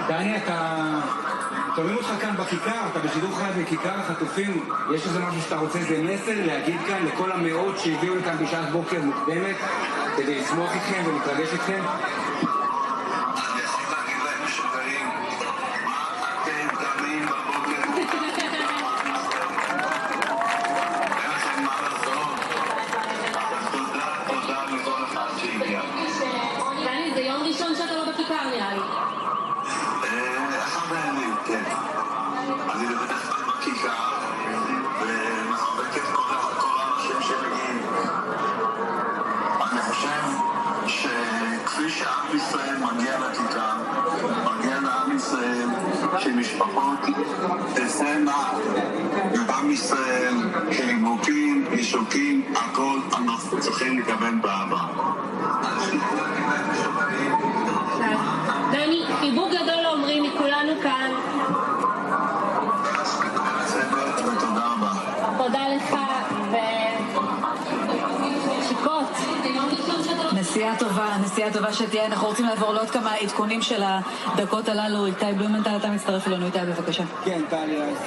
דני, שומעים אותך כאן בכיכר, אתה בשידור חי בכיכר החטופים, יש איזה משהו שאתה רוצה, איזה מסר להגיד כאן לכל המאות שהביאו לכאן בשעת בוקר מוקדמת כדי לשמוח איתכם ולהתרגש איתכם? שמשפחות תסיינה ובעם ישראל שרימוקים, ישוקים, הכל אנחנו צריכים לקבל באהבה. דני, חיבוק גדול אומרים מכולנו כאן. ותודה רבה. תודה לך ושיקות. נסיעה טובה שתהיה. אנחנו רוצים לעבור לעוד כמה עדכונים של הדקות הללו. איתי בלומנטל, אתה מצטרף אלינו. איתי, בבקשה. כן, טלי, אז...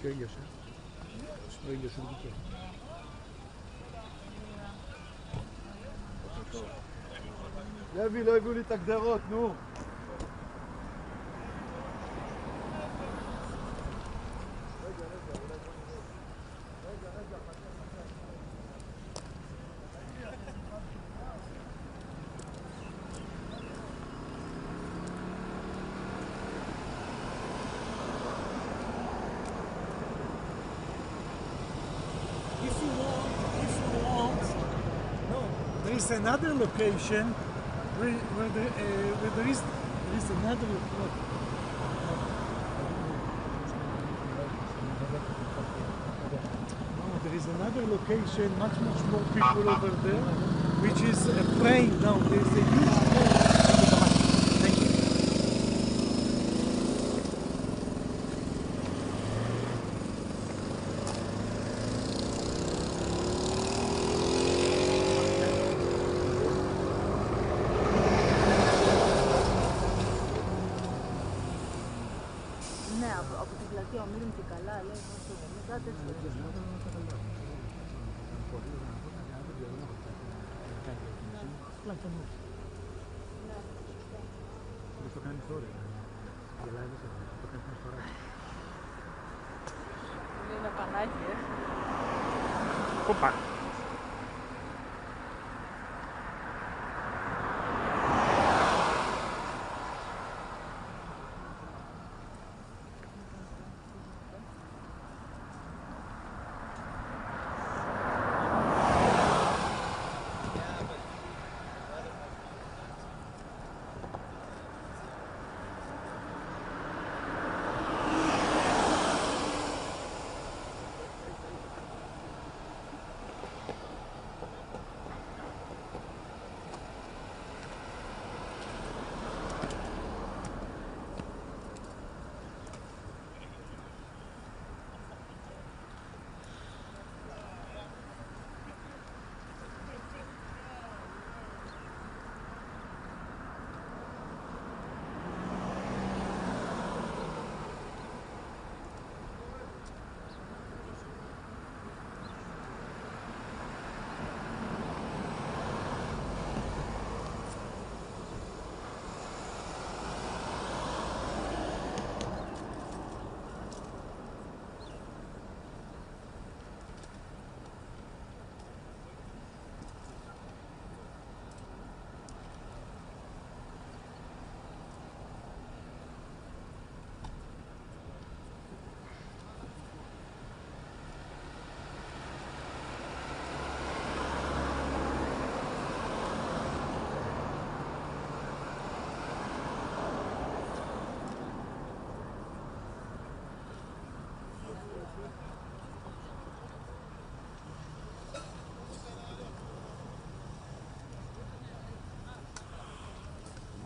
ellos, ellos un poquito. לוי, לא הביאו לי את הגדרות, נו. There is another location where there is another location. There is another location, much more people over there, which is a plane. Now there is a huge plane. Thank you. Opa!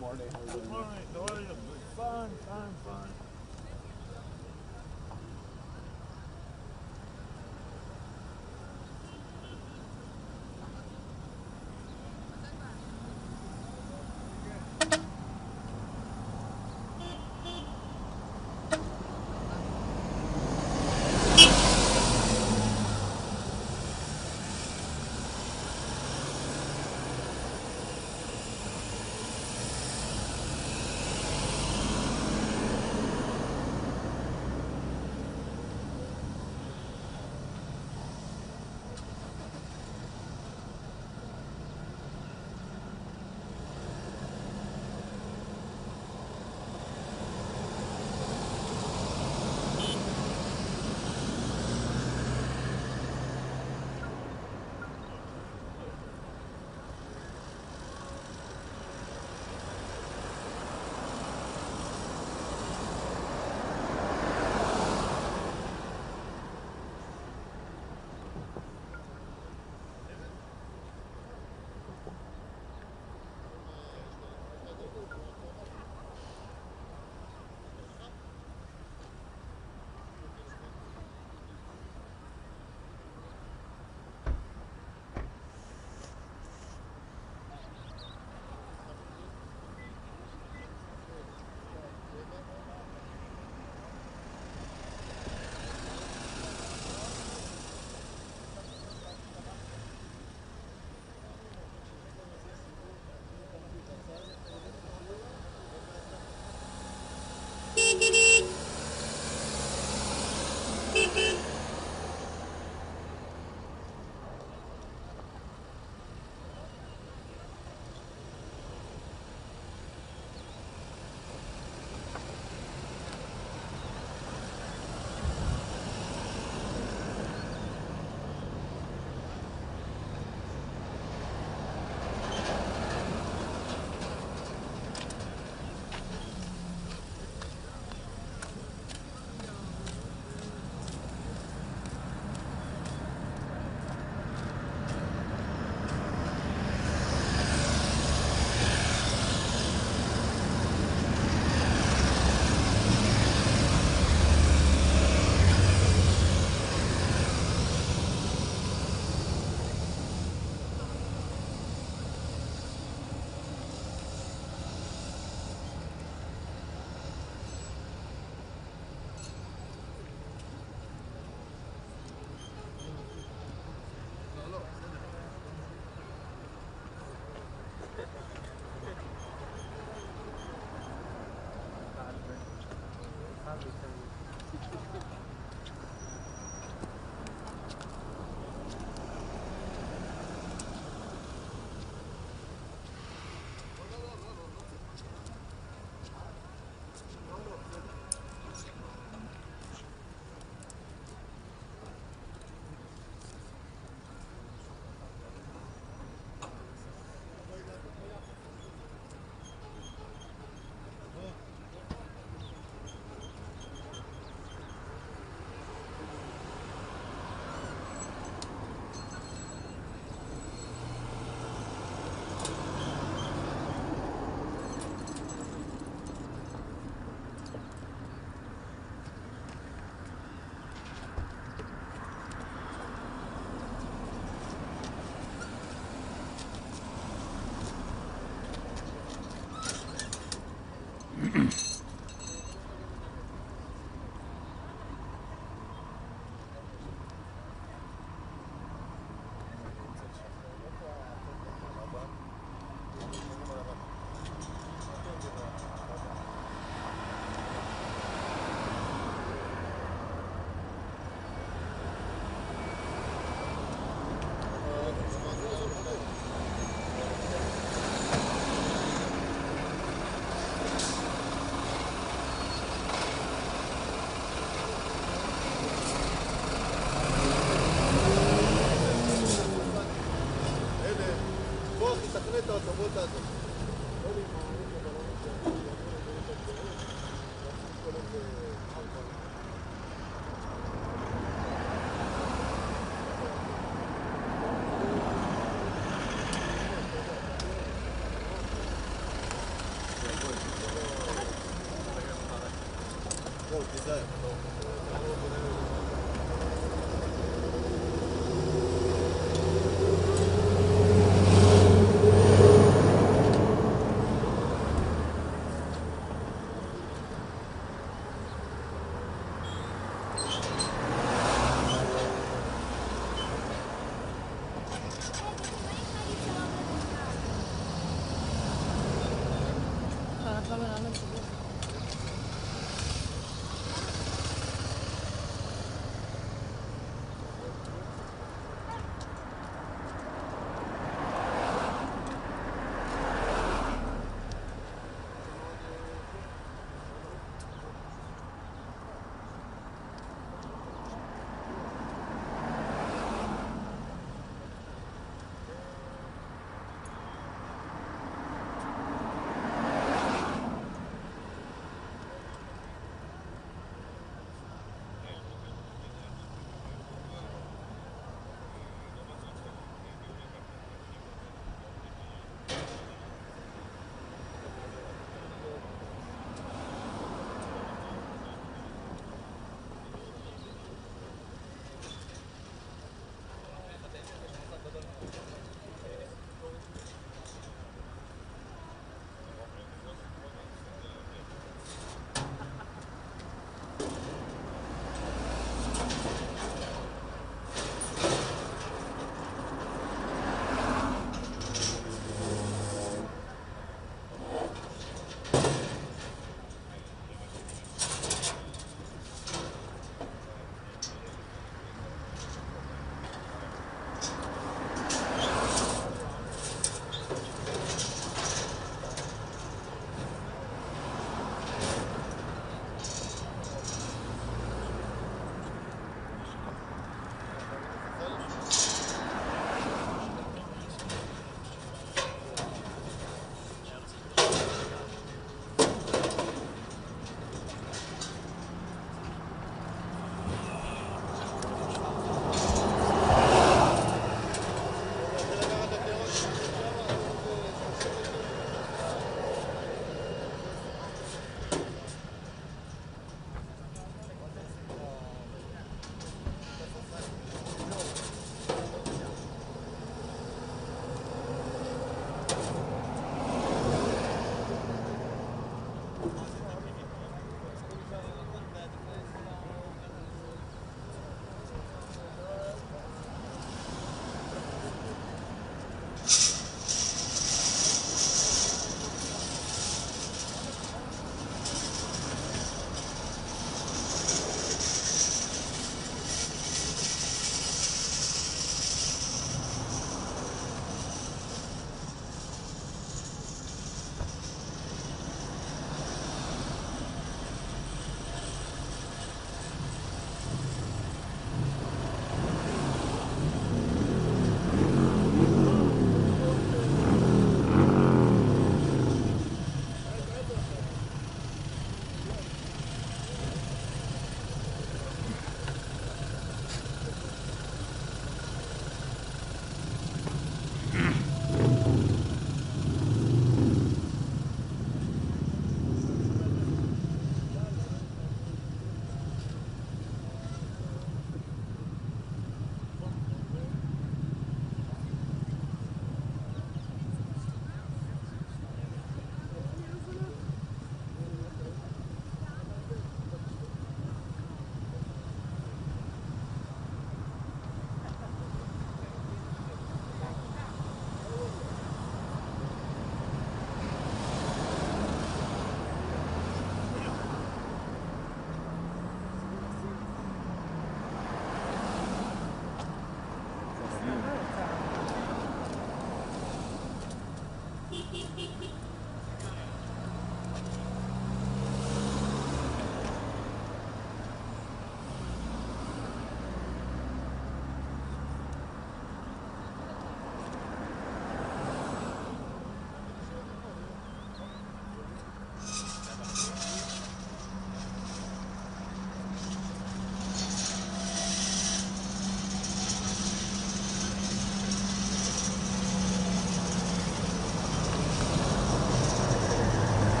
Morning. How are you? Fine.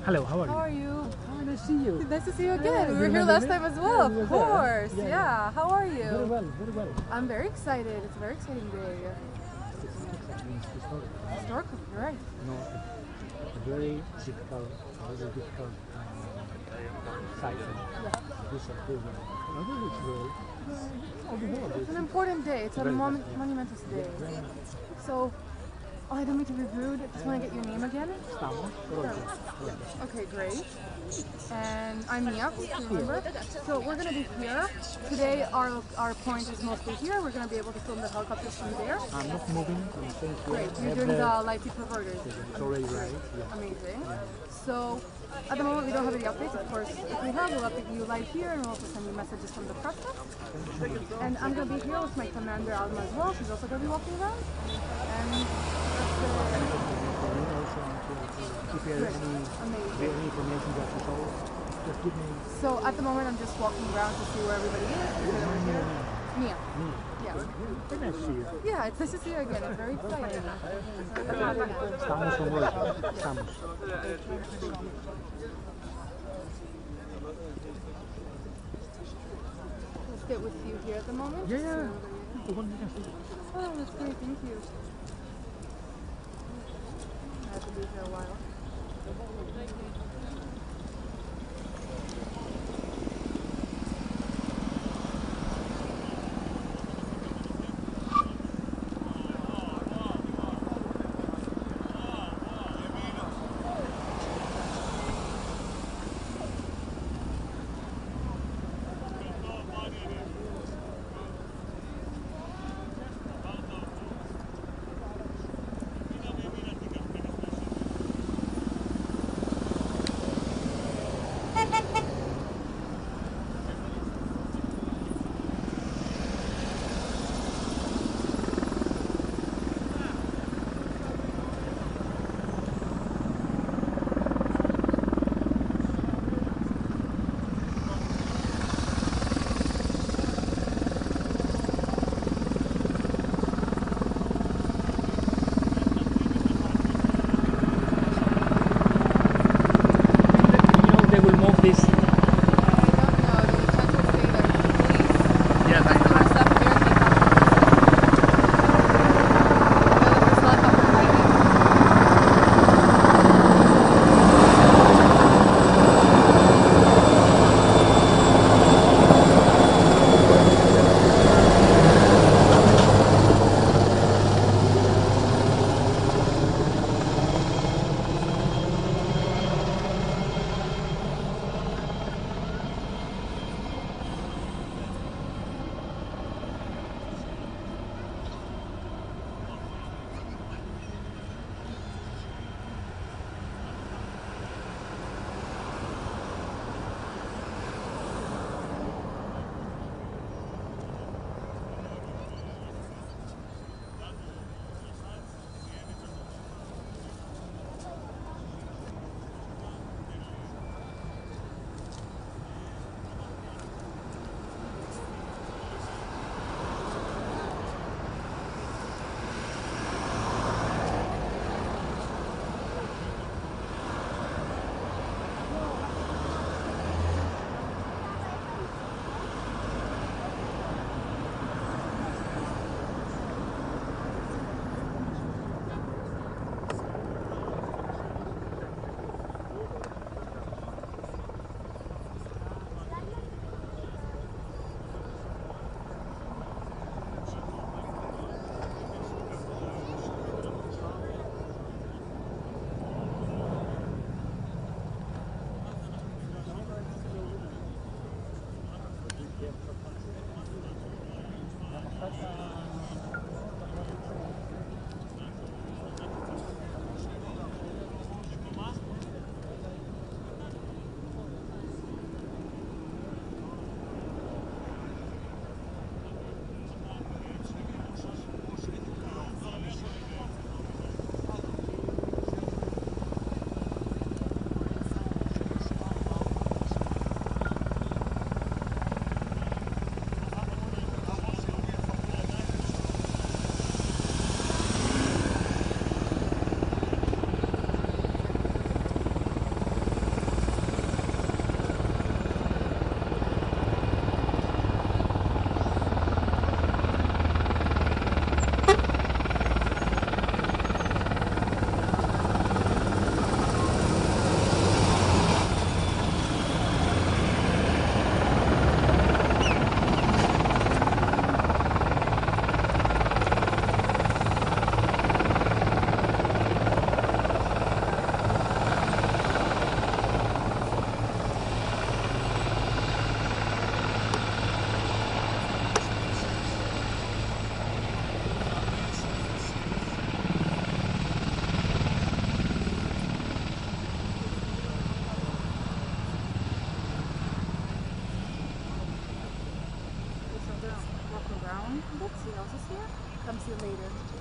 Hello, how are you? How are you? Hi, nice to see you. Nice to see you again. We were You here remember last me? time as well, Yeah, of course. yeah. Yeah. How are you? Very well, very well. I'm very excited. It's a very exciting day. Historical, you're right. No, a very difficult site. This approval. I think it's well. It's an important day. It's a monumental day. So, I don't mean to be rude. Just want to get your name again. Stamos. Okay, great. And I'm Mia, remember? So we're going to be here. Today our point is mostly here. We're going to be able to film the helicopters from there. I'm not moving. I'm staying here. Great. You're doing the light converters. It's already right. Yeah. Amazing. So at the moment we don't have any updates. Of course, if we have, we'll update you live here, and we'll also send you messages from the press desk. And I'm going to be here with my commander Alma as well. She's also going to be walking around. And If you have any information that you told, just give me. So at the moment I'm just walking around to see where everybody is. Mia. Yeah. Very nice to see you. Yeah, it's nice to see you again. It's very exciting. Stamos from work. Stamos. Let's get with you here at the moment. Yeah. The one you can see. Oh, that's great. Thank you. I have to be here a while. embassy else is here. Come see you later.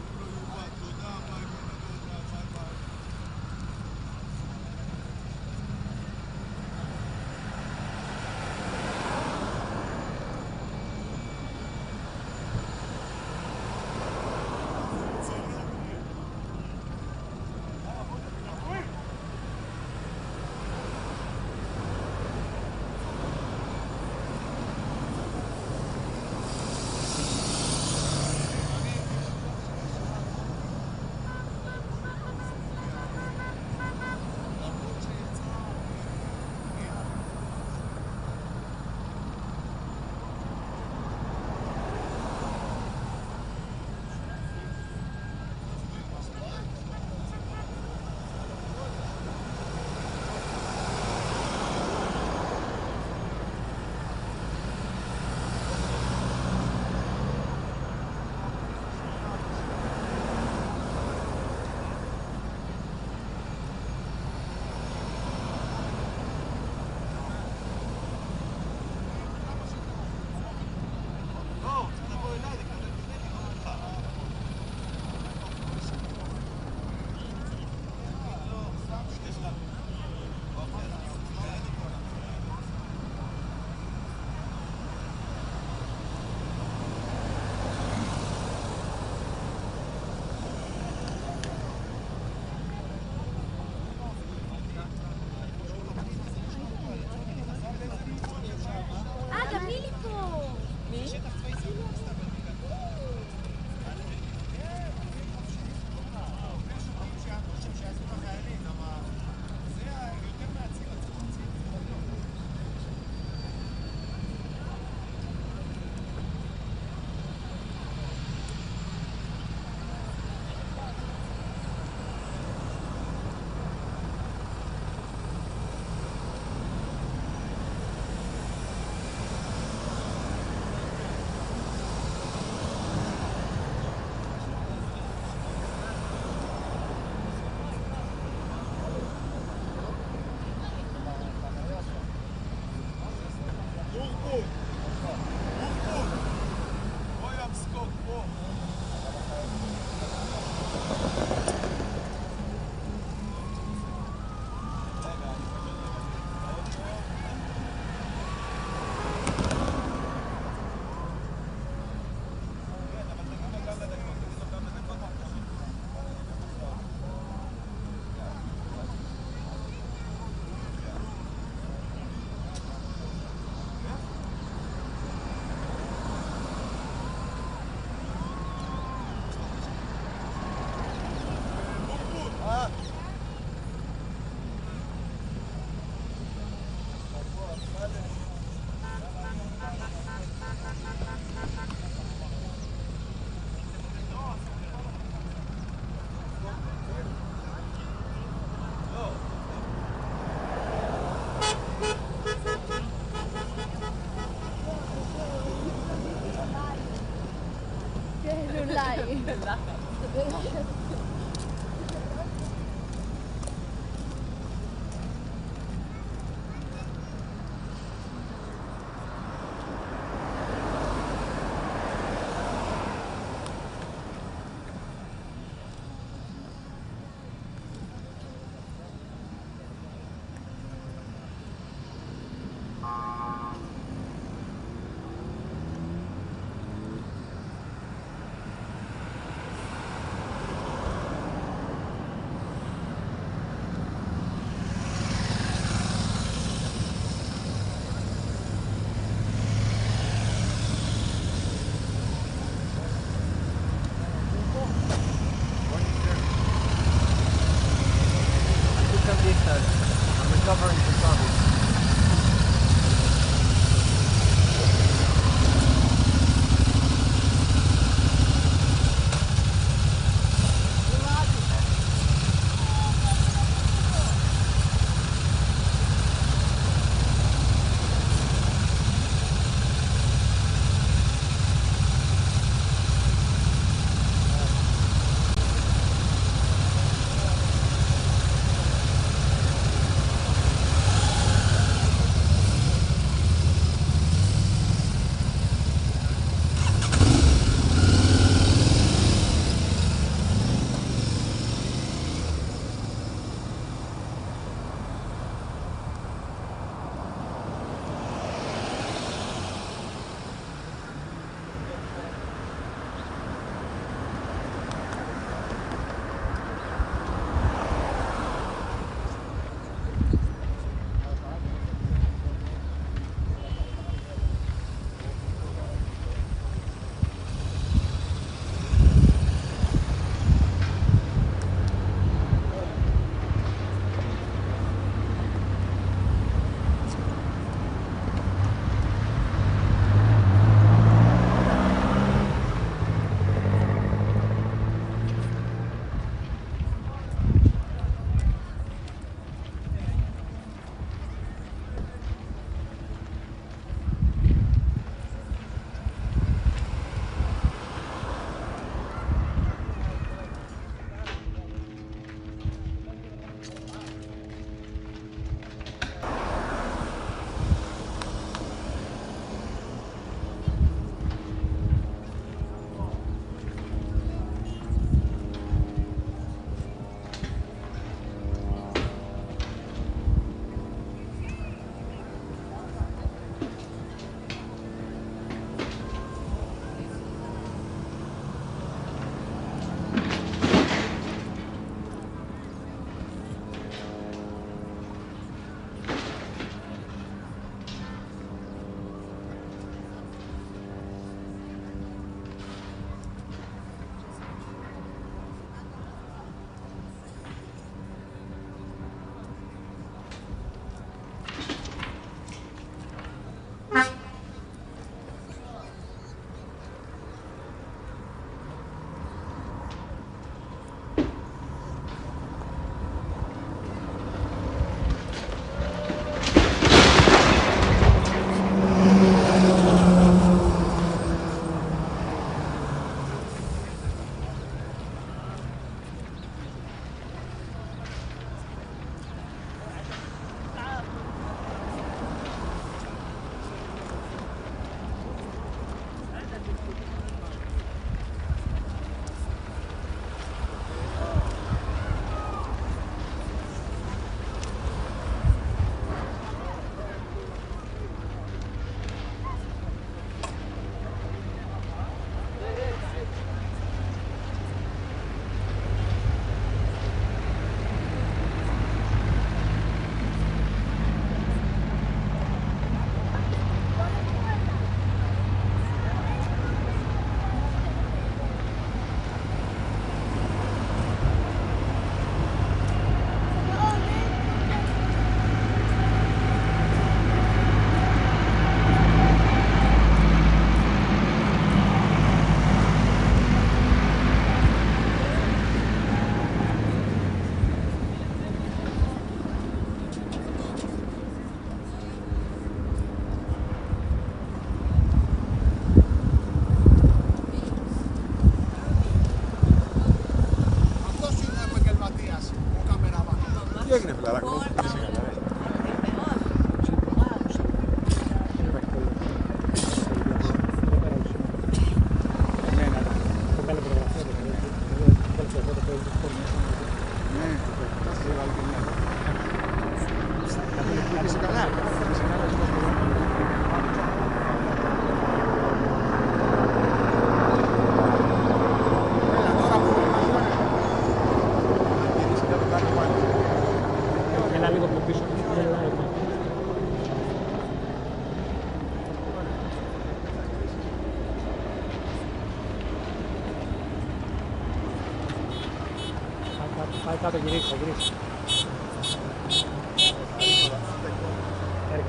Vai, tá, direita, direita.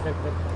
Cerca.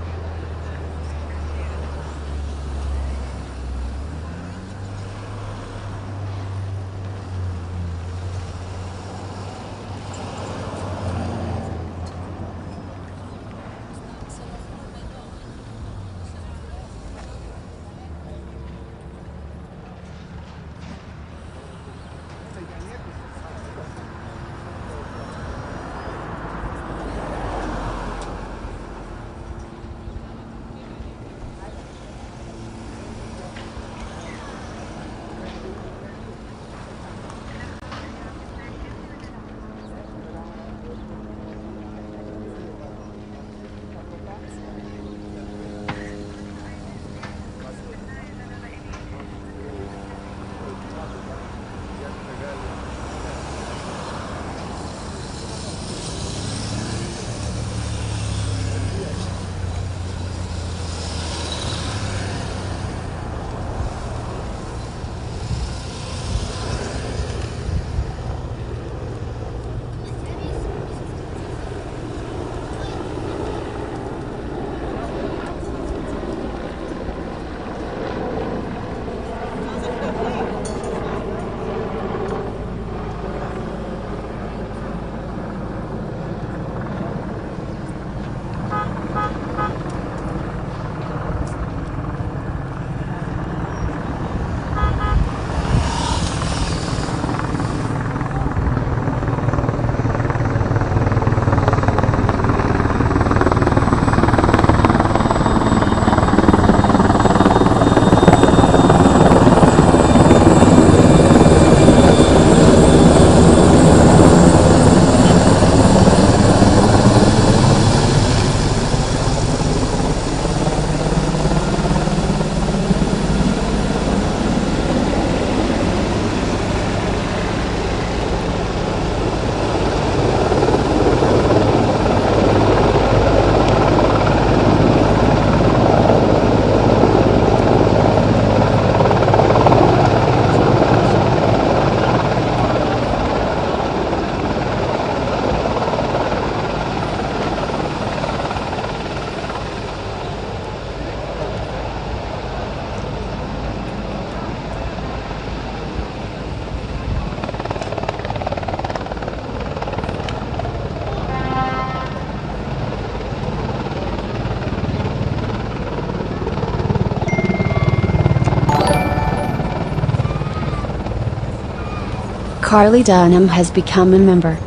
Carly Dunham has become a member.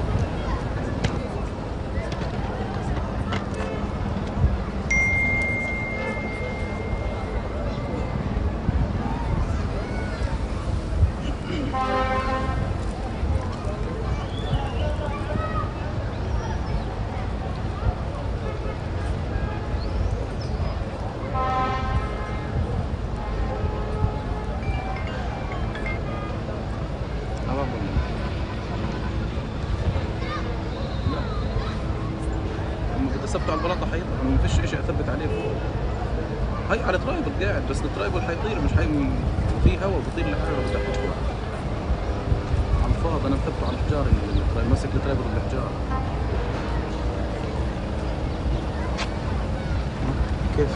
ثبته على البلاطه حيطلع، ما فيش شيء اثبت عليه فوق. هي على ترايبل قاعد، بس الترايبل حيطير، مش في هواء بيطير لحاله تحت. على الفاضي انا مثبته على الحجار، ماسك الترايبل بالحجار. كيف؟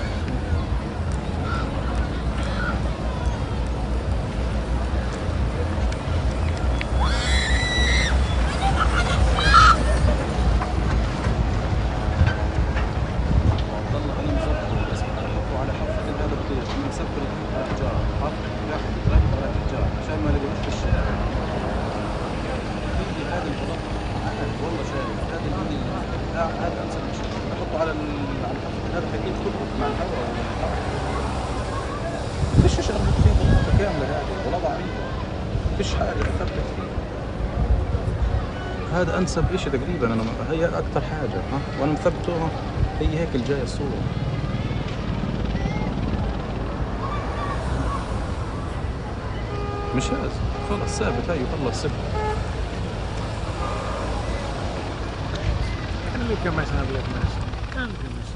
هذا انسب شيء تقريبا، انا هي اكثر حاجه وانا مثبته هي هيك الجايه الصوره. مش هذا خلص ثابت، هاي خلص ثبت. انا اللي كان مثلا بلاد ماشي كان ماشي.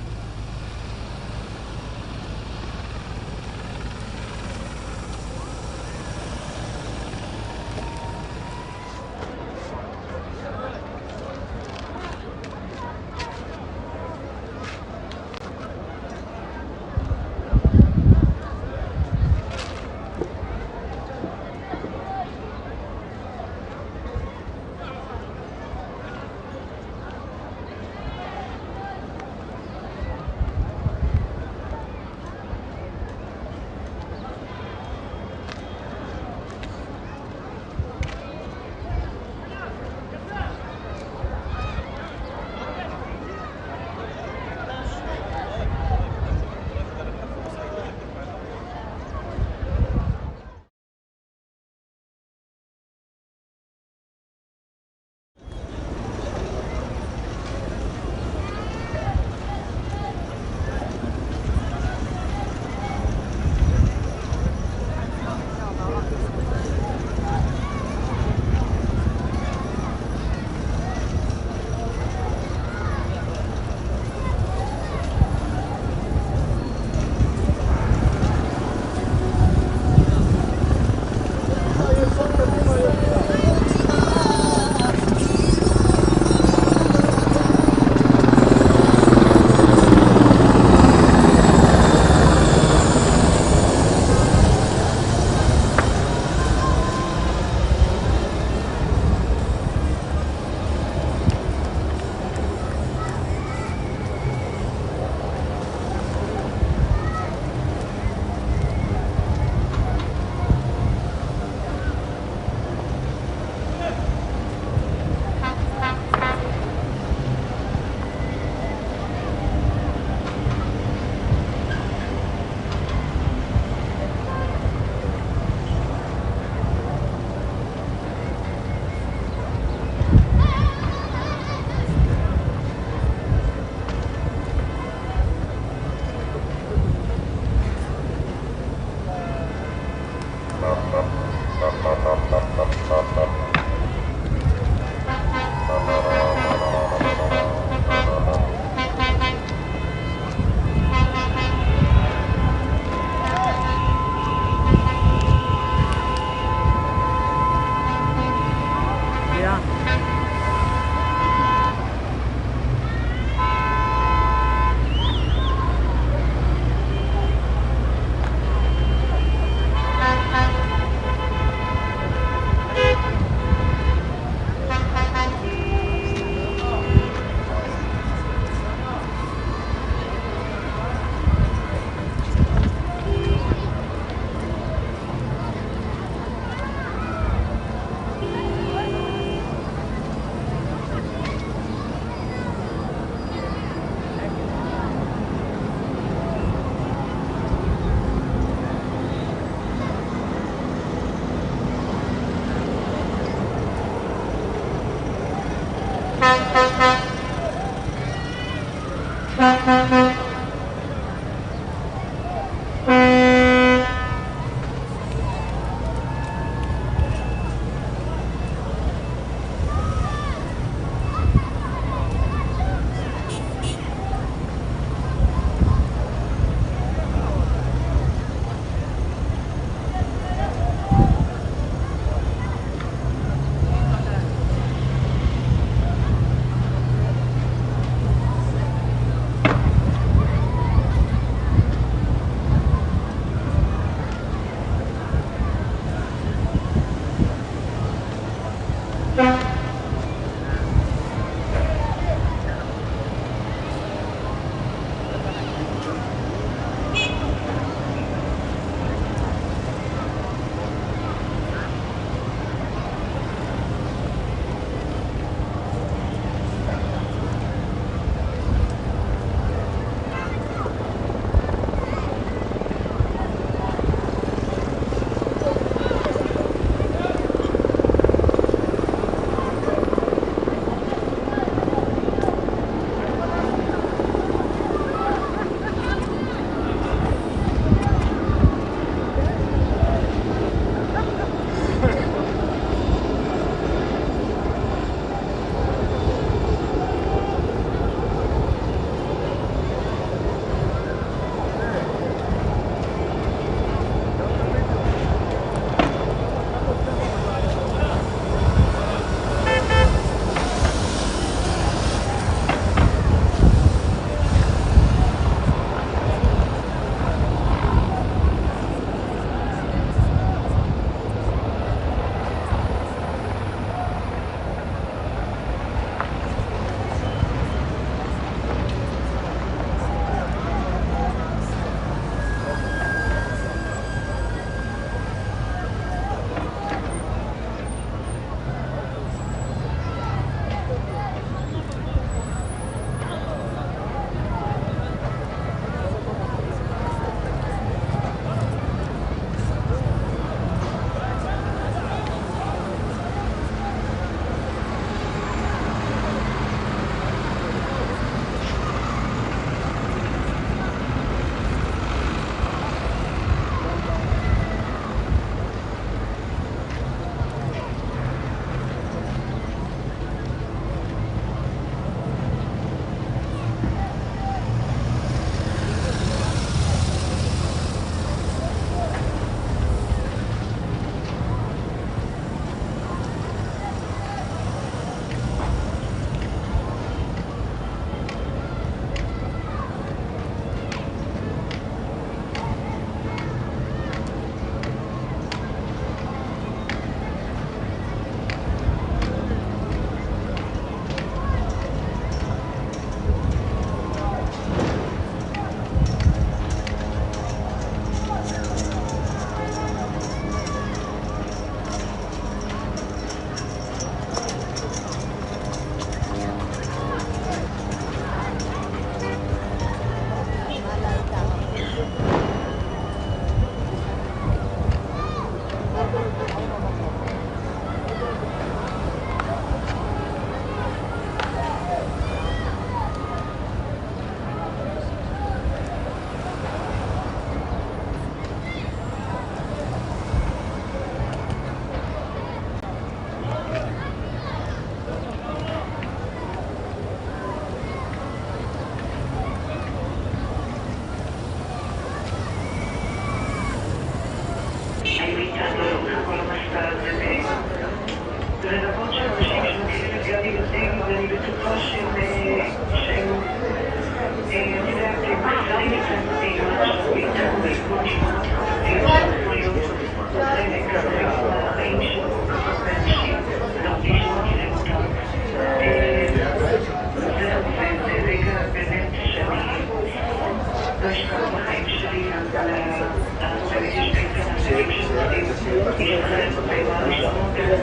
כן,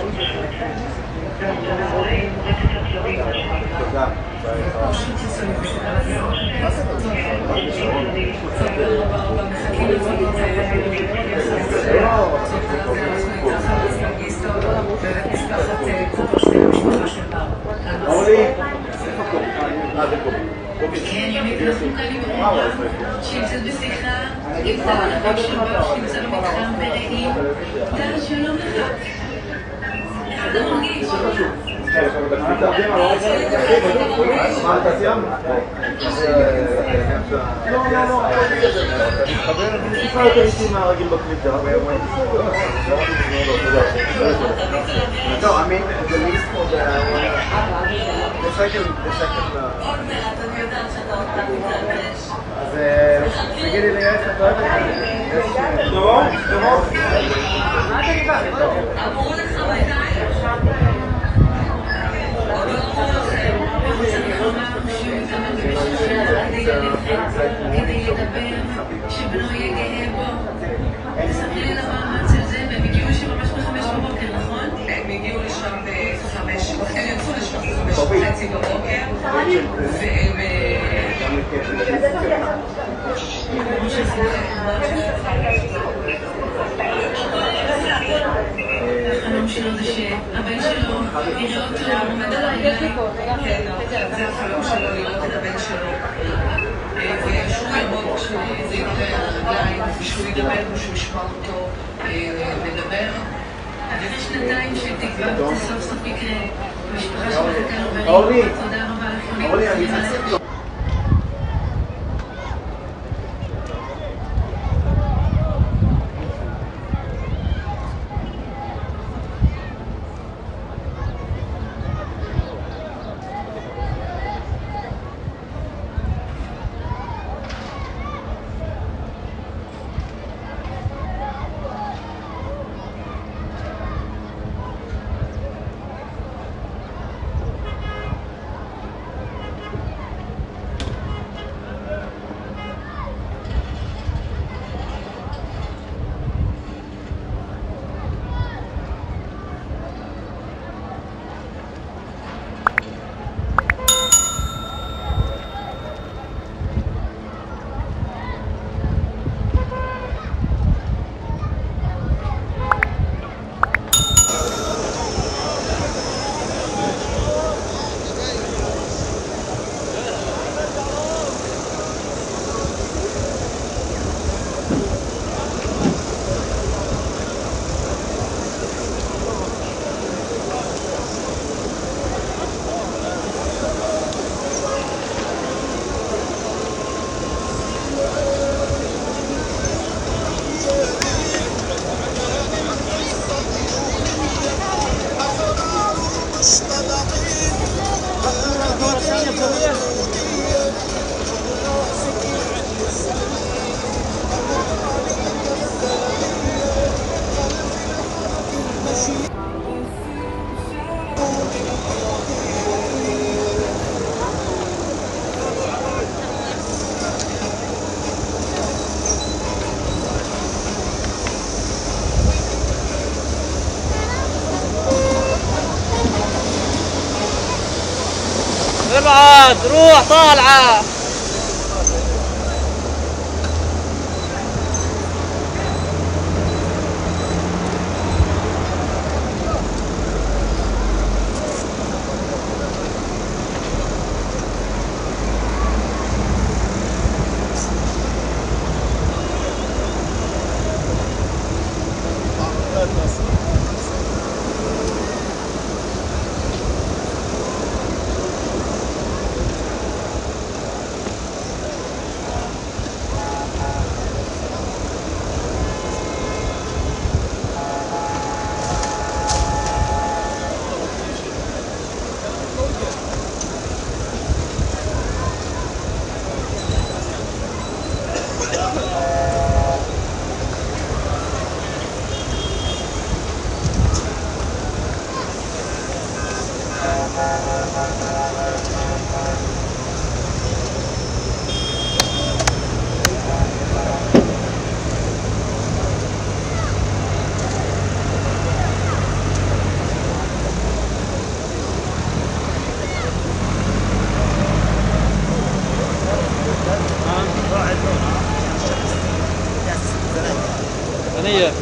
ימית אנחנו קלים ברורה, שנמצאת בשיחה, עם צד הרחק שבה, שנמצא במתחם ברעים, צד שלום לך. איך אתה מרגיש? No, I mean the least for the second אז תגידי לי איך את אוהבת דורון? מה אתה ניבה? אמרו לך בידיים? כדי לדבר, שבנו יהיה גאה בו. תספרי לי על המאמץ של זה, והם הגיעו לשם ממש ב5 בבוקר, נכון? הם הגיעו לשם ב5, הם יצאו לשם ב5:30 בבוקר, והם... החלום שלו זה שהבן שלו יראה אותו עומד על הרגליים. כן, זה החלום שלו לראות את הבן שלו. ושהוא יעמוד כשזה יקרה על הרגליים, ושהוא ידבר ושהוא ישמע אותו מדבר. אחרי שנתיים של תקווה זה סוף סוף יקרה. המשפחה שמחכה לו בריא. תודה רבה לכם. ابعد روح طالعه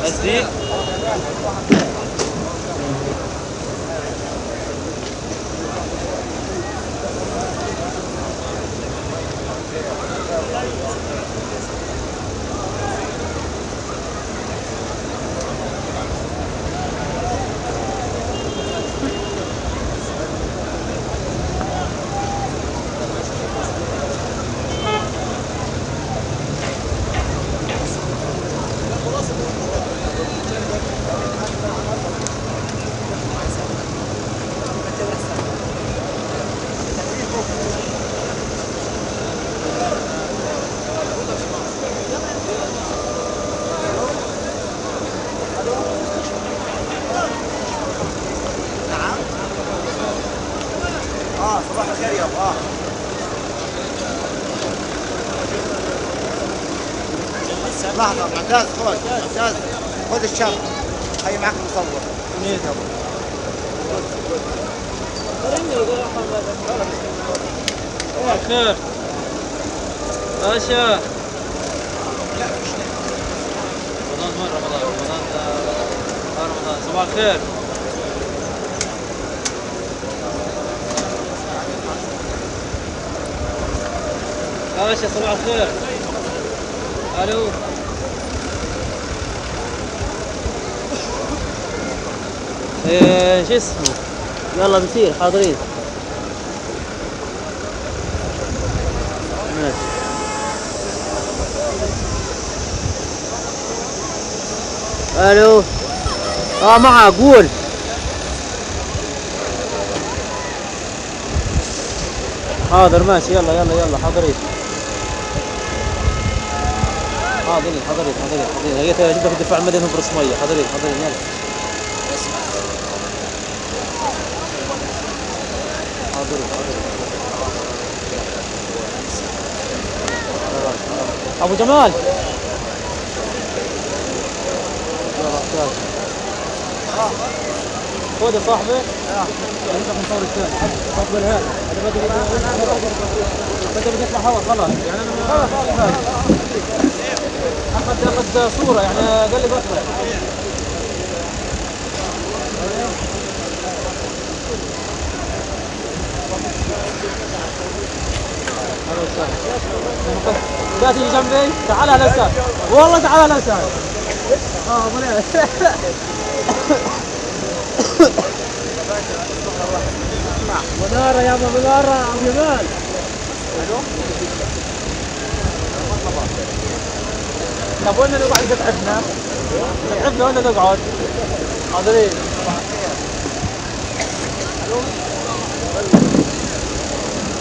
أزيل. صباح الخير يا ابو. لحظة معتز خذ الشاب هي معك مصور. صباح الخير باشا. رمضان صباح الخير. باشا صباح الخير. الو شو اسمه؟ يلا بنصير حاضرين. ماشي. الو معه قول. حاضر ماشي. يلا حاضرين. حاضرين لقيت جبت في الدفاع المدني في رسمية. حاضرين يلا. حاضرين. ابو جمال خذ يا صاحبي. انت مصور الثاني تفضل. هذا بدي يطلع هوا خلاص يعني انا خلاص اخذ صوره يعني قال لي بطلع. لا تيجي جنبي. تعال على اليسار والله. تعال على اليسار. منارة يا منارة ابو جمال. طب وين نقعد؟ تعبنا وين نقعد؟ حاضرين.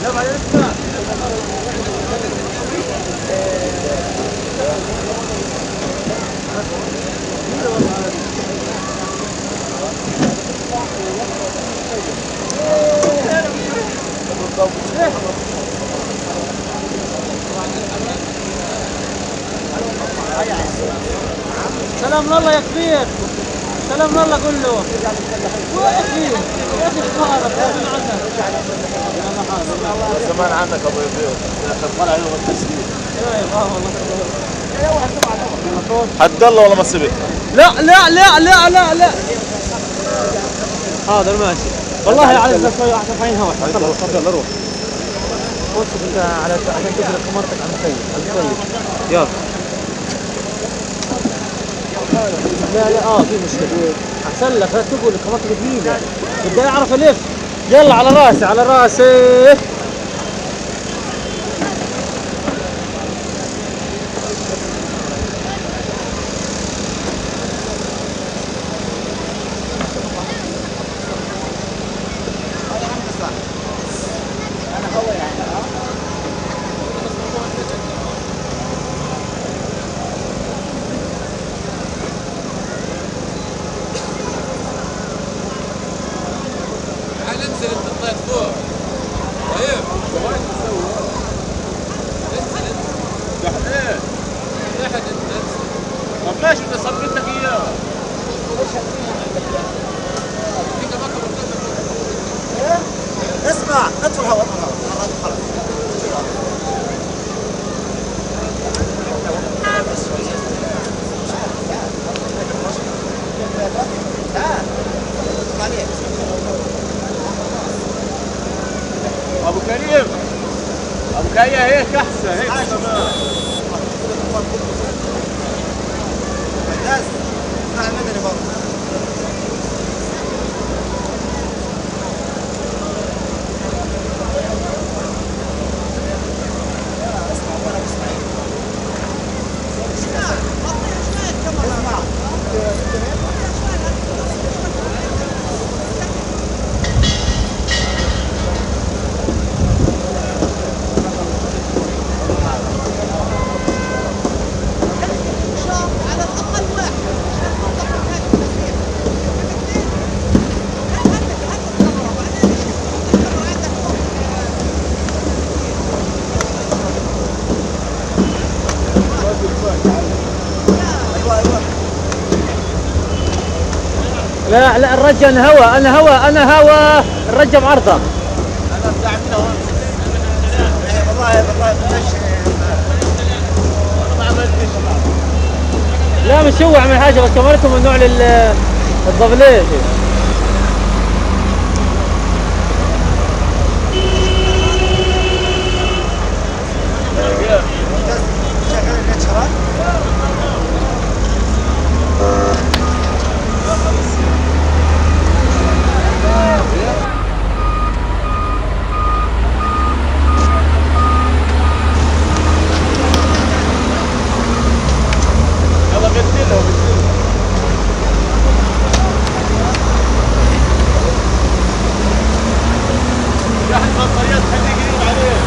يلا يا سلام الله يا كبير. سلام الله قول له. يا اخي اخبارك من عنك؟ زمان عنك ابو يبيض. طلع له التسجيل. حد الله والله ما سبق. لا حاضر ماشي. والله على شوي احسن فاين هوا. تفضل روح. وصف انت عشان تدرك كاميرتك على المخيم. يلا. لا في مشكلة. احسن لك لا تقول كاميرتك جديدة. بدي اعرف الف. يلا على راسي. جاية هيك أحسن هيك تمام. بس اسمع مدني برضه. لا لا الرجة انا هوا انا هوا الرجة معرضة. أنا بتاع من هون. والله ما عملتش. لا مش هو عمل حاجة بس كاميرته من نوع الضبلية. شغال النشرات. يلا بدله يا أحد بطاريات خليه قريب عليه.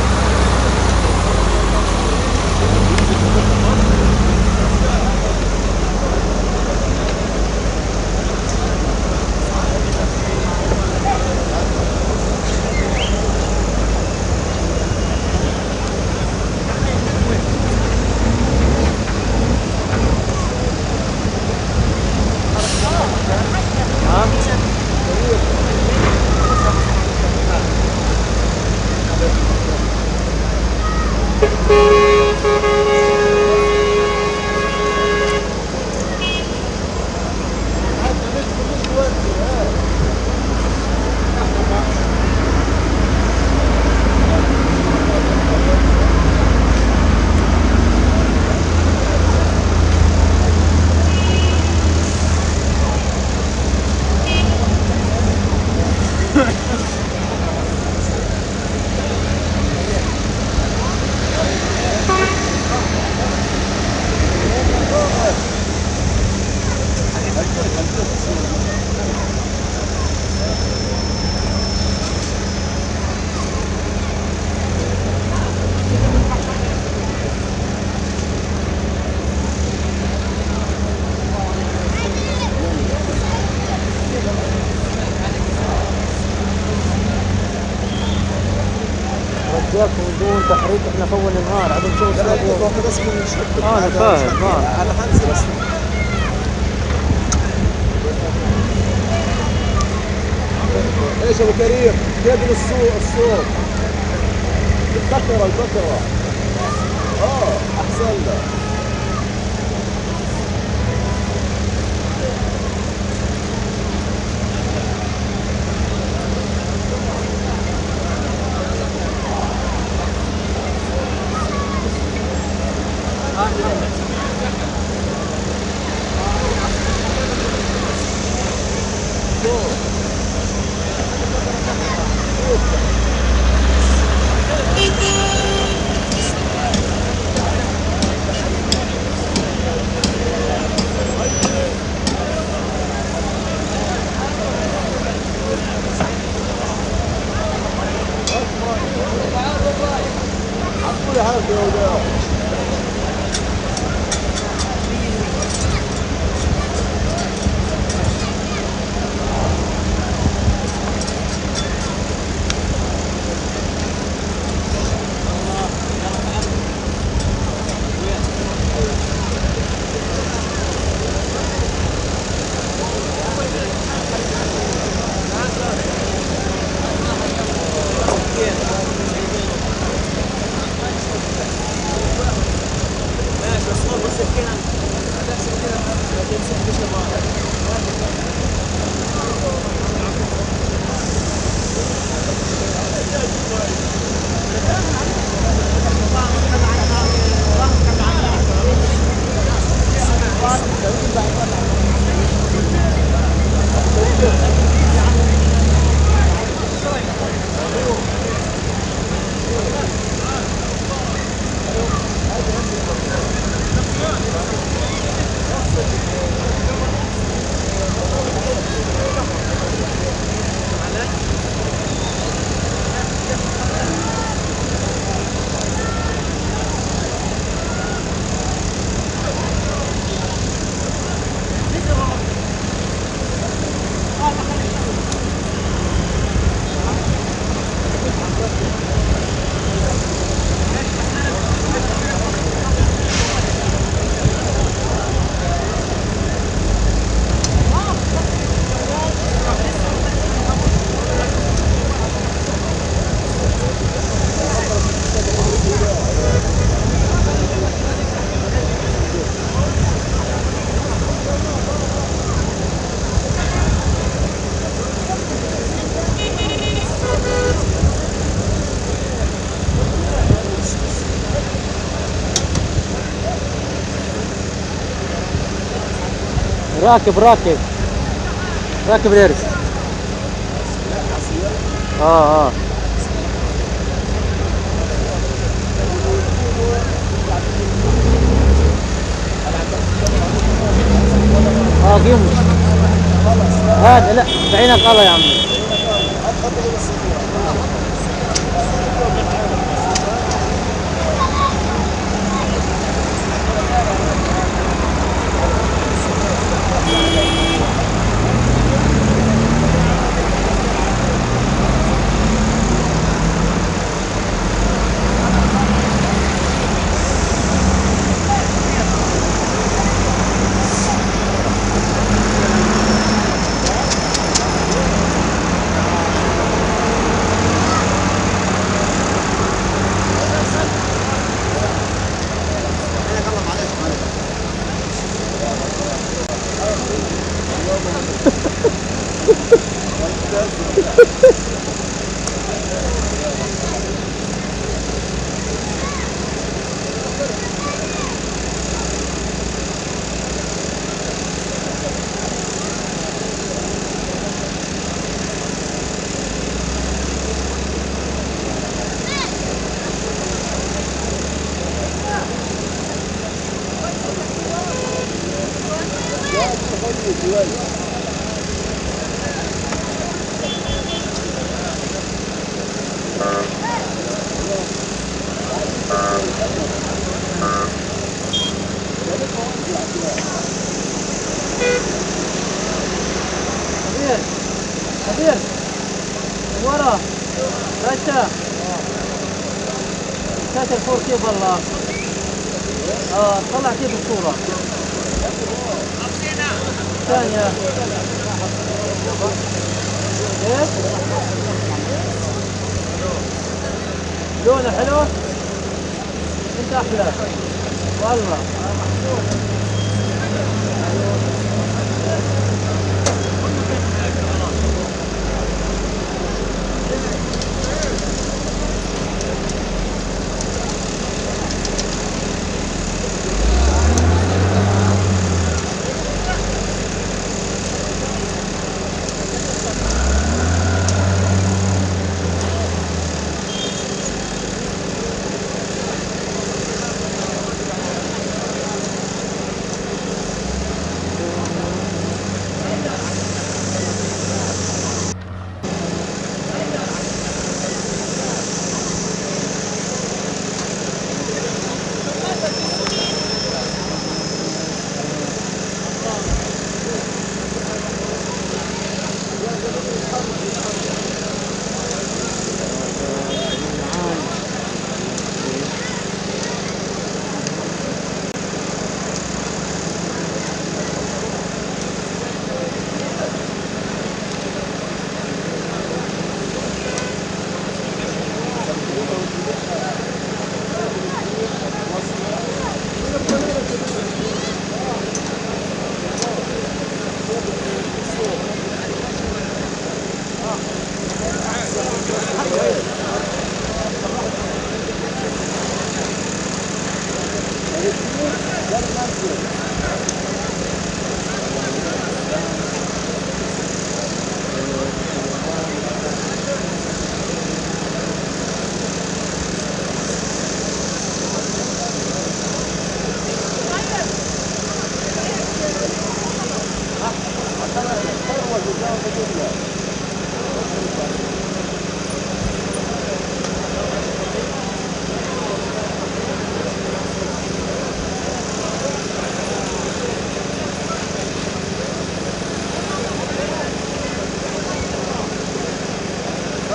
من دون تحريك احنا في اول النهار عم نسوي بس من انا فاهم على خمسة بس. ايش ابو كريم؟ كيف الصوت؟ البكرة احسن لك. راكب الارز. قيم هذا لا بعينك الله يا عمي. ورا باشا شاشة الفور كيف والله طلع كيف الصورة ثانية ايش لونه حلو انت احلى والله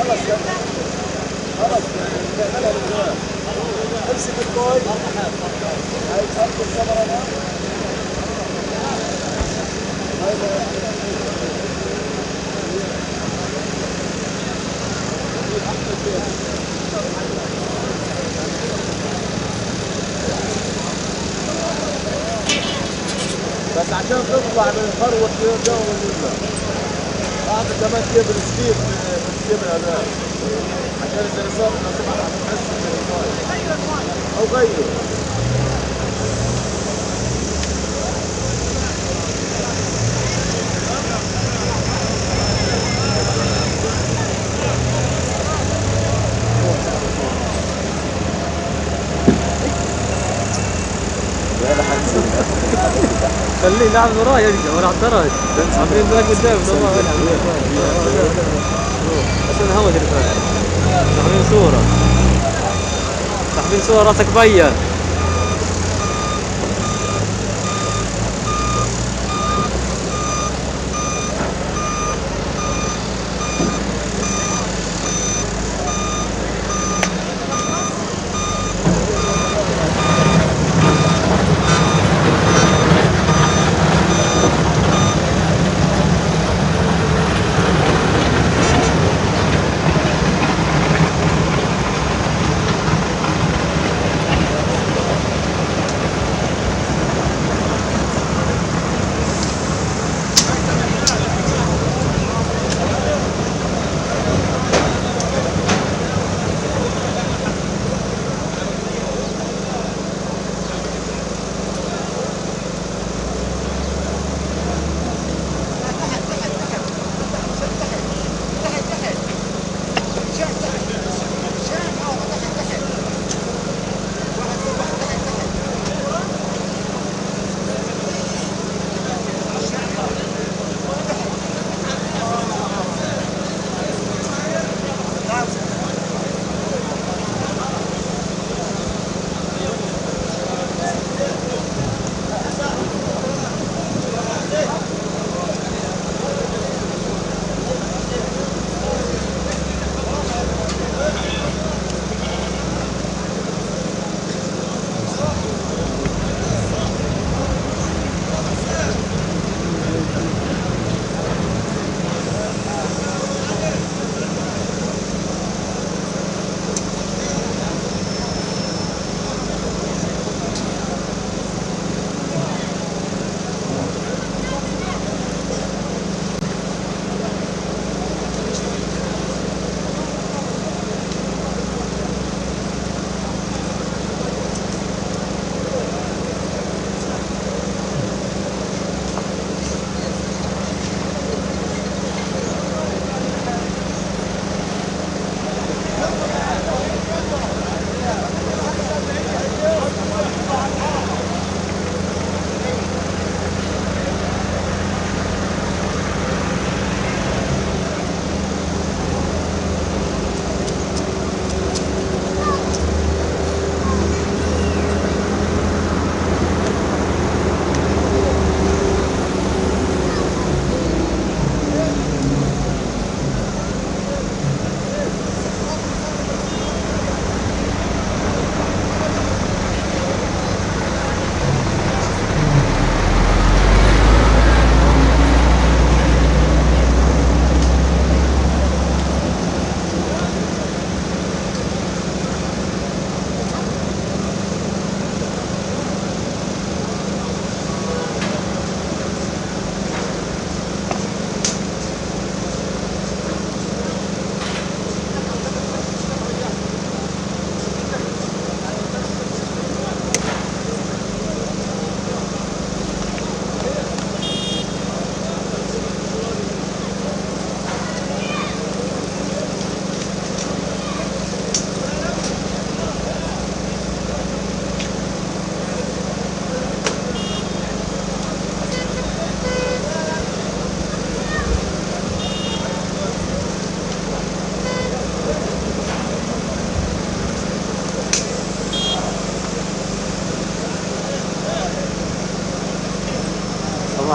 خلاص نعملها بالجوال. امسك الكوي. هاي تحط الكاميرا هنا. بس عشان تطلع من الفروة جو المنة هذا كمان كيف السبيد بالكاميرا هذا عشان السلسلة نصبح تحس او غيره. خليه لاعب وراي يرجع ورا الدرج عاملين ذاك قدام عشان هوا ترفع ساحبين صورة راسك بين.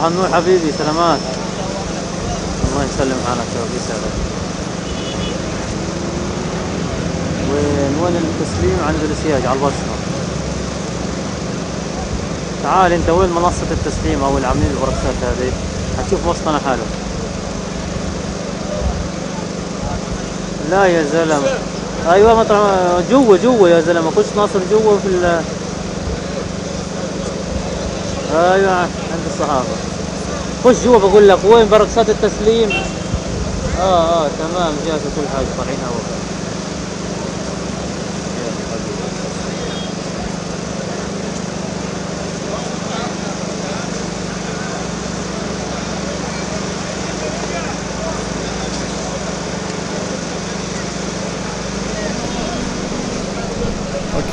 هنو حبيبي سلامات الله يسلم حالك ويسعدك. وين التسليم عند السياج على البصرة. تعال انت وين منصة التسليم او العاملين البركسات هذه، هتشوف وسطنا حاله. لا يا زلمة، ايوه مطعم جوا يا زلمة، خش ناصر جوا في ايوه عند الصحافة، خش جوا بقول لك وين بركسات التسليم. تمام جاهزة كل حاجة، طالعين هوا.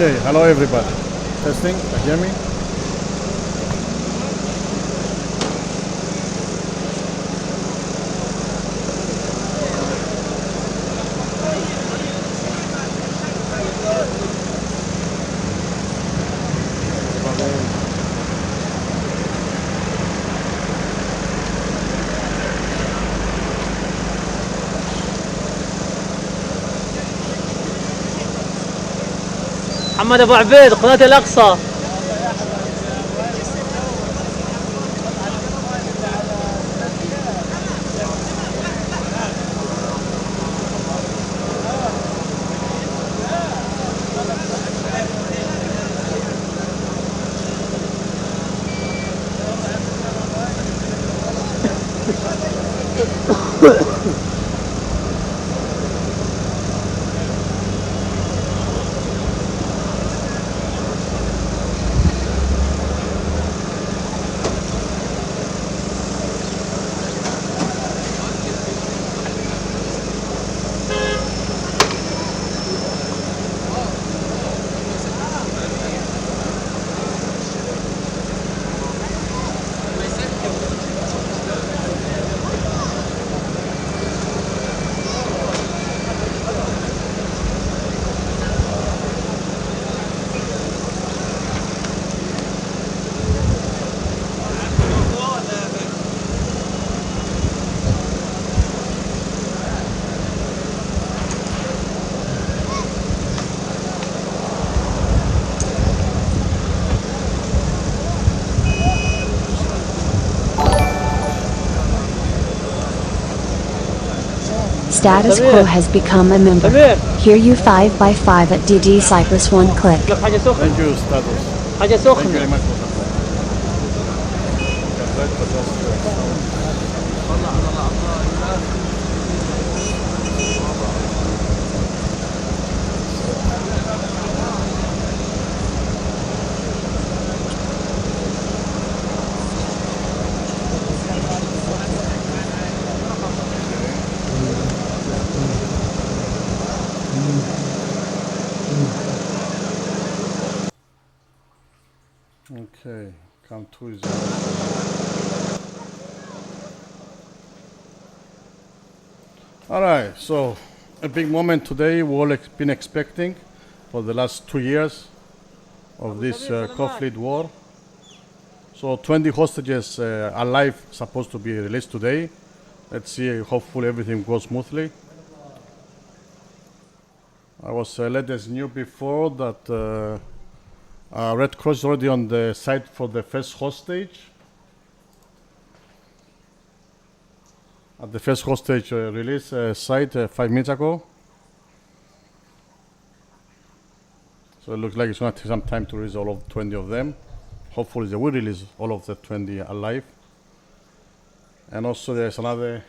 Okay, hello everybody. Testing, can you hear me? محمد ابو عبيد قناة الاقصى. Status quo has become a member. Hear you 5x5 at DD Cyprus 1 click. Thank you, Status. Thank you very much for Okay, come to his. All right, so a big moment today we all been expecting for the last 2 years of this conflict war. So 20 hostages alive supposed to be released today. Let's see, hopefully everything goes smoothly. I was let us knew before that Red Cross is already on the site for the first hostage. At the first hostage release site 5 minutes ago. So it looks like it's going to take some time to release all of 20 of them. Hopefully they will release all of the 20 alive. And also there's another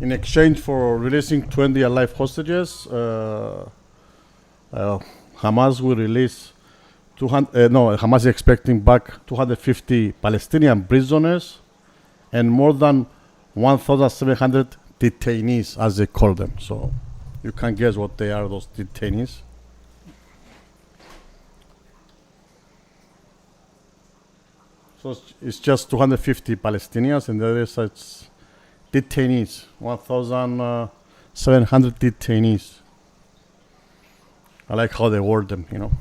in exchange for releasing 20 alive hostages, Hamas will release Hamas is expecting back 250 Palestinian prisoners and more than 1,700 detainees, as they call them. So you can guess what they are, those detainees. So it's just 250 Palestinians and the other side detainees, 1,700 detainees. I like how they word them, you know.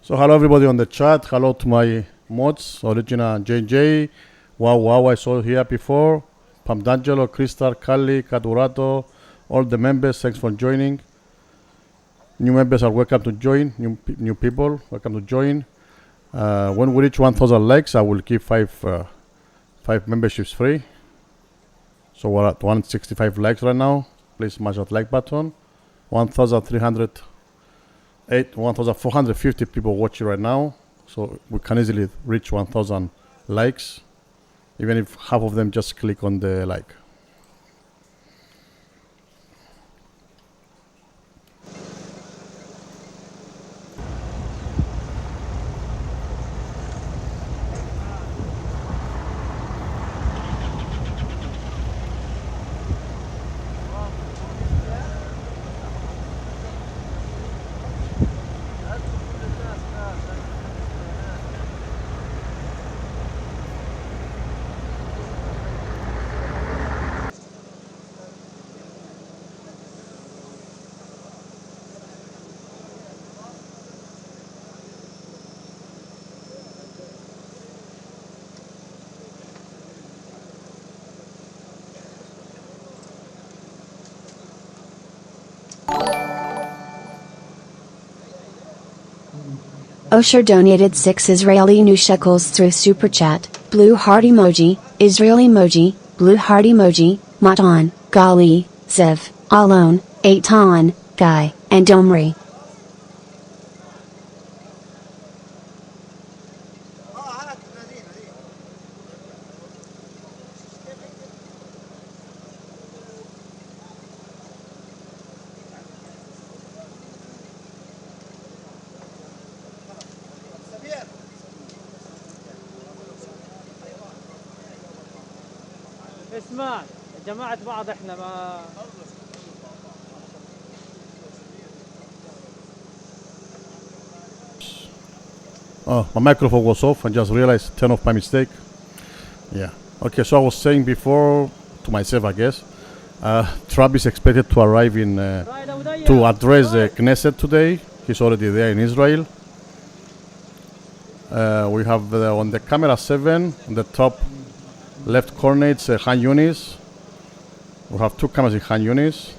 So hello everybody on the chat. Hello to my mods, Original JJ, Wow, I saw here before. Pamdangelo, Crystal, Kali, Cadurato, all the members, thanks for joining. New members are welcome to join. New people, welcome to join. When we reach 1,000 likes, I will give five memberships free. So we're at 165 likes right now. Please smash that like button. 1,450 people watching right now. So we can easily reach 1,000 likes, even if half of them just click on the like. Osher donated 6 Israeli new shekels through Super Chat, blue heart emoji, Israel emoji, blue heart emoji, Matan, Gali, Zev, Alon, Eitan, Guy, and Omri. اسمع جماعة بعض احنا ما Oh, my microphone was off. I just realized, turn off by mistake. Yeah. Okay, so I was saying before, to myself I guess, Trump is expected to arrive in to address the Knesset today. He's already there in Israel. We have on the camera 7, on the top left corner, it's Khan Younis. We have 2 cameras in Khan Younis.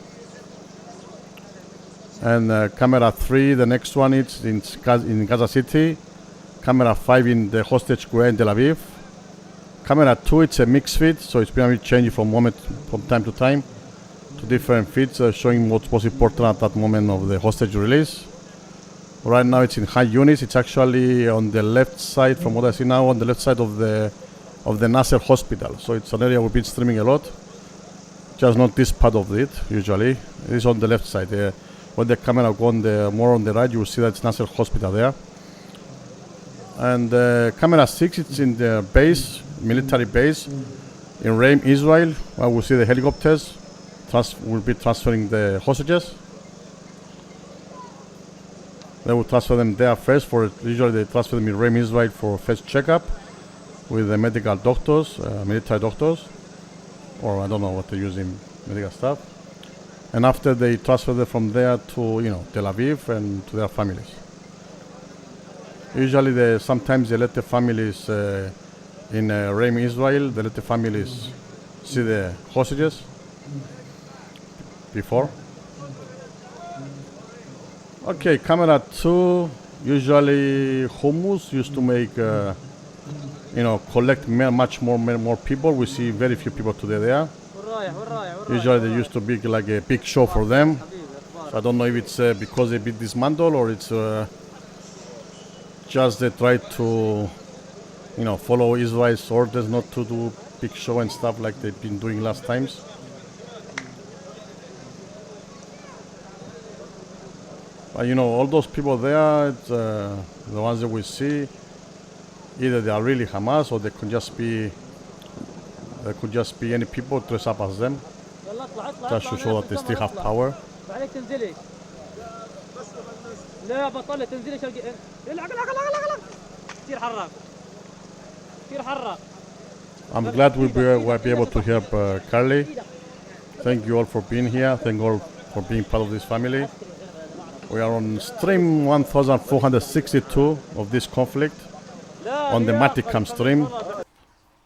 And camera 3, the next one is in Gaza City. Camera 5 in the hostage square in Tel Aviv. Camera 2, it's a mixed feed, so it's going to be changing from time to time to different feeds, showing what was important at that moment of the hostage release. Right now it's in Khan Younis. It's actually on the left side, from what I see now, on the left side of the Nasser hospital. So it's an area we've been streaming a lot. Just not this part of it, usually. It is on the left side. When the camera goes more on the right, you will see that it's Nasser hospital there. And camera 6, it's in the base, military base in Reim, Israel, where we'll see the helicopters will be transferring the hostages. They will transfer them there first. Usually they transfer them in Reim, Israel for first checkup with the medical doctors, military doctors, or I don't know what they use in medical staff. And after they transfer them from there to Tel Aviv and to their families. Usually sometimes they let the families in Reim, Israel, they let the families see the hostages before. Okay, camera 2, usually hummus used to make, collect much more people. We see very few people today there. Usually they used to be like a big show for them. So I don't know if it's because they been dismantled or it's just they try to, follow Israel's orders not to do big show and stuff like they've been doing last times. But all those people there, the ones that we see, either they are really Hamas or they could just be any people dressed up as them, just to show that they still have power. لا بطلت تنزلي كثير حراق كثير حراق. I'm glad we'll be able to help Carly. Thank you all for being here. Thank you all for being part of this family. We are on stream 1462 of this conflict on the Maticam stream.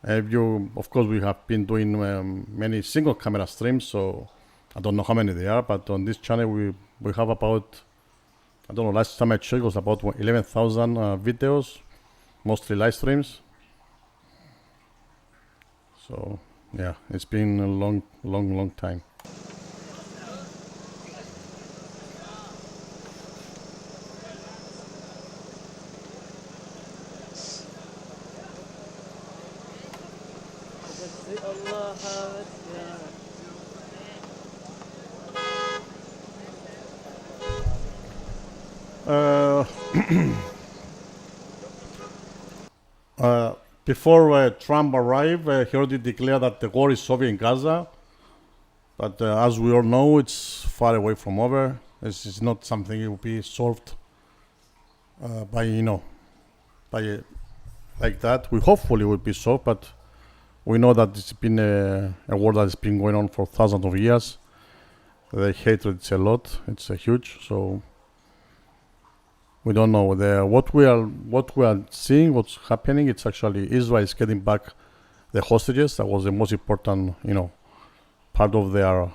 Of course, we have been doing many single camera streams, so I don't know how many they are, but on this channel we have about, I don't know, last time I checked it was about 11,000 videos, mostly live streams. So yeah, it's been a long time. Before Trump arrived, he already declared that the war is over in Gaza. But as we all know, it's far away from over. This is not something that will be solved by like that. We hopefully will be solved, but we know that it's been a war that has been going on for thousands of years. The hatred is a lot. It's huge. So we don't know what we are seeing, what's happening. It's actually Israel is getting back the hostages. That was the most important, part of the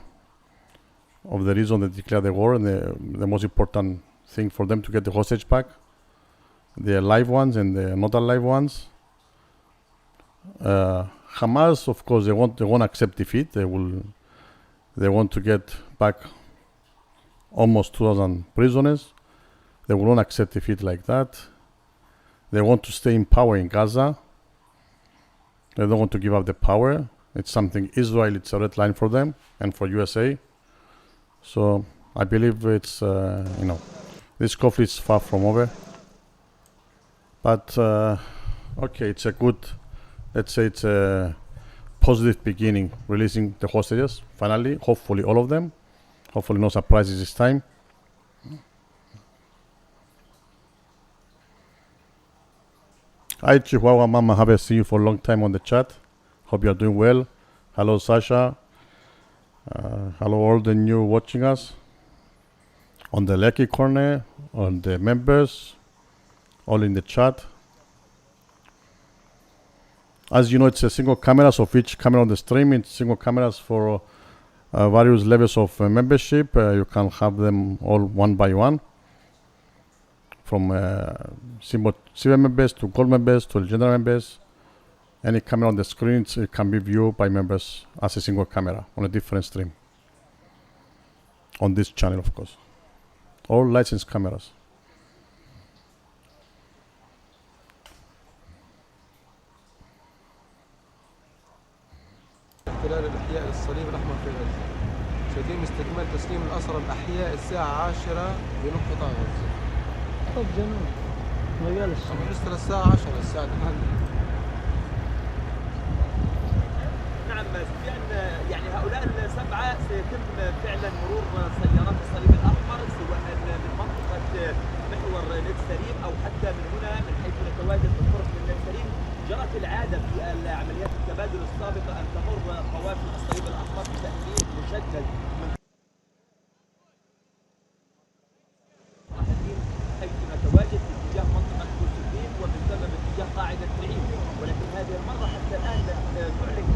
reason they declared the war, and the most important thing for them to get the hostage back, the alive ones and the not alive ones. Hamas, of course, they won't accept defeat. They want to get back almost 2,000 prisoners. They will not accept defeat like that. They want to stay in power in Gaza. They don't want to give up the power. It's something Israel, it's a red line for them and for USA. So I believe it's, this conflict is far from over. But, okay, it's a good, let's say it's a positive beginning, releasing the hostages, finally, hopefully all of them. Hopefully no surprises this time. Hi Chihuahua Mama, haven't seen you for a long time on the chat. Hope you are doing well. Hello Sasha. Hello all the new watching us. On the Lucky Corner, on the members, all in the chat. As you know, it's a single camera, so for each camera on the stream, it's single cameras for various levels of membership. You can have them all one by one. From silver members to gold members to legendary members. Any camera on the screen, it can be viewed by members as a single camera on a different stream. On this channel, of course. All licensed cameras. خلال الإحياء للصليب الأحمر في غزة. سيتم استكمال تسليم الأسرى الأحياء الساعة 10 بنقطة غزة. طب جنون مجال الصبح لسه للساعة 10 الساعة الآن. نعم سفيان، يعني هؤلاء السبعة سيتم فعلا مرور سيارات الصليب الأحمر سواء من منطقة محور نتسريم أو حتى من هنا من حيث نتواجد في الطرق من نتسريم. جرت العادة في العمليات التبادل السابقة أن تمر قوافل الصليب الأحمر بتأمين مشدد من حيث نتواجد في اتجاه منطقة بوسفين ومن ثم باتجاه قاعدة رعيم، ولكن هذه المرة حتى الآن لم تعلن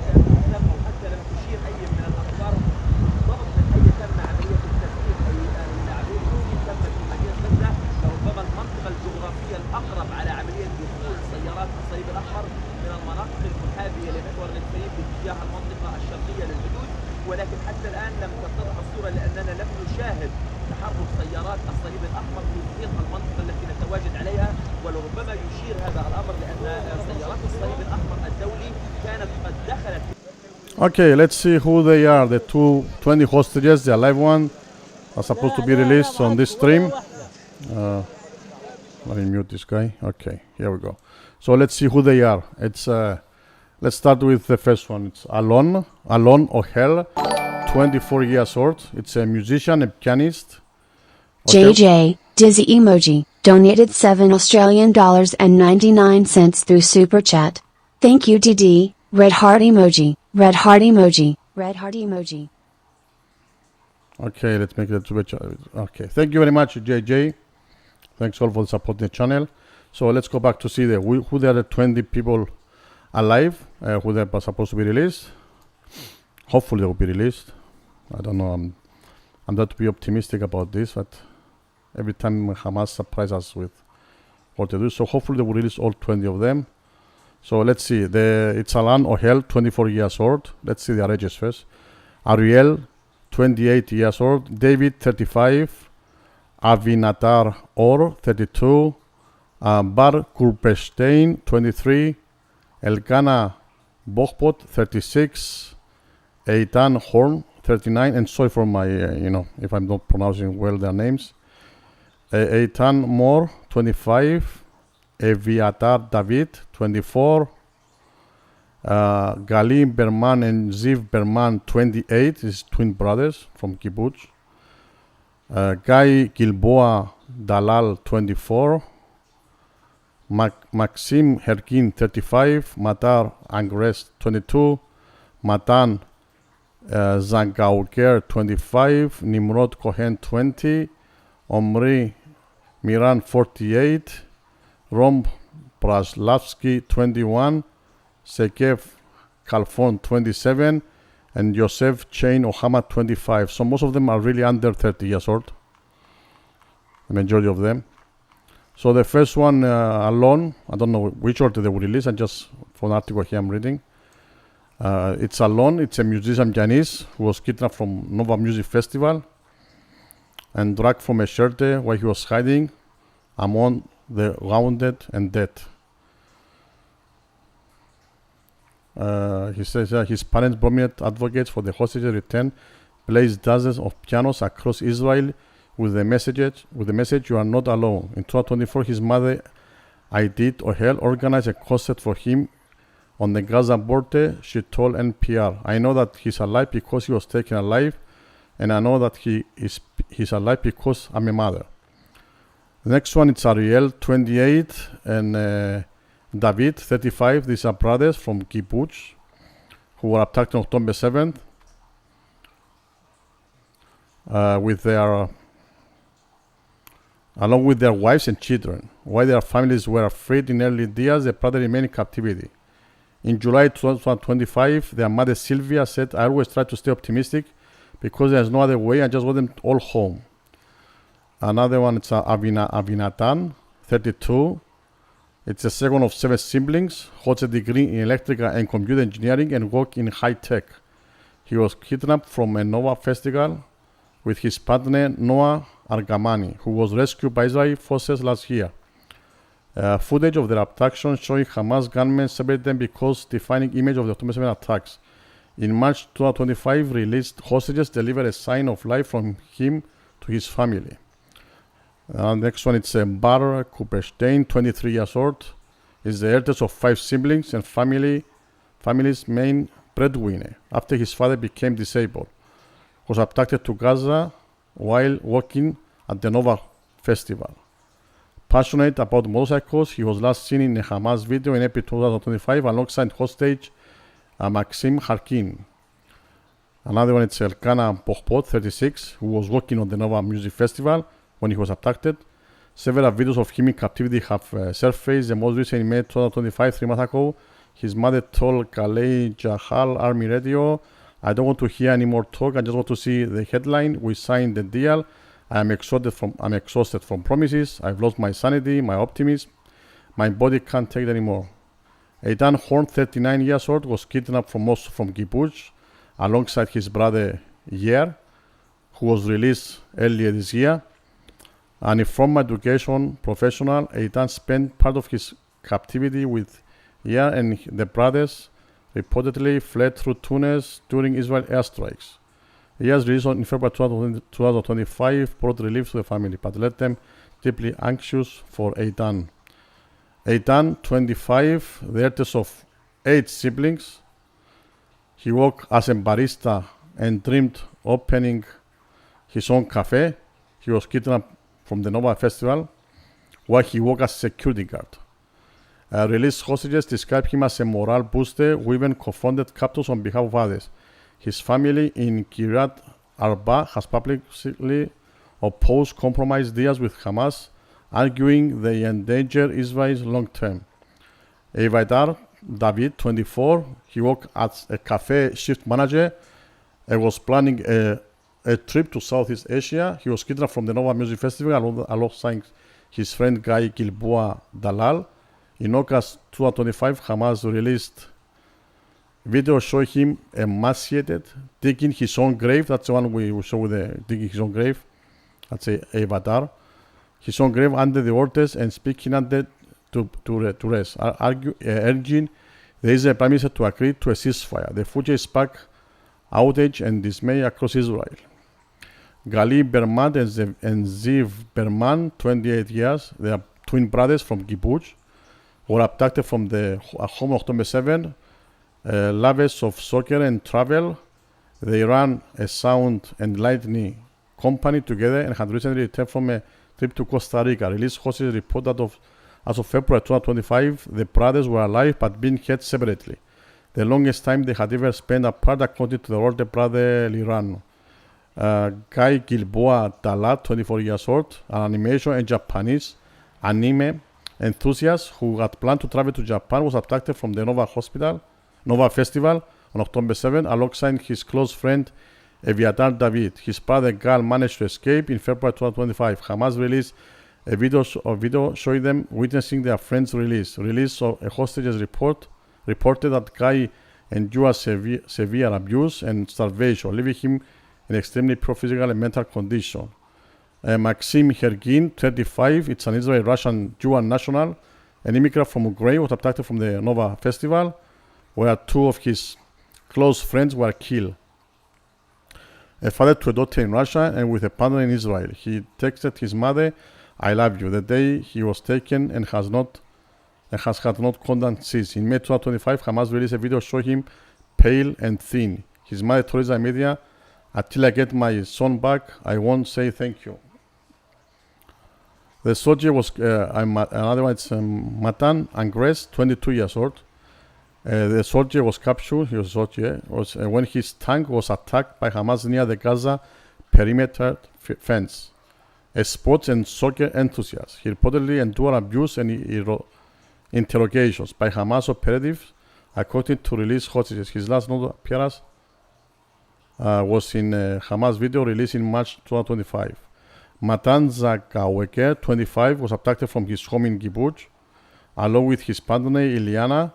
أو حتى لم تشير أي من الأخبار بالضبط من أي تم عملية التسليم أي اللاعبين تم في مدينة غزة. لربما المنطقة الجغرافية الأقرب على عملية دخول سيارات الصليب الأحمر من المناطق المحاذية لمحور نتسريم باتجاه المنطقة الشرقية للحدود، ولكن حتى الآن لم تتضح الصورة لأننا لم نشاهد تحرك سيارات الصليب الأحمر في محيط المنطقة التي نتواجد عليها، ولربما يشير هذا الأمر لأن سيارات الصليب الأحمر الدولي كانت قد دخلت. Okay, let's see who they are. The 20 hostages, the alive one, are supposed to be released on this stream. Let me mute this guy. Okay, here we go. So let's see who they are. It's let's start with the first one. It's Alon Ohel, 24 years old. It's a musician, a pianist. Okay. JJ, Dizzy Emoji, donated $7.99 through Super Chat. Thank you DD, Red Heart Emoji, Red Heart Emoji, Red Heart Emoji. Okay, let's make that switch. Okay, thank you very much, JJ. Thanks all for supporting the channel. So let's go back to see who the other 20 people alive, who they were supposed to be released. Hopefully they will be released. I don't know. I'm not to be optimistic about this, but every time Hamas surprises us with what they do. So hopefully they will release all 20 of them. So let's see. It's Alan Ohel, 24 years old. Let's see their ages first. Ariel, 28 years old. David, 35. Avinatar Or, 32. Bar Kurpestein, 23. Elkana Bochpot, 36. Eitan Horn, 39. And sorry for my, if I'm not pronouncing well their names. Eitan Moore, 25. Eviatar David, 24. Galim Berman and Ziv Berman, 28. His twin brothers from Kibbutz. Guy Gilboa Dalal, 24. Maxim Herkin, 35. Matar Angres, 22. Matan Zangauker, 25. Nimrod Cohen, 20. Omri Miran, 48. Rom Praslavsky, 21. Sekev Kalfon, 27. And Yosef Chain Ohama, 25. So most of them are really under 30 years old. The majority of them. So the first one, Alon, I don't know which order they will release, and just for an article here I'm reading. It's Alon, it's a musician Chinese who was kidnapped from Nova Music Festival and dragged from a shelter where he was hiding among the wounded and dead. He says his parents, prominent advocates for the hostages return, placed dozens of pianos across Israel with the message, "You are not alone." In 2024, his mother, Idit Ohel, organized a concert for him on the Gaza border. She told NPR, "I know that he's alive because he was taken alive, and I know that he's alive because I'm a mother." The next one, it's Ariel, 28, and David, 35. These are brothers from Kibbutz who were abducted on October 7th along with their wives and children. While their families were freed in early years, the brothers remained in captivity. In July 2025, their mother Sylvia said, "I always try to stay optimistic because there's no other way. I just want them all home." Another one, it's Avinatan, 32. It's the second of 7 siblings, holds a degree in electrical and computer engineering and work in high tech. He was kidnapped from a Nova festival with his partner Noah Argamani, who was rescued by Israeli forces last year. Footage of their abduction showing Hamas gunmen separated them because defining image of the October 7 attacks. In March 2025, released hostages delivered a sign of life from him to his family. Next one, it's Bar Kuperstein, 23 years old. Is the eldest of 5 siblings and family's main breadwinner after his father became disabled. Was abducted to Gaza while working at the Nova Festival. Passionate about motorcycles, he was last seen in a Hamas video in April 2025 alongside hostage Maxim Harkin. Another one is Elkana Bochpot, 36, who was working on the Nova Music Festival when he was abducted. Several videos of him in captivity have surfaced. The most recent in May 2025, 3 months ago, his mother told Galei Jahal Army Radio, "I don't want to hear any more talk. I just want to see the headline. We signed the deal. I'm exhausted from promises. I've lost my sanity, my optimism. My body can't take it anymore." Eitan Horn, 39 years old, was kidnapped from Kibbutz alongside his brother Yer, who was released earlier this year. An informal education professional, Eitan spent part of his captivity with Yer and the brothers reportedly fled through Tunis during Israel airstrikes. Yer's release in February 2025 brought relief to the family, but left them deeply anxious for Eitan. Eitan, 25, the eldest of 8 siblings. He worked as a barista and dreamed opening his own cafe. He was kidnapped from the Nova Festival, where he worked as a security guard. Released hostages described him as a morale booster who even confronted captors on behalf of others. His family in Kiryat Arba has publicly opposed compromise deals with Hamas, arguing they endanger Israel's long term. Evaidar David, 24. He worked as a cafe shift manager and was planning a trip to Southeast Asia. He was kidnapped from the Nova Music Festival alongside his friend Guy Gilboa Dalal. In August 2025, Hamas released video showing him emaciated, digging his own grave. That's the one we show with the digging his own grave. That's a avatar. His own grave under the orders and speaking under to rest, urging the Israeli Prime Minister to agree to a ceasefire. The footage sparked outrage and dismay across Israel. Gali Berman and Ziv Berman, 28 years, they are twin brothers from Kibbutz, were abducted from the home on October 7. Lovers of soccer and travel, they ran a sound and lighting company together and had recently returned from a trip to Costa Rica. Release hostages report that as of February 2025, the brothers were alive but being held separately. The longest time they had ever spent apart, according to the older brother Lirano. Guy Gilboa Dalat, 24 years old, an animation and Japanese anime enthusiast who had planned to travel to Japan, was abducted from the Nova Festival on October 7 alongside his close friend Eviatar David. His brother Gal managed to escape in February 2025. Hamas released a video showing them witnessing their friend's release. Release of a hostages reported that Guy endured severe abuse and starvation, leaving him in extremely poor physical and mental condition. Maxim Hergin, 35, it's an Israeli-Russian Jewish national, an immigrant from Ukraine, was abducted from the Nova Festival, where two of his close friends were killed. A father to a daughter in Russia and with a partner in Israel. He texted his mother, "I love you," the day he was taken and has had no contact since. In May 2025, Hamas released a video showing him pale and thin. His mother told the media, "Until I get my son back, I won't say thank you." The soldier was another one. It's Matan Angres, 22 years old. The soldier was captured. He was a soldier when his tank was attacked by Hamas near the Gaza perimeter fence. A sports and soccer enthusiast, he reportedly endured abuse and interrogations by Hamas operatives, according to released hostages. His last known appearance was in a Hamas video released in March 2025. Matan Zagaweke, 25, was abducted from his home in Kibbutz, along with his partner Iliana,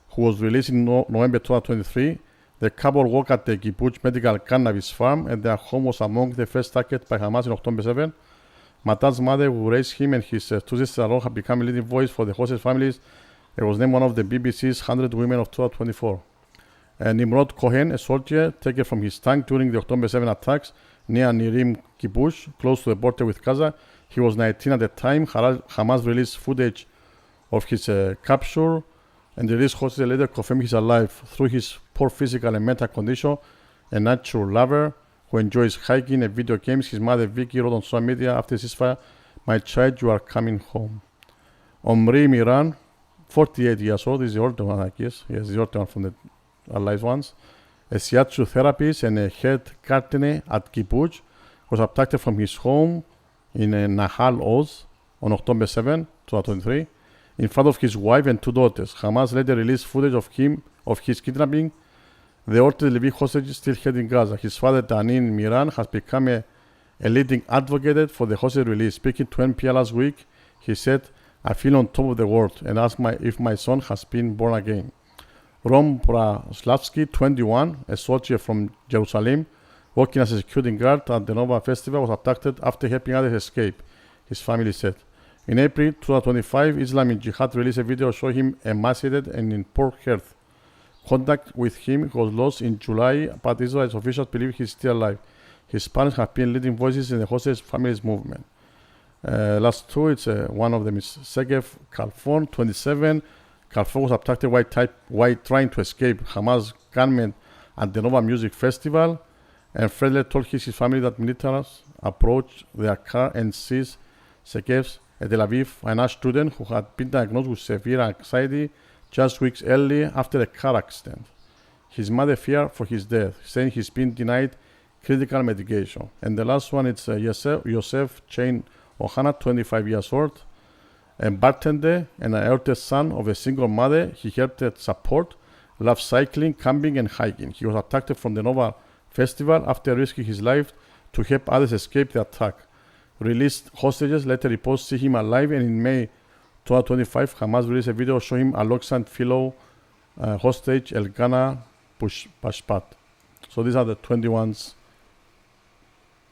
who was released in November 2023. The couple worked at the Kibbutz medical cannabis farm, and their home was among the first targeted by Hamas in October 7. Matan's mother, who raised him and his two sisters alone, had become a leading voice for the hostage families. It was named one of the BBC's 100 Women of 2024. Nimrod Cohen, a soldier taken from his tank during the October 7 attacks near Reim Kibbutz, close to the border with Gaza. He was 19 at the time. Hamas released footage of his capture, and the released hostage later confirmed he's alive through his poor physical and mental condition. A natural lover who enjoys hiking and video games, his mother Vicky wrote on social media after the ceasefire, "My child, you are coming home." Omri Miran, 48 years old, is the older one, I guess. Yes, the older one from the alive ones. A shiatsu therapist and a head gardener at Kibbutz, was abducted from his home in Nahal Oz on October 7, 2023, in front of his wife and two daughters. Hamas later released footage of his kidnapping. The ordered living hostage is still held in Gaza. His father, Danin Miran, has become a leading advocate for the hostage release. Speaking to NPR last week, he said, "I feel on top of the world and ask if my son has been born again." Rom Prousalis, 21, a soldier from Jerusalem, working as a security guard at the Nova Festival, was abducted after helping others escape, his family said. In April 2025, Islamic Jihad released a video showing him emaciated and in poor health. Contact with him was lost in July, but Israel's officials believe he's still alive. His parents have been leading voices in the hostage families movement. Last two, it's one of them is Segev Kalfon, 27. Kalfon was abducted while trying to escape Hamas gunmen at the Nova Music Festival, and Fredler told his family that militaries approached their car and seized Segev's a Tel Aviv finance student who had been diagnosed with severe anxiety just weeks earlier after a car accident. His mother feared for his death, saying he's been denied critical medication. And the last one is Yosef Chain Ohana, 25 years old, a bartender and an eldest son of a single mother. He helped at support, loved cycling, camping, and hiking. He was attacked from the Nova Festival after risking his life to help others escape the attack. Released hostages later reports see him alive, and in May 2025, Hamas released a video showing him alongside fellow hostage Elgana Bashpat. So these are the 21s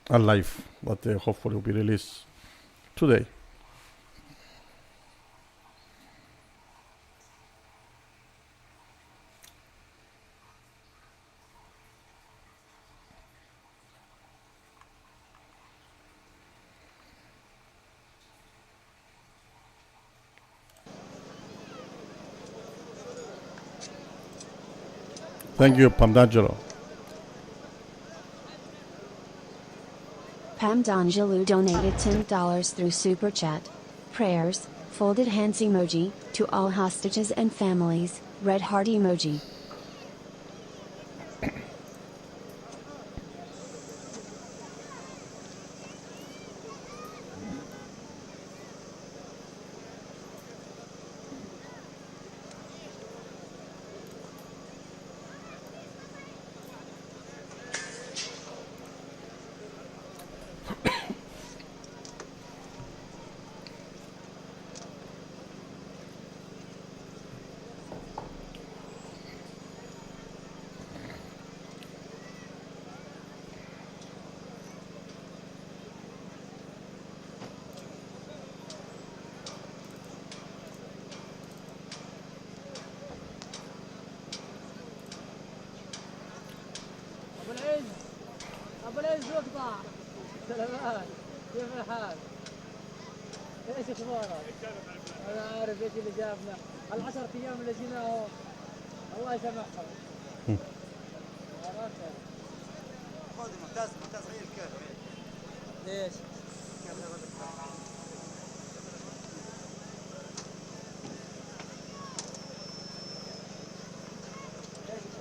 alive, but hopefully will be released today. Thank you, Pamdangelo. Pamdangelo donated $10 through Super Chat. Prayers, folded hands emoji, to all hostages and families, red heart emoji. ابو العز اقطع. سلامات، كيف الحال؟ ايش اخبارك؟ انا عارف ايش اللي جابنا، ال10 ايام اللي جيناهم الله يسامحهم. خذ ممتاز ممتاز غير كيف ليش؟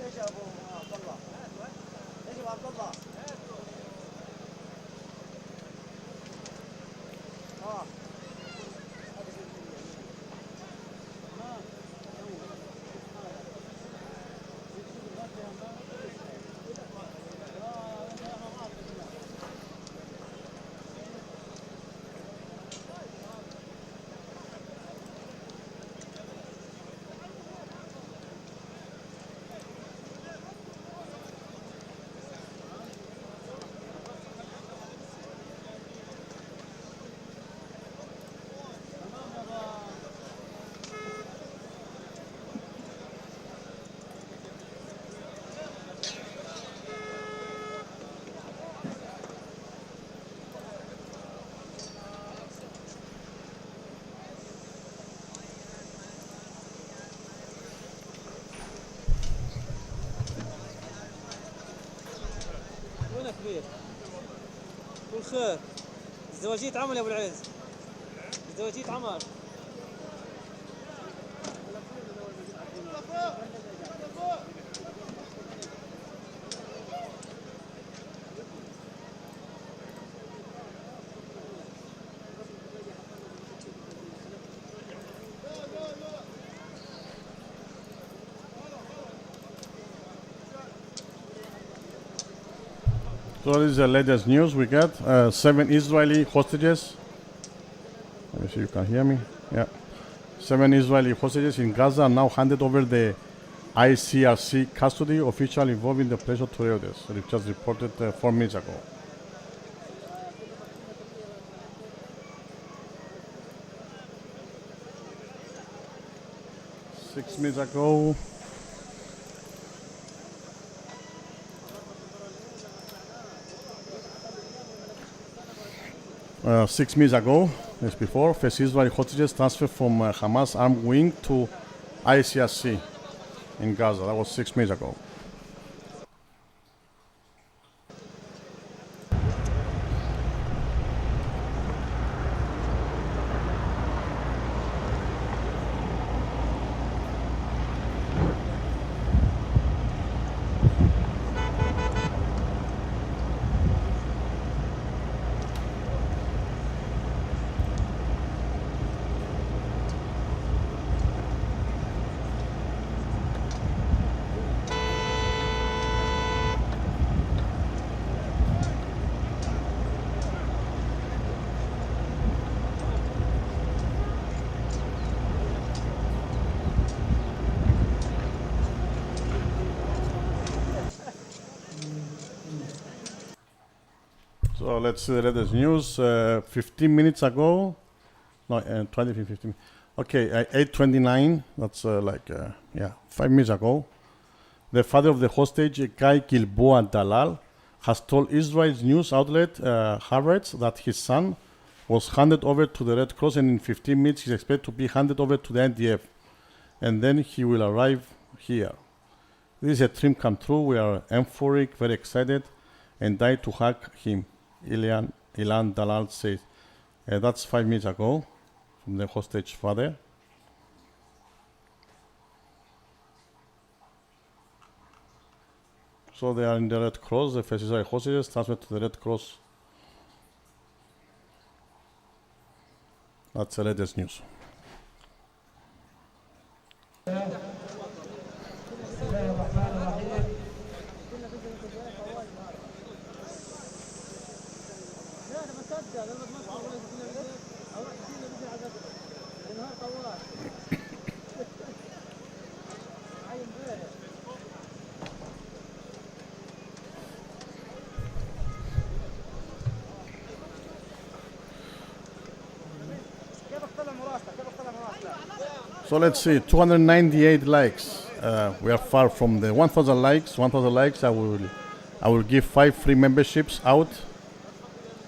ايش يا ابو عبد الله؟ ايش يا عبد الله؟ كبير كل خير. ازدواجية عمل يا ابو العز، ازدواجية عمل. So this is the latest news we got. 7 Israeli hostages. Let me see if you can hear me. Yeah. 7 Israeli hostages in Gaza are now handed over the ICRC custody, official involving the pressure to REUTERS. It just reported 4 minutes ago. Six minutes ago. 6 minutes ago, as before, first Israeli hostages transferred from Hamas armed wing to ICRC in Gaza. That was 6 minutes ago. So let's see the latest news. 15 minutes ago, no, 15. Okay, 8:29. That's 5 minutes ago. The father of the hostage, Guy Gilboa Dalal, has told Israel's news outlet Haaretz that his son was handed over to the Red Cross, and in 15 minutes he's expected to be handed over to the NDF, and then he will arrive here. This is a dream come true. We are euphoric, very excited, and died to hug him, Ilan Dalal says. That's 5 minutes ago from the hostage father. So they are in the Red Cross, the first Israeli hostages transferred to the Red Cross. That's the latest news. So let's see, 298 likes. We are far from the 1,000 likes. 1,000 likes, I will give 5 free memberships out.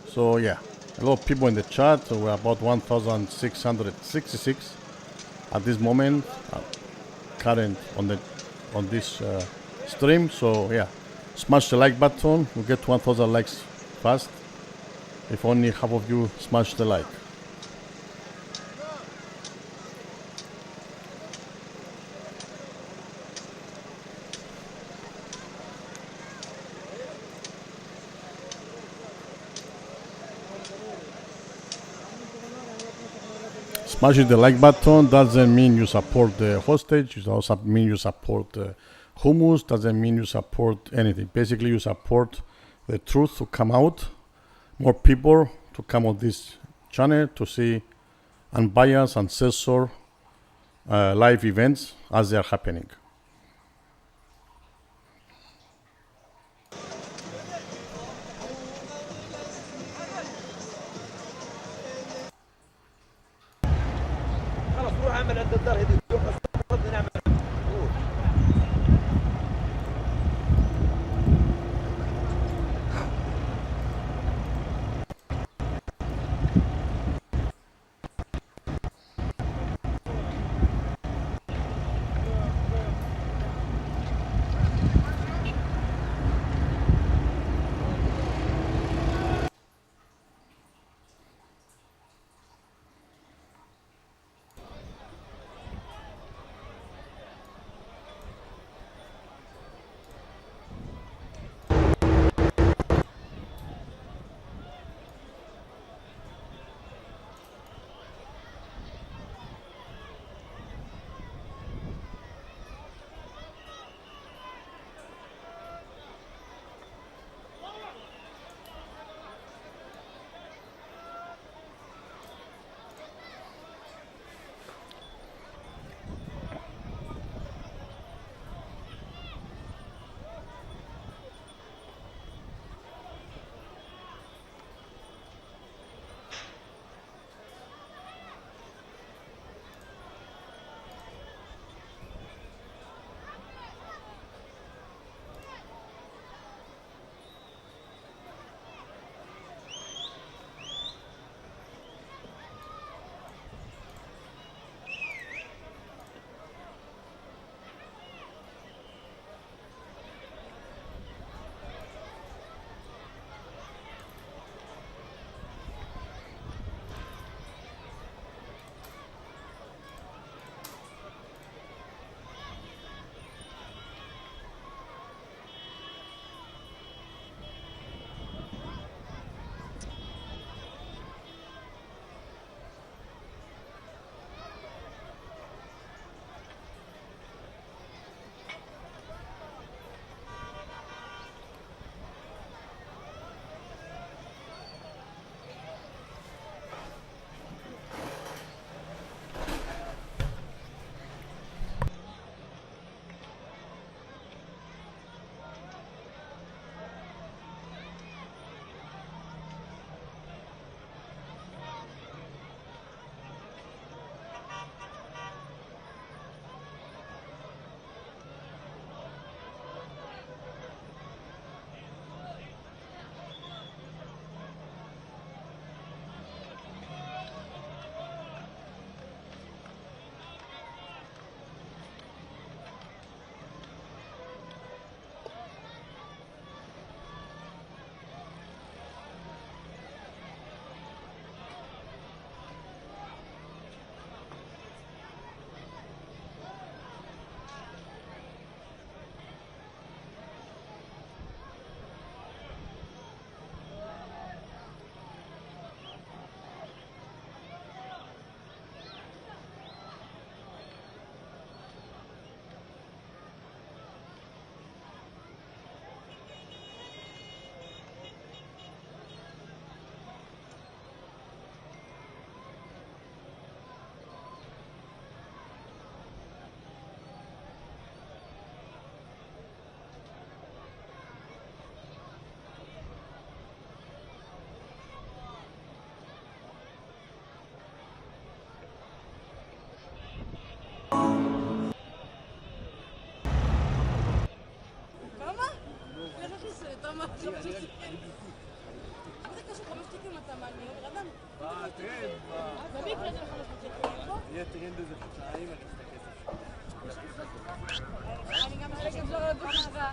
So yeah, a lot of people in the chat. We're about 1,666 at this moment, current on this stream. So yeah, smash the like button. We'll get to 1,000 likes fast. If only half of you smash the like. Smashing the like button doesn't mean you support the hostage. It also mean you support hummus. Doesn't mean you support anything. Basically, you support the truth to come out. More people to come on this channel to see unbiased, uncensored live events as they are happening.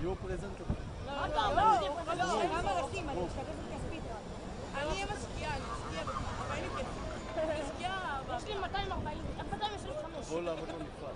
יהיו פרזנט לך. אני אהיה משקיעה, אני משקיעה, אבל אין לי כסף. משקיעה, יש לי 240, 225. בוא לעבוד במפעל.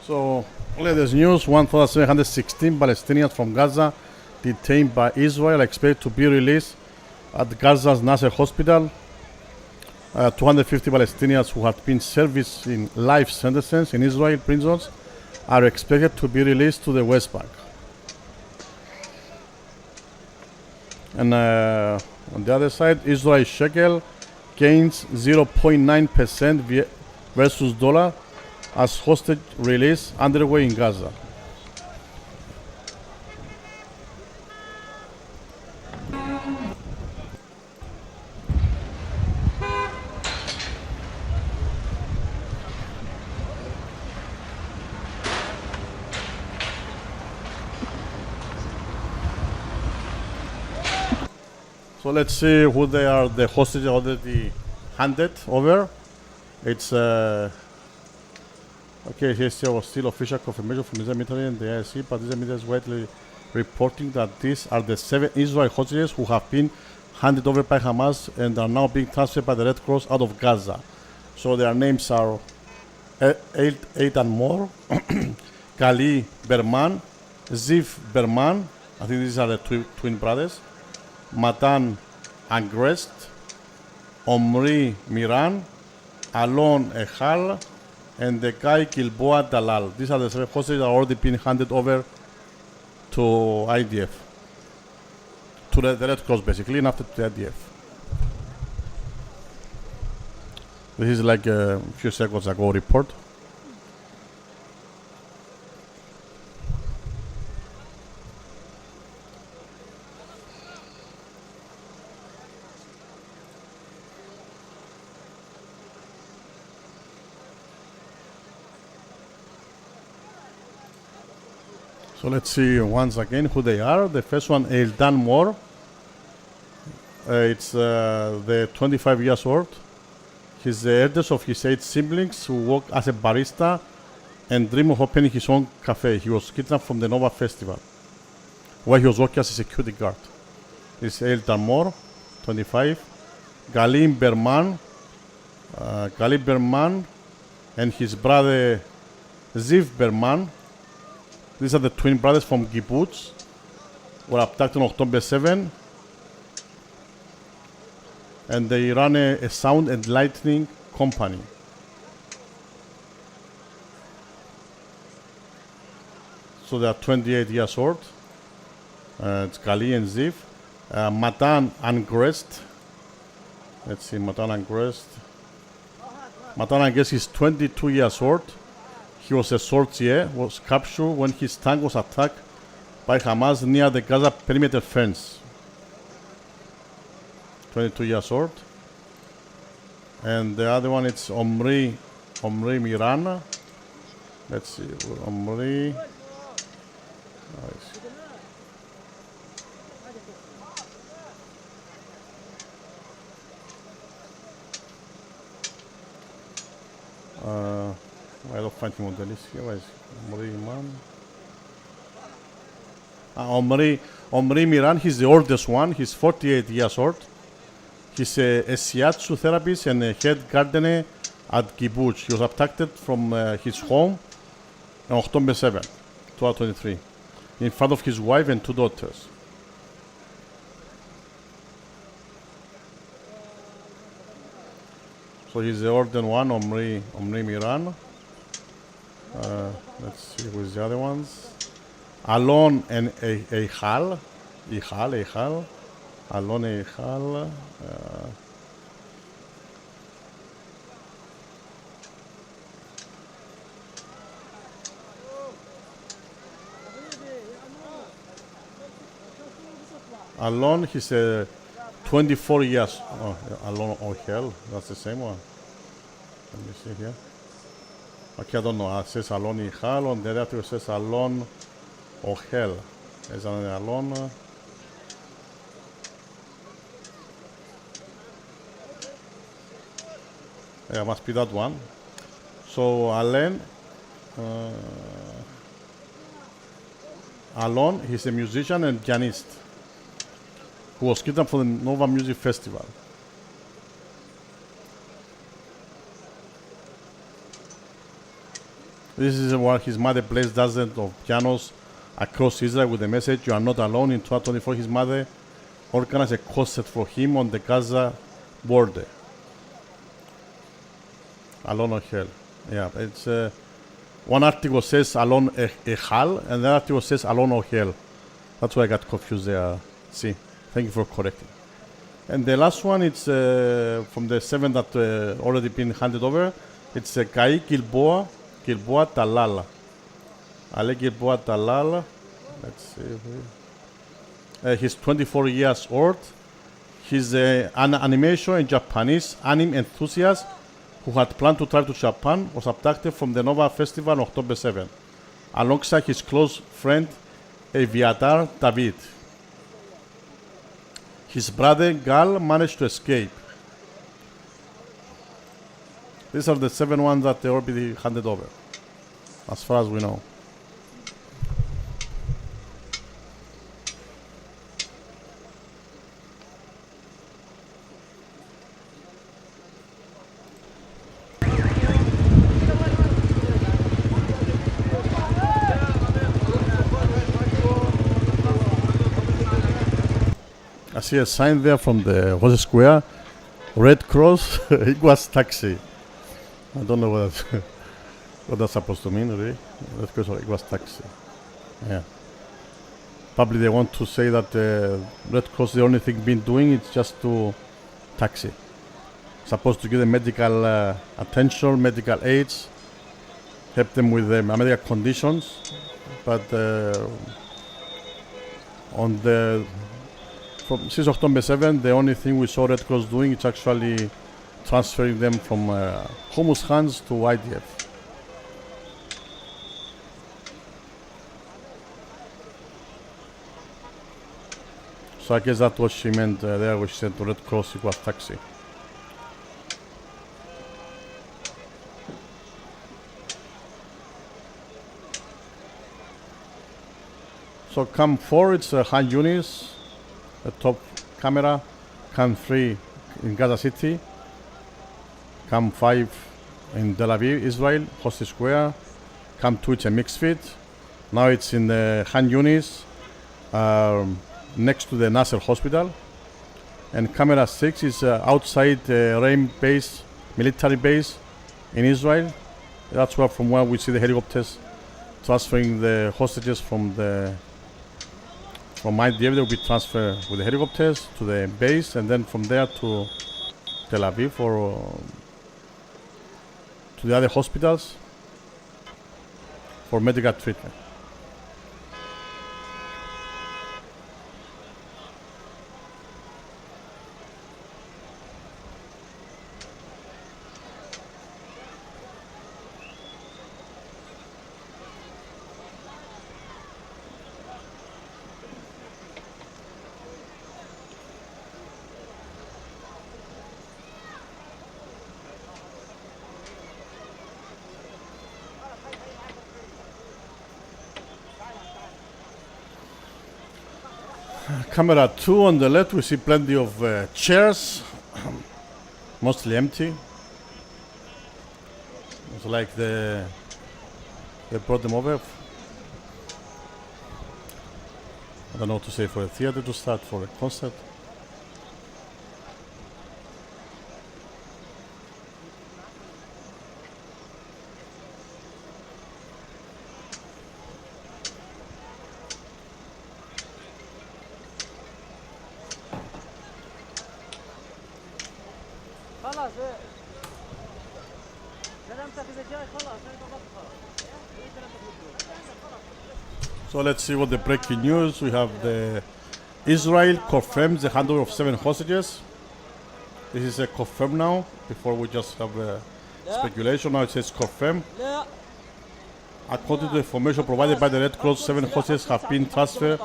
So, latest news, 1,716 Palestinians from Gaza detained by Israel expected to be released at Gaza's Nasser hospital. 250 Palestinians who had been serviced in life sentences in Israel prisons are expected to be released to the West Bank. And on the other side, Israel shekel gains 0.9% versus dollar as hostage release underway in Gaza. So let's see who they are. The hostages already handed over. It's okay. Here's still official confirmation from Israel military and the IRC, but Israel military is widely reporting that these are the 7 Israeli hostages who have been handed over by Hamas and are now being transferred by the Red Cross out of Gaza. So their names are Eitan Mor, Gali Berman, Ziv Berman. I think these are the twin brothers. Matan Angrest, Omri Miran, Alon Echal, and the guy Gilboa Dalal. These are the 7 hostages that are already been handed over to IDF, to the Red Cross basically, and after to the IDF. This is like a few seconds ago report. So let's see once again who they are. The first one, Eildan Mor. It's the 25 years old. He's the eldest of his 8 siblings who work as a barista and dream of opening his own cafe. He was kidnapped from the Nova Festival, where he was working as a security guard. This is Eildan Mor, 25. Galim Berman, and his brother Ziv Berman. These are the twin brothers from Kibbutz, were abducted on October 7, and they run a sound and lighting company. So they are 28 years old. It's Gali and Ziv. Matan Angrest. Let's see, Matan Angrest. Matan Angrest is 22 years old. He was a sortier, was captured when his tank was attacked by Hamas near the Gaza perimeter fence. 22 years old. And the other one is Omri Miran. Let's see, Omri. I don't find him on the list here. Where is Omri Miran? Omri Miran, he's the oldest one. He's 48 years old. He's a shiatsu therapist and a head gardener at Kibbutz. He was abducted from his home on October 7, 2023, in front of his wife and 2 daughters. So he's the older one, Omri Miran. Let's see who's the other ones. Alon and Eichal. Alon Eichal. Alon, he's 24 years. Oh, Alon Ohel, that's the same one. Let me see here. Okay, I don't know. It says Alon Ichal, on the other it says Alon Ohel. There's another Alon. Yeah, must be that one. So Alon, he's a musician and pianist who was kidnapped for the Nova Music Festival. This is where his mother plays dozens of pianos across Israel with the message, "You are not alone." In 2024, his mother organized a concert for him on the Gaza border. Alon Ohel. Yeah, it's one article says Alon Echal, and the article says Alon Ohel. That's why I got confused there. See, thank you for correcting. And the last one, it's from the 7 that already been handed over. It's Gai Gilboa Talal. Ale Gilboa Talal. Let's see. He's 24 years old. He's an animation and Japanese anime enthusiast who had planned to travel to Japan, was abducted from the Nova Festival on October 7, alongside his close friend Aviatar David. His brother Gal managed to escape. These are the 7 ones that they already handed over, as far as we know. I see a sign there from the Rose Square, Red Cross, Iguas Taxi. I don't know what that's supposed to mean, really. Red Cross or Iguas Taxi. Yeah. Probably they want to say that Red Cross, the only thing been doing is just to taxi. Supposed to give them medical attention, medical aids, help them with medical conditions. But on the since October 7, the only thing we saw Red Cross doing is actually transferring them from Hamas hands to IDF. So I guess that's what she meant there when she said Red Cross equals taxi. So cam 4, it's Khan Younis. The top camera, Cam 3 in Gaza City, Cam 5 in Tel Aviv, Israel, Hostage Square, Cam 2 it's a mixed feed. Now it's in Khan Younis, next to the Nasser Hospital, and camera 6 is outside the Reim base, military base in Israel. That's where from where we see the helicopters transferring the hostages from IDF. They will be transferred with the helicopters to the base, and then from there to Tel Aviv or to the other hospitals for medical treatment. Camera 2 on the left, we see plenty of chairs, mostly empty. It's like they brought them over. I don't know what to say, for a theater to start, for a concert. So let's see what the breaking news. We have the Israel confirms the handover of 7 hostages. This is a confirm now. Before we just have speculation. Now it says confirm. According to the information provided by the Red Cross, 7 hostages have been transferred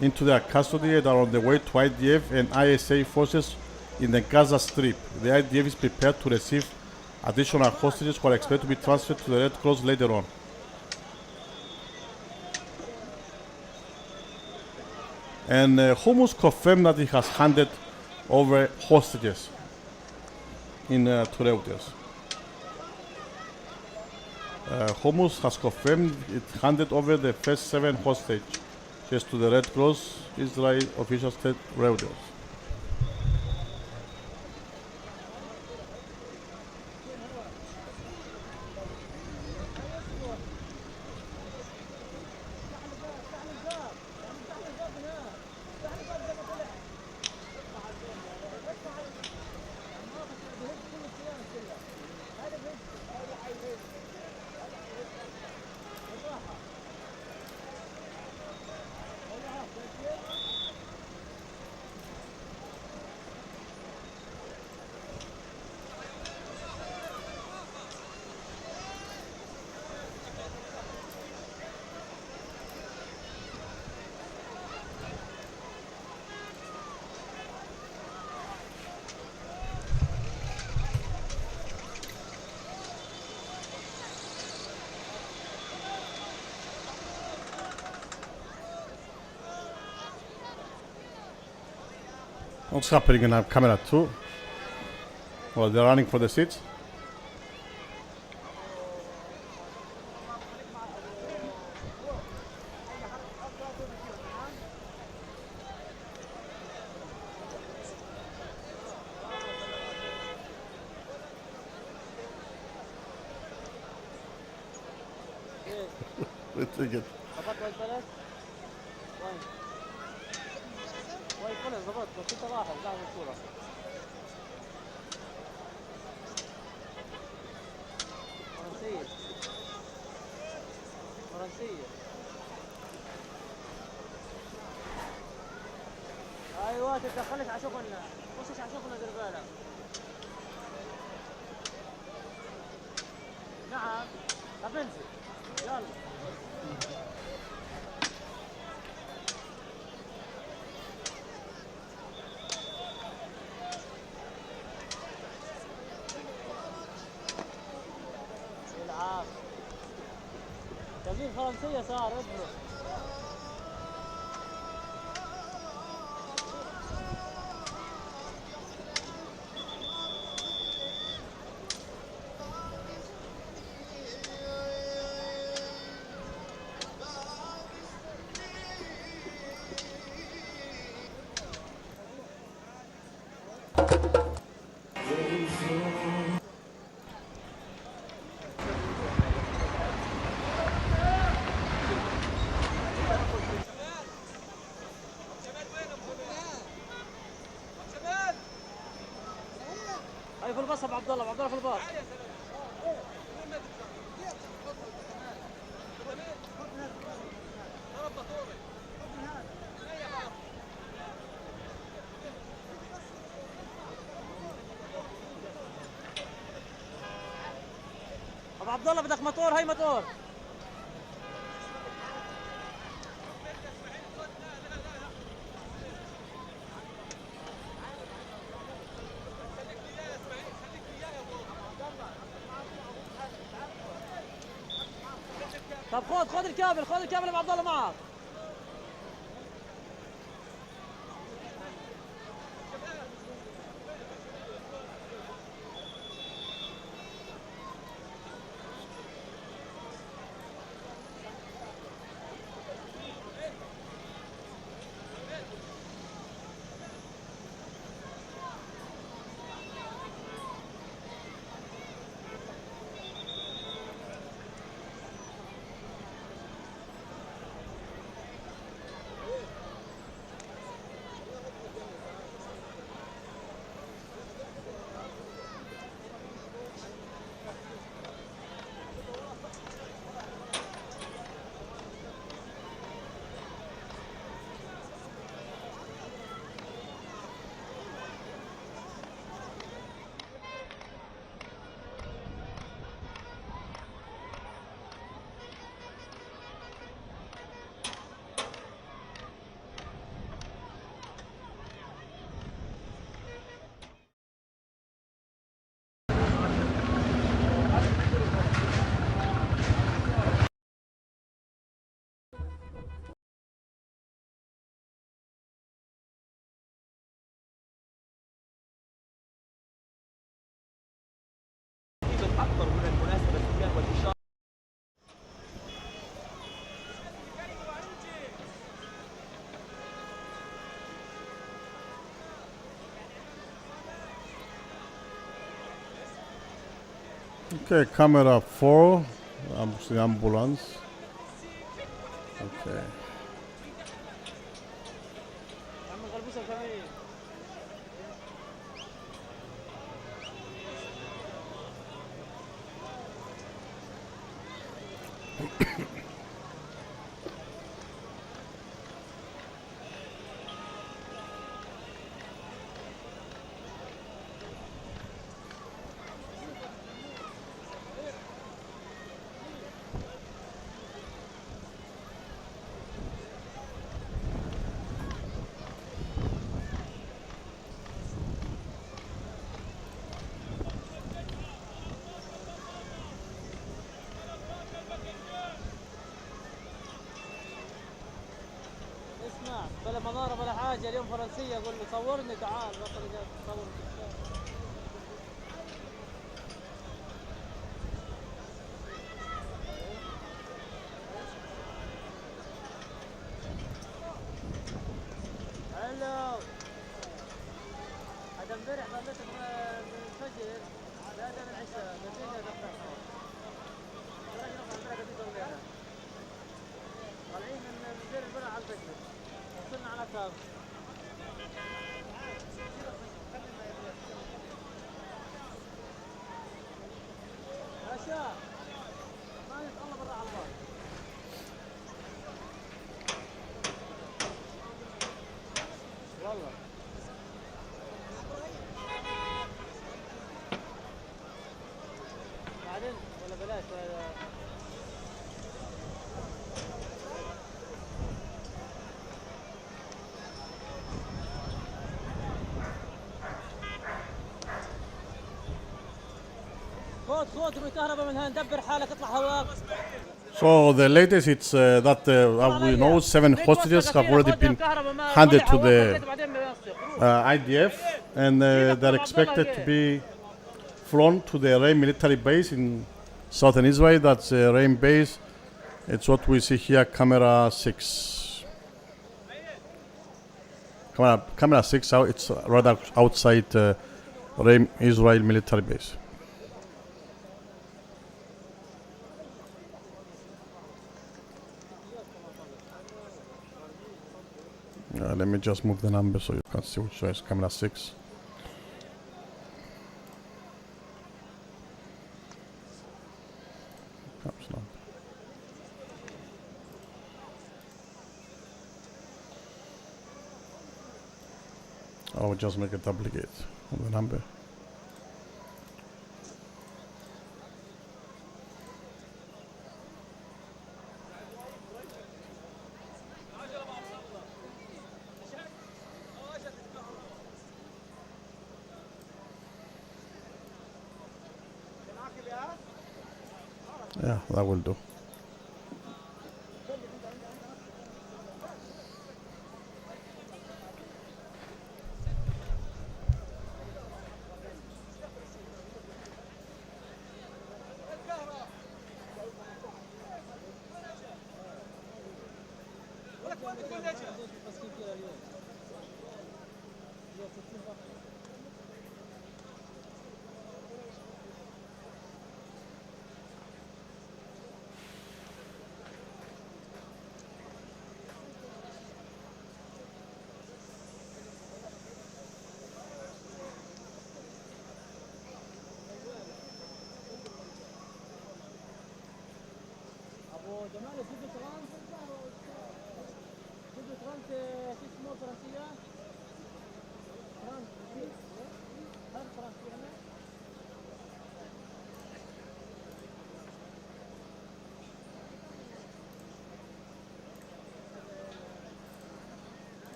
into their custody and are on the way to IDF and ISA forces in the Gaza Strip. The IDF is prepared to receive additional hostages who are expected to be transferred to the Red Cross later on. And Hamas confirmed that he has handed over hostages to REUTERS. Hamas has confirmed it handed over the first 7 hostages just to the Red Cross Israel official state REUTERS. What's happening in our camera 2? Well, they're running for the seats. Let's take it. ظبط بس انت واحد لا الصورة فرنسية فرنسية ايوه تتدخلش على شغلنا خشش على شغلنا دير بالك نعم طب انزل يلا تمرين فرنسية صار اصبر في الباص ابو عبد الله في الباص ابو عبد الله بدك موتور هاي موتور طب خذ الكابل ابو عبد الله معك Okay, camera 4, the ambulance. Okay. اسمع بلا مناره بلا حاجه اليوم فرنسيه قول له صورني تعال بطل تصور هلو هذا امبارح ظليت من الفجر لهذا من العشاء نزلنا دفع طالعين من دير البرع على الفجر وصلنا على كام باشا ما يتطلب برا على البار والله بعدين ولا بلاش خذ بالكهرباء من هنا ندبر حالك اطلع هواك. So the latest it's that we know 7 hostages have already been handed to the IDF and they're expected to be flown to the Reim military base in southern Israel. That's the Reim base. It's what we see here, camera 6. Camera 6 out. It's rather outside Reim Israel military base. Let me just move the number so you can see which is camera 6. I'll just make a duplicate of the number. Yeah, that will do.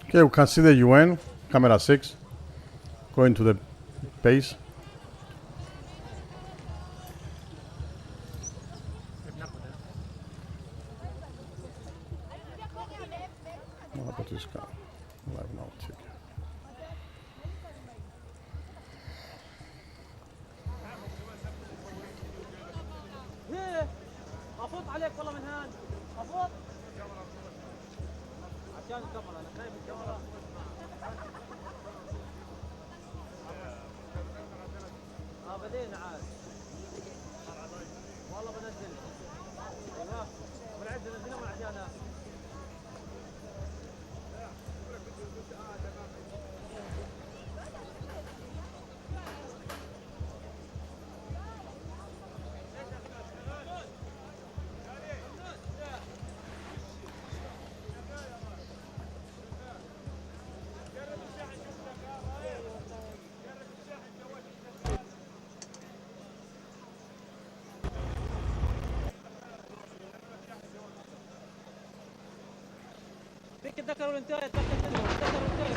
Okay, we can see the UN, camera 6, going to the base. Live now, check. افوت عليك والله من هان افوت عشان الكاميرا انا خايف الكاميرا بدينا عاد والله بنزل ايوه بالعز نزلنا من عشانها تذكروا الانتهاء تذكروا الانتهاء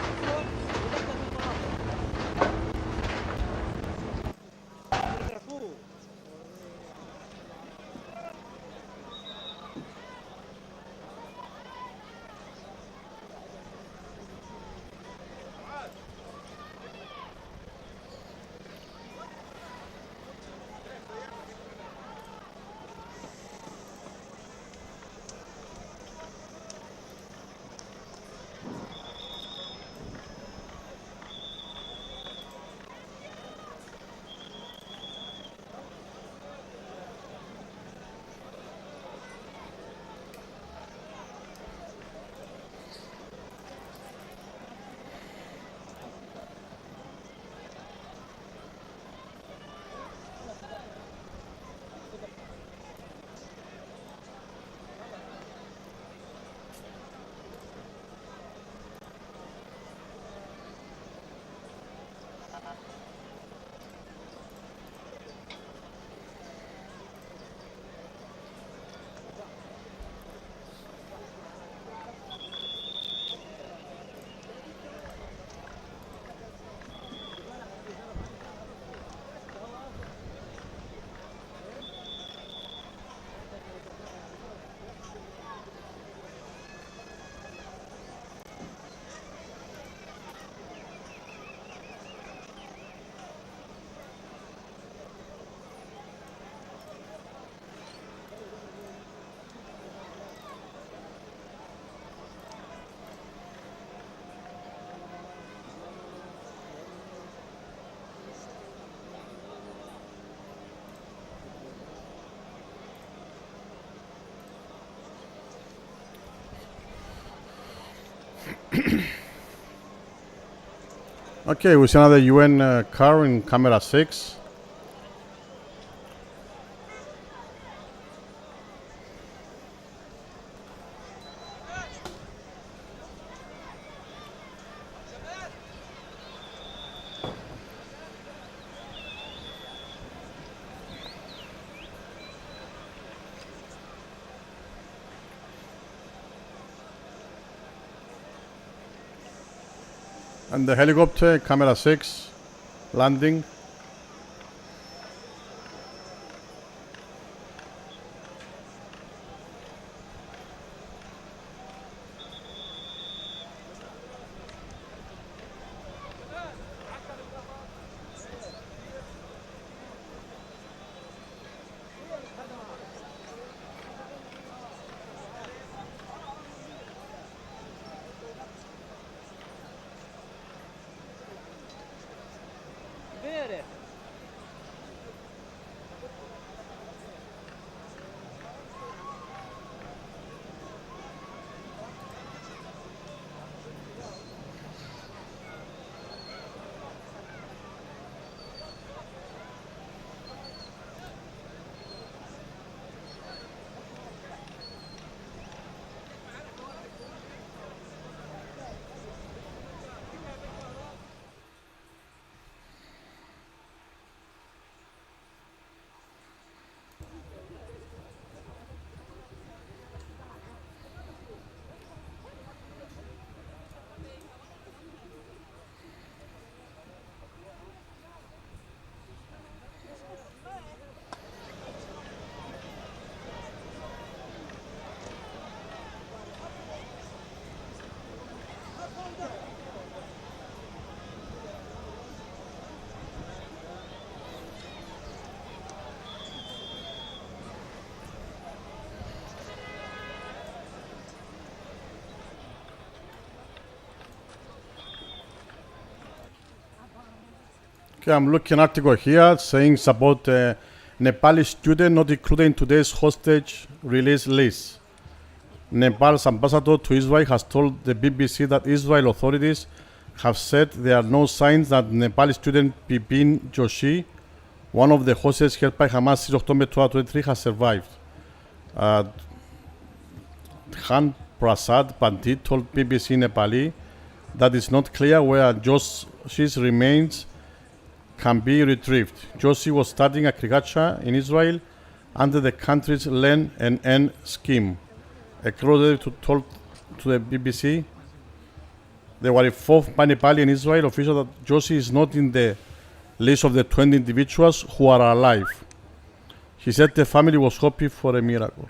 Okay, we see another UN car in camera 6. And the helicopter, camera 6, landing. Vere. Okay, I'm looking at an article here saying it's about a Nepali student not included in today's hostage release list. Nepal's ambassador to Israel has told the BBC that Israel authorities have said there are no signs that Nepali student Bipin Joshi, one of the hostages held by Hamas since October 2023, has survived. Khan Prasad Pandit told BBC Nepali that it's not clear where Joshi's remains can be retrieved. Joshi was studying agriculture in Israel under the country's Learn and Earn scheme. A relative told to the BBC they were informed by Nepali and Israel officials that Joshi is not in the list of the 20 individuals who are alive. He said the family was hoping for a miracle.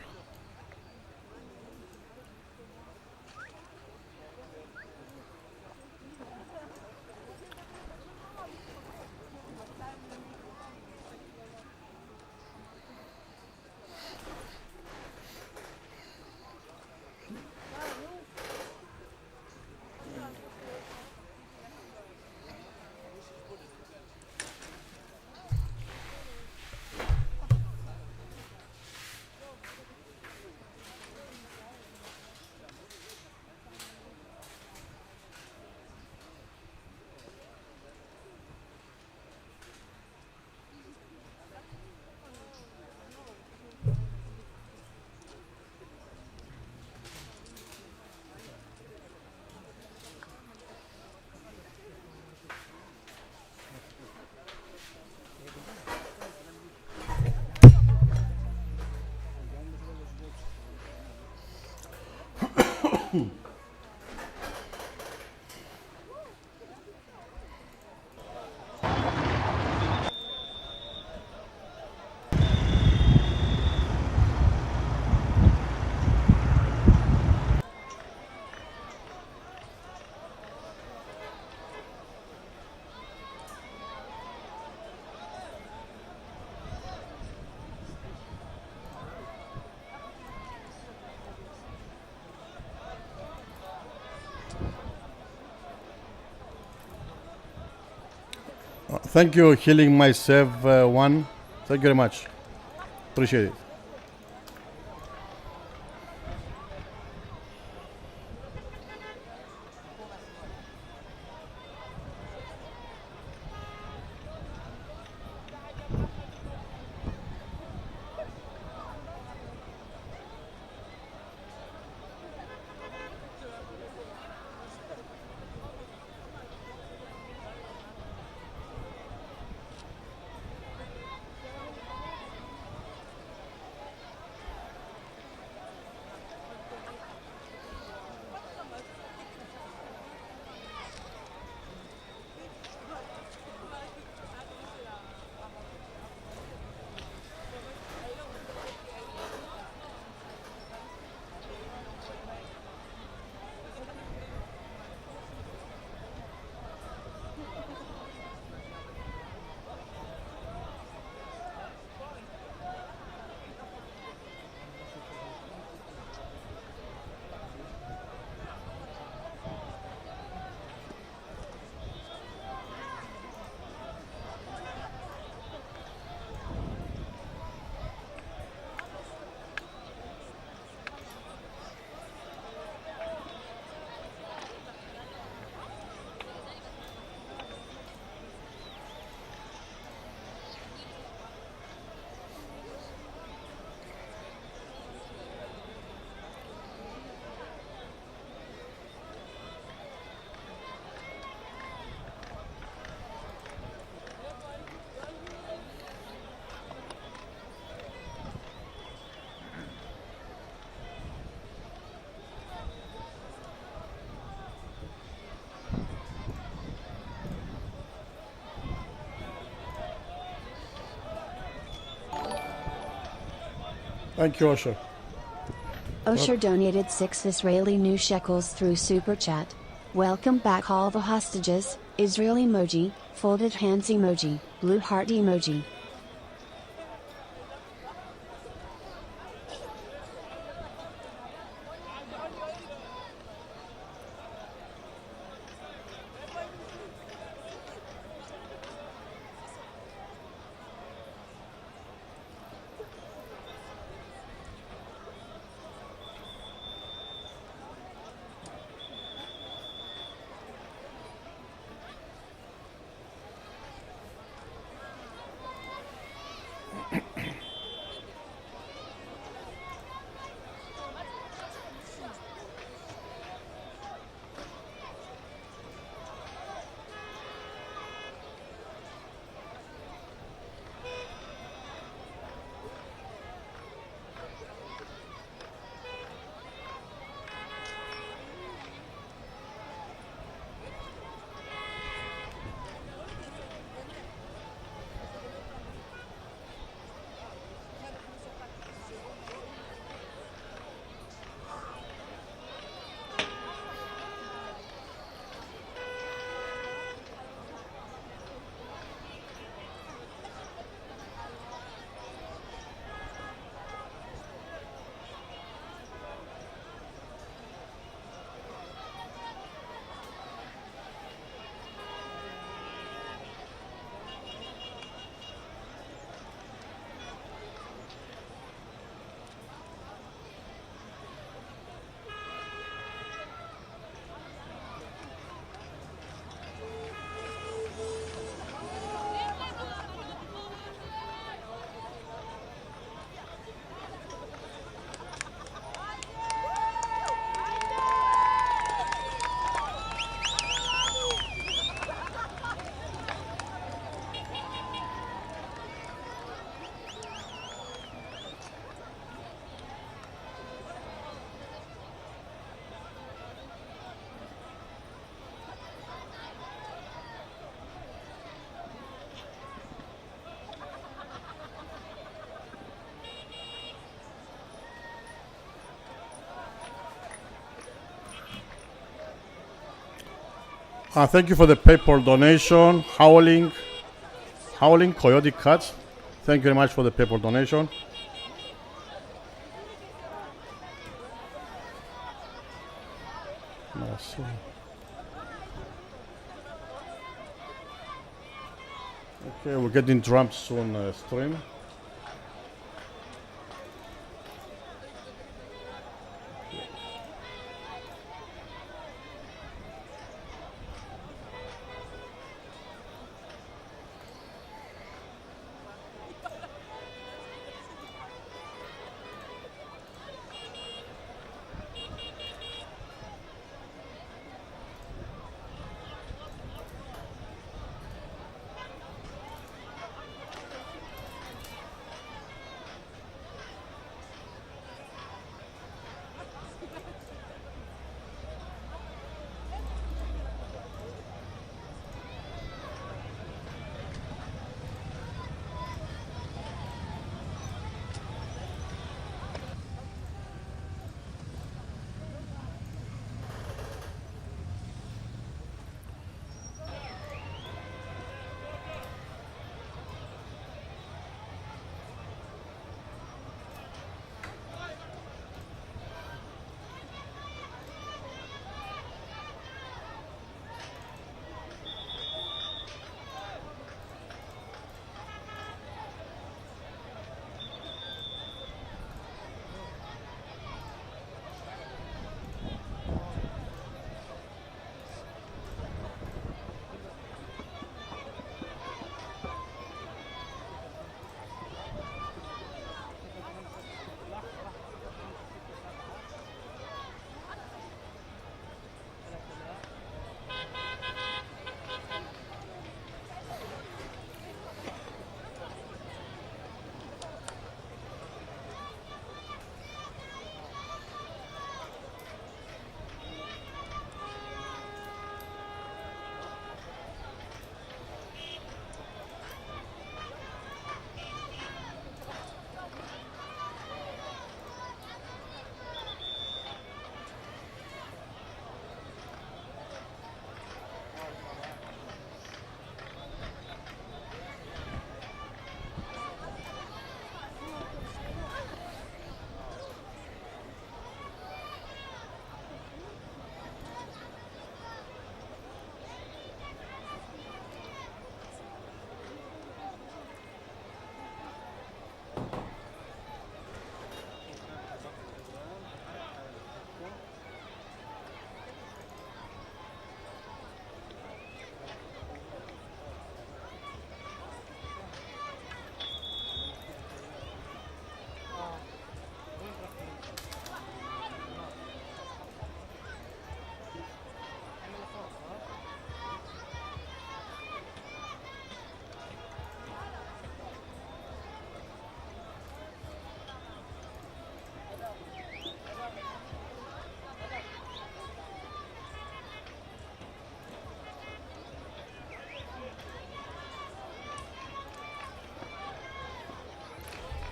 Thank you, Healing Myself One. Thank you very much. Appreciate it. Thank you, Osher. Osher donated 6 Israeli new shekels through Super Chat. Welcome back all the hostages, Israel emoji, folded hands emoji, blue heart emoji. Thank you for the PayPal donation. Howling Coyote Cats. Thank you very much for the PayPal donation. Okay, we're getting drums soon, stream.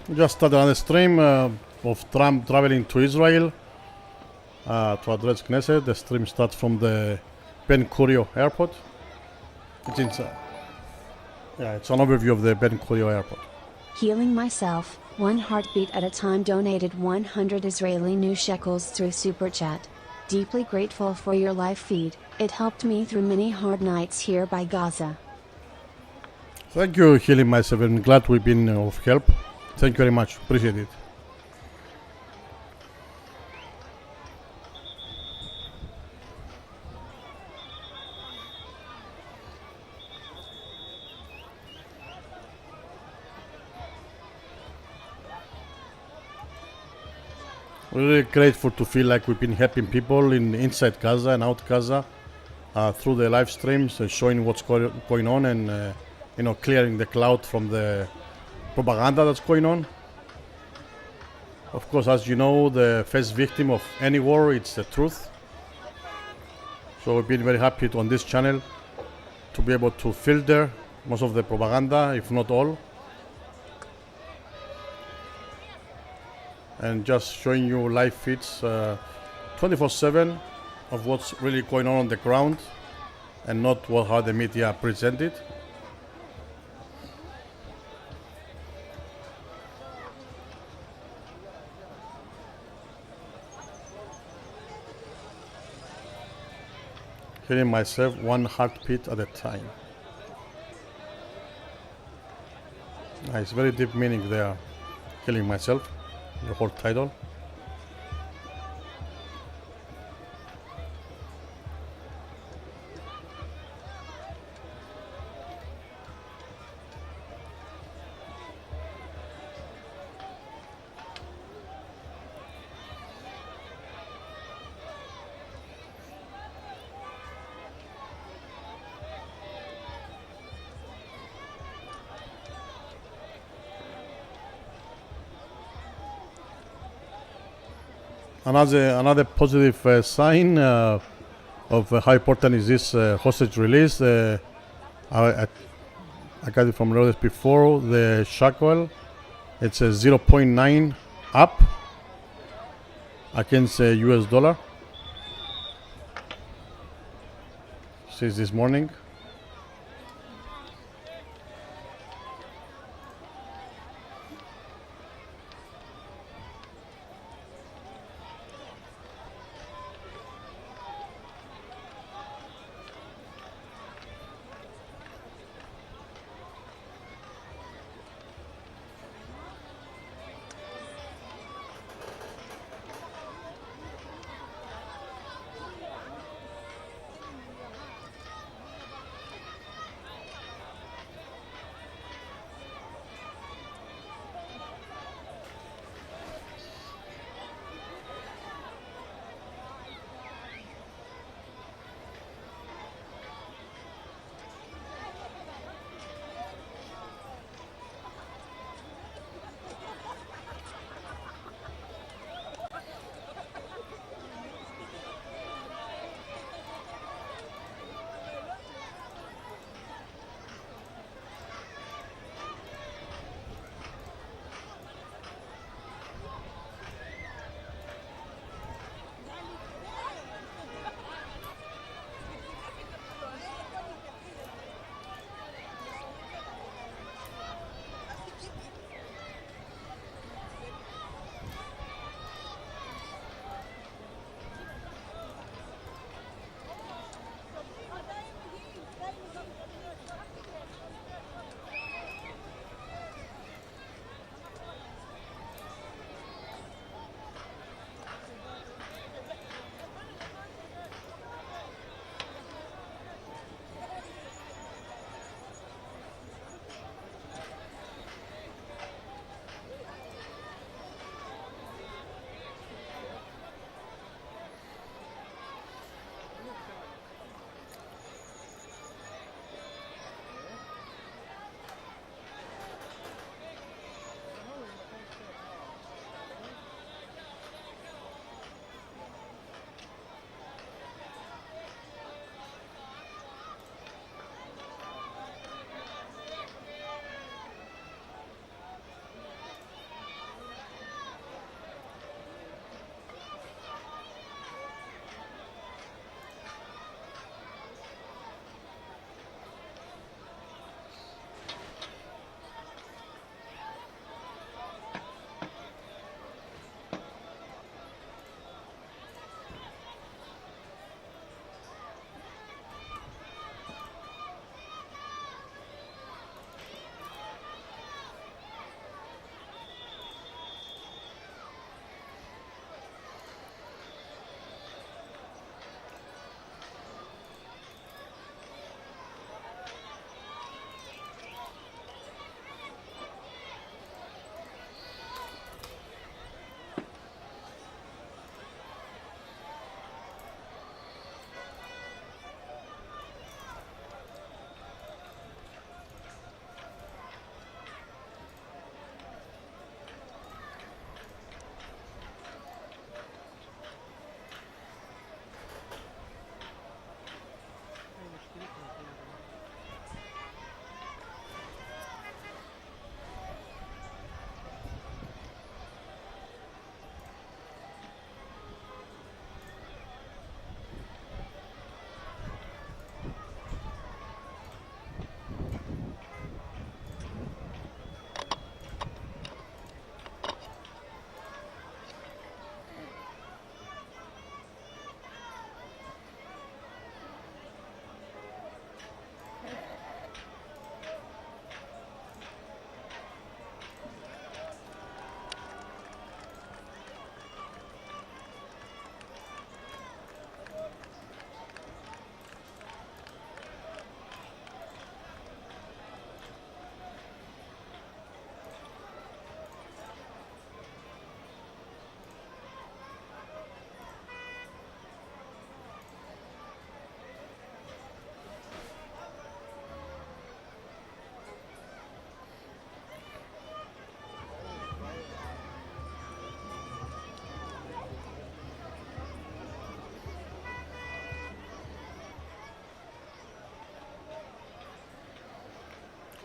We just started on a stream of Trump traveling to Israel to address Knesset. The stream starts from the Ben Gurion airport. It's an overview of the Ben Gurion airport. Healing myself, one heartbeat at a time donated 100 Israeli new shekels through Super Chat. Deeply grateful for your live feed, it helped me through many hard nights here by Gaza. Thank you, Healing myself. I'm glad we've been of help. Thank you very much. Appreciate it. We're really grateful to feel like we've been helping people inside Gaza and out Gaza through the live streams, showing what's going on and clearing the cloud from the propaganda that's going on. Of course, as you know, the first victim of any war, it's the truth. So we've been very happy on this channel to be able to filter most of the propaganda, if not all, and just showing you live feeds 24/7 of what's really going on the ground and not how the media present it. Hearing myself one heartbeat at a time. It's very deep meaning there. Killing myself, the whole title. Another positive sign of how important is this hostage release. I got it from REUTERS before. The shackle, it's a 0.9 up against US dollar. Since this morning.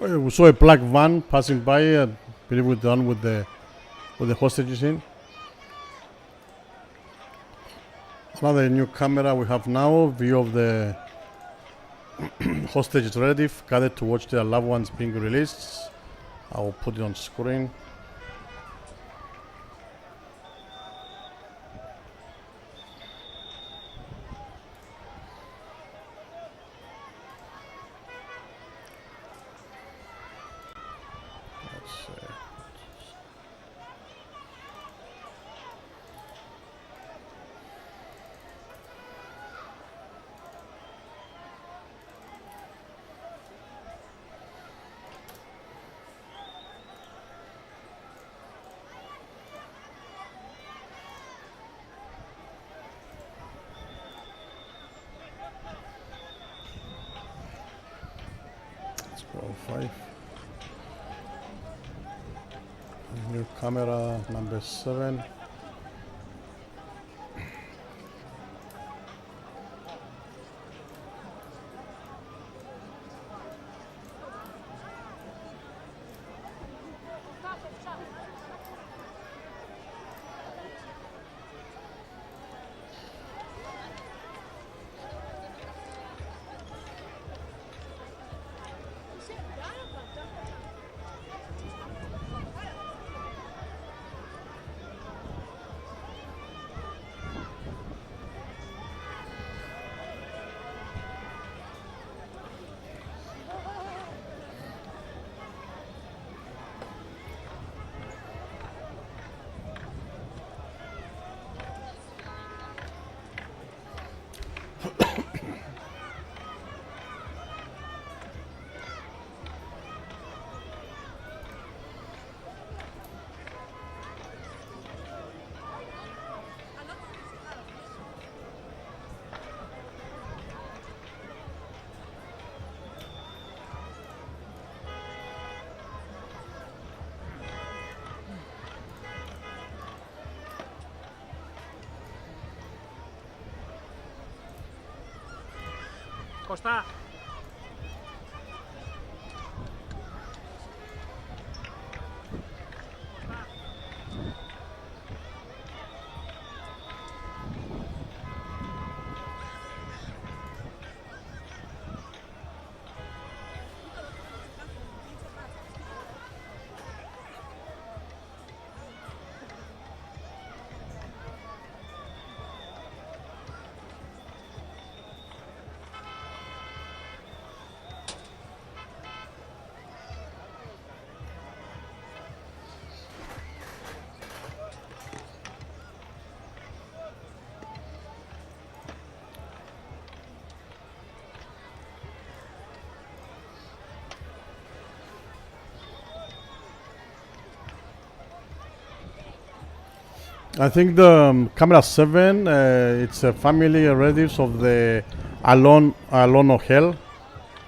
We saw a black van passing by. I believe we're done with the hostages in. Another new camera we have now. View of the hostages ready, gathered to watch their loved ones being released. I will put it on screen. Five. New camera number 7. Costa. I think the camera 7, it's a family relatives of the Alon Ohel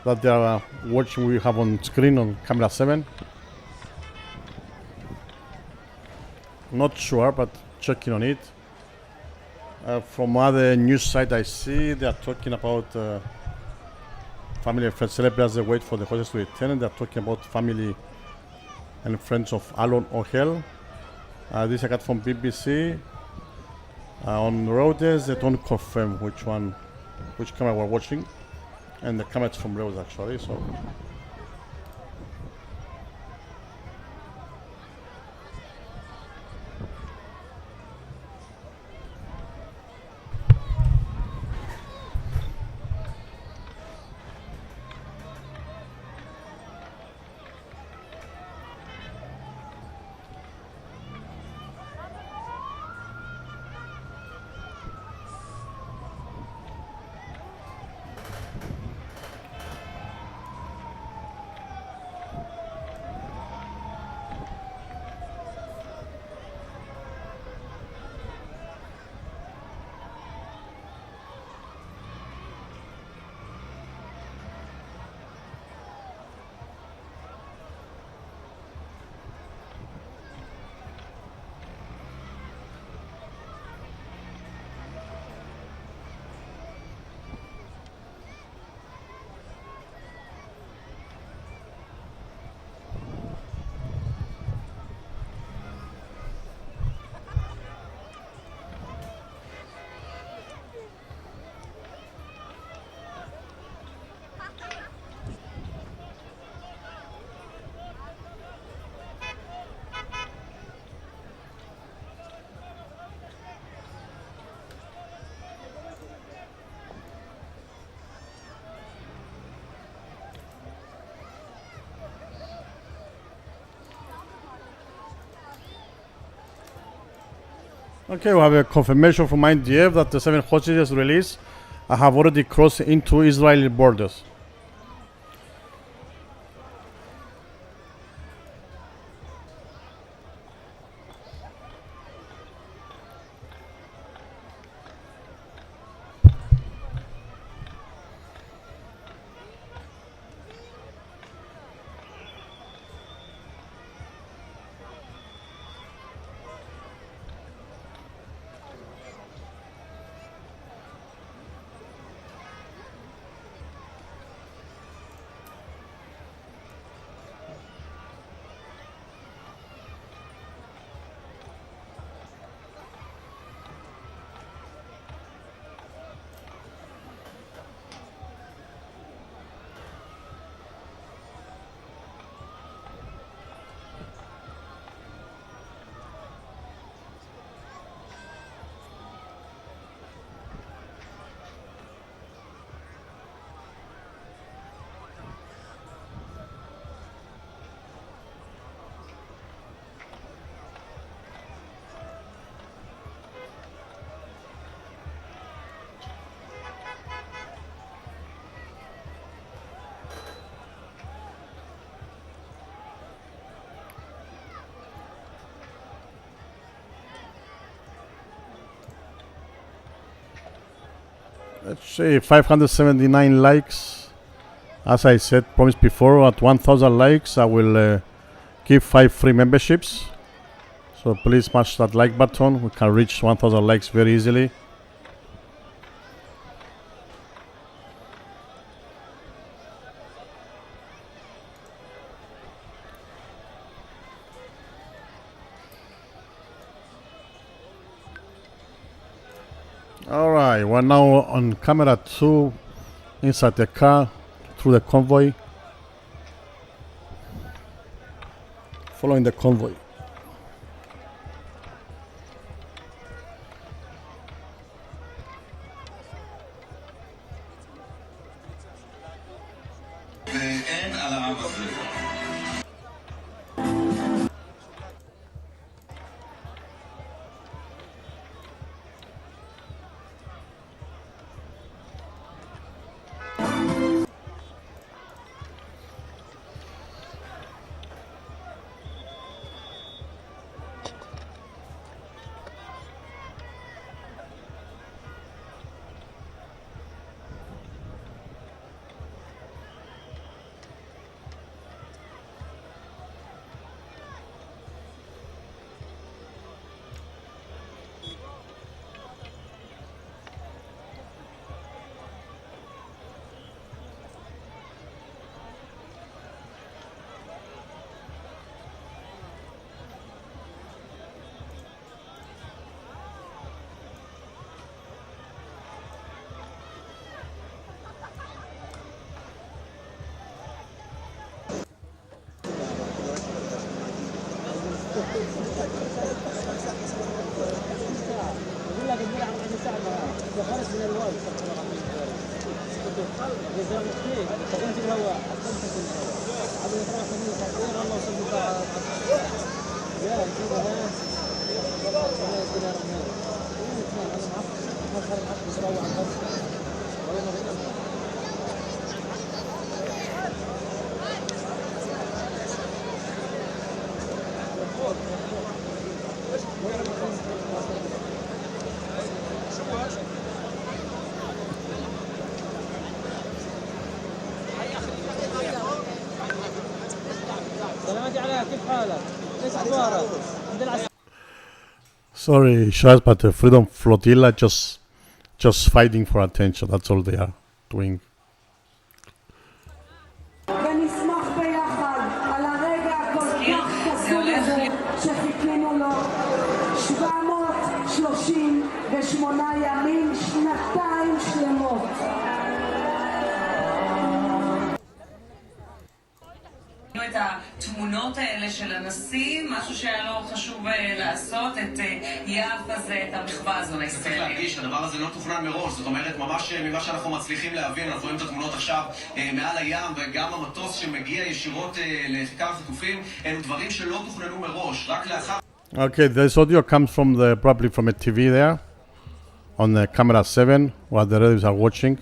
that they are watching. We have on screen on camera 7. Not sure, but checking on it. From other news site I see, they are talking about family and friends celebrate as they wait for the hostages to return. They are talking about family and friends of Alon Ohel. This I got from BBC. On REUTERS, they don't confirm which camera we're watching, and the camera is from Reuters actually. So. Okay, we have a confirmation from IDF that the 7 hostages released have already crossed into Israeli borders. Let's say 579 likes. As I said, promised before, at 1,000 likes, I will give 5 free memberships. So please smash that like button. We can reach 1,000 likes very easily. Alright, we're now on camera 2 inside the car through the convoy, following the convoy. Sorry, Shaz, but the Freedom Flotilla just fighting for attention. That's all they are doing. את התמונות האלה של הנשיא, משהו שהיה לו חשוב לעשות, את יעף הזה, את המחווה הזו לישראלים. צריך להדגיש, הדבר הזה לא תוכנן מראש, זאת אומרת, ממש ממה שאנחנו מצליחים להבין, אנחנו רואים את התמונות עכשיו מעל הים, וגם המטוס שמגיע ישירות לכיכר החטופים, הם דברים שלא תוכננו מראש, רק לאחר... Okay, this audio comes from probably from a TV there, on the camera 7, while the relatives are watching.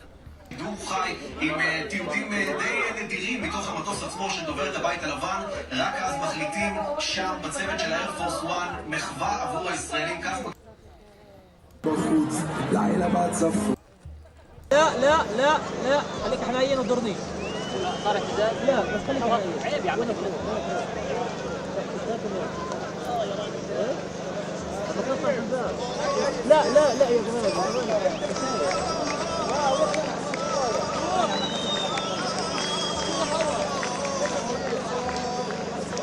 שידור חי עם תיעודים די נדירים מתוך המטוס עצמו שדובר את הבית הלבן. רק אז מחליטים שם בצוות של האיירפורס 1 מחווה עבור הישראלים. כך בחוץ, לילה בצפון. لا خليك حنين ودرني صار اهتزاز لا بس خليك عيب يعني لا يا جماعه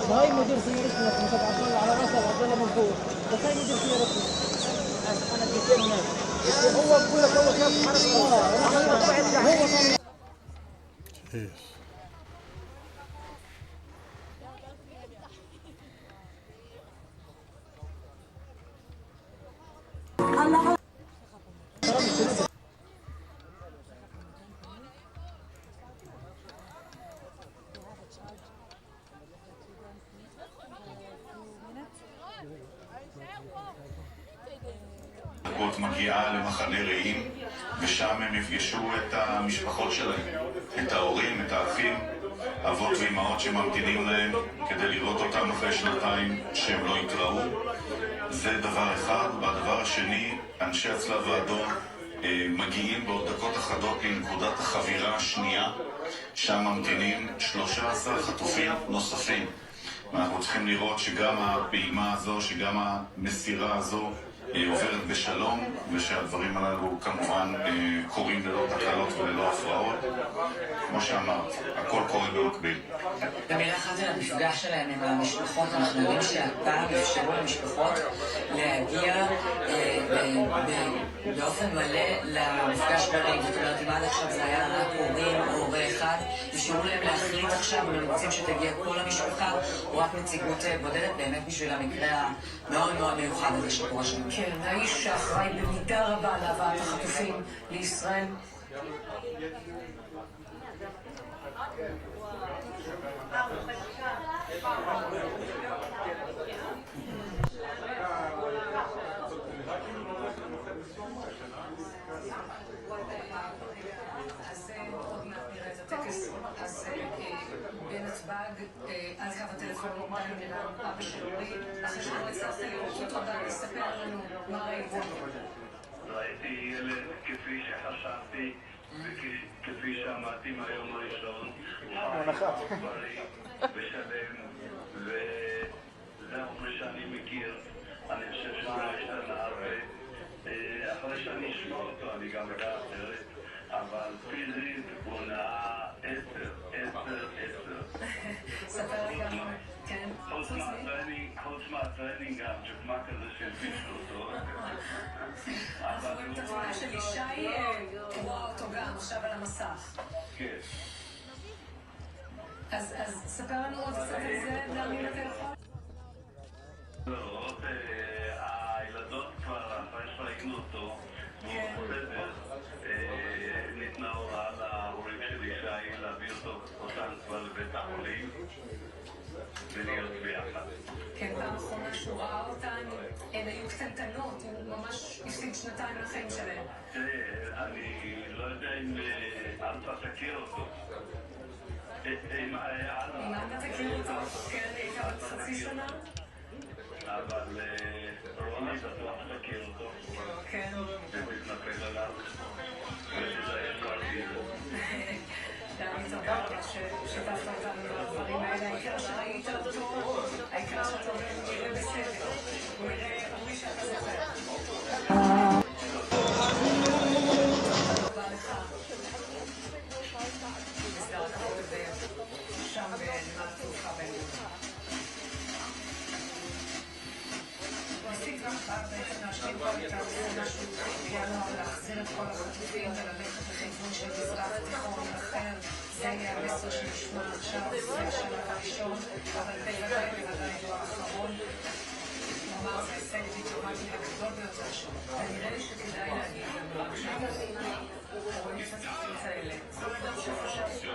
هاي مدير سيارتنا متابعين على راسه عبد الله منصور بس هاي مدير سيارتنا انا جيت هناك هو بقول لك هو كان حرس מגיעה למחנה רעים, ושם הם יפגשו את המשפחות שלהם, את ההורים, את האחים, אבות ואימהות שממתינים להם כדי לראות אותם אחרי שנתיים שהם לא יתראו. זה דבר אחד. והדבר השני, אנשי הצלב האדום מגיעים בעוד דקות אחדות לנקודת החבירה השנייה, שם ממתינים 13 חטופים נוספים. ואנחנו צריכים לראות שגם הפעימה הזו, שגם המסירה הזו עוברת בשלום, ושהדברים הללו כמובן קורים ללא תקלות וללא הפרעות. כמו שאמרת, הכל קורה במקביל. במילה אחת על המפגש שלהם עם המשפחות, אנחנו יודעים שהפעם אפשרו למשפחות להגיע באופן מלא למפגש ברעים. זאת אומרת, אם עד עכשיו זה היה רק הורים או הורה אחד, אפשרו להם להחליט עכשיו אם הם רוצים שתגיע כל המשפחה או רק נציגות בודדת, באמת בשביל המקרה המאוד מאוד מיוחד הזה שקורה שם. כן, האיש שאחראי במידה רבה להבאת החטופים לישראל. אז בנתב"ג, על קו הטלפון דני אבא של אורי, אחרי שאני הצלחת לראות אותו, דני, ספר לנו מה ראית. ראיתי ילד כפי שחשבתי וכפי שאמרתי מהיום הראשון, בריא ושלם, וזה אחרי שאני מכיר. אני חושב שזה השתנה הרבה. אחרי שאני אשמע אותו אני גם אדע אחרת, אבל פיזית הוא נעה 10. ספר לי גם, כן. חוץ מהטרנינג הג'קמה כזה שהלבישו אותו. אנחנו רואים את התמונה של ישי, רואה אותו גם עכשיו על המסך. כן. אז ספר לנו עוד קצת על זה, דני לטלפון. לא, הילדות כבר, אחרי שראינו אותו, בסדר, ניתנה הוראה להורים של ישי להביא אותם כבר לבית החולים ולהיות ביחד. כן, פעם אחרונה שהוא ראה אותן, הן היו קטנטנות, הוא ממש הפסיד 2 לחיים שלהם. תראה, אני לא יודע אם אלפה תכיר אותו. אם אלפה תכיר אותו? כן, הייתה עוד חצי שנה? אבל רוני בטוח תכיר אותו. כן. ותתנפל עליו. ותזהר פרטי. דני, תודה רבה ששיתפת אותנו בדברים האלה. העיקר שראית אותו, העיקר שאתה אומר, נראה בסדר. נראה, אומרי שאתה זוכר. תודה לך. בסדר, אתה רואה את זה שם בנמל תעופה בינתיים. ניסית רחב בעצם להשלים פה את משהו בינואר, להחזיר את כל החטופים וללכת לכיוון של מזרח תיכון אחר. זה יהיה המסר שנשמע עכשיו, זה השלב הראשון, אבל בוודאי לא האחרון. נאמר, זה הישג דיפלומטי הגדול ביותר שלו. ונראה לי שכדאי להגיד לנו, רואים את התקציב האלה. זה לא דבר שחשבתי.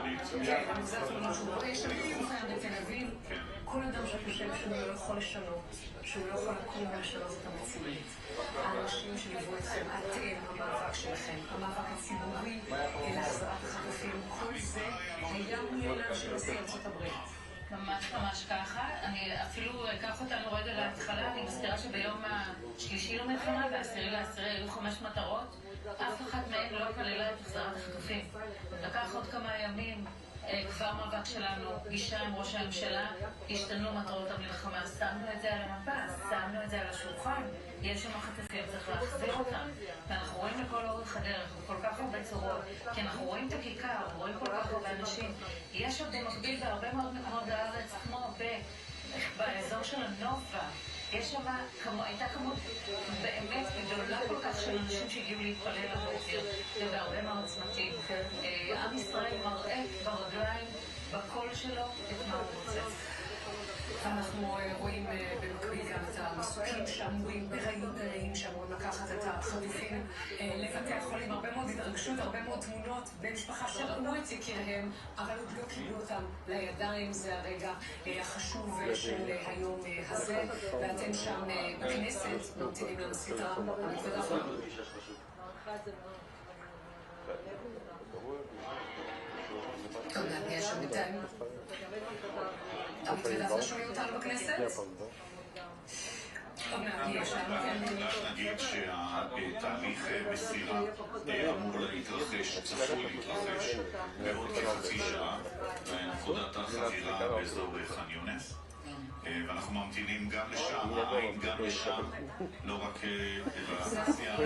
כן, זה תמונות שהוא רואה, יש שם תמונות בתל אביב. כל אדם שחושב שהוא לא יכול לשנות, שהוא לא יכול לקום ולשנות את המציאות. האנשים שליוו אתכם, אתם, המאבק שלכם, המאבק הציבורי להחזרת החטופים, כל זה היה מעולם של נשיא ארצות הברית. ממש ככה. אני אפילו אקח אותנו רגע להתחלה. אני מזכירה שביום השלישי למלחמה, ב10/10 היו 5 מטרות. אף אחת מהן לא כללה את החזרת החטופים. לקח עוד כמה ימים, כבר מאבק שלנו, פגישה עם ראש הממשלה, השתנו מטרות המלחמה, שמנו את זה על המפה, שמנו את זה על השולחן. יש שם חטופים, צריך להחזיר אותם. ואנחנו רואים לכל אורך הדרך, בכל כך הרבה צורות, כי אנחנו רואים את הכיכר, רואים כל כך הרבה אנשים. יש עוד במקביל בהרבה מאוד מקומות בארץ, כמו באזור של הנובה. יש שם, הייתה כמות באמת גדולה כל כך של אנשים שהגיעו להתפלל הבוקר, ובהרבה מאוד צמתים. עם ישראל מראה ברגליים, בקול שלו, את מה הוא רוצה. אנחנו רואים במקביל גם את המסוקים שאמורים ברעים שאמורים לקחת את החטופים לבתי החולים. הרבה מאוד התרגשות, הרבה מאוד תמונות במשפחה שראו את יקיריהם, אבל עוד לא קיבלו אותם לידיים. זה הרגע החשוב של היום הזה, ואתם שם בכנסת ממתינים לנשיא טראמפ. תודה רבה. תודה, יש שם איתנו. המתוודה שומעים אותנו בכנסת? נגיד שהתהליך מסירה אמור להתרחש, צפוי להתרחש בעוד כחצי שעה בנקודת החבירה באזור ח'אן יונס, ואנחנו ממתינים גם לשם, העין גם לשם, לא רק לעשייה.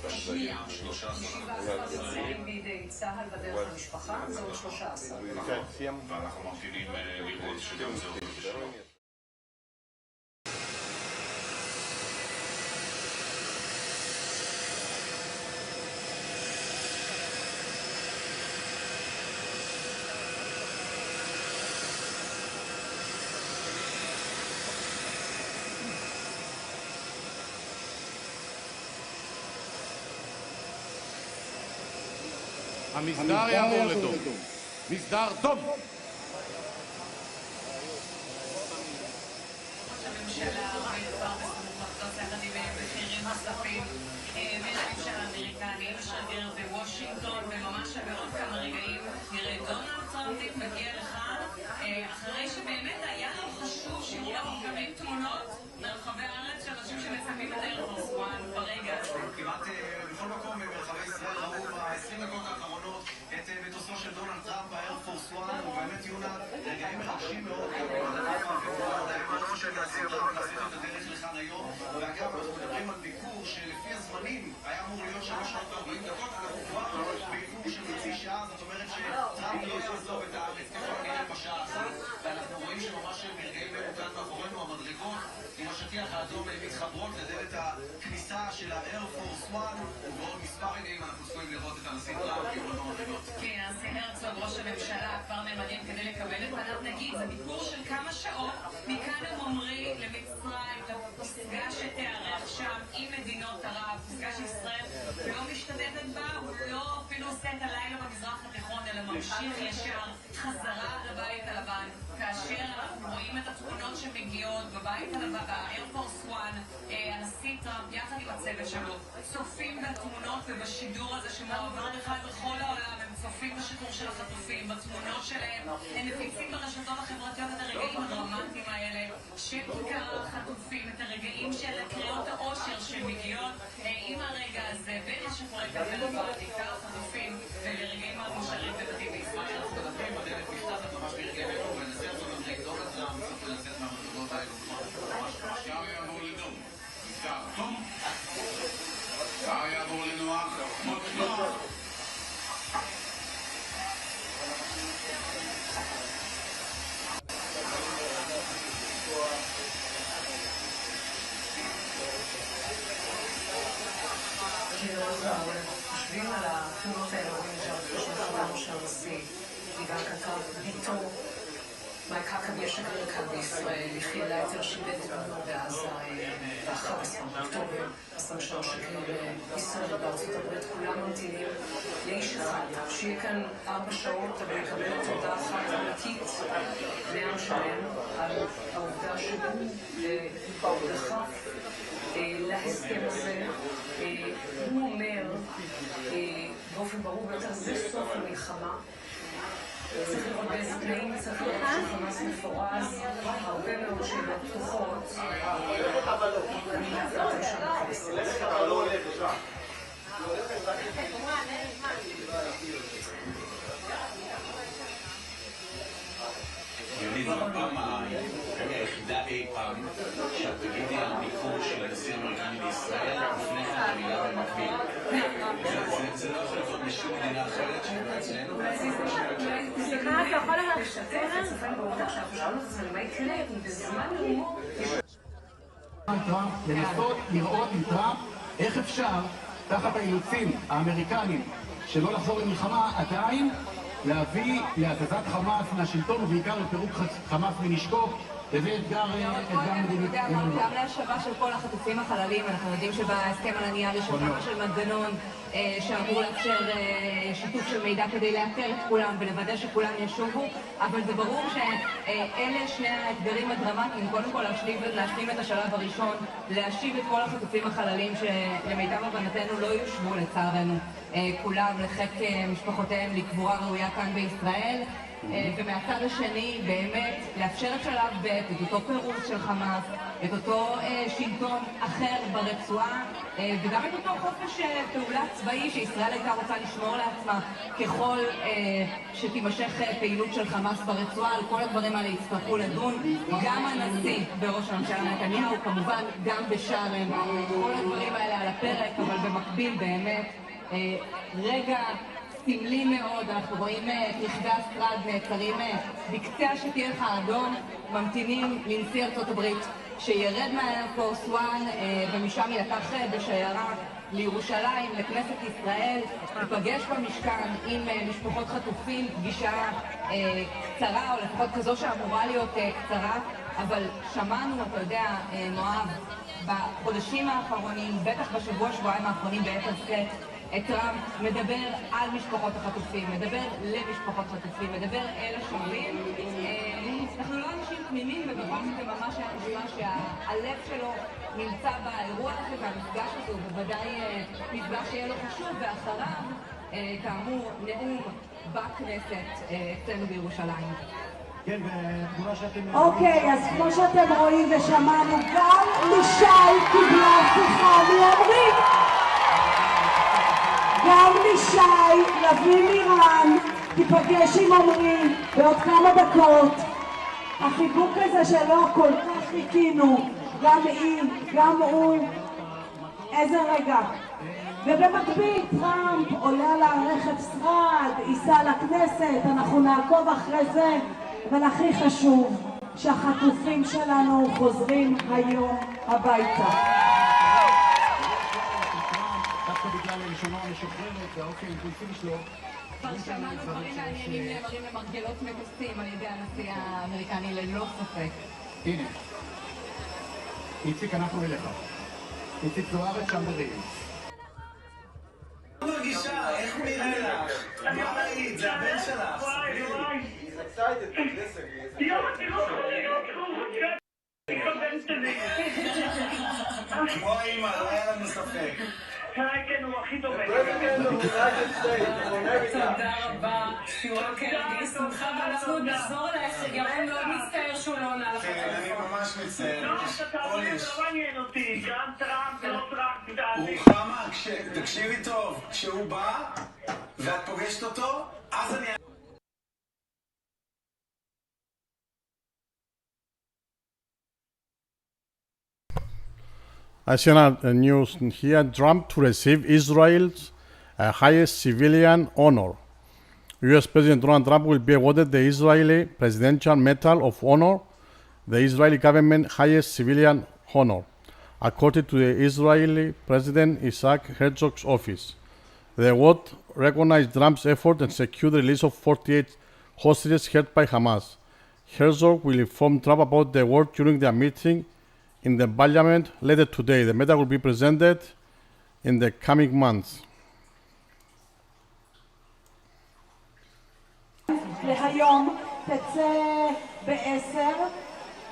שנייה, 13 בידי צה"ל בדרך למשפחה, זה עוד 13. ואנחנו ממתינים לראות שגם זה עובד בשלום. המסדר יעבור לדום. מסדר דום! הממשלה עומד כבר בסמוך לחתות יחד עם בכירים נוספים מהממשל האמריקני, השגריר בוושינגטון, וממש בעוד כמה רגעים נראה דונלד טראמפ מגיע לכאן, אחרי שבאמת היה לו חשוב שיראו המוקמים תמונות מרחבי הארץ של אנשים שמצלמים את האיירפורס 1 ברגע הזה. כמעט בכל מקום ברחבי ישראל ראו ב-20 דקות האחרונות את מטוסו של דונלד טראמפ באיירפורס 1, ובאמת יונה רגעים מרגשים מאוד. אני לא חושב לעשות את הדרך לכאן היום, ואגב אנחנו מדברים על ביקור שלפי הזמנים היה אמור להיות 3 שעות ו-40 דקות, אנחנו כבר באיחור של חצי שעה, זאת אומרת שטראמפ לא יעזוב את הארץ ככל הנראה בשעה הזאת, ואנחנו רואים שממש ברגעים אלו כאן מאחורינו המדרגות עם השטיח האדום מתחברות לדלת הכניסה של האיירפורס 1, ובעוד מספר רגעים אנחנו צפויים לראות את הנשיא טראמפ עם אותו מדרגות. כן, הנשיא הרצוג, ראש הממשלה, כבר נאמנים כדי לקבל את פניו. נגיד, זה ביקור של כמה שעות, מכאן הם אומרים למצרים, לפסגה שתארח שם עם מדינות ערב, פסגה שישראל לא משתתפת בה, הוא לא אפילו עושה את הלילה במזרח התיכון, אלא ממשיך ישר חזרה לבית הלבן. כאשר אנחנו רואים את התמונות שמגיעות בבית הלבן, באיירפורס 1, הנשיא טראמפ יחד עם הצוות שלו צופים בתמונות ובשידור הזה שמועבר אחד בכל העולם. הם צופים בשחרור של החטופים, בתמונות שלהם, הם מפיצים ברשתות החברתיות את הרגעים הדרמטיים האלה של כיכר החטופים, את הרגעים של קריאות האושר שמגיעות עם הרגע הזה בין מה שקורה כאן בלבן, כיכר החטופים, ולרגעים המאושרים בבתים בישראל. אנחנו מדברים בדלת נפתחת ממש ברגעים אלו, ונשיא ארצות הברית דונלד טראמפ צפוי לצאת מהמדרגות האלו ממש יעבור לדום. מסדר דום. יעבור לנוח. מותנוח. חושבים על התמונות האלה, רואים שם של הנשיא, וגם כתב ביתו מייקה שגריר כאן בישראל, יחיאל לייטר שאיבד את בנו בעזה ב-11 באוקטובר 23 שגריר ישראל בארצות הברית, כולם ממתינים לאיש אחד שיהיה כאן 4 שעות אבל יקבל תודה אחת ענקית מעם שלם על העובדה שהוא דחף להסכם הזה. הוא אומר באופן ברור ביותר, זה סוף המלחמה. צריך לראות באיזה תנאים צריך לראות שחמאס מפורז, הרבה מאוד שאלות פתוחות. אני להפתעת לשם יונית, זו הפעם היחידה אי פעם שאת תגידי על ביקור של הנשיא האמריקני בישראל לפני כן המילה במקביל. זה לא יכול להיות משום מדינה אחרת שבא אצלנו. סליחה, אתה יכול לשתף את צופן בעובדה שאנחנו שאלנו את עצמנו מה יקרה בזמן נאומו. לנסות לראות עם טראמפ איך אפשר תחת האילוצים האמריקנים שלא לחזור למלחמה עדיין להביא להזזת חמאס מהשלטון ובעיקר לפירוק חמאס מנשקו, וזה אתגר מדיני. גם להשבה של כל החטופים החללים, אנחנו יודעים שבהסכם על הנייר יש הקמה של מנגנון שאמור לאפשר שיתוף של מידע כדי לאתר את כולם ולוודא שכולם ישובו, אבל זה ברור שאלה שני האתגרים הדרמטיים, קודם כל להשלים את השלב הראשון, להשיב את כל החטופים החללים שלמיטב הבנתנו לא יושבו לצערנו כולם לחיק משפחותיהם לקבורה ראויה כאן בישראל, ומהצד השני באמת לאפשר את שלב ב', את אותו פירוט של חמאס, את אותו שלטון אחר ברצועה, וגם את אותו חופש פעולה צבאי שישראל הייתה רוצה לשמור לעצמה ככל שתימשך פעילות של חמאס ברצועה. על כל הדברים האלה יצטרכו לדון גם הנשיא בראש הממשלה נתניהו, כמובן גם בשארם, כל הדברים האלה על הפרק, אבל במקביל באמת רגע סמלי מאוד, אנחנו רואים את רכבי השרד נעצרים בקצה השטיח האדום, ממתינים לנשיא ארצות הברית שירד מהאיירפורס 1 ומשם ילקח בשיירה לירושלים, לכנסת ישראל, לפגש במשכן עם משפחות חטופים, פגישה קצרה, או לפחות כזו שאמורה להיות קצרה, אבל שמענו, אתה יודע, נועב, בחודשים האחרונים, בטח בשבועיים האחרונים ביתר שאת, את טראמפ מדבר על משפחות החטופים, מדבר למשפחות חטופים, מדבר אל השומרים. אנחנו לא אנשים תמימים, ובכל זאת זה ממש היה נשמע שהלב שלו נמצא באירוע הזה, והמפגש הזה הוא בוודאי מפגש שיהיה לו חשוב, ואחריו, כאמור, נאום בכנסת אצלנו בירושלים. כן, ותמונה שאתם... אוקיי, אז כמו שאתם רואים ושמענו, גם מישי קיבלה שיחה מעמרי. גם מישי, נביא מירן, תיפגש עם עמרי בעוד כמה דקות. החיבוק הזה שלו כל כך חיכינו, גם היא, גם הוא. איזה רגע. ובמקביל טראמפ עולה על הרכב שרד, ייסע לכנסת, אנחנו נעקוב אחרי זה, אבל הכי חשוב, שהחטופים שלנו חוזרים היום הביתה. דווקא בגלל לשונו המשוחררת והאופי האינטנסיבי שלו. כבר שמענו דברים מעניינים נאמרים למרגלות מטוסים על ידי הנשיא האמריקני ללא ספק. הנה, איציק, אנחנו אליך. איציק זוארץ שם בריאים. מה מרגישה? איך הוא נראה לך? מה ראית? זה הבן שלך. He's excited to listen. כמו האמא, לא היה לנו ספק. כן, הוא הכי דומה. תודה רבה. תראו, כן, אני שמחה ואנחנו נחזור אלייך. ירון מאוד מצטער שהוא לא עונה לך. כן, אני ממש מצטער. לא, לא מעניין אותי. גם טראמפ, לא טראמפ, תעזי. רוחמה, תקשיבי טוב. כשהוא בא ואת פוגשת אותו, אז אני... I see a news here. Trump to receive Israel's highest civilian honor. U.S. President Donald Trump will be awarded the Israeli Presidential Medal of Honor, the Israeli government highest civilian honor, according to the Israeli President Isaac Herzog's office. The award recognized Trump's effort and secured the release of 48 hostages held by Hamas. Herzog will inform Trump about the war during their meeting in the parliament later today. The matter will be presented in the coming months. להיום תצא ב-10.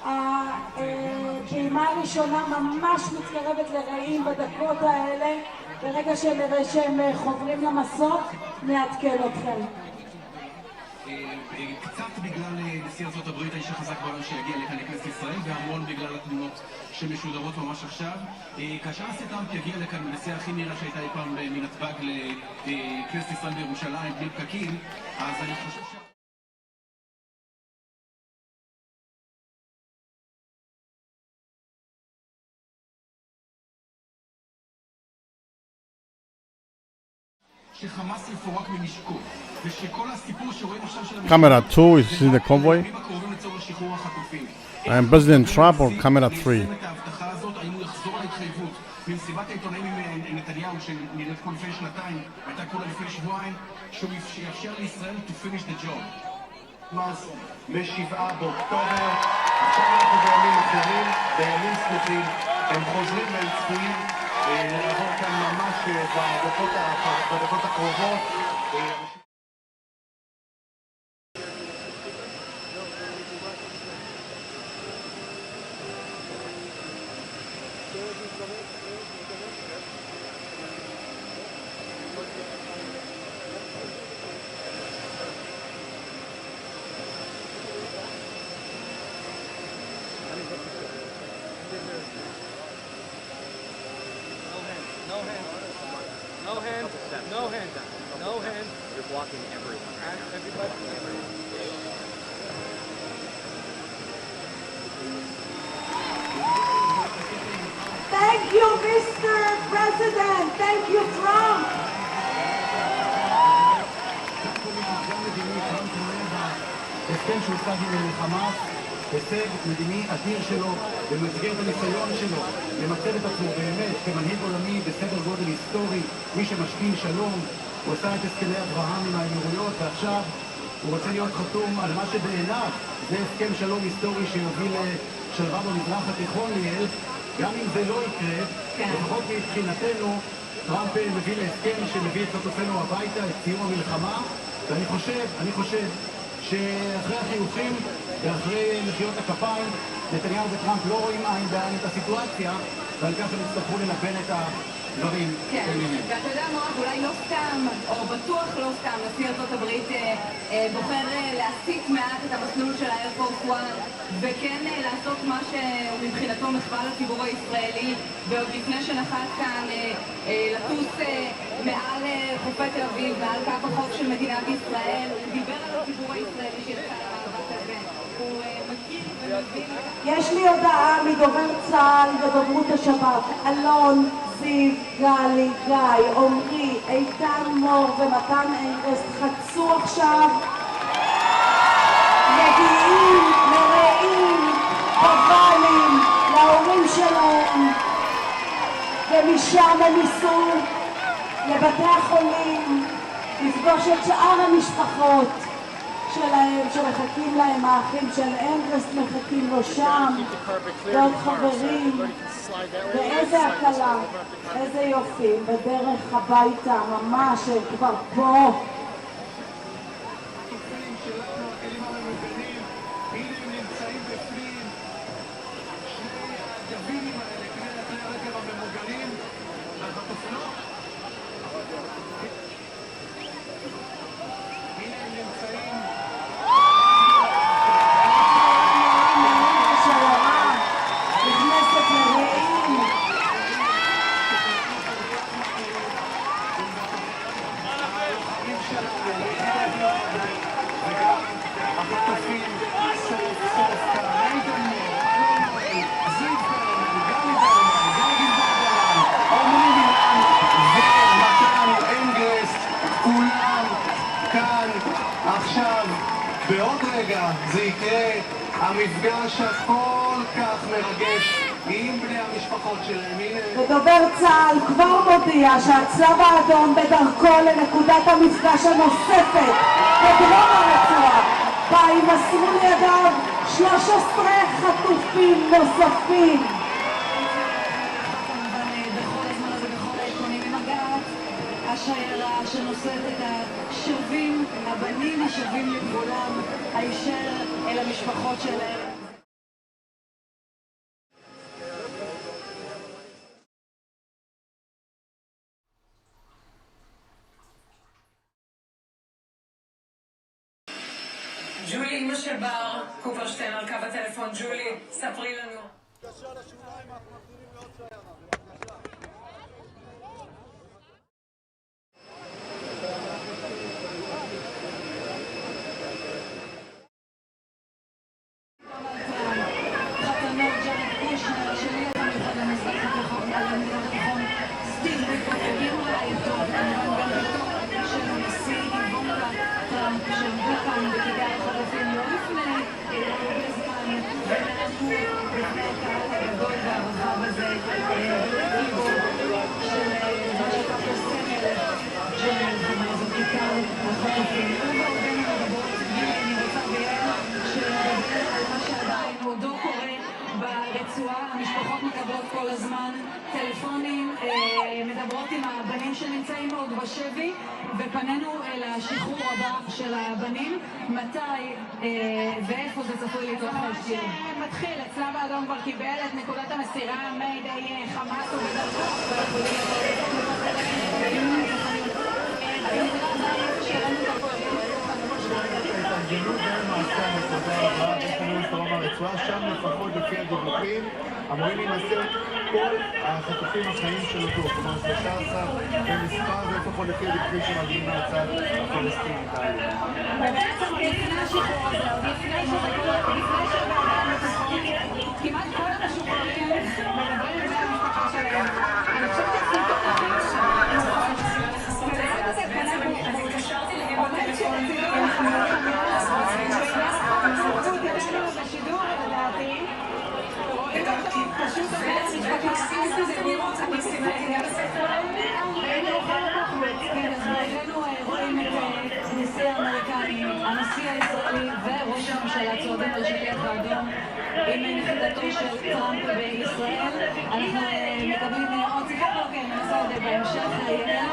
הפעימה הראשונה ממש מתקרבת לרעים בדקות האלה. ברגע שנראה שהם חוברים למסוק, נעדכן אתכם. קצת בגלל נשיא ארצות הברית, האיש החזק בעולם שיגיע לכאן לכנסת ישראל, והמון בגלל התמונות שמשודרות ממש עכשיו. כאשר נשיא טראמפ יגיע לכאן, הנסיעה הכי מהירה שהייתה אי פעם מנתב"ג לכנסת ישראל בירושלים, בלי פקקים, אז אני חושב שחמאס יפורק מנשקו, ושכל הסיפור שרואים עכשיו של Camera 2 is in the convoy. And President Trump or camera 3. ההבטחה הזאת, האם הוא יחזור להתחייבות ממסיבת העיתונאים עם נתניהו שנראית כמו לפני שנתיים, הייתה כולה לפני שבועיים, שהוא יאפשר לישראל to finish the job. ב7 באוקטובר, עכשיו אנחנו בימים אחרים, בימים סמוכים, הם חוזרים והם צפויים לעבור כאן ממש בדקות הקרובות. Thank you, Mr. President. Thank you, Trump. הסכם שהושג עם חמאס, הישג מדיני אדיר שלו במסגרת הניסיון שלו למצב את עצמו באמת כמנהיג עולמי בסדר גודל היסטורי, מי שמשכין שלום. הוא עשה את הסכמי אברהם עם האמירויות, ועכשיו הוא רוצה להיות חתום על מה שבעיניו זה הסכם שלום היסטורי שיוביל לשלווה במזרח התיכון. ליאל, גם אם זה לא יקרה, לפחות מבחינתנו טראמפ מביא להסכם שמביא את חטופינו הביתה, את סיום המלחמה. ואני חושב שאחרי החיוכים ואחרי מחיאות הכפיים, נתניהו וטראמפ לא רואים עין בעין את הסיטואציה, ועל כך הם יצטרכו ללבן את הדברים. כן, ואתה יודע מורב, אולי לא סתם, או בטוח לא סתם, נשיא ארצות הברית בוחר להסיט מעט את המסלול של האייר פורס 1, וכן לעשות מה שמבחינתו מחווה לציבור הישראלי, ועוד לפני שנחת כאן לטוס מעל חופי תל אביב, מעל קו החוף של מדינת ישראל. הוא דיבר על הציבור הישראלי שיצא למאבק הזה. הוא מכיר ומבין. יש לי הודעה מדובר צה"ל ודוברות השב"כ. אלון, זיו, גלי, גיא, עומרי, איתן מור ומתן אנגרסט חצו עכשיו, מגיעים, מרעים, פובלים להורים שלהם, ומשם הם ייסעו לבתי החולים לפגוש את שאר המשפחות שלהם, שמחכים להם, האחים של אנגרסט מחכים לו שם, ועוד חברים, ואיזה הקלה, איזה יופי, בדרך הביתה, ממש, הם כבר פה. זה יקרה, המפגש הכל כך מרגש עם בני המשפחות שלהם. ודובר צה"ל כבר מודיע שהצלב האדום בדרכו לנקודת המפגש הנוספת בדרום הרצועה. מסרו לידיו 13 חטופים נוספים. השיירה שנושאת את השבים, הבנים השבים לגבולם, הישר אל המשפחות שלהם. ג'ולי, אמא של בר, קופרשטיין על קו הטלפון. ג'ולי, ספרי לנו. המשפחות מקבלות כל הזמן טלפונים, מדברות עם הבנים שנמצאים עוד בשבי, ופנינו אל השחרור הבא של הבנים. מתי ואיפה זה צפוי להתרחש? מתחיל, הצלב האדום כבר קיבל את נקודת המסירה מידי חמאס ובדרכו. ההתארגנות בין מעשה הנקודה הבאה בפינוי דרום הרצועה, שם לפחות לפי הדיווחים אמורים להימסר כל החטופים החיים של אותו, כלומר 13 במספר, זה לפחות לפי הדיווחים שמגיעים מהצד הפלסטינית האלה. ובעצם לפני השחרור הזה, עוד לפני שבעדם כמעט כל המשוחררים מדברים עם המשפחה שלהם. אני חושבת הנשיא הישראלי וראש הממשלה צועדים על שליח האדום עם נחיתתו של טראמפ בישראל. אנחנו מקבלים עוד שיחה פה, כן, ננסה עוד בהמשך העניין.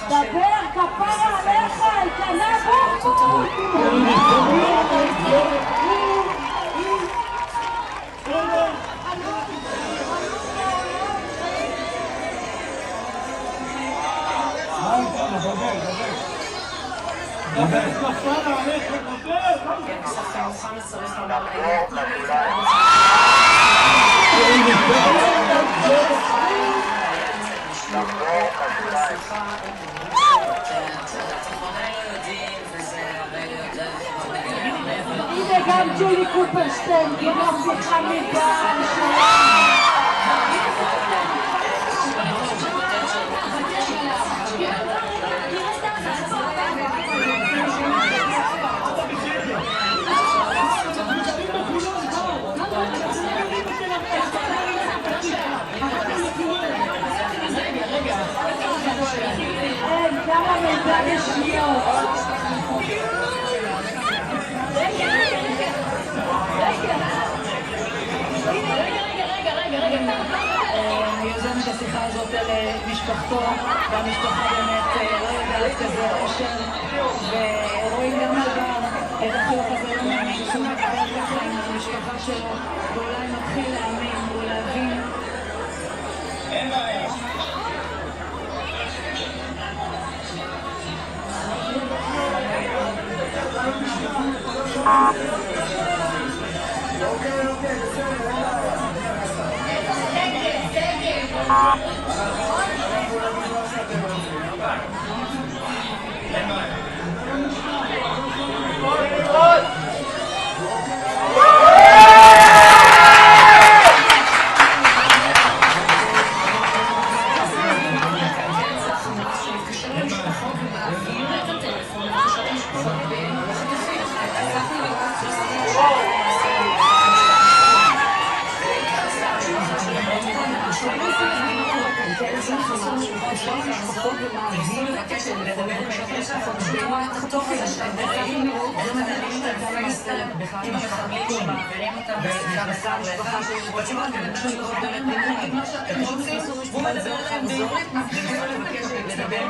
דבר כפרה עליך, איתנה בוקו! הנה גם ג'ולי קופרשטיין קיבלה שיחה מבעל שלה. כמה מידע בשניות. אני יוזמת השיחה הזאת למשפחתו, והמשפחה באמת לא יודעת כזה אושר, ורואים גם את החיוך הזה לא מאמין שהוא מדבר ככה עם המשפחה שלו, ואולי מתחיל להאמין ולהבין. אין בעיה. כל המשפחות ומערבים מבקשת לדבר לשמוע את התוך הזה של הדברים זה מדברים את בכלל עם המחבלים שמעבירים אותם בקרסה המשפחה שרוצים לראות באמת להגיד מה שאתם רוצים והוא מדבר עליהם בעברית מבקשת לדבר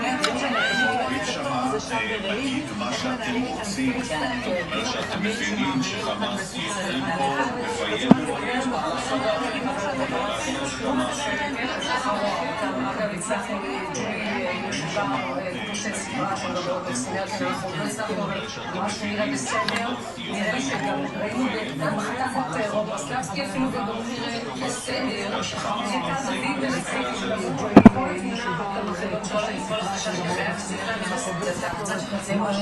להגיד מה שאתם רוצים, אבל שאתם מבינים שחמאס יושבים פה מביים אגב, הצלחנו לשבר קושי ספרה שמדברות על סינרגיה, אנחנו לא הצלחנו, אבל ממש נראה בסדר. נראה לי שגם ראינו במחלקות רובוסלבסקי, אפילו גם נראה בסדר. הייתה דוד ולצעירים כל החשב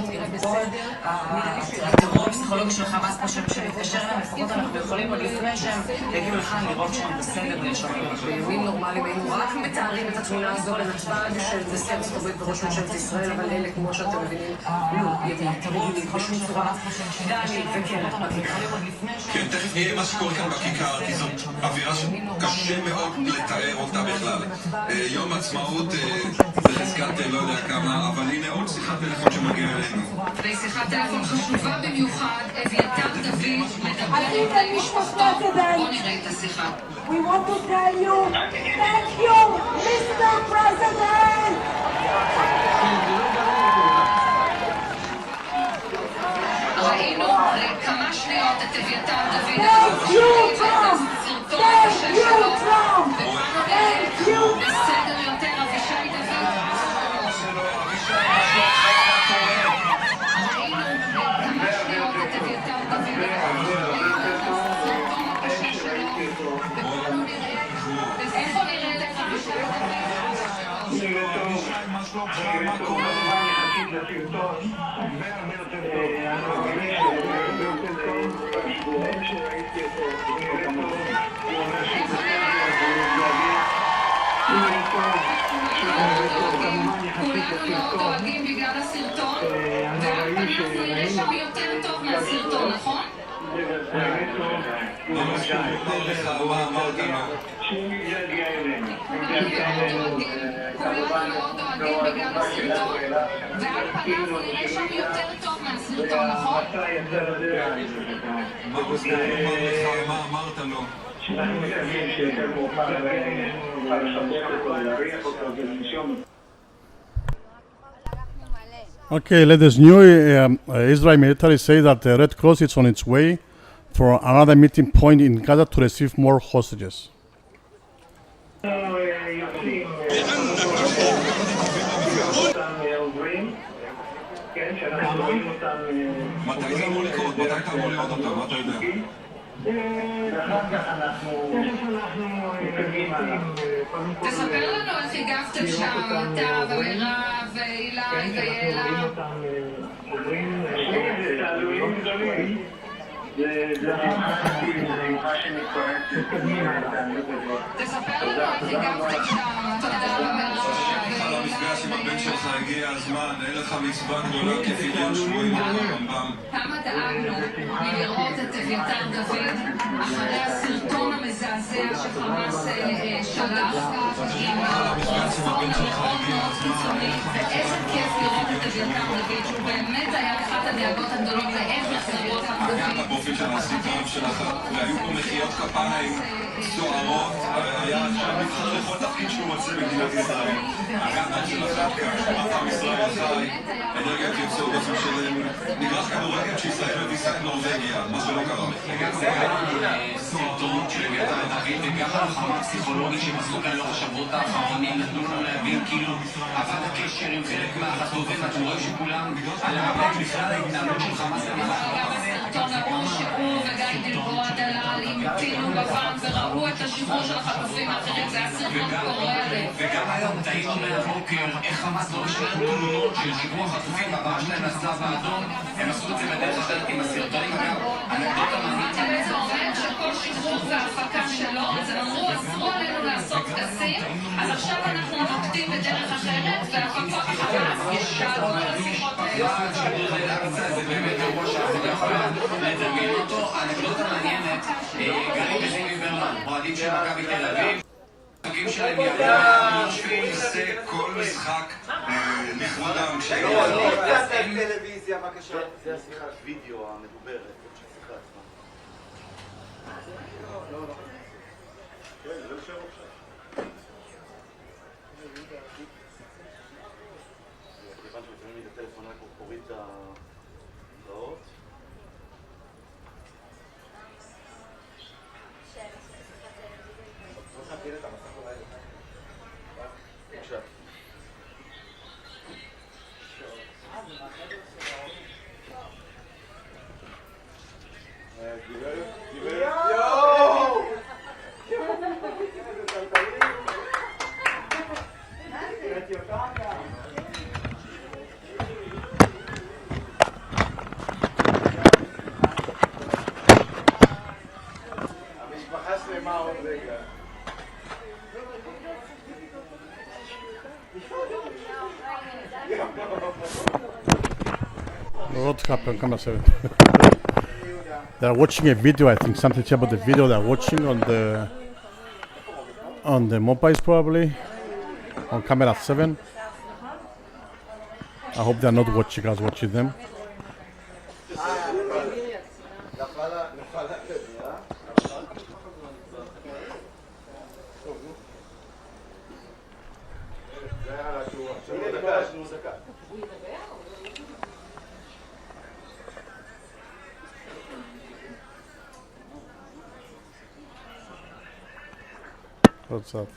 נראה בסדר. הטרור הפסיכולוגי של חמאס פה שמתקשר להם, לפחות אנחנו יכולים עוד לפני שהם יגיעו לכאן לראות שהם בסדר וישרים. בימים נורמליים היינו רק מתארים את התמונה הזו לנתב"ג של נשיא ארצות הברית וראש ממשלת ישראל, אבל אלה, כמו שאתם מבינים, לא יתארו לי בשום צורה. דני וקרן, כן, תכף נהיה מה שקורה כאן בכיכר, כי זאת אווירה שקשה מאוד לתאר אותה בכלל. יום עצמאות בחזקת לא יודע כמה, אבל הנה עוד שיחת טלפון שמגיע אלינו. שיחת טלפון חשובה במיוחד, אביתר דוד מדבר עם משפחתו. בואו נראה את השיחה. We want to tell you, thank you, Mr. President! ראינו לכמה שניות את אביתר דוד Thank you, Trump! Thank you, Trump! Thank you! בסדר יותר אבישי דוד. ראינו לכמה שניות את אביתר דוד. איפה נראה לך אבישי דוד? מה קורה? מחכים לסרטון הרבה יותר טוב. בשבועיים שראיתי אותו, הוא אומר כולנו מאוד דואגים בגלל הסרטון, ואנחנו נראה שם יותר טוב מהסרטון, נכון? מה אמרת לו? כולנו מאוד דואגים בגלל הסרטון, ועל פניו נראה שם יותר טוב מהסרטון, נכון? מה אמרת לו? אנחנו מקווים שיותר מאוחר נוכל לחבר אותו, להריח אותו ולנשום. Okay, latest new Israeli military say that the Red Cross is on its way for another meeting point in Gaza to receive more hostages. מתי זה אמור לקרות? מתי אתה אמור לראות אותם? מה אתה יודע? ואחר כך אנחנו מתקדמים עליו. תספר לנו איך הגבתם שם, אתה ומירב ואילי ויאלה. זה תעלויים גדולים. זה מה שמתקרב. מתקדמים עליו. תספר לנו איך הגבתם שם, תודה ומירב. על המפגש עם הבן שלך הגיע הזמן, אין לך מצווה גדולה כפדיון שבויים ברמב"ם. כמה דאגנו מלראות את אביתר דוד אחרי הסרטון המזעזע שחמאס שלח עם הסרטון המאוד מאוד קיצוני, ואיזה כיף לראות את אביתר דוד שהוא באמת היה אחת הדאגות הגדולות לאיך לחזרו את דוד. הפרופיל של הסרטון שלך, והיו פה מחיאות כפיים סוערות, היה עכשיו נבחר לכל תפקיד שהוא רוצה במדינת ישראל. הגנה של החבקה, שמת עם ישראל חי, אנרגיית יצור בעצם שלנו, נגרח כדורגל כשישראל בטיסה את נורווגיה, מה שלא קרה. זה היה סרטון של אביתר דוד וגם הלחמה הפסיכולוגית שהם עשו כאן לאורך השבועות האחרונים, נתנו לנו להבין כאילו עבד הקשר עם חלק מהחטופים, ואתם רואים שכולם על המבט בכלל ההתנהלות של חמאס הסרטון ההוא שהוא וגיא דלבוע דלל המתינו בבן וראו את השחרור של החטופים האחרים, זה היה סרטון קורע לב. וגם היום טעינו מהבוקר איך חמאס לא משלם תמונות של שחרור החטופים בבן שלהם לצלב האדום, הם עשו את זה בדרך אחרת עם הסרטונים. אגב, אנקדוטה מעניינת. זה אומר שכל שחרור וההפקה שלו, אז הם אמרו, אסרו עלינו לעשות טקסים, אז עכשיו אנחנו נוקטים בדרך אחרת, והפקות החמאס ישאלו על השיחות האלה. זה באמת אירוע שאנחנו לא יכולים לדמיין אותו. אנקדוטה מעניינת, גלי וזיני ברמן, אוהדים של מכבי תל אביב, החגים שלהם יעלו. זה כל משחק לכבודם טלוויזיה, בבקשה. זה השיחת וידאו המדוברת, השיחה עצמה. לא. כן, זה לא יושב עכשיו. כיוון שמצלמים לי את הטלפון רק הוריד את ההודעות. בבקשה. המשפחה שלמה עוד רגע. What happened? Come on, they're watching a video. I think something about the video they're watching on the mobiles, probably on camera 7. I hope they're not watching us watching them. What's up?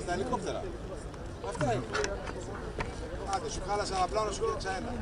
Στα ελικόπτερα. Αυτά είναι. Άντε, σου χάλασα ένα πλάνο, σου κοίταξα ένα.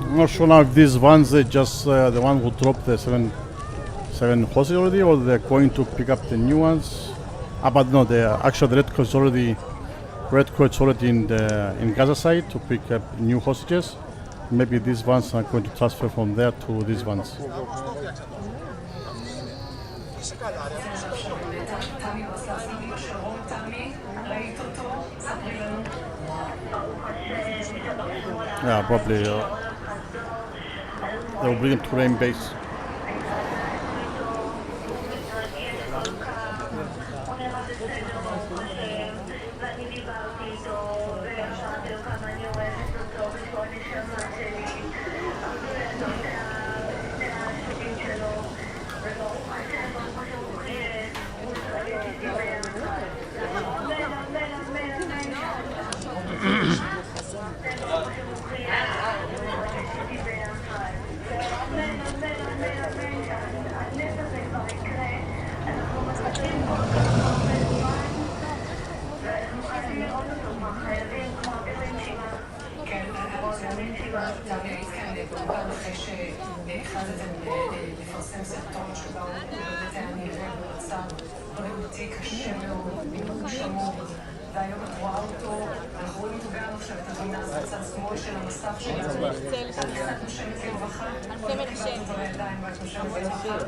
I'm not sure now if these ones are just the one who dropped the seven hostages already, or they're going to pick up the new ones. But no, actually the Red Cross already in Gaza side to pick up new hostages. Maybe these ones are going to transfer from there to these ones. Yeah, probably they'll bring him to Reim base. לפרסם סרטון שבו הוא באמת היה נראה במצב בריאותי קשה מאוד, בדיוק שמור, והיום את רואה אותו, אנחנו רואים אותו גם עכשיו את התמונה הזאת בצד שמאל של המסך שלנו. את קצת נושמת לרווחה, את קצת אותו לידיים ואת נושמת לרווחה.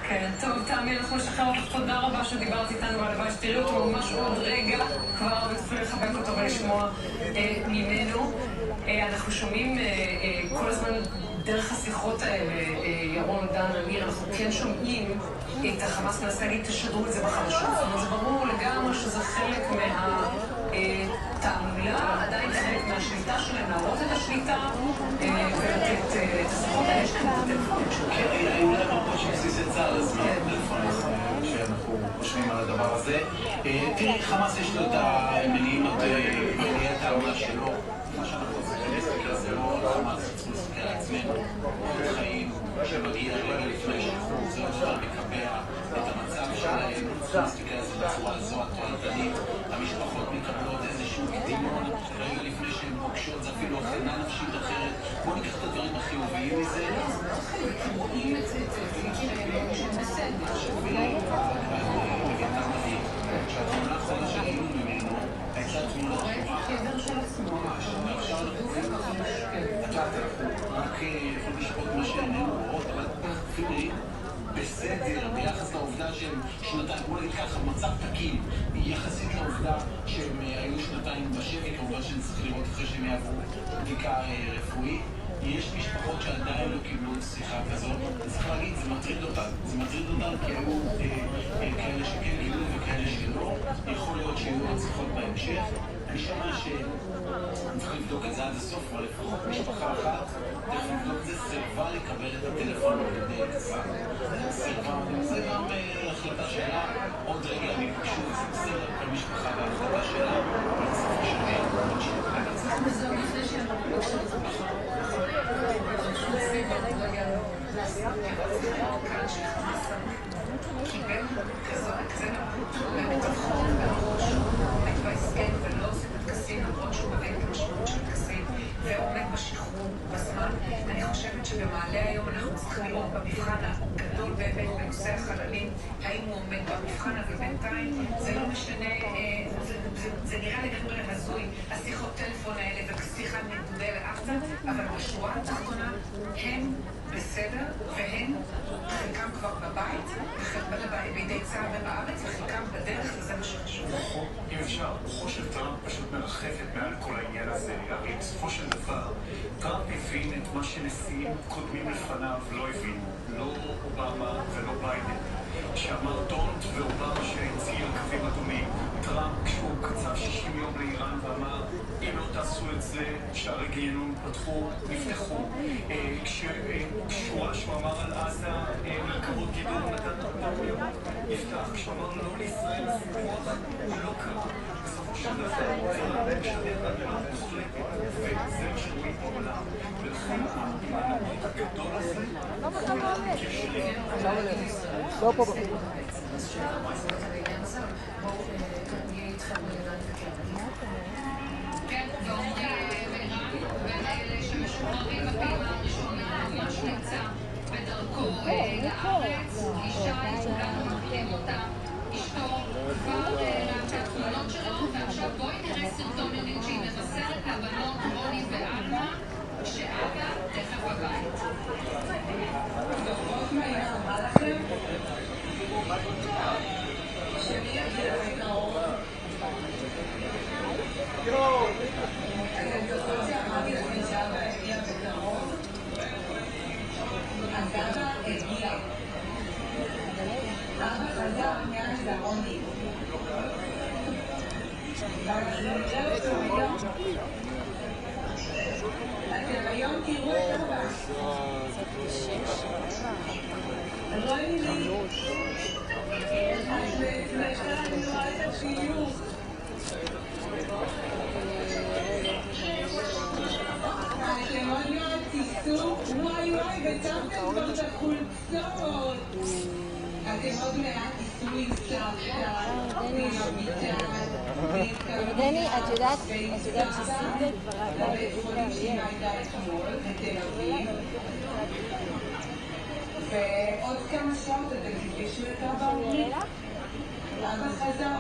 כן, טוב, תמי, אנחנו נשחרר אותך, תודה רבה שדיברת איתנו והלוואי שתראי אותו ממש עוד רגע, כבר ותוכלי לחבק אותו ולשמוע ממנו. אנחנו שומעים כל הזמן דרך השיחות האלה, ירון, דן, אמיר, אנחנו כן שומעים את החמאס מנסה להגיד, תשדרו את זה בחדשות. זאת אומרת, זה ברור לגמרי שזה חלק מהתעמולה, עדיין חלק מהשליטה שלהם, להראות את השליטה ולתת את השיחות האלה שלהם בטלפונים שלהם. כן, היו להם הרבה שבסיס את צה"ל הזמן, כשאנחנו חושבים על הדבר הזה. תראי, חמאס יש לו את המניעים בעיני התעמולה שלו, מה שאנחנו עושים זה לא חמאס, צריכים לסתכל על עצמנו, חיים שמגיע רגע לפני שחרור, זה לא דבר מקבע את המצב שלהם, צריכים להסתכל על זה בצורה הזו התועלתנית, המשפחות מקבלות איזשהו קדימון, רגע לפני שהן פוגשות, זה אפילו הכנה נפשית אחרת. בואו ניקח את הדברים החיוביים מזה. רואים את זה, שהם בסדר. שווים, בגלל מדהים, שהתמונה האחרונה שהיינו ממנו, הייתה תמונה חדר של עצמו. ממש, ועכשיו אנחנו רק יכולים לשפוט מה שאיננו רואות, אבל אפילו בסדר ביחס לעובדה שהם שנתיים, בוא נגיד ככה, מצב תקין יחסית לעובדה שהם היו שנתיים בשבי, כמובן שנצטרך לראות אחרי שהם יעברו בדיקה רפואית. יש משפחות שעדיין לא קיבלו שיחה כזאת, צריך להגיד, זה מטריד אותן כי היו כאלה שכן קיבלו וכאלה שלא, יכול להיות שיהיו הצליחות בהמשך. אני שמע צריך לבדוק את זה עד הסוף, אבל לפחות משפחה אחת, צריך לבדוק את זה, סירבה לקבל את הטלפון בגדי קצה. סירבה, זה גם החלטה שלה, עוד רגע אני פשוט, זה בסדר, כל משפחה בהחלטה שלה, אבל בסופו של דבר, וזה עוד לפני שאנחנו פוגשים את המשפחה. כאן שחמאס קיבל כזאת מהביטחון והראש עומד בהסכם ולא עושה טקסים למרות שהוא מבין את המשמעות של טקסים ועומד בשחרור בזמן. אני חושבת שבמעלה היום אנחנו צריכים לראות במבחן הגדול באמת בנושא החללים האם הוא עומד במבחן, אבל בינתיים זה לא משנה, זה נראה לגמרי הזוי השיחות טלפון האלה ושיחה נדודה לארצה, אבל בשורה התחתונה הם בסדר, והם חלקם כבר בבית, בידי צה"ל ובארץ, וחלקם בדרך, וזה מה שחשוב. אם אפשר, רוחו של טראמפ פשוט מרחפת מעל כל העניין הזה. הרי בסופו של דבר, טראמפ הבין את מה שנשיאים קודמים לפניו לא הבינו. לא אובמה ולא ביידן. שאמר דונט ואובמה שהציע קווים אדומים. טראמפ כשהוא קצב 60 יום לאיראן ואמר, אם לא תעשו את זה, שערי גיהנום פתחו, נפתחו. כשהוא אמר על עזה, מרכבות גידול נתן תרמיות, נפתח. כשהוא אמר לא לישראל סיפוח, הוא לא קרה. בסופו של דבר, זה משדר הגנה מוחלטת, וזה מה שרואים בעולם. ולכן המנהיג הגדול הזה, כשלים. לא פה בחור. כן, ואומרי רם ואלה שמשוחררים בפעימה הראשונה, ממש נמצא בדרכו לארץ, ישי, כולנו מכירים אותה, אשתו כבר ראתה תמונות שלו, ועכשיו בואי נראה סרטון שהיא מבשרת לבנות רוני ואלמה, שאבא תכף הבית. דוחות מהעניין אמרה לכם? שמי יגיע בקרוב? אני רוצה אמרתי שאבא יגיע בקרוב? אז אבא הגיע. אבא חזר מעניין זה רוני. אתם היום תראו את אבא. רוני לי. אז לפני אני רואה את השיוך. אתם עוד מעט תיסעו, וואי וצרתם כבר את החולצות. אתם עוד מעט תיסעו עם סבתא, מהמיטה, דני, את יודעת שסבתא כבר לבית חולים שהיא הייתה אתמול בתל אביב. ועוד כמה שעות אתם תפגשו את אבא רוני. אבא חזר.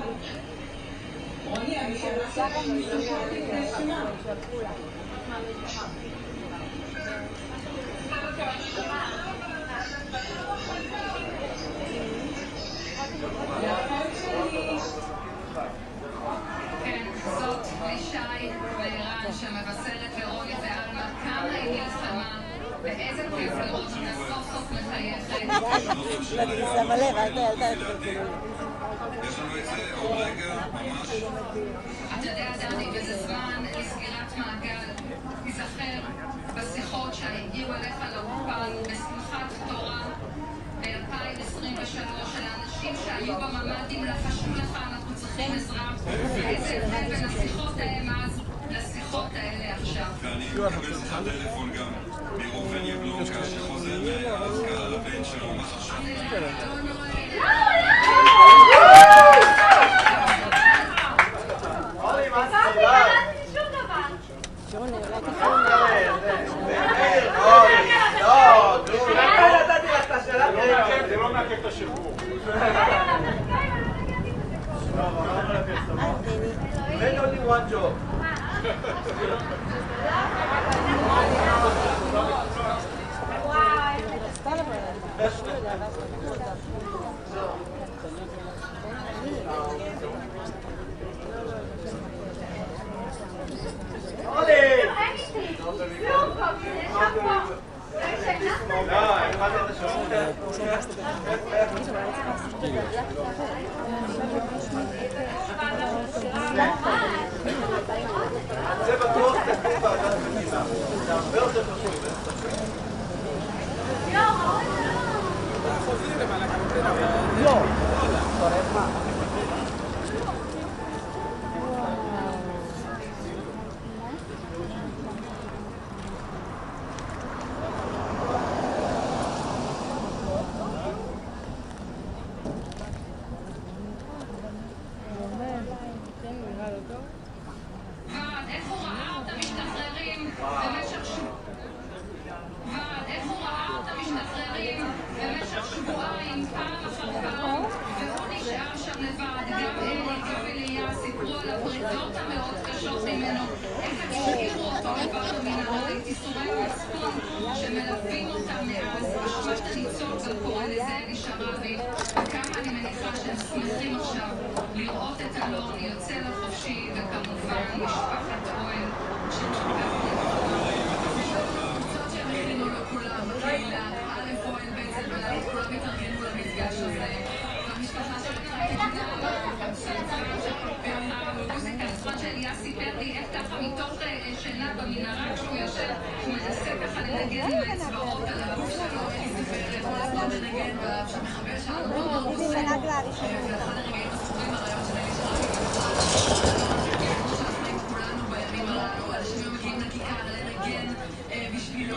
רוני, המשאלה שלנו מסתכלת לפני שמה. באיזה כיף לראות אותה סוף סוף מחייכת. אני שמה לב, אל תתקלקלו. אתה יודע, דני, וזה זמן לסגירת מעגל. תיזכר בשיחות שהגיעו אליך לאולפן בשמחת תורה ב-2023 של האנשים שהיו בממ"דים לחשו לך, אנחנו צריכים עזרה. איזה הבדל בין השיחות ההם אז לשיחות האלה עכשיו. ואני מקבל שיחת טלפון גם מראובן יבלונקה שחוזר מהאזכרה לבן שלו ממש עכשיו. זה לא מעכב את השחרור. Made only one job. זה בטוח תקדים ועדת מדינה. זה הרבה יותר חשוב. לא. שמלווים אותם מאז, ממש הניצוץ הקורא לזה נשארה וכמה אני מניחה שהם שמחים עכשיו לראות את אלון יוצא לחופשי וכמובן משפחת אוהל שתודה קבוצות שהם הכינו לו כולם בקהילה, א' אוהל בעצם ולאלת כולם התארגנו למפגש הזה המשפחה של המוזיקה הזמן שאליה סיפר לי איך ככה מתוך שינה במנהרה כשהוא יושב הוא מנסה ככה לנגן עם האצבעות על הגוף שלו וכל הזמן לנגן והמחבר שלנו לא ואחד הרגעים הספורים הרעיון של שאנחנו כולנו בימים הללו אנשים מגיעים לכיכר לנגן בשבילו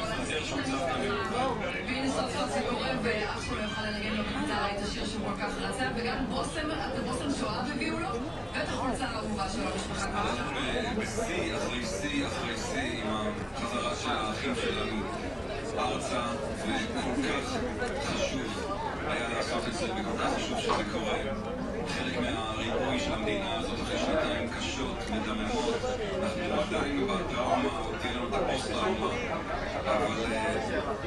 והנה סוף סוף זה קורה ואף שהוא לא יוכל לנגן לו בגיטרה את השיר שהוא כל כך רצה וגם בוסם שואה הביאו לו ואת החולצה האהובה שלו משפחה כולה בשיא אחרי שיא עם החזרה של האחים שלנו ארצה וכל כך חשוב היה לעשות את זה וכל כך חשוב שזה קורה חלק מהריפוי של המדינה הזאת אחרי שנתיים קשות, מדממות אנחנו עדיין בטראומה או תהיה לנו את הפוסט-טראומה אבל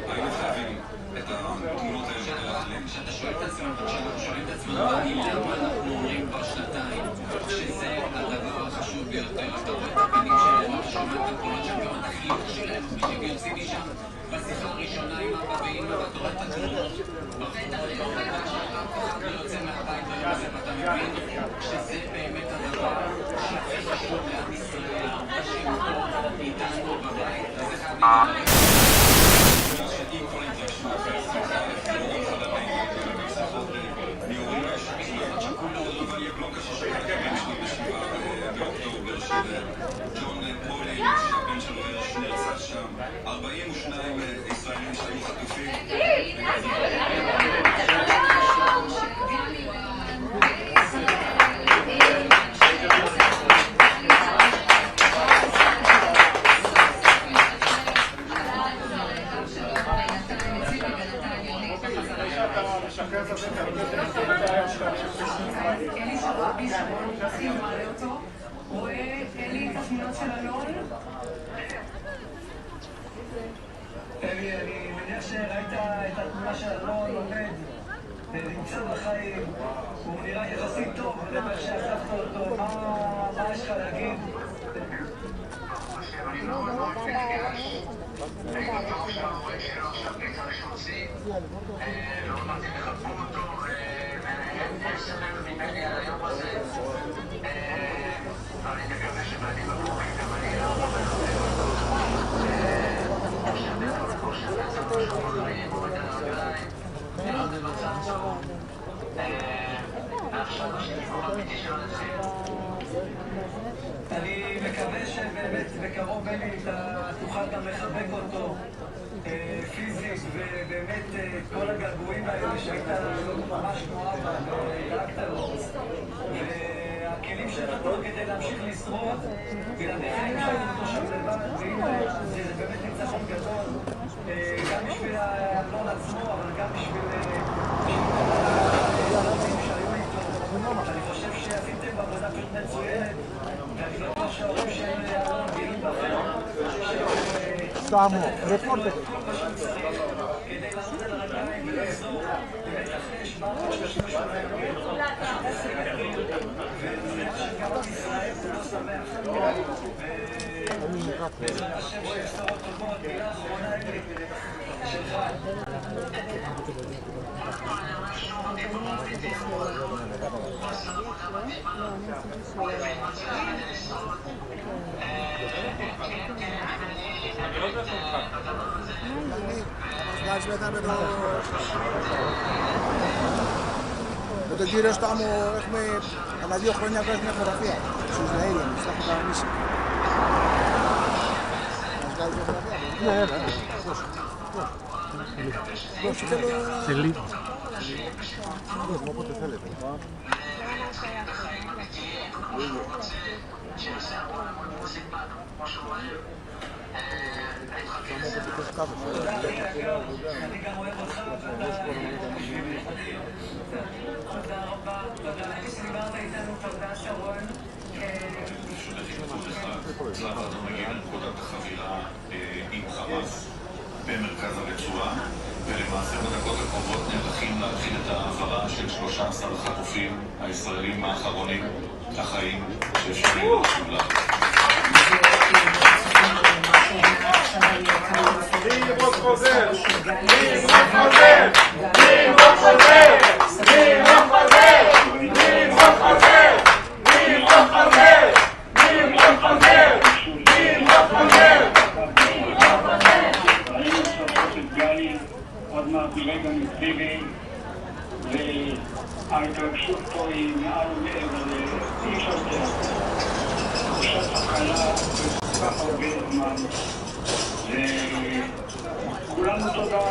היינו חייבים את התמונות האלה להחלים כשאתה שואל את עצמנו, כשאנחנו שואלים את עצמנו למה אנחנו אומרים כבר שנתיים שזה הדבר החשוב ביותר אתה רואה את הפנים שלהם, אתה שומע את הקולות שם גם את החיוך שלהם בדיוק יוצאתי שם בשיחה הראשונה עם אבא ואמא ואתה רואה את התמונות ואת החיוך לא יוצא מהבית היום הזה ואתה מבין שזה באמת הדבר שהכי חשוב לעם ישראל להרגיש אותו איתנו בבית אז זה חייב עם כל ההתרגשות והשמחה לפתור גם חדרים ובשיחות מהורים משפחת שכולו רובן יבלונקה ששקע כבן שלו ב7 באוקטובר שג'ון פולי שהבן שלו נרצח שם 42 ישראלים שהיו חטופים אלי שרבי שהכי מעלה אותו רואה אלי את התמונות של אלון אלי, אני מניח שראית את התמונה של אלון עומד נמצא בחיים הוא נראה יחסית טוב ולמה שאספת אותו מה יש לך להגיד? אני מאוד מאוד מתרגש אני בטוח שהרואה שיהיה לו עכשיו ביצה לשרוצים, ועוד מעט הם יחבקו אותו, ויש ממני על היום הזה, ואני מקווה שבעדים הקרובים גם אני אעבור לשדר על הכושר בעצם השחורים, עוד על הרגליים, לראות במצב טוב, ועכשיו השחרור האמיתי שלו נתחיל. אני מקווה שבאמת בקרוב בני תוכל גם לחבק אותו פיזית, ובאמת כל הגעגועים האלה שהיית ממש כמו אבא ודאגת לו, והכלים שנתנו כדי להמשיך לשרוד, בלעדיך היינו שהיינו אותו שם לבד, והנה זה באמת ניצחון גדול, גם בשביל האלון עצמו, אבל גם בשביל הילדים שהיו איתו. אני חושב שעשיתם עבודה פשוט מצוינת, ואני בטוח שההורים של אלון גאים בכם, סטאמו, רפורטר. כדי לעמוד על הרגליים ולעזור, באמת אחרי 730 שנה וגם עם ישראל הוא לא שמח. ובעזרת השם שיבשורות טובות, מילה אחרונה אלי, שלך. Το κύριο Στάμο έχουμε ανά 2 χρόνια βγάζει μια φωτογραφία στο Ισραήλ, στα Αμichay. Μας βγάζει μια φωτογραφία. Ναι, δώσε. Σε λίγο. Δώσε μου όποτε θέλετε. אני גם אוהב אותך, תודה רבה, תודה שדיברת איתנו, תודה שרון. צלב האדום מגיע לנקודת החבירה עם חמאס במרכז הרצועה, ולמעשה בדקות הקרובות נערכים להתחיל את העברה של 13 החטופים הישראלים האחרונים לחיים שאפשרי להשיב לה. נמרוד חוזר! נמרוד חוזר! נמרוד חוזר! נמרוד חוזר! נמרוד חוזר! נמרוד חוזר! נמרוד חוזר! נמרוד חוזר! עוד מעט נראה גם את ביבי, וההתרגשות פה היא מעל ומעבר לאי אפשר יותר. תחושת הקלה וכל כך הרבה זמן, וכולנו תודה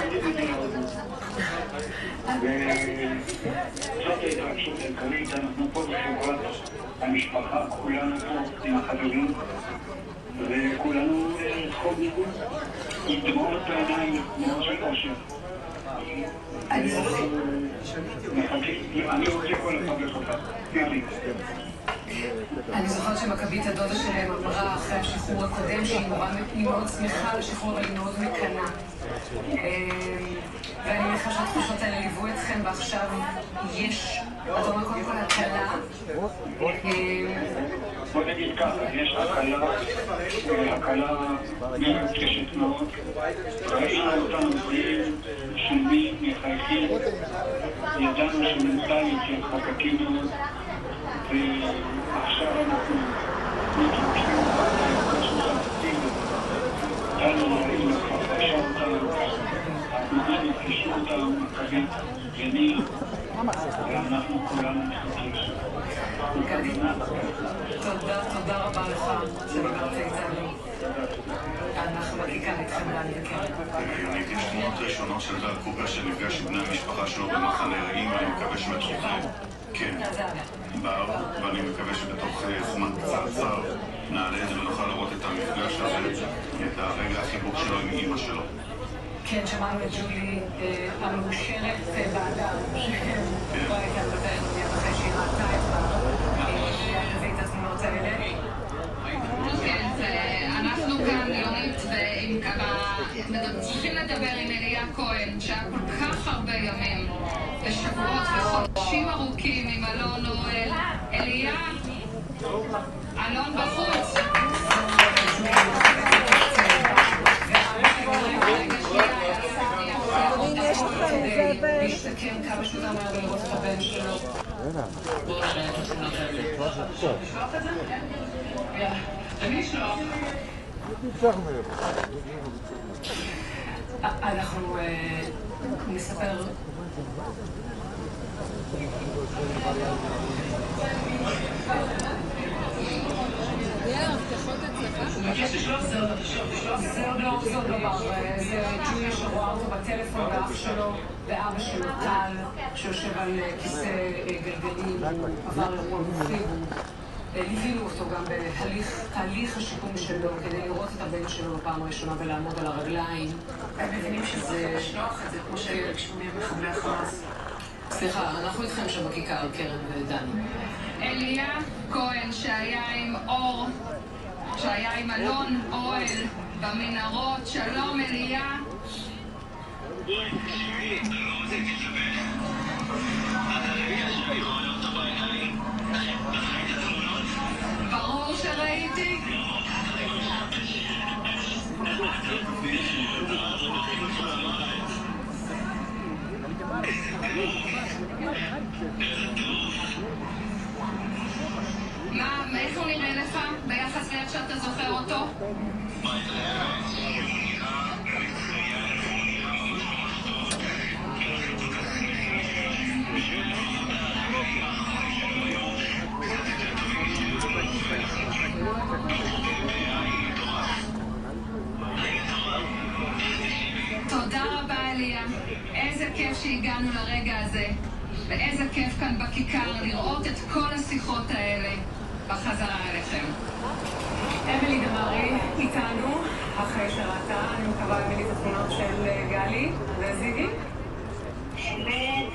נגיד את זה להודות. וזאת ההתרגשות העיקרית, אנחנו פה בחברת המשפחה, כולנו פה עם החברים, וכולנו חוב ניגוד. עם דמעות בעיניים, מאוד של אושר. אני רוצה כל לחבק אותך. אני זוכרת שמכבית הדודה שלהם אמרה אחרי השחרור הקודם שהיא מאוד שמחה על השחרור, אבל היא מאוד מקנה. ואני מניחה שהתחושות האלה ליוו אתכם, ועכשיו יש, אתה אומר קודם כל הקלה. בוא נגיד ככה, יש הקלה מרגשת מאוד. ראינו אותם בריאים, שלמים, מחייכים. ידענו שמנטלית הם חזקים מאוד. ועכשיו אנחנו מתרגשים בקושי חזקים. דנו להרים לחפשה אותם. התנועה נפגשו אותם, מכבית וניר. ואנחנו כולנו מחכים. תודה רבה לך שדיברת איתנו. אנחנו מכיקה איתכם להנדקר. יונית, יש תמונות ראשונות של דל קופר שנפגש עם בני המשפחה שלו במחנה רעים, ואני מקווה שבתוכם כן באו, ואני מקווה שבתוך זמן קצר נעלה את זה ונוכל לראות את המפגש הזה, את הרגע החיבוק שלו עם אמא שלו. כן, שמענו את ג'ולי המאושרת באדם, שלא הייתה בדרך מיד אחרי שהיא ראתה את התמונות האלה. כן, אנחנו כאן יונית צריכים לדבר עם אליה כהן, שהיה כל כך הרבה ימים ושבועות וחודשים ארוכים עם אלון אוהל. אליה, אלון בחוץ. שיותר מהר ולראות את הבן שלו. בואו נראה את התמונות האלה. לשלוח את זה? יאללה, למי לשלוח? אנחנו נספר... זה עוד לא דבר, זה ג'ולי שרואה אותו בטלפון באח שלו, ואבא שלו טל, שיושב על כיסא גלגלים, עבר אירוע מוחי. ליווינו אותו גם בתהליך השיקום שלו, כדי לראות את הבן שלו בפעם הראשונה ולעמוד על הרגליים. הם מבינים שזה לשלוח את זה כמו ששומעים מחבלי החמאס. סליחה, אנחנו איתכם שם בכיכר, קרן ודני. אליה כהן שהיה עם אור, שהיה עם אלון אוהל במנהרות. שלום אליה. ברור שראיתי. מה, מאיפה הוא נראה לך ביחס לאיך שאתה זוכר אותו? תודה רבה אליה, איזה כיף שהגענו לרגע הזה, ואיזה כיף כאן בכיכר לראות את כל השיחות האלה בחזרה אליכם. אמילי דמרי איתנו, אחרי שראתה, אני מקווה אמילי את התמונות של גלי וזיגי.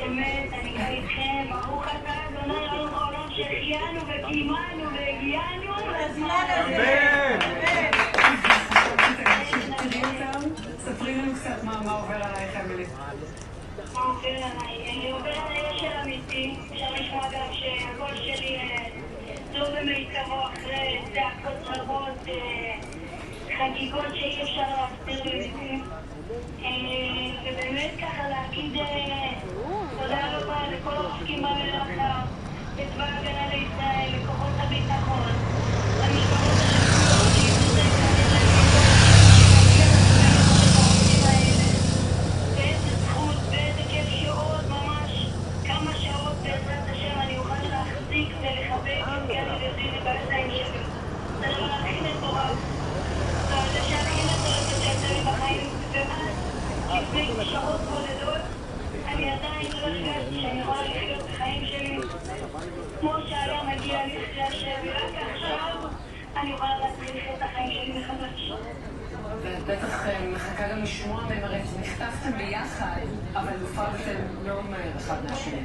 אמת, אני כאן איתכם, ברוך אתה אדוני אלוהינו העולם שהחיינו וקיימנו והגיענו לזמן הזה. ספרי לנו קצת מה עובר עלייך, אמילי. מה עובר עליי? אני עובר עליי של אמיתי. אפשר לשמוע גם שהקול שלי לא במיטבו אחרי צעקות רבות, חגיגות שאי אפשר להסביר למילים. ובאמת ככה להגיד תודה רבה לכל העוסקים במלאכה, לצבא ההגנה לישראל, לכוחות הביטחון, למשפחות השכולות שאיבדו את ואיזה זכות ואיזה כיף שעוד ממש כמה שעות בעזרת השם אני אוכל להחזיק ולחבק את גלי וזיני בידיים שלי. זה הדבר הכי מטורף. זה הרגשה הכי מטורפת שהייתה לי בחיים, ואז לפני שעות בודדות אני עדיין לא הרגשתי שאני יכולה לחיות בחיים שלי כמו שהיה מגיע לי אחרי השם, ורק עכשיו אני יכולה להתחיל לחיות את החיים שלי מחדש. ואת בטח מחכה גם לשמוע מהם, הרי נכתבתם ביחד, אבל נפרדתם לא מהר אחד מהשני.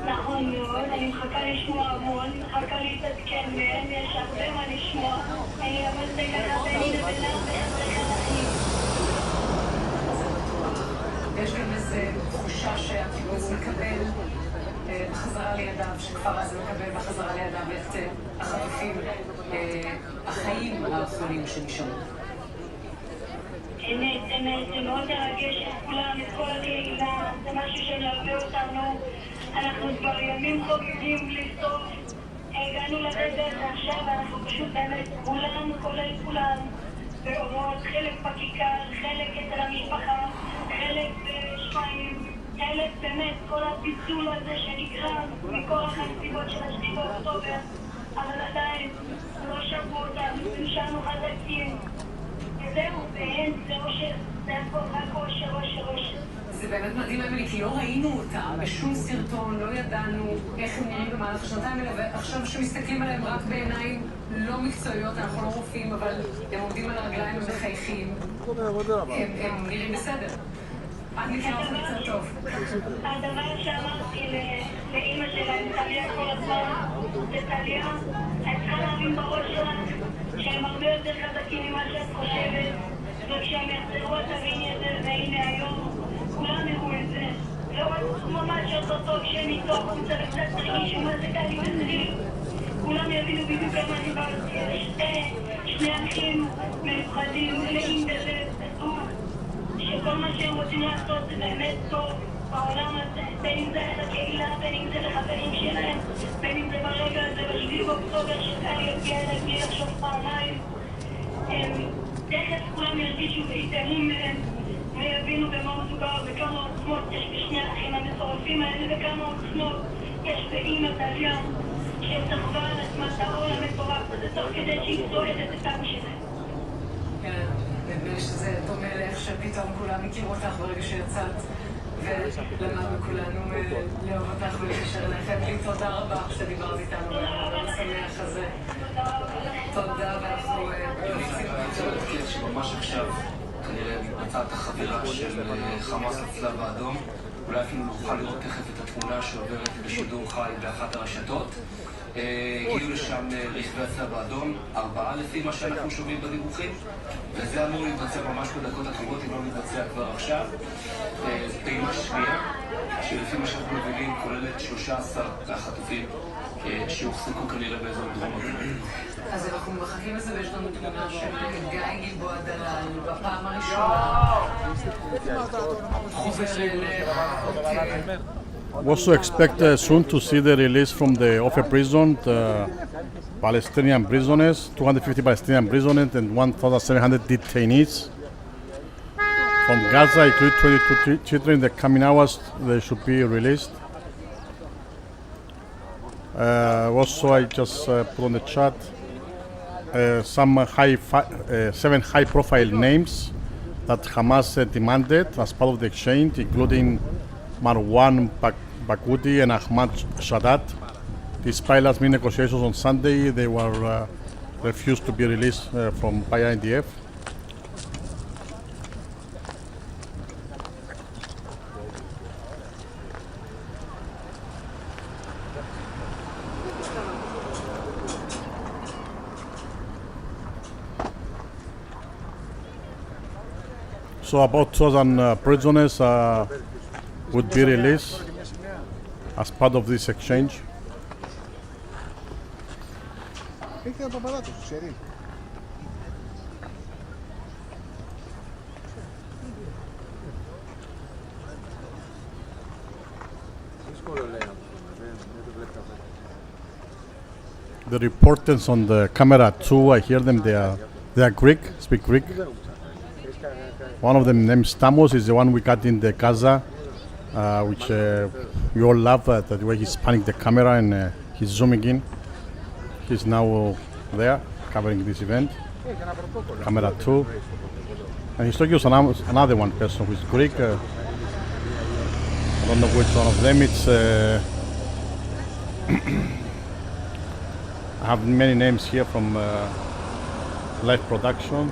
נכון מאוד, אני מחכה לשמוע המון, מחכה להתעדכן מהם, יש הרבה מה לשמוע. אני למדתי ככה ביני לבינם בחדרי חדשים. יש גם איזו תחושה שהקיבוץ מקבל בחזרה לידיו, שכפר עזה מקבל בחזרה לידיו את החטופים, החיים האחרונים שנשארו. אמת, זה מאוד מרגש את כולם, את כל הקהילה, זה משהו שמלווה אותנו. אנחנו כבר ימים חוגגים בלי סוף. הגענו לרגע הזה עכשיו, ואנחנו פשוט באמת כולם, כולל כולם, ואומרות חלק בכיכר, חלק אצל המשפחה, חלק בשפיים, חלק באמת כל הפיצול הזה שנגרם מכל החסיבות של 7 באוקטובר, אבל עדיין לא שבו אותנו, נשארנו חזקים. וזהו, ואין, זה אושר, זה הכל רק אושר. זה באמת מדהים, אמילי, כי לא ראינו אותם בשום סרטון, לא ידענו איך הם נראים במהלך השנתיים האלה, ועכשיו שמסתכלים עליהם רק בעיניים לא מקצועיות, אנחנו לא רופאים, אבל הם עומדים על הרגליים ומחייכים. הם נראים בסדר. את מכירה אותם קצת טוב. הדבר שאמרתי לאמא שלהם, טליה כל הזמן, זה טליה, את צריכה להבין בראש שלך שהם הרבה יותר חזקים ממה שאת חושבת, וכשהם יחזרו את הביני הזה, והנה היום, כולם יראו את זה. לא רצו ממש אותו כשהם איתו החוצה וקצת תרגישו מה זה גלי וזיני. כולם יבינו בדיוק כמה דיברתי. יש שני אחים מיוחדים, מלאים בזה, בטוח, שכל מה שהם רוצים לעשות זה באמת טוב, בעולם הזה, בין אם זה לקהילה, בין אם זה לחברים שלהם, בין אם זה ברגע הזה ב7 באוקטובר שקל יגיע אליהם בלי לחשוב פעמיים. תכף כולם ירגישו ויתאמו מהם ויבינו במה מדובר וכמה עוצמות יש בשני האחים המטורפים האלה וכמה עוצמות יש באמא דליה שסחבה על עצמה את העול המטורף הזה תוך כדי שהיא צועדת את אבא שלהם. כן, נדמה לי שזה דומה לאיך שפתאום כולם הכירו אותך ברגע שיצאת ולמדנו כולנו לאהוב אותך ולקשר אליכם. לי תודה רבה שדיברת איתנו במשמח הזה. תודה ואנחנו נזכיר שממש עכשיו כנראה מתבצעת החבירה של חמאס לצלב האדום. אולי אפילו נוכל לראות תכף את התמונה שעוברת בשידור חי באחת הרשתות. הגיעו לשם רכבי הצלב האדום, 4 לפי מה שאנחנו שומעים בדיווחים, וזה אמור להתבצע ממש בדקות הקרובות, אם לא מתבצע כבר עכשיו. פעימה שנייה, שלפי מה שאנחנו מבינים כוללת 13 מהחטופים שהוחזקו כנראה באזור דרום הגבול. אז אנחנו מחכים לזה ויש לנו תמונה של גיא גלבוע דלל בפעם הראשונה. We also expect soon to see the release from the Ofe prison, the Palestinian prisoners, 250 Palestinian prisoners and 1,700 detainees. From Gaza, including 22 children, in the coming hours they should be released. Also, I just put on the chat some 7 high-profile names that Hamas demanded as part of the exchange, including Marwan Baghouti and Ahmad Shadat. Despite last-minute negotiations on Sunday, they were refused to be released by IDF. So about 2,000 prisoners would be released as part of this exchange. The reporters on the camera too, I hear them, they are Greek, speak Greek. One of them named Stamos is the one we got in the GAZA, which we all love, the way he's panning the camera and he's zooming in. He's now there, covering this event. Camera 2. And he's talking to another one person who is Greek. I don't know which one of them. It's I have many names here from live production.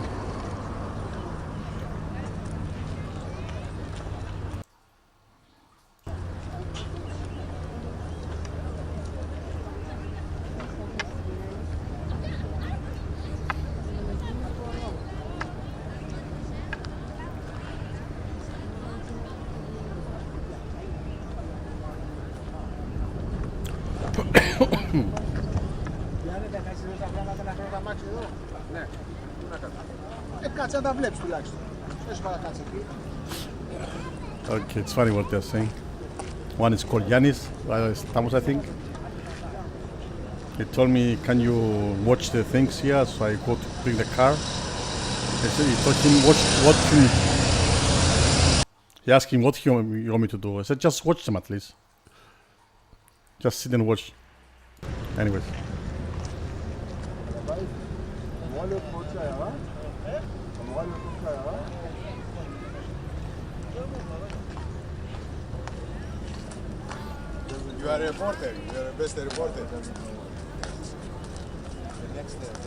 Okay, it's funny what they're saying. One is called Younis, Stamos, I think. He told me, can you watch the things here? So I go to bring the car. He told him, what he asked him, what you want me to do? I said, just watch them at least. Just sit and watch. Anyways. You are a reporter. You are the best reporter. The next step.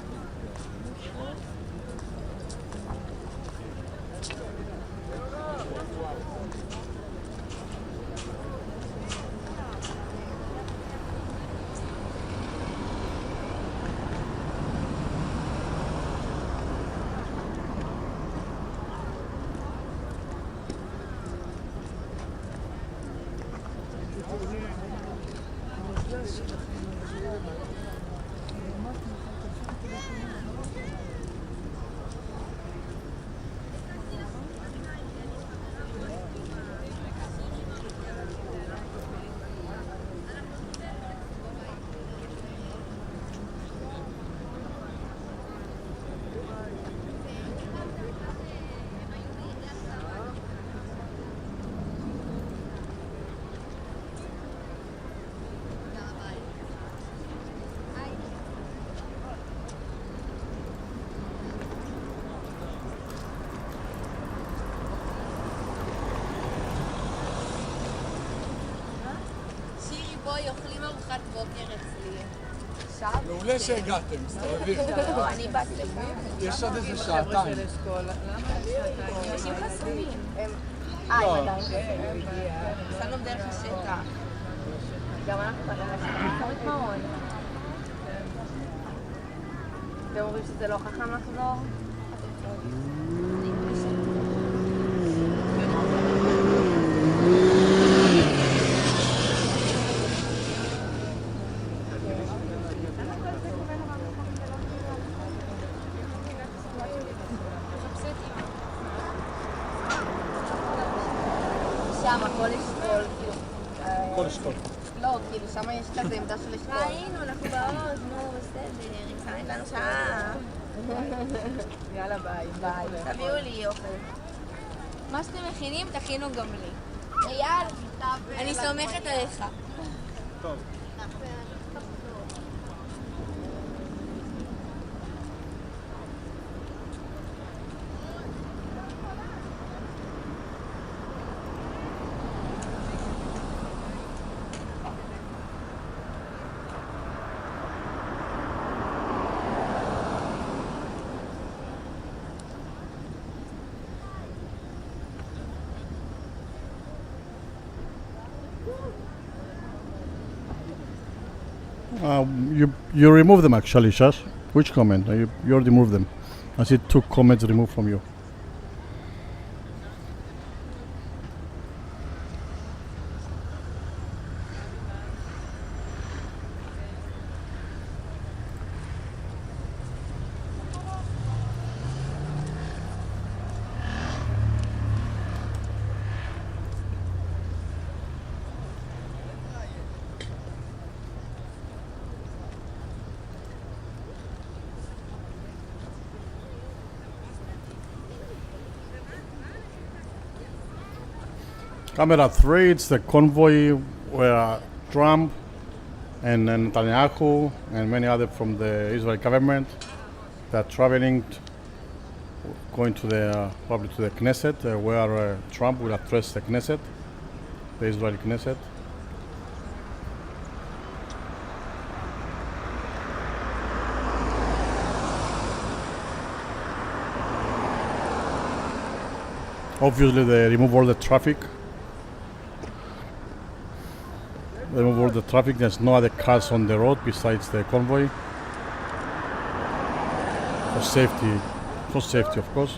עושים ארוחת בוקר אצלי. מעולה שהגעתם, מסתובבים. לא, אני בת לפה. יש עוד איזה שעתיים. אנשים חסומים. לא. הם עדיין חסומים. נסענו דרך השטח. גם אנחנו פתחנו את מעון. אתם אומרים שזה לא חכם לחזור? שם הכל אשכול, כאילו... הכל אשכול. לא, כאילו שם יש כזה עמדה של אשכול. ראינו, אנחנו בעוז, נו, בסדר, נמצאים לנו שעה. יאללה ביי. ביי. תביאו לי אוכל. מה שאתם מכינים, תכינו גם לי. אייל, אני סומכת עליך. טוב. You remove them actually, Shash. Which comment? You already removed them. I see 2 comments removed from you. Camera 3, it's the convoy where Trump and Netanyahu and many others from the Israeli government that are traveling, going to the probably to the Knesset, where Trump will address the Knesset, the Israeli Knesset. Obviously, they remove all the traffic. They remove all the traffic. There's no other cars on the road besides the convoy. For safety, of course.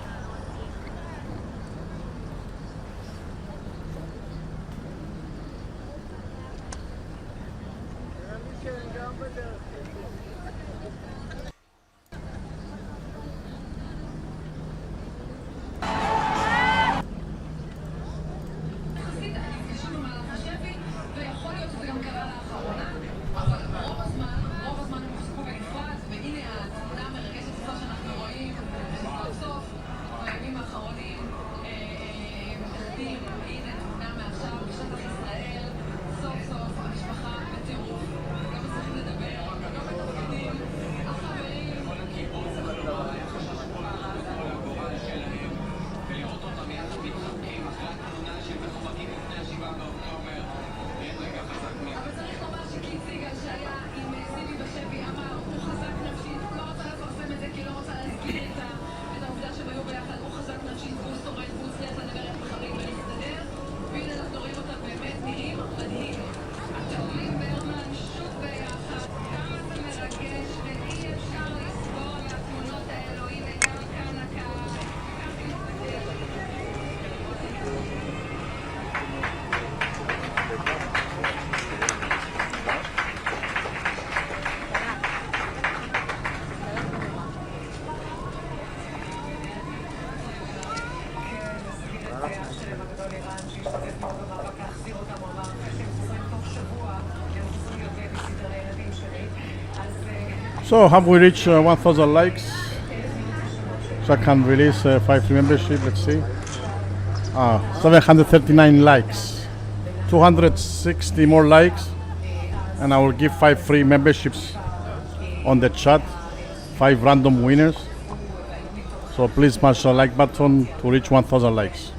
So have we reached 1,000 likes? So I can release 5 free membership, let's see. 739 likes. 260 more likes. And I will give 5 free memberships on the chat. 5 random winners. So please smash the like button to reach 1,000 likes.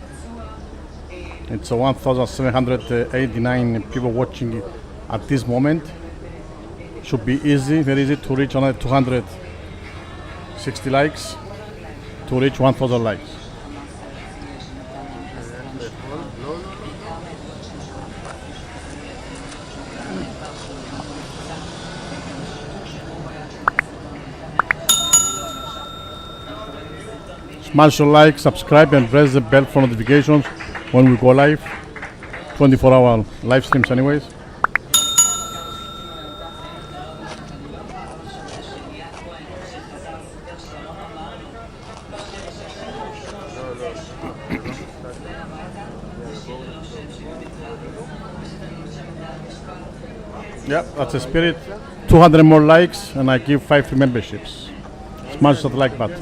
It's 1,789 people watching at this moment. Should be easy, very easy to reach another 260 likes to reach 1,000 likes. Smash your like, subscribe, and press the bell for notifications when we go live. 24-hour live streams anyways. Yeah, that's the spirit. 200 more likes and I give 5 free memberships. Smash that like button.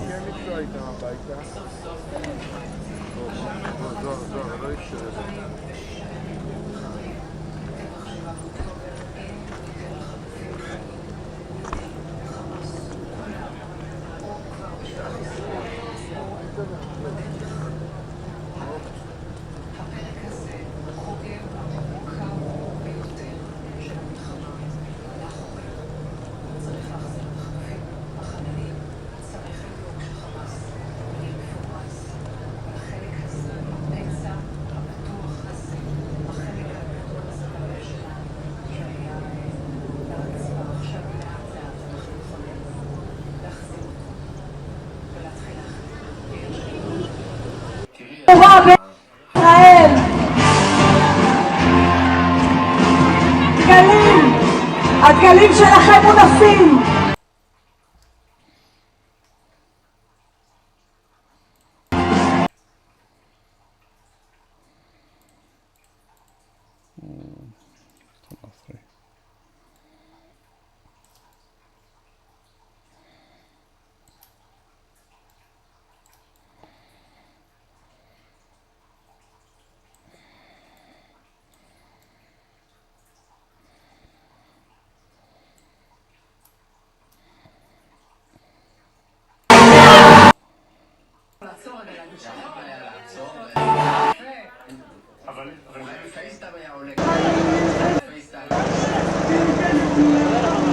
הדגלים שלכם מונפים.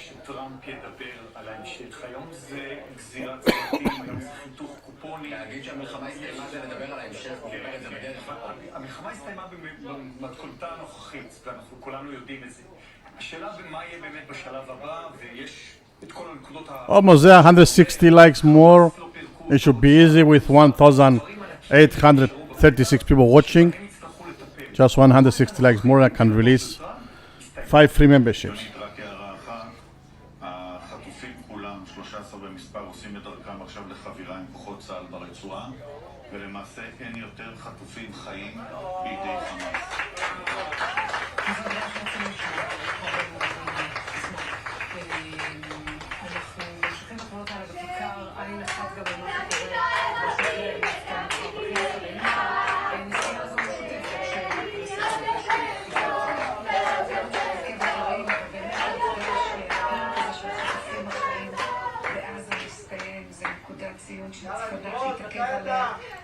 שטראמפ ידבר על ההמשך. היום זה גזירת סרטים, היום זה חיתוך קופונים. להגיד שהמלחמה הסתיימה זה לדבר על ההמשך, הוא אומר את זה בדרך. המלחמה הסתיימה במתכונתה הנוכחית, ואנחנו כולנו יודעים את זה. השאלה במה יהיה באמת בשלב הבא, ויש את כל הנקודות Almost there, 160 likes more. It should be easy with 1,836 people watching. Just 160 likes more, I can release 5 free memberships. החטופים כולם, 13 במספר, עושים את דרכם עכשיו לחבירה עם כוחות צה"ל ברצועה, ולמעשה אין יותר חטופים חיים בידי חמאס.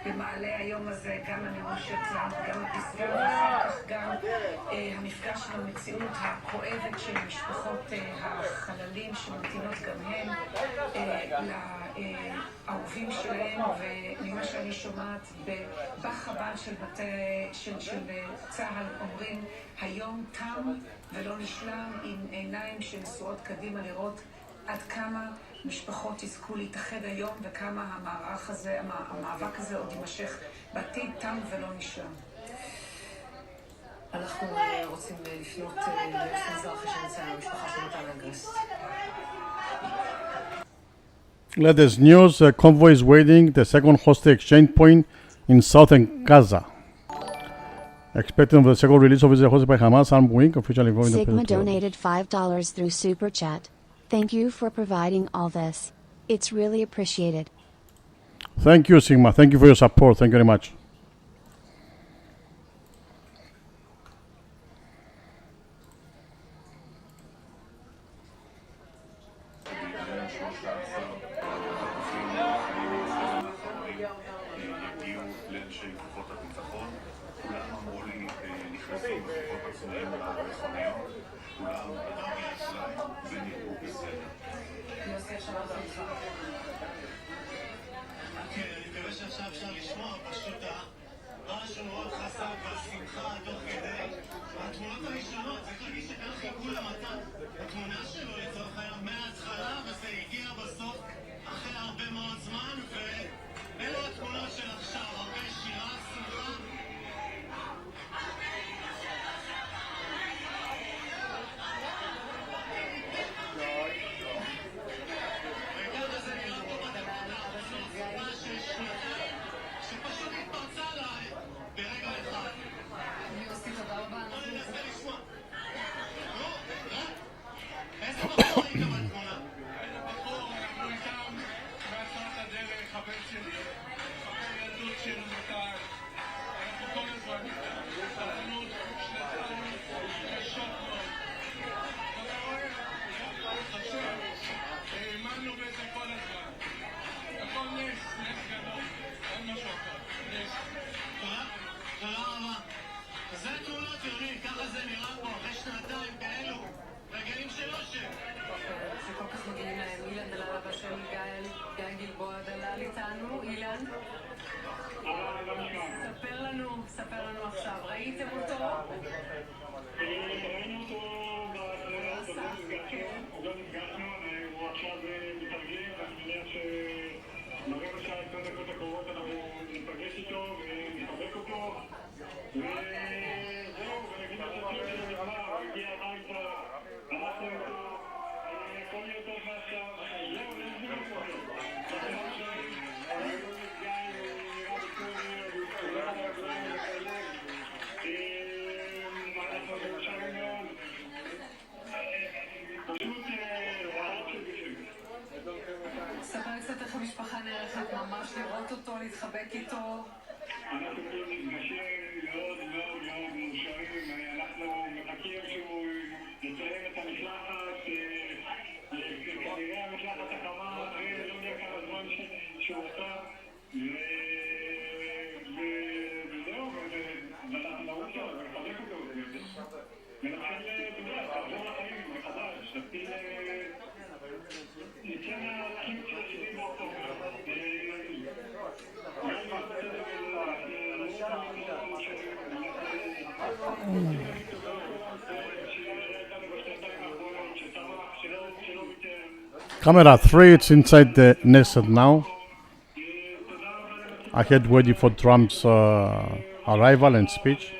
במעלה היום הזה, גם הנאום של טראמפ, גם הפסגה, ואחר כך גם המפגש של המציאות הכואבת של משפחות החללים שממתינות גם הן לאהובים שלהם, וממה שאני שומעת בחב"ד של צה"ל אומרים, היום תם ולא נשלם, עם עיניים שנשואות קדימה לראות עד כמה משפחות יזכו להתאחד היום וכמה המאבק הזה עוד יימשך בעתיד. תם ולא נשלם. אנחנו רוצים לפנות למזרחי שנמצא המשפחה של נתן אגרס. Latest news, a convoy is waiting the second hostage exchange point in southern Gaza. Expecting the second release of Israel hosted by Hamas armed wing, officially involved in the Sigma donated $5 through Super Chat. Thank you for providing all this. It's really appreciated. Thank you, Sigma. Thank you for your support. Thank you very much. דוחות עצומים למכוניות, כולם בתרגיל שלהם ונראו בסדר. כן, אני מקווה שעכשיו אפשר לשמוע, פשוט הרעש הוא מאוד חזק והשמחה תוך כדי. התמונות הראשונות, צריך להגיד שכאן חיכו למתן התמונה שלו לצורך היום מההתחלה, וזה הגיע בסוף אחרי הרבה מאוד זמן, ואלו התמונות של עכשיו, הרבה שירה, שמחה. וככה זה נראה פה בתמונה, בסוף שמחה של שנתיים, שפשוט התפרצה לה ברגע אחד. בוא ננסה לשמוע. איזה בחור היית בתמונה? איזה בחור, אנחנו איתם מהצעת הדרך, הבן שלי, חבר ילדות של נתן. אנחנו כל הזמן איתם. סבלנות, שנתיים, קשות מאוד. אתה רואה? חשוב. האמנו בזה כל הזמן. הכל נס, נס גדול. אין משהו אחר. נס. תודה רבה. אז זה תמונות יוני, ככה זה נראה פה, אחרי שנתיים כאלו. רגעים של אושר. זה כל כך מגיעים להם. אילן דלל אבא של גיא גלבוע דלל איתנו. אילן? ספר לנו עכשיו. ראיתם אותו? ראינו אותו עוד לא נפגשנו, הוא עכשיו מתרגיל, ואני מניח שמראה בשעה 20 דקות הקרובות אנחנו ניפגש איתו ונחבק אותו, וזהו, ונגיד לו שהציון שלו נגמר, הוא הגיע הביתה, הלכנו איתו, הכל יהיה טוב מעכשיו, זהו, נסגור פה. ספר קצת איך המשפחה נערכת ממש לראות אותו, להתחבק איתו. אנחנו נפגשים מאוד מאוד מאוד מאושרים, אנחנו מחכים שהוא יצלם את המשלחת, כנראה המשלחת החמה, לא יודע כמה זמן שהוא עושה, וזהו, ואנחנו נרוץ עליו ונחבק אותו, ונתחיל, אתה יודע, תחזור לחיים מחדש, נתחיל נצא מהלכים של 70 באוקטובר. Camera 3, it's inside the Knesset now. I had waited for Trump's arrival and speech.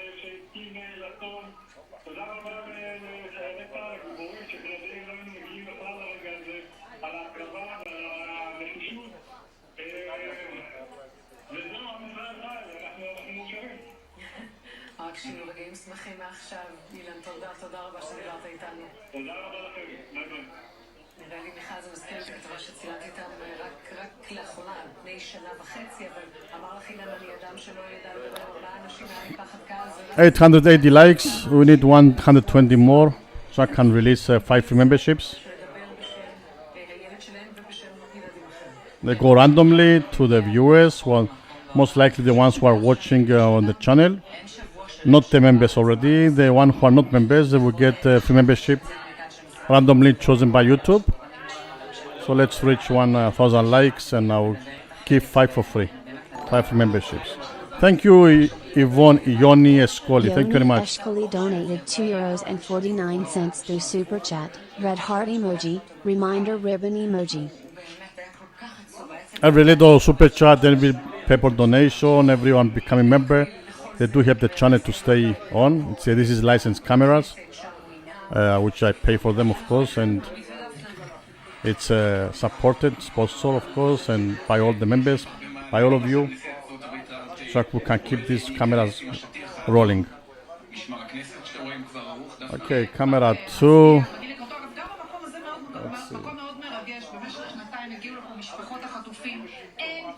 רק שיהיו רגעים שמחים מעכשיו. אילן, תודה רבה שדיברת איתנו. תודה רבה לכם, ביי ביי. נראה לי מיכל זה מזכיר לי כתבה שצילמתי איתם רק לאחרונה, בני שנה וחצי, אבל אמר לך אילן, אני אדם שלא ידע לדבר 4 אנשים היה מפחד קהל. 880 likes, we need 120 more, so I can release 5 free memberships. They go randomly to the viewers, well, most likely the ones who are watching on the channel, not the members already. The one who are not members, they will get free membership randomly chosen by YouTube. So let's reach 1,000 likes and I'll give 5 for free, 5 free memberships. Thank you, Yvonne Yoni Escoli. Thank you very much. Escoli donated €2.49 through Super Chat, red heart emoji, reminder ribbon emoji. Every little super chat, every paper donation, everyone becoming member, they do help the channel to stay on. This is licensed cameras, which I pay for them, of course, and it's supported, sponsored, of course, and by all the members, by all of you, so we can keep these cameras rolling. Okay, camera 2. Let's see.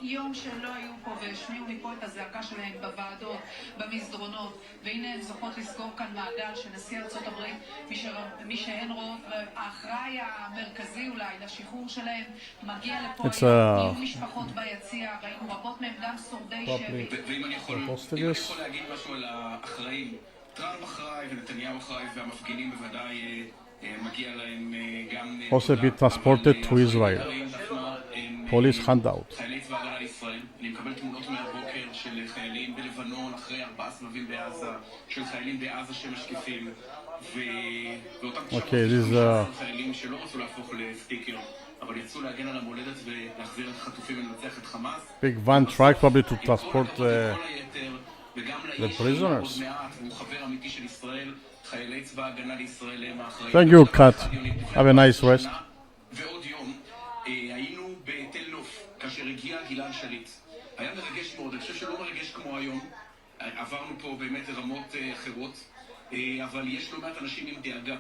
יום שלא היו פה והשמיעו מפה את הזעקה שלהם בוועדות, במסדרונות, והנה הן זוכות לסגור כאן מעגל שנשיא ארצות הברית, מי שהן רואות, האחראי המרכזי אולי לשחרור שלהם, מגיע לפה, יהיו משפחות ביציע, ראינו רבות מהם גם שורדי שבי. ואם אני יכול להגיד משהו על האחראים, טראמפ אחראי ונתניהו אחראי והמפגינים בוודאי מגיע להם גם... Also be transported to Israel. Police handout. חיילי צבא הגנה לישראל, אני מקבל תמונות מהבוקר של חיילים בלבנון אחרי 4 סבבים בעזה, של חיילים בעזה שמשקיפים, ואותם 995 חיילים שלא רצו להפוך לסטיקר, אבל יצאו להגן על המולדת ולהחזיר את החטופים ולנצח את חמאס. Big van truck probably to transport the prisoners. Thank you, Kat. Have a nice rest. ועוד יום היינו בתל נוף כאשר הגיע גלעד שליט. היה מרגש מאוד, אני חושב שלא מרגש כמו היום. עברנו פה באמת רמות אחרות, אבל יש לא מעט אנשים עם דאגה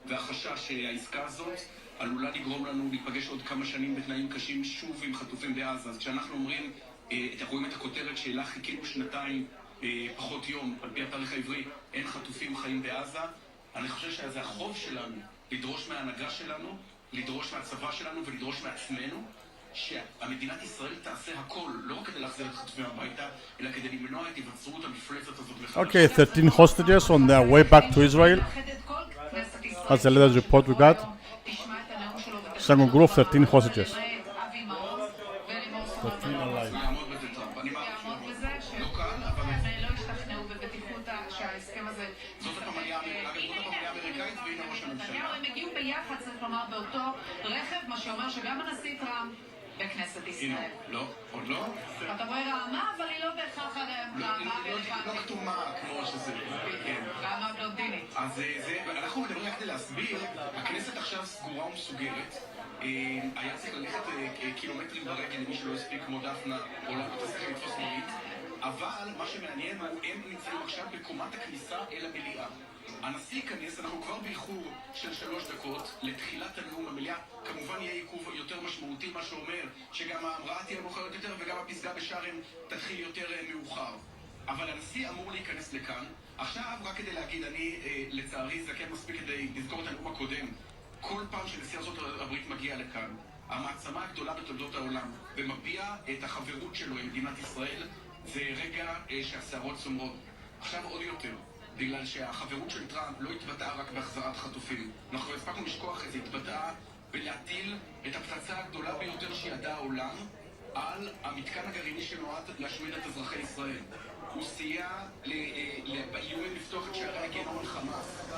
והחשש שהעסקה הזאת עלולה לגרום לנו להיפגש עוד כמה שנים בתנאים קשים שוב עם חטופים בעזה. אז כשאנחנו אומרים, רואים את הכותרת שאלה חיכינו 2 פחות יום, על פי התאריך העברי, אין חטופים חיים בעזה, אני חושב שזה החוב שלנו לדרוש מההנהגה שלנו, לדרוש מהצבא שלנו ולדרוש מעצמנו שהמדינת ישראל תעשה הכל, לא רק כדי להחזיר את החטופים הביתה, אלא כדי למנוע את היווצרות המפלצת הזאת. Okay, 13 hostages on their way back to Israel. That's the latest report we got. Second group, 13 hostages. 13 alive. הם הגיעו ביחד, צריך לומר, באותו רכב, מה שאומר שגם הנשיא טראמפ בכנסת ישראל. לא, עוד לא. אתה רואה רעמה, אבל היא לא בהכרח רעמה רלוונטית. לא כתומה כמו שזה. רעמה בלונדינית. אז אנחנו מדברים רק כדי להסביר, הכנסת עכשיו סגורה ומסוגרת. היה צריך ללכת קילומטרים ברגל למי שלא הספיק כמו דפנה, או לתסכים לתפוס מונית. אבל מה שמעניין הוא, הם נמצאים עכשיו בקומת הכניסה אל המליאה. הנשיא ייכנס, אנחנו כבר באיחור של 3 דקות לתחילת הנאום המליאה. כמובן יהיה עיכוב יותר משמעותי, מה שאומר שגם ההמראה תהיה מאוחרת יותר וגם הפסגה בשארם תתחיל יותר מאוחר. אבל הנשיא אמור להיכנס לכאן. עכשיו, רק כדי להגיד, אני לצערי זקן מספיק כדי לזכור את הנאום הקודם. כל פעם שנשיא ארצות הברית מגיע לכאן, המעצמה הגדולה בתולדות העולם, ומביע את החברות שלו עם מדינת ישראל, זה רגע שהשערות צומרות. עכשיו עוד יותר. בגלל שהחברות של טראמפ לא התבטאה רק בהחזרת חטופים. אנחנו הספקנו לשכוח את זה, התבטאה בלהטיל את הפצצה הגדולה ביותר שידע העולם על המתקן הגרעיני שנועד להשמיד את אזרחי ישראל. הוא סייע באיומים לפתוח את שערי הגיהנום על חמאס.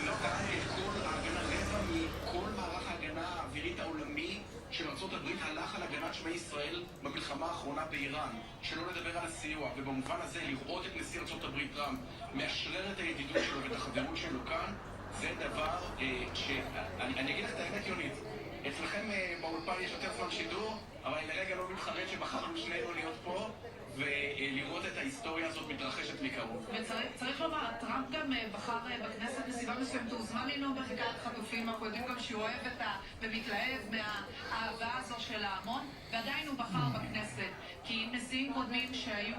נתן את כל ההגנה, רבע מכל מערך ההגנה האווירית העולמי של ארצות הברית הלך על הגנת שמי ישראל במלחמה האחרונה באיראן. שלא לדבר על הסיוע, ובמובן הזה לראות את נשיא ארצות הברית טראמפ מאשרר את הידידות שלו ואת החברות שלו כאן, זה דבר אני אגיד לך את האמת יונית, אצלכם באולפן יש יותר זמן שידור, אבל אני לרגע לא מתחרט שבחרנו שנינו להיות פה ולראות את ההיסטוריה הזאת מתרחשת מקרוב. וצריך לומר, טראמפ גם בחר בכנסת מסיבה מסוימת, הוא זמן לנאום בחקרת חטופים, אנחנו יודעים גם שהוא אוהב ומתלהב מהאהבה הזו של ההמון, ועדיין הוא בחר בכנסת, כי נשיאים קודמים שהיו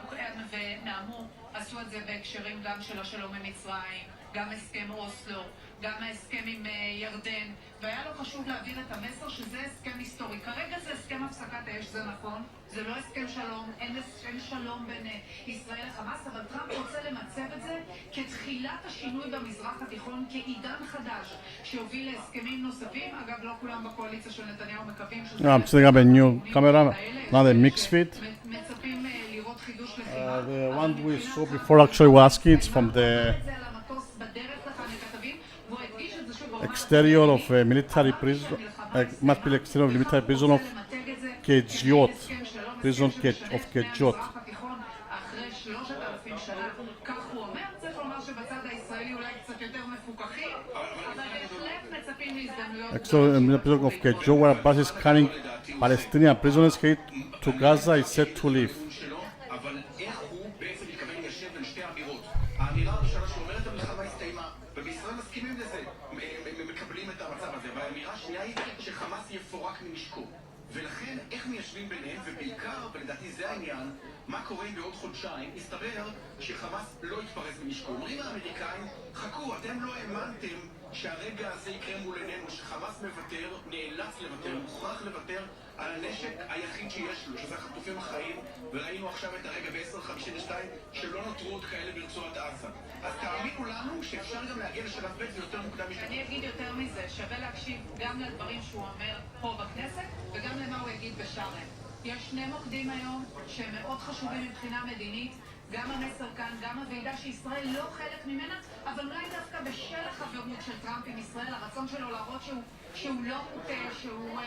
ונאמו, עשו את זה בהקשרים גם של השלום עם מצרים, גם הסכם אוסלו, גם ההסכם עם ירדן, והיה לו חשוב להעביר את המסר שזה הסכם היסטורי. כרגע זה הסכם הפסקת האש, זה נכון, זה לא הסכם שלום, אין הסכם שלום בין ישראל לחמאס, אבל טראמפ רוצה למצב את זה כתחילת השינוי במזרח התיכון, כעידן חדש שיוביל להסכמים נוספים. אגב, לא כולם בקואליציה של נתניהו מקווים שזה... I'm setting up a new camera, not a mixed feed. מצפים לראות חידוש לחימה. The one we saw before actually was asking, it's from the exterior of a military prison, must be exterior of a military prison of Kejot, prison of Kejot. Exterior prison of Kejot, where buses carrying Palestinian prisoners headed to Gaza is set to leave. ולכן איך מיישבים ביניהם, ובעיקר, ולדעתי זה העניין, מה קורה בעוד חודשיים, הסתבר שחמאס לא יתפרס מנשקו. אומרים האמריקאים, חכו, אתם לא האמנתם שהרגע הזה יקרה מול עינינו, שחמאס מוותר, נאלץ לוותר, מוכרח לוותר על הנשק היחיד שיש לו, שזה החטופים החיים, וראינו עכשיו את הרגע ב-10:52 שלא נותרו עוד כאלה ברצועת עזה. אז תאמינו לנו שאפשר גם להגיע לשלב ב' ויותר מוקדם משלב. אני אגיד יותר מזה, שווה להקשיב גם לדברים שהוא אומר פה בכנסת, וגם למה הוא יגיד בשארם. יש שני מוקדים היום שהם מאוד חשובים מבחינה מדינית, גם המסר כאן, גם הוועידה שישראל לא חלק ממנה, אבל אולי דווקא בשל החברות של טראמפ עם ישראל, הרצון שלו להראות שהוא לא מוטה, שהוא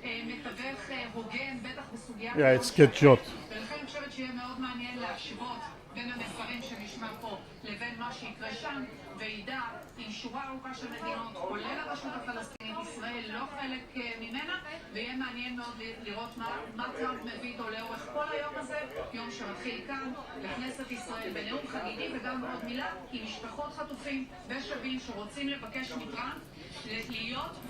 מתווך הוגן, בטח בסוגיה... Yeah, it's good shot. ולכן אני חושבת שיהיה מאוד מעניין להשוות בין המסרים שנשמע פה לבין מה שיקרה שם, ועידה עם שורה ארוכה של מדינות, כולל הרשות הפלסטינית, ישראל לא חלק ממנה, ויהיה מעניין מאוד לראות מה טראמפ מביא איתו לאורך כל היום הזה, יום שמתחיל כאן, בכנסת ישראל, בנאום חגיגי, וגם עוד מילה, עם משפחות חטופים ושבים שרוצים לבקש מטראמפ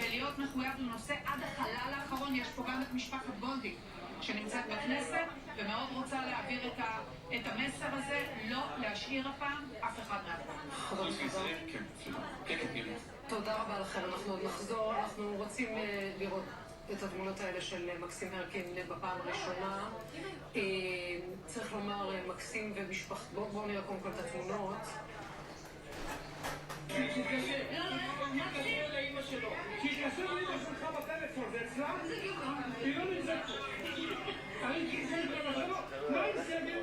להיות מחויב לנושא עד החלל האחרון. יש פה גם את משפחת גולדי שנמצאת בכנסת ומאוד רוצה להעביר את המסר הזה, לא להשאיר הפעם אף אחד מהפעם. תודה רבה לכם, אנחנו עוד נחזור, אנחנו רוצים לראות את התמונות האלה של מקסים הרקין בפעם הראשונה. צריך לומר, מקסים ומשפחת, בואו נראה קודם כל את התמונות. שיתקשר לאמא שלך בטלפון, זה אצלה? היא לא נמצאת פה. אני תקשר לאמא שלו, מה עם סגל?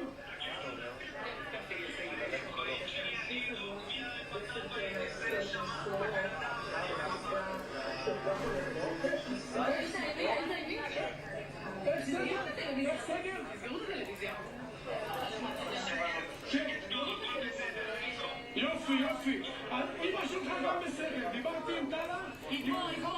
יופי, יופי. אמא שלך גם בסדר. דיברתי עם טלה? היא פה, היא פה.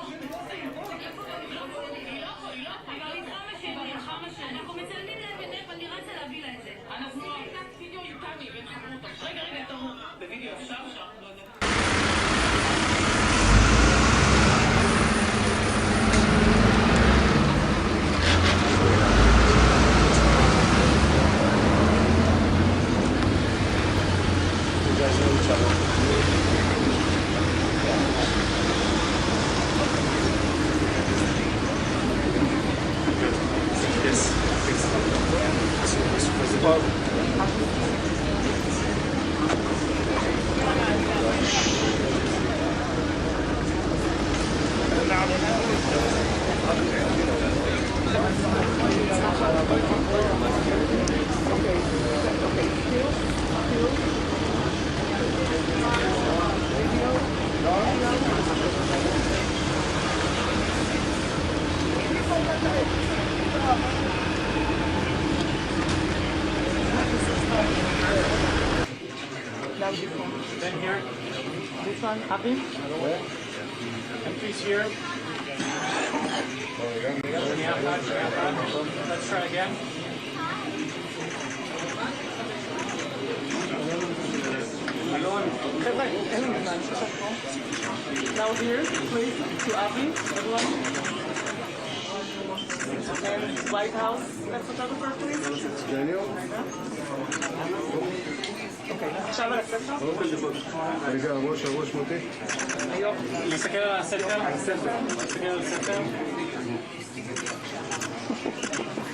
אנחנו מצלמים להם בטף, אני רצה להביא לה את זה. אנחנו עושים וידאו עם טני וחברו אותם. רגע, אתה אומר, בווידאו עכשיו שם, לא יודע. Then here, this one, happy? And please here. Let's try again. Now here, please, to Avi, everyone. And White House, photographer, please. Daniel. עכשיו על הספר? רגע, הראש מוטי. להסתכל על הספר? להסתכל על הספר?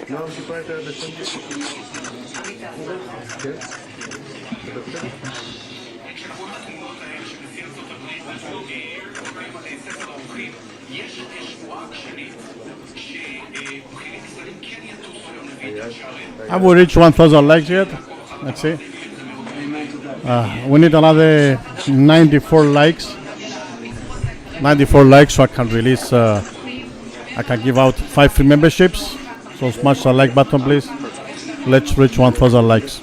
נועם שיפה את היד השם. כן? יש שבועה עקשנית שבחירים ישראלים כן יטוסו היום לוועידת שארם. Have we reached 1,000 likes yet? Let's see. We need another 94 likes. 94 likes so I can release, I can give out 5 free memberships. So smash the like button please. Let's reach 1,000 likes.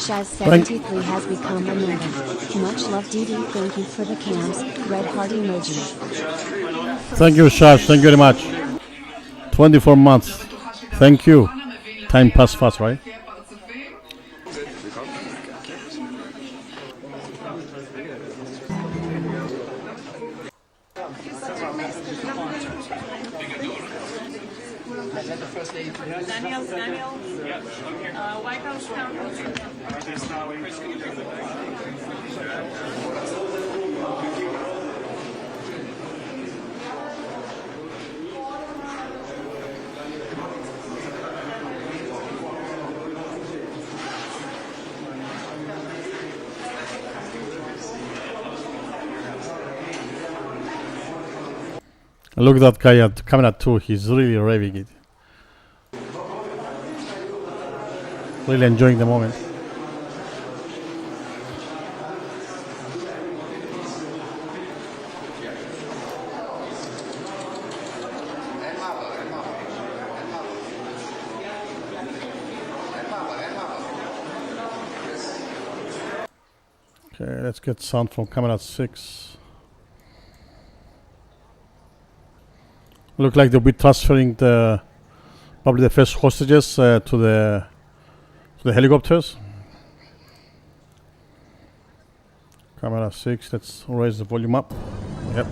Shaz73 has become a member. Much love DD, thank you for the cams, red heart emoji. Thank you Shaz, thank you very much. 24 months. Thank you. time passed fast, right? Daniel, White House Look at that guy at camera 2, he's really raving it. Really enjoying the moment. Okay, let's get sound from camera 6. Look like they'll be transferring probably the first hostages to the helicopters. Camera 6, let's raise the volume up. Yep.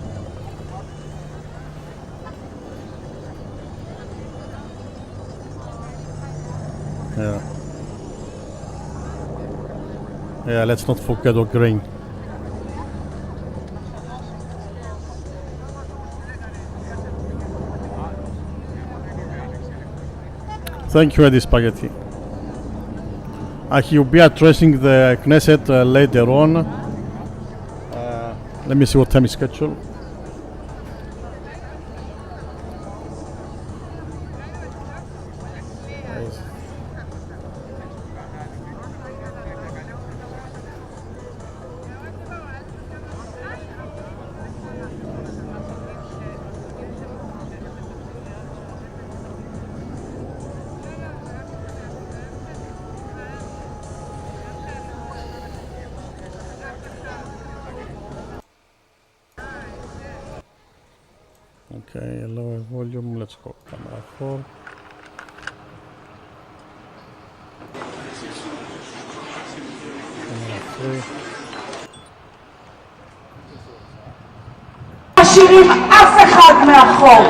Yeah, let's not forget Ohayon. Thank you, Eddie Spaghetti. He will be addressing the Knesset later on. Let me see what time is scheduled. Okay, lower volume, let's go camera 4. Camera 3. משאירים אף אחד מאחור.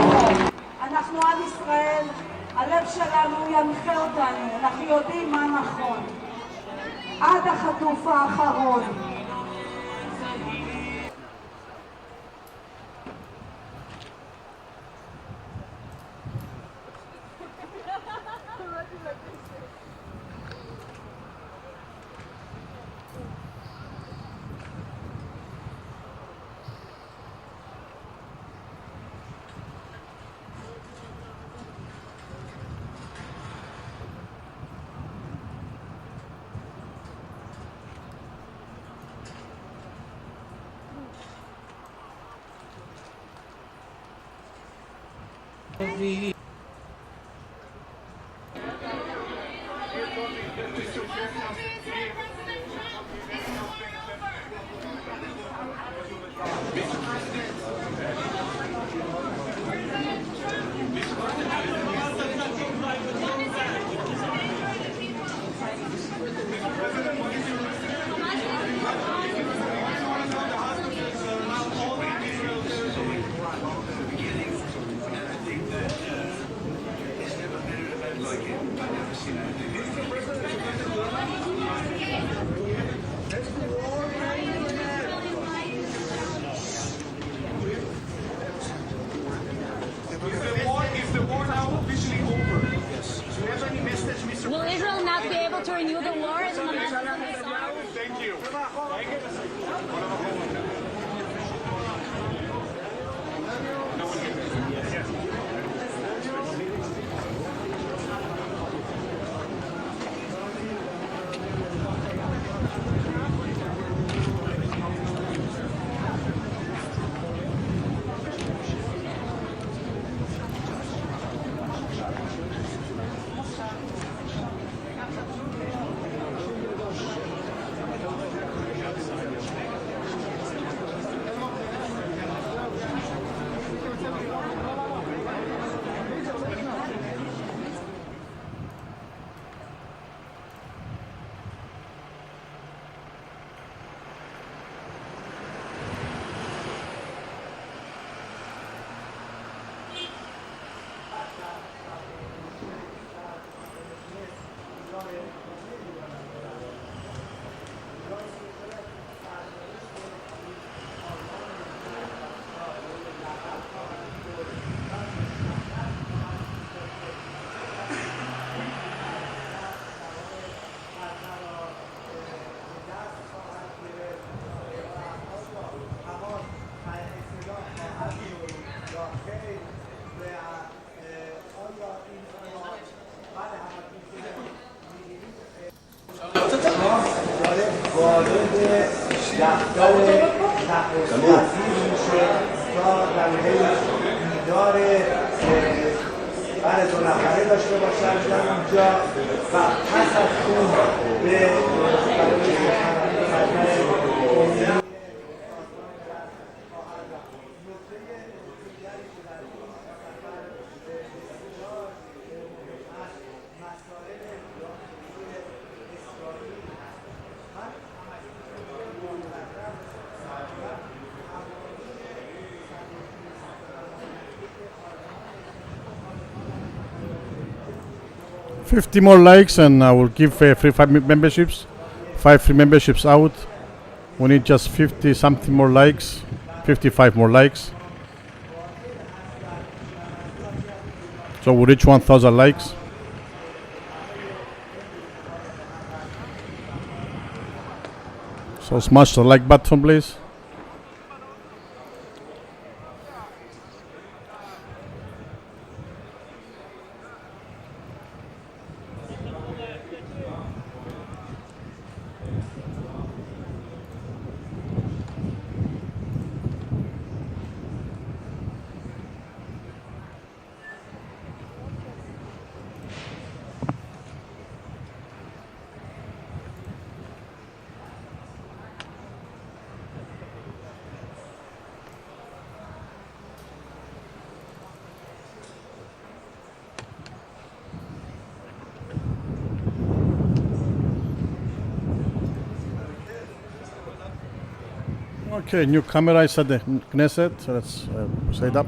אנחנו עם ישראל, הלב שלנו ינחה אותנו, אנחנו יודעים מה נכון. עד החטוף האחרון. Will Israel not be able to renew the war as Hamas? Thank you. وارد دفتر تحقیقاتی میشه تا در حین دیدار هر 2 نفره داشته باشن در اونجا و پس از اون به برای سخنرانی 50 more likes and I will give free 5 memberships. 5 free memberships out. We need just 50 something more likes. 55 more likes. So we'll reach 1,000 likes. So smash the like button, please. Okay, new camera is at the Knesset, so let's set up.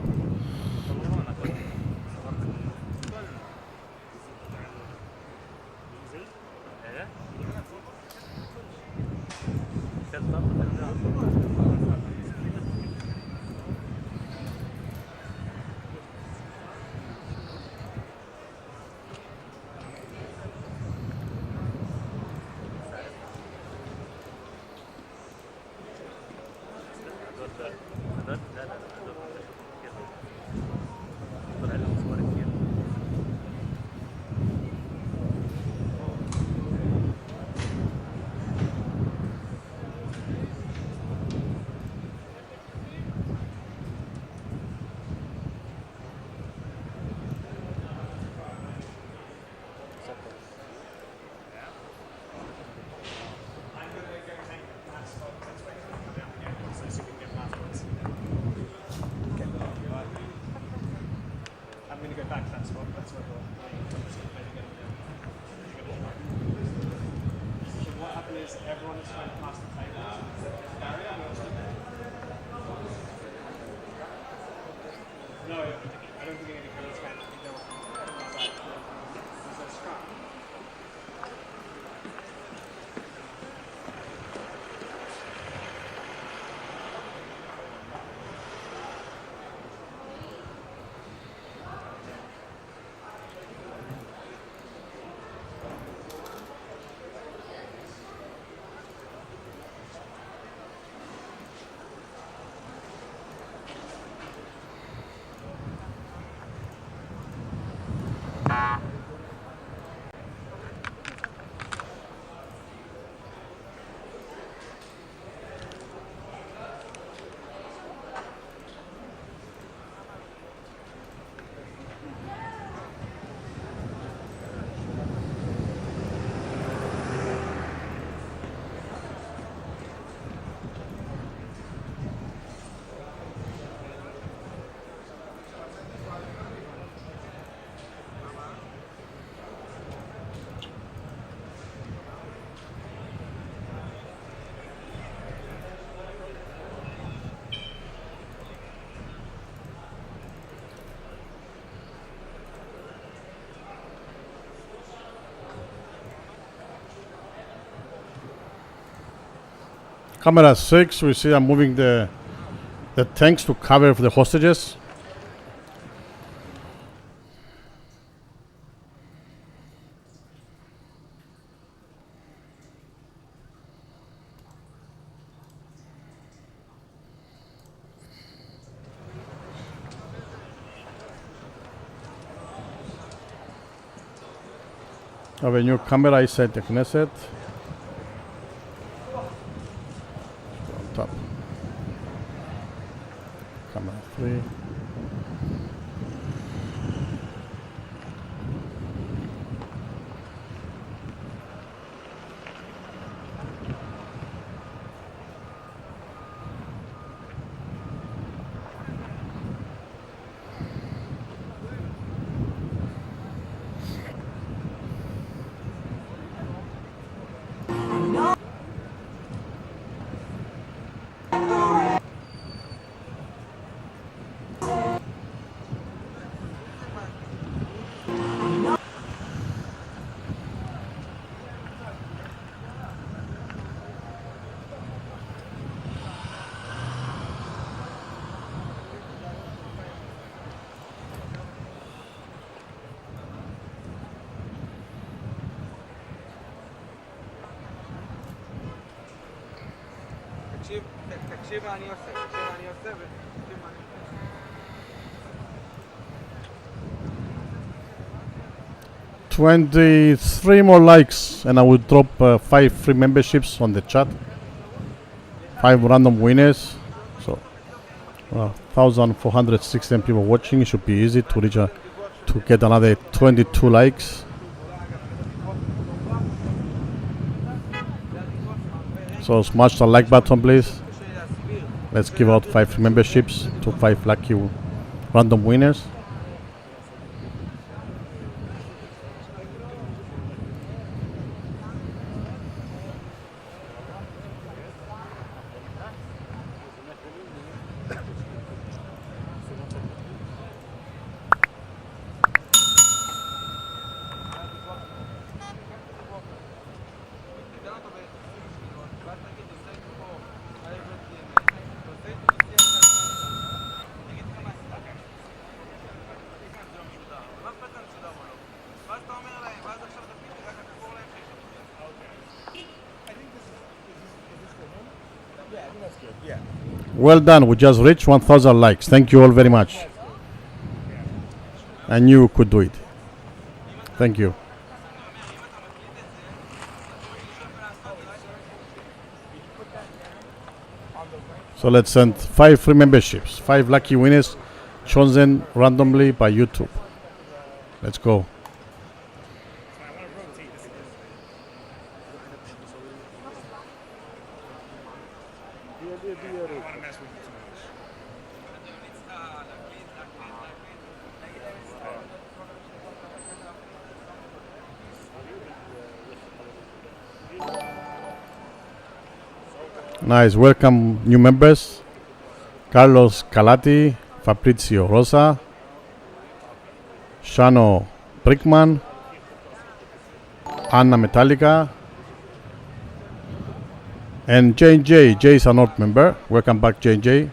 Camera 6, we see I'm moving the tanks to cover for the hostages. Have a new camera inside the Knesset. camera 3. תקשיב מה אני עושה, ותקשיב מה אני עושה. 23 more likes and I will drop 5 free memberships on the chat. 5 random winners. So 1,416 people watching. It should be easy to reach to get another 22 likes. So smash the like button, please. Let's give out 5 memberships to 5 lucky random winners. Well done, we just reached 1,000 likes. Thank you all very much. I knew you could do it. Thank you. So let's send 5 free memberships, 5 lucky winners chosen randomly by YouTube. Let's go. Nice, welcome new members. Carlos Calati, Fabrizio Rosa, Shano Brickman, Anna Metallica, and J&J. J is a not member. Welcome back, J&J.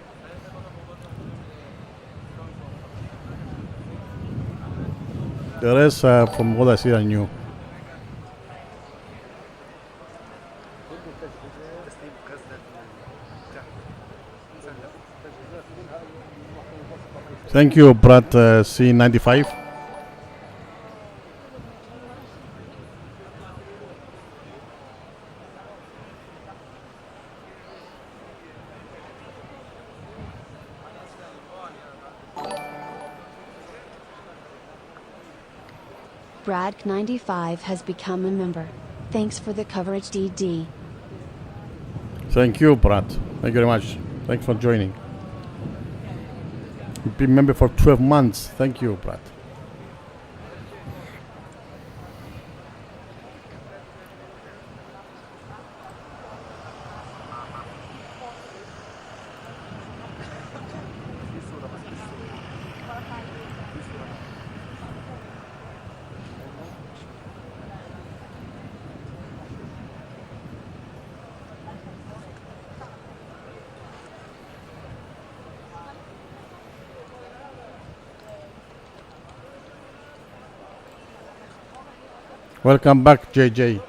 The rest, from what I see, are new. Thank you, Brad C95. Brad95 has become a member. Thanks for the coverage, DD. Thank you, Brad. Thank you very much. Thanks for joining. You've been a member for 12 months. Thank you, Brad. Welcome back, JJ.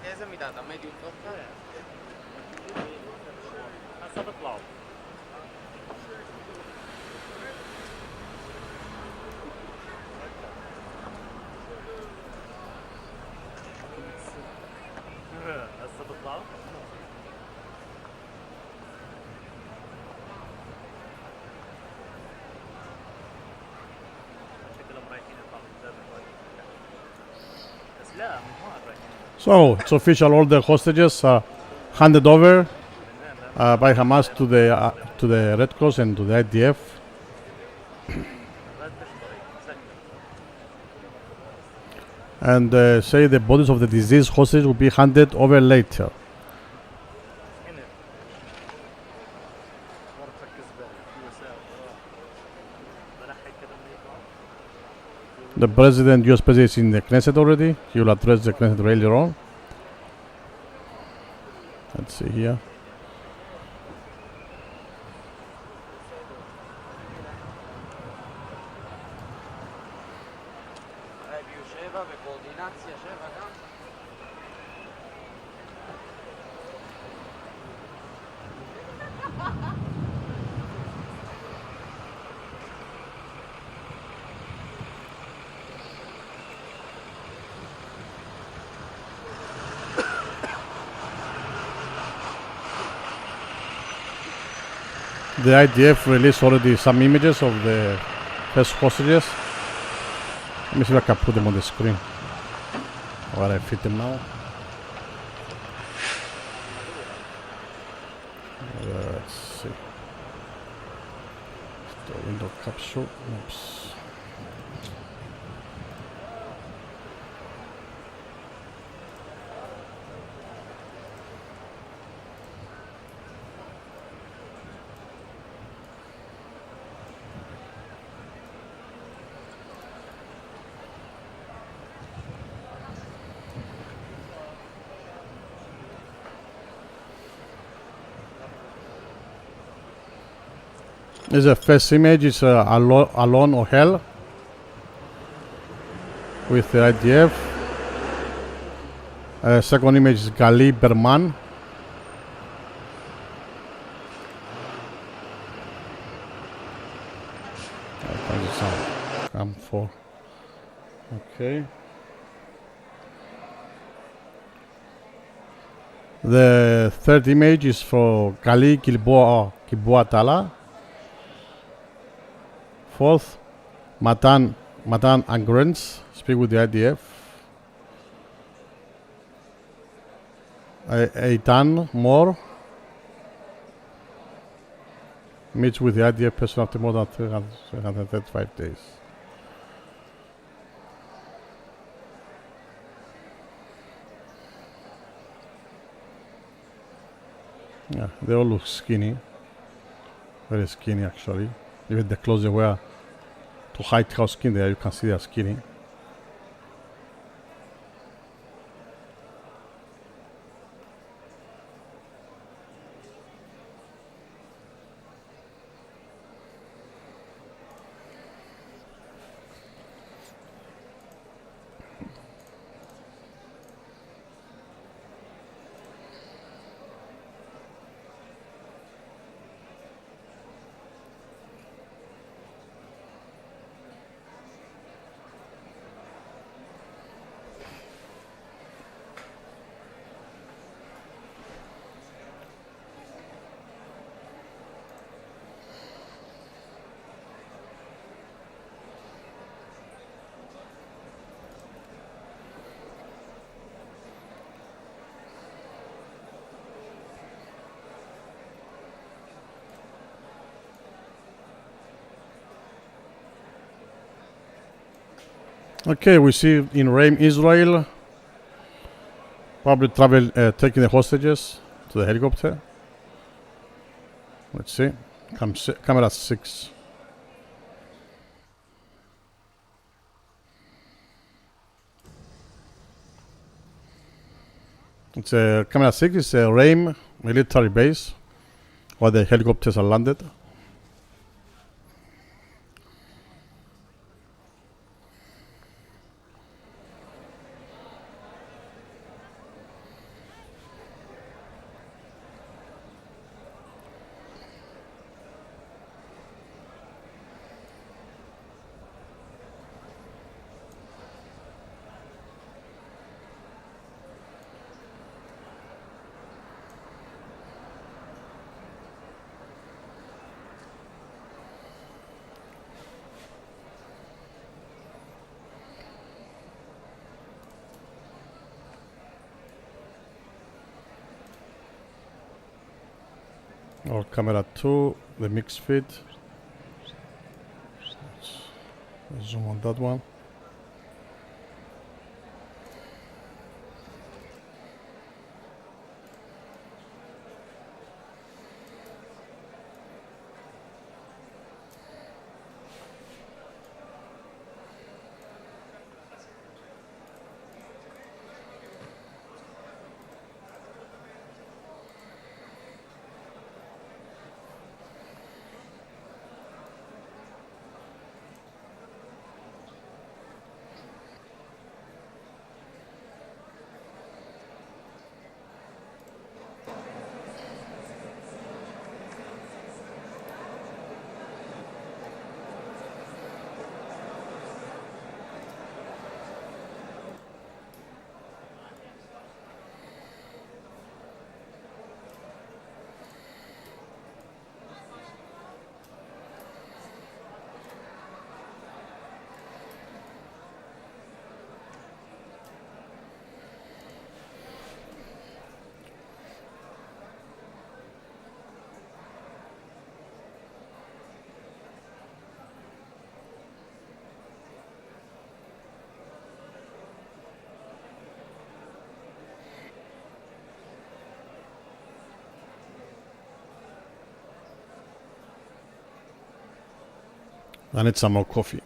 איזה מידה? אתה מדיום טוב כאן? هسه بيطلعوا هسه بيطلعوا شكلهم رايحين يطلعوا قدام بس لا من هون رايحين. So it's official. All the hostages are handed over by Hamas to the Red Cross and to the IDF. And say the bodies of the deceased hostages will be handed over later. The president, US president, is in the Knesset already. He will address the Knesset later on. Let's see here. The IDF released already some images of the first hostages. Let me see if I can put them on the screen. Where I fit them now. Let's see. The window capture. Oops. This is the first image. It's Alon Ohel with the IDF. Second image is Gali Berman. Come for. Okay. The third image is for Gali Gilboa Tala. Fourth, Matan Angrens, speak with the IDF. Eitan Moore meets with the IDF person after more than 335 days. Yeah, they all look skinny, very skinny actually. Even the clothes they wear to hide how skinny they are, you can see they are skinny. Okay, we see in Reim, Israel, probably taking the hostages to the helicopter. Let's see, camera 6. It's camera 6 is a Reim military base where the helicopters are landed. Or camera 2, the mixed feed. Let's zoom on that one. I need some more coffee.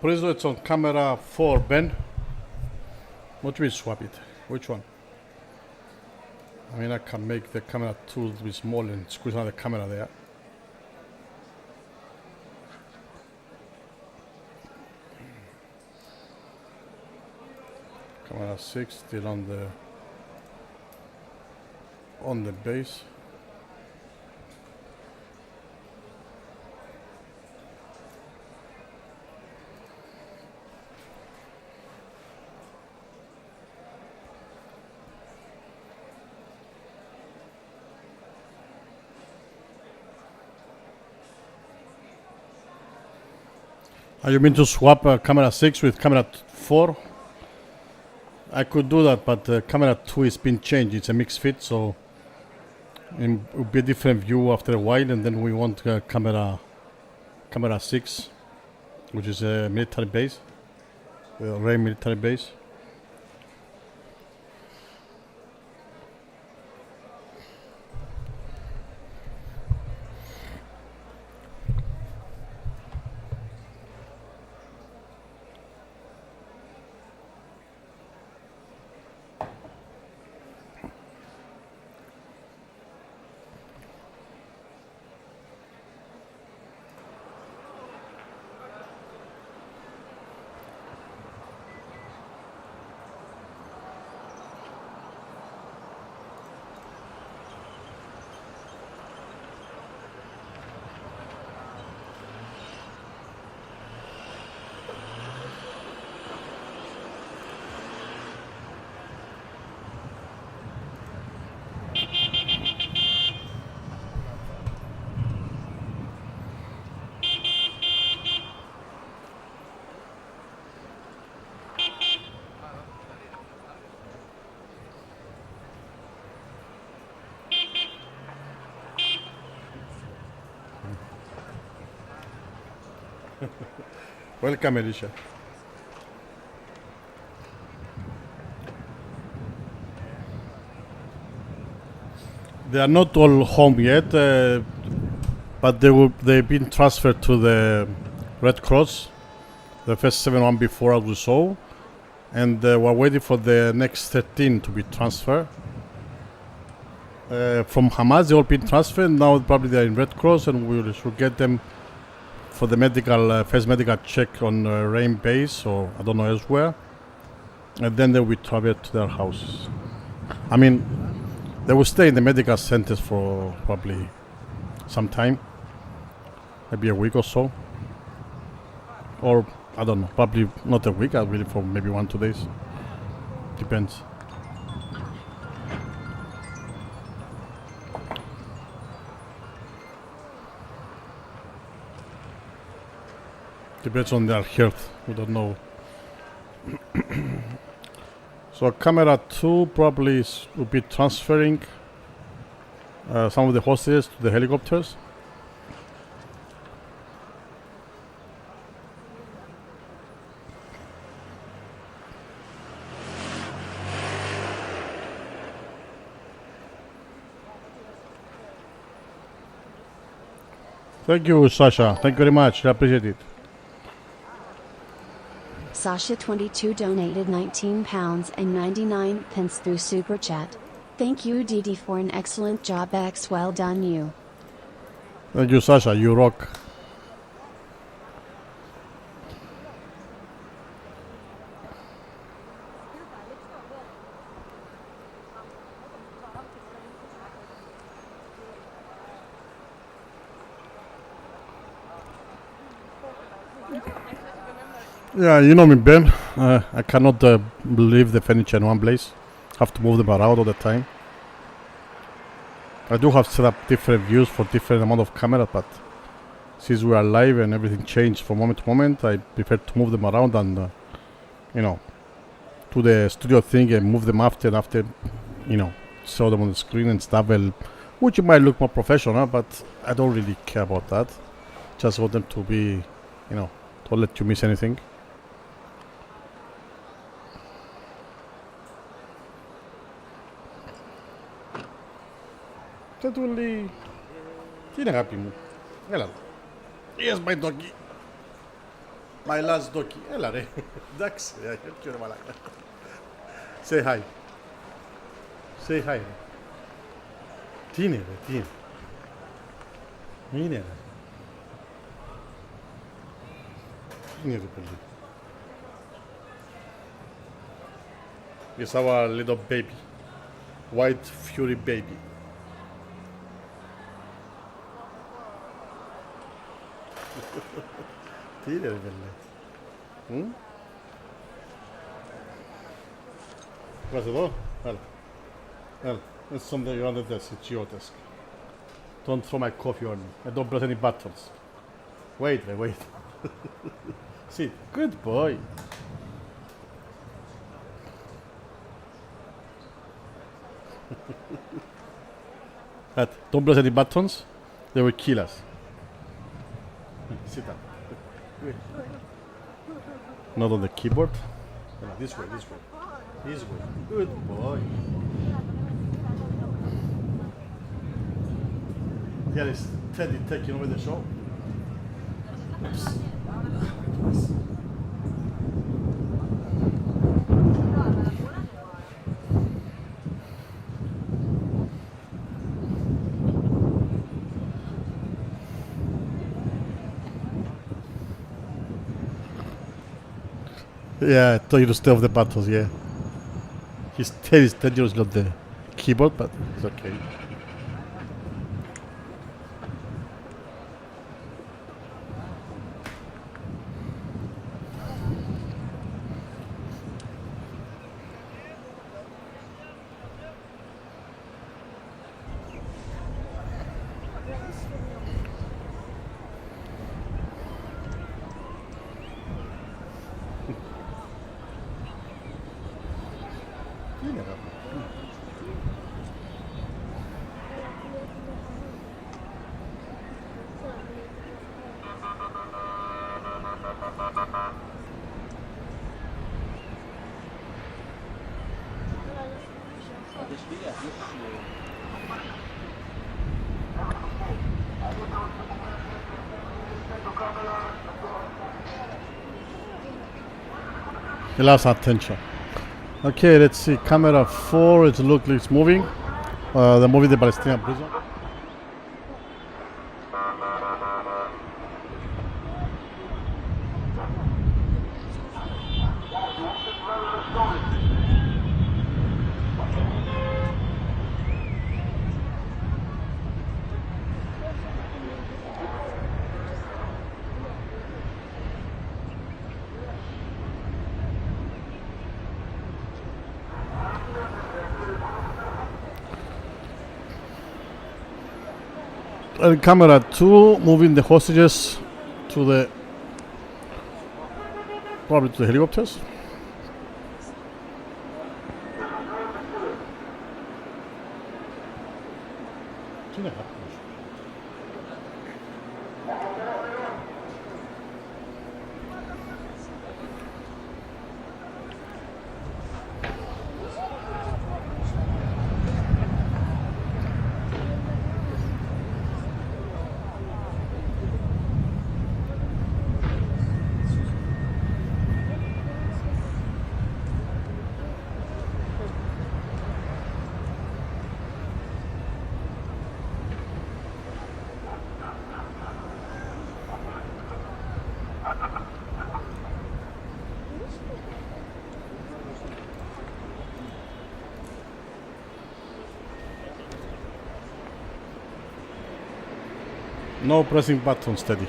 Prezo, it's on camera 4, Ben. What will swap it? Which one? I mean, I can make the camera 2 to be small and squeeze another camera there. Camera 6 still on the base. Are you mean to swap camera 6 with camera 4? I could do that, but camera 2 is been changed. It's a mixed fit, so it will be a different view after a while. And then we want camera 6, which is a military base, the Reim military base. Welcome, Elisha. They are not all home yet, but they've been transferred to the Red Cross. The first 7 one before, as we saw, and we're waiting for the next 13 to be transferred. From Hamas, they all been transferred. Now probably they're in Red Cross, and we should get them for the medical first medical check on Reim base, or I don't know elsewhere, and then they will travel to their houses. I mean, they will stay in the medical centers for probably some time, maybe a week or so, or I don't know, probably not a week. I really for maybe 1-2 days, depends. Depends on their health. We don't know. So camera 2 probably will be transferring some of the hostages to the helicopters. Thank you, Sasha. Thank you very much. I appreciate it. Sasha 22 donated £19.99 through Super Chat. Thank you, Didi, for an excellent job. X, well done, you. Thank you, Sasha. You rock. Yeah, you know me, Ben. I cannot leave the furniture in one place. Have to move them around all the time. I do have set up different views for different amount of camera, but since we are live and everything changed from moment to moment, I prefer to move them around and, you know, do the studio thing and move them after, you know, show them on the screen and stuff, which might look more professional, but I don't really care about that. Just want them to be, you know, don't let you miss anything. Τετούλη, τι είναι αγάπη μου, έλα. Yes, my doggy. My last doggy, έλα ρε. Εντάξει, ποιο ρε μαλάκα. Say hi. Say hi. Τι είναι ρε, τι είναι. Είναι ρε. Τι είναι ρε παιδί. It's our little baby. White Fury baby. Τι είναι ρε παιδί. Βάζε εδώ, έλα. Έλα, it's something under this, it's your desk. Don't throw my coffee on me, and don't press any buttons. Wait, wait. See, good boy. Don't press any buttons, they will kill us. Sit down. Not on the keyboard. This way, this way. This way. Good boy. Here is Teddy taking over the show. Oops. Yeah, I told you to stay off the buttons, yeah. He's dangerous, not the keyboard, but it's okay. He lost attention. Okay, let's see. Camera 4. It looks like it's moving. They're moving the Palestinian prison. And camera 2 moving the hostages to the probably to the helicopters. No pressing button, steady.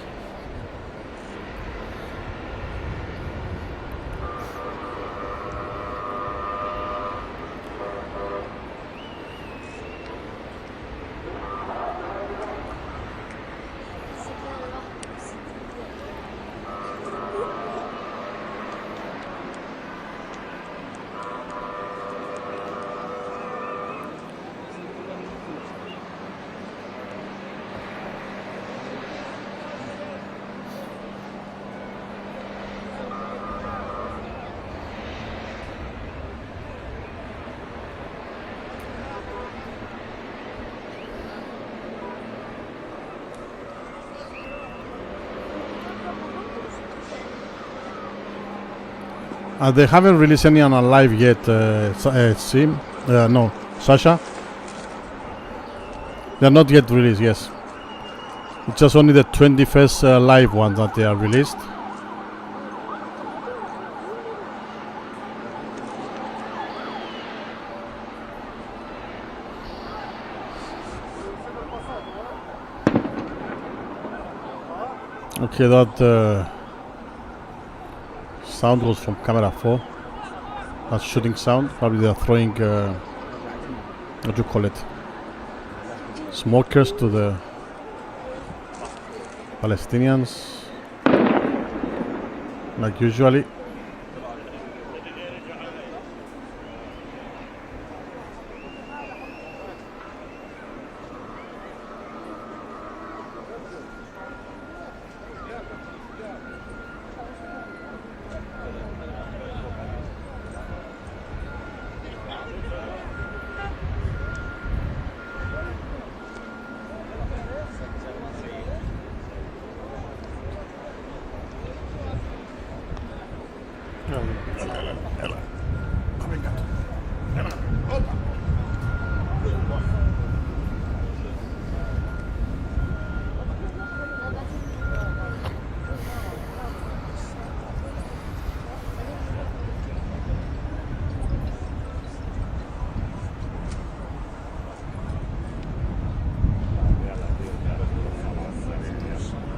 They haven't released any on live yet, Sim. No, Sasha. They're not yet released, yes. It's just only the 21st live ones that they are released. Okay, that sound was from camera 4. That's shooting sound. Probably they're throwing what do you call it? Smokers to the Palestinians, like usually.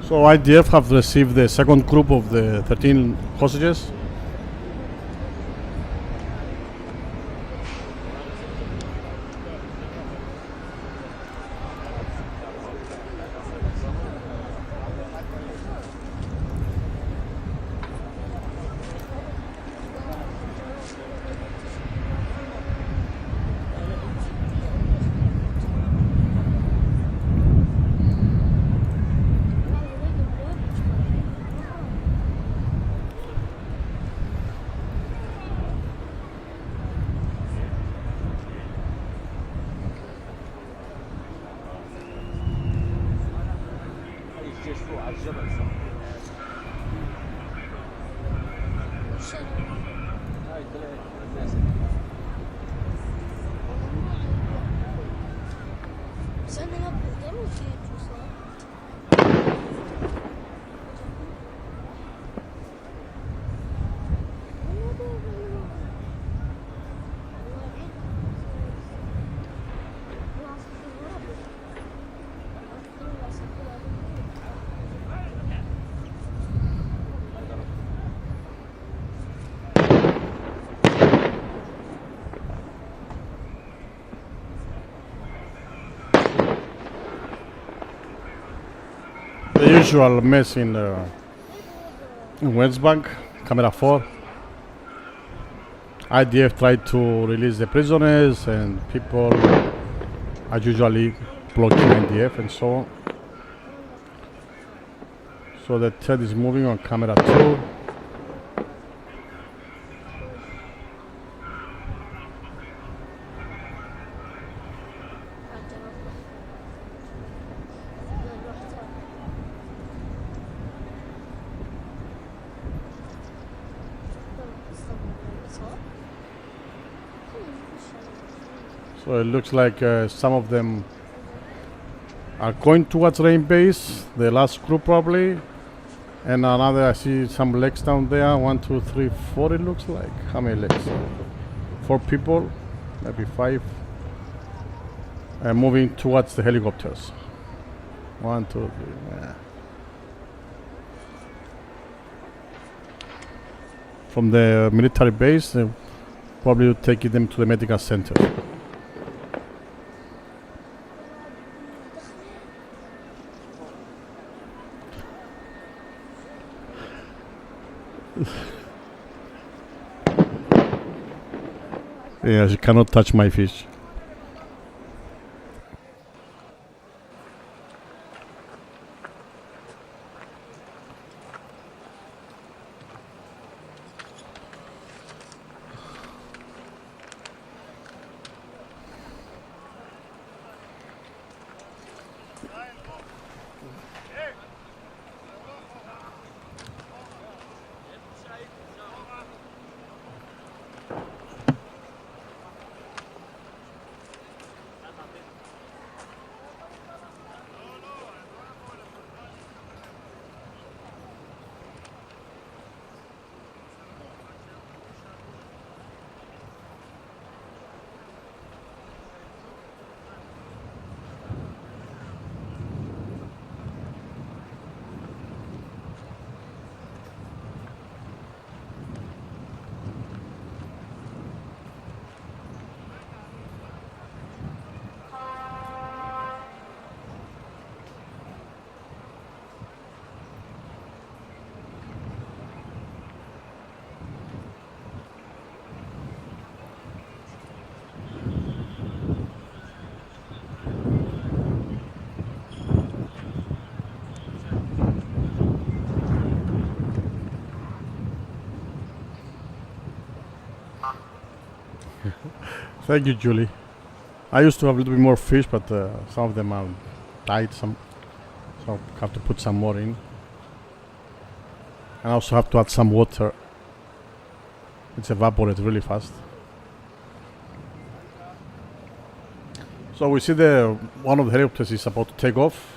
So IDF have received the second group of the 13 hostages. فوق على الجبل صح؟ هاي طلعت الناس بس انا قبل جيت وصلت The usual mess in West Bank, camera 4. IDF tried to release the prisoners and people are usually blocking IDF and so on. So the thread is moving on camera 2. So it looks like some of them are going towards Reim base, the last group probably. And another, I see some legs down there. 1, 2, 3, 4 it looks like. How many legs? 4 people, maybe 5. And moving towards the helicopters. 1, 2, 3, yeah. From the military base, probably taking them to the medical center. Yeah, she cannot touch my fish. Thank you, Julie. I used to have a little bit more fish, but some of them are died. So I have to put some more in. And I also have to add some water. It's evaporated really fast. So we see one of the helicopters is about to take off.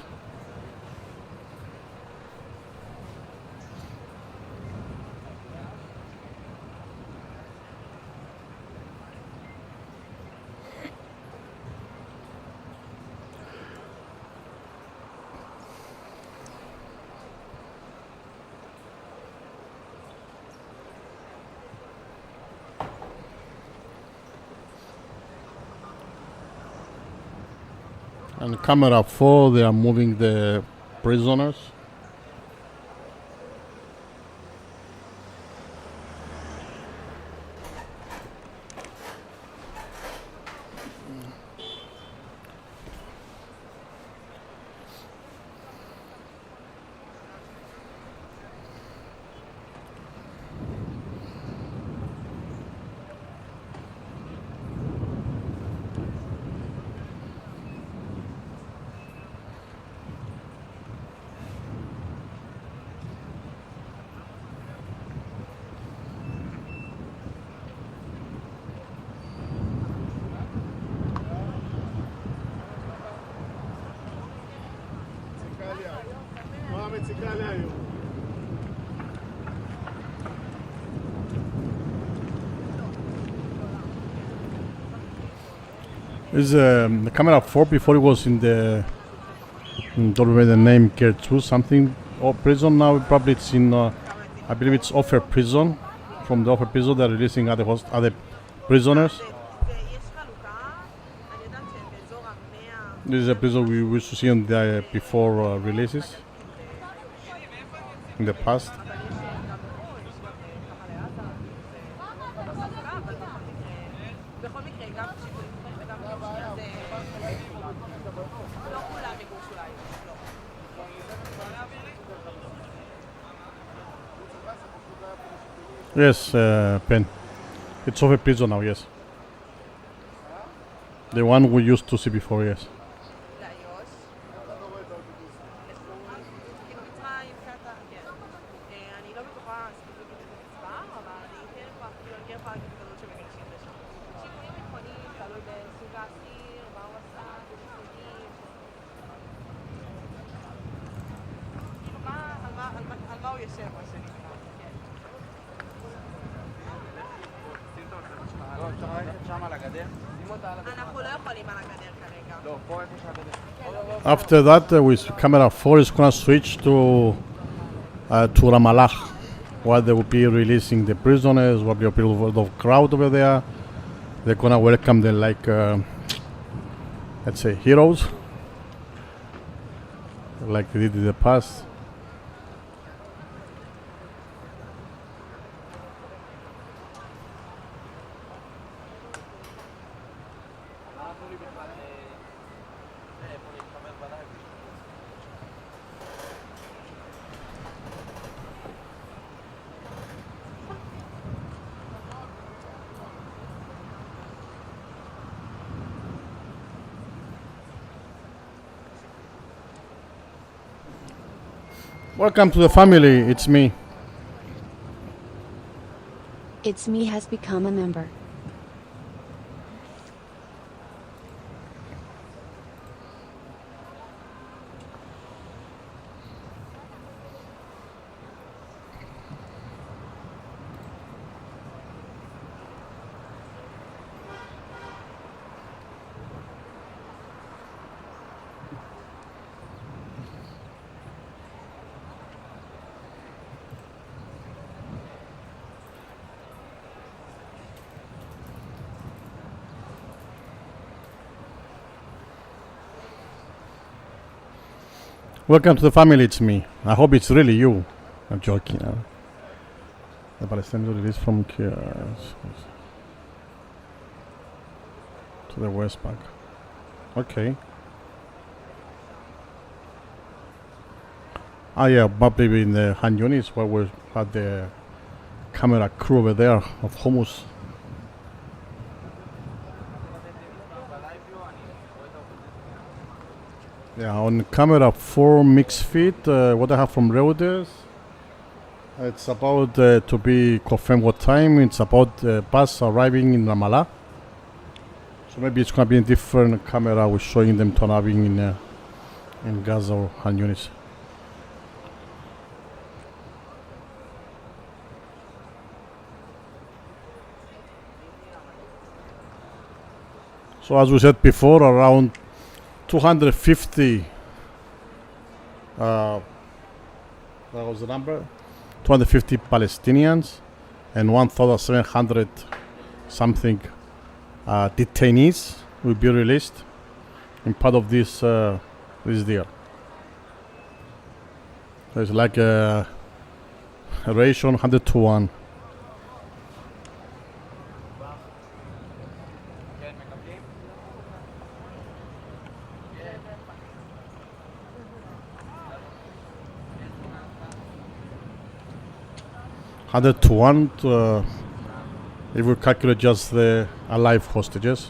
And camera 4, they are moving the prisoners. Is the camera 4 before it was in the don't remember the name, Gertrude something or prison. Now probably it's in I believe it's Offer prison. From the Offer prison they're releasing other prisoners. This is a prison we used to see on the before releases in the past. Yes, Ben. It's Offer prison now, yes. The one we used to see before, yes. After that, with camera 4 is gonna switch to Ramallah, where they will be releasing the prisoners. Will be a lot of crowd over there. They're gonna welcome them like, let's say, heroes, like they did in the past. Welcome to the family, it's me. It's Me has become a member. Welcome to the family, it's me. I hope it's really you. I'm joking. The Palestinians released from here to the West Bank. Okay. Ah yeah, probably in the Khan Younis where we had the camera crew over there of Hummus. Yeah, on camera 4 mixed feed, what I have from Reuters, it's about to be confirmed what time. It's about bus arriving in Ramallah. So maybe it's going to be a different camera with showing them arriving in Gaza or Khan Younis. So as we said before, around 250 that was the number, 250 Palestinians and 1,700 something detainees will be released in part of this this deal. There's like a ratio 100 to 1. Hundred to 1 if we calculate just the alive hostages.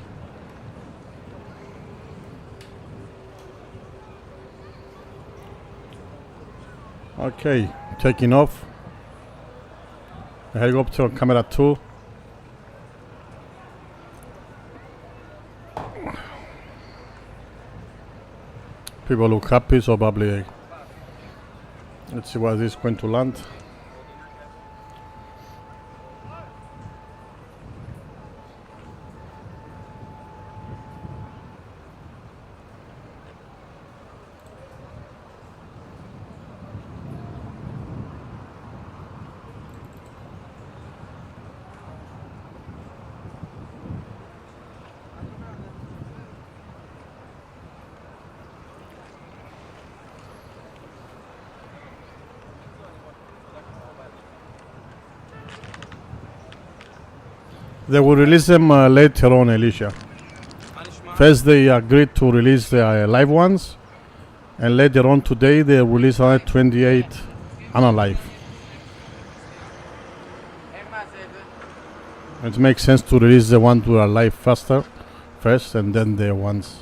Okay, taking off. The helicopter on camera 2. People look happy, so probably Let's see where this is going to land. They will release them later on, Alicia. First they agreed to release the live ones, and later on today they release 28 unalive. It makes sense to release the ones who are alive first, and then the ones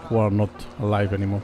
who are not alive anymore.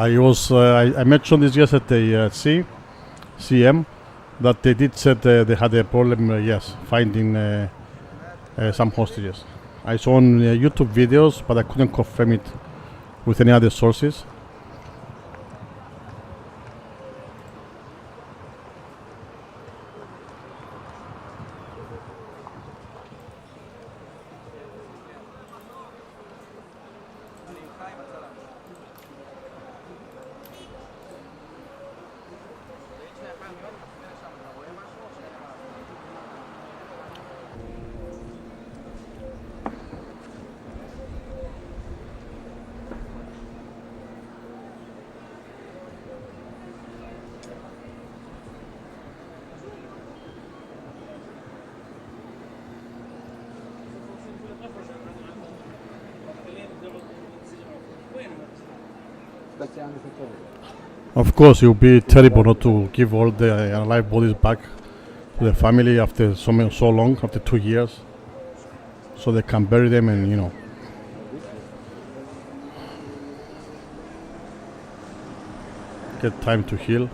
I mentioned this yesterday at CM that they did said they had a problem, finding some hostages. I saw on YouTube videos, but I couldn't confirm it with any other sources. Of course, it would be terrible not to give all the alive bodies back to the family after so long, after 2 years, so they can bury them and get time to heal.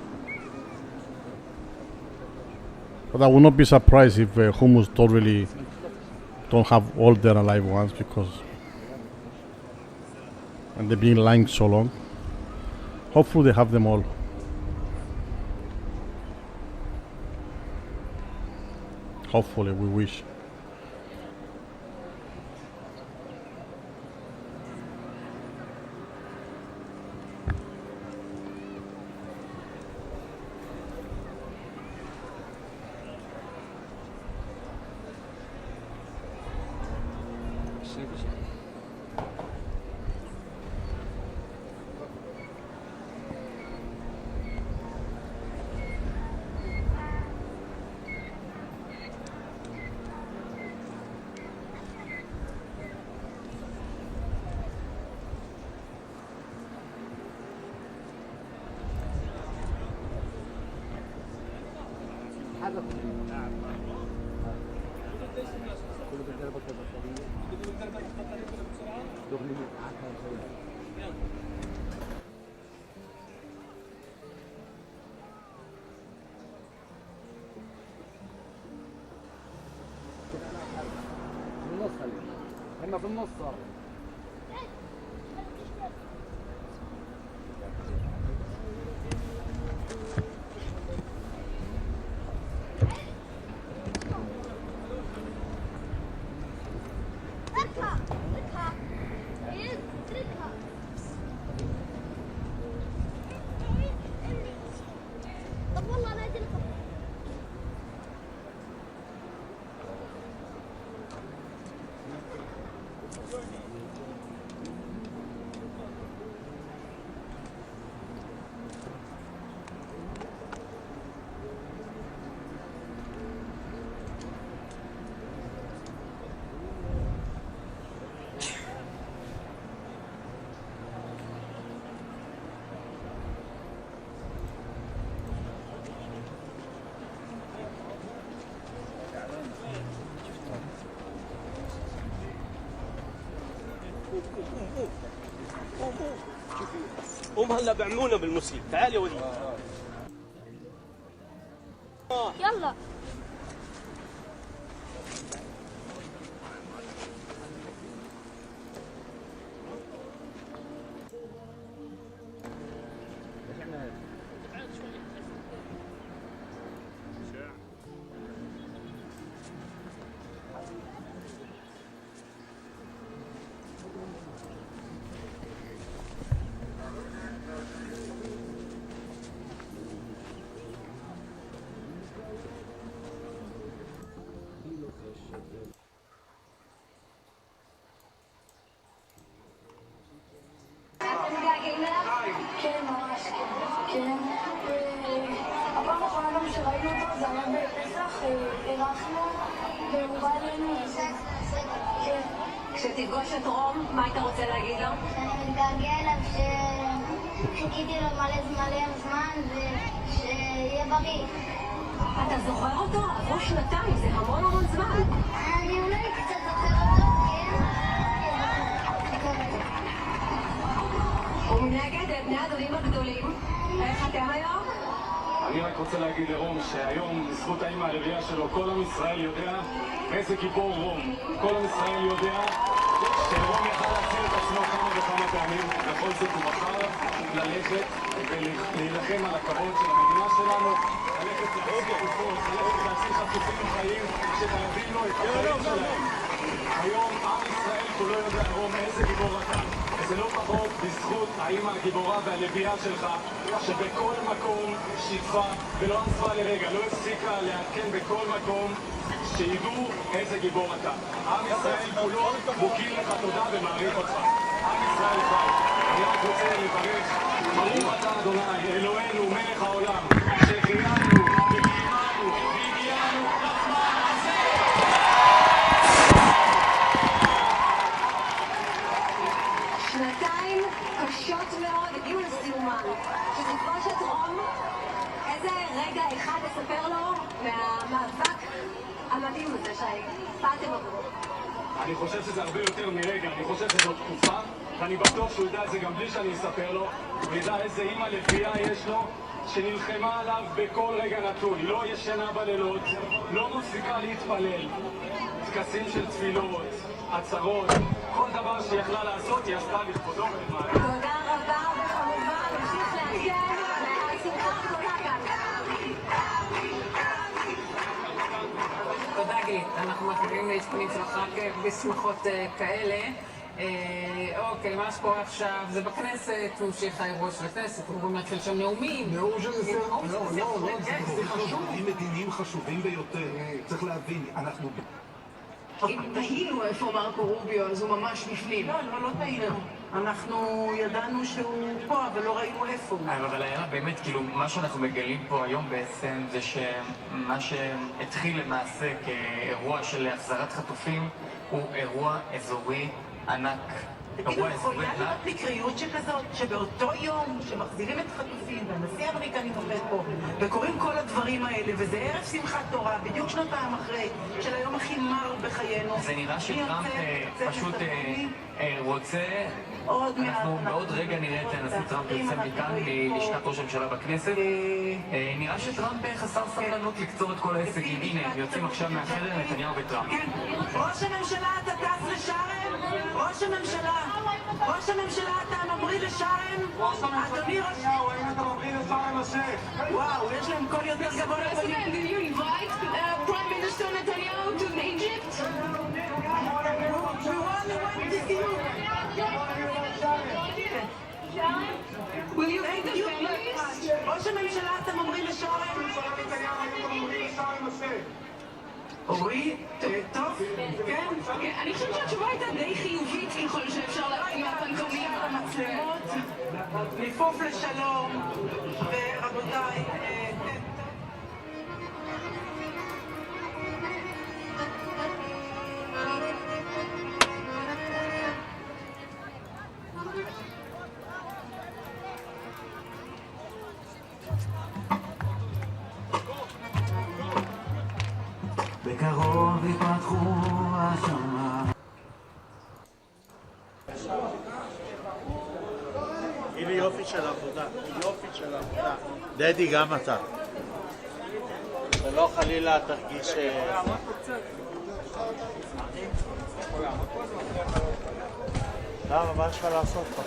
But I would not be surprised if Hummus don't have all their alive ones, because and they've been lying so long. Hopefully they have them all. Hopefully, we wish. هم هلا بيعملونا بالمسلم. تعال يا وليد. يلا כן, ממש כן. הפעם האחרונה גם שראינו אותו זה היה בפסח, אירחנו והוא בא אלינו. כן. כשתפגוש את רום, מה היית רוצה להגיד לו? שאני מתגעגע אליו, שחיכיתי לו מלא זמן ושיהיה בריא. אתה זוכר אותו? עברו שנתיים, זה המון זמן. אני אולי קצת זוכר אותו, כן. ומנגד, בני הדודים הגדולים, איך אתם היום? אני רק רוצה להגיד לרום שהיום, בזכות האמא הלוויה שלו, כל עם ישראל יודע איזה גיבור רום. כל עם ישראל יודע שרום יכל להציל את עצמו כמה וכמה פעמים, בכל זאת הוא בחר ללכת ולהילחם על הכבוד של המדינה שלנו, ללכת להציל גופות, ללכת להציל חטופים חיים שחייבים לו את החיים שלהם. היום עם ישראל כולו יודע רום איזה גיבור אתה. וזה לא פחות בזכות האמא הגיבורה והלוויה שלך, שבכל מקום שיתפה ולא עזבה לרגע, לא הפסיקה לעדכן בכל מקום, שידעו איזה גיבור אתה. עם ישראל כולו מוקיר לך תודה ומעריך אותך. עם ישראל חי. אני רק רוצה לברך, ברוך אתה אדוני, אלוהינו, מלך העולם, שהחיינו וקיימנו והגיענו לזמן הזה. שנתיים קשות מאוד הגיעו לסיומן. שתפגוש את רום, איזה רגע אחד לספר לו מהמאבק המדהים הזה שהפעתם עבורו. אני חושב שזה הרבה יותר מרגע, אני חושב שזו תקופה, ואני בטוח שהוא ידע את זה גם בלי שאני אספר לו. הוא ידע איזה אמא לביאה יש לו, שנלחמה עליו בכל רגע נתון, לא ישנה בלילות, לא מפסיקה להתפלל. טקסים של תפילות, עצרות, כל דבר שיכלה לעשות היא עשתה לכבודו ולמעלה. תודה רבה, וכמובן נמשיך לעדכן מהשמחה הגדולה כאן. תודה גילי, אנחנו מקבלים לעדכונים שלך רק בשמחות כאלה. אוקיי, מה שקורה עכשיו זה בכנסת, הוא המשיך האירוע של הכנסת, הוא גם מתחיל שם נאומים. נאום של זה חשובים מדיניים חשובים ביותר. צריך להבין, אנחנו... אם תהינו איפה מרקו רוביו, אז הוא ממש בפנים. לא תהינו. אנחנו ידענו שהוא פה, אבל לא ראינו איפה הוא. אבל היה באמת, כאילו, מה שאנחנו מגלים פה היום בעצם זה שמה שהתחיל למעשה כאירוע של החזרת חטופים הוא אירוע אזורי ענק. תגידו, יכולה להיות מקריות שכזאת, שבאותו יום שמחזירים את החטופים והנשיא האמריקני נוחת פה וקוראים כל הדברים האלה, וזה ערב שמחת תורה, בדיוק שנתיים אחרי, של היום הכי מר בחיינו. זה נראה שטראמפ פשוט רוצה, אנחנו בעוד רגע נראה את הנשיא טראמפ יוצא מכאן מלשכת ראש הממשלה בכנסת. נראה שטראמפ חסר סבלנות לקצור את כל ההישגים. הנה, הם יוצאים עכשיו מהחדר, נתניהו וטראמפ. ראש הממשלה, אתה טס לשארם? ראש הממשלה, אתה ממריא לשארם? אדוני ראש... האם אתה ממריא לשארם השייח? וואו, יש להם קול יותר גבוה לפנים. Do you invite Prime Minister Netanyahu to Egypt? We want to see you. Will you meet the families? ראש הממשלה, אתה ממריא לשארם? אורי, טוב? כן? אני חושבת שהתשובה הייתה די חיובית ככל שאפשר להבין מהפנטומים. המצלמות, ניפוף לשלום, ורבותיי, בקרוב יפתחו השמיים. דדי, גם אתה. ולא חלילה תרגיש... למה, מה יש לך לעשות פה?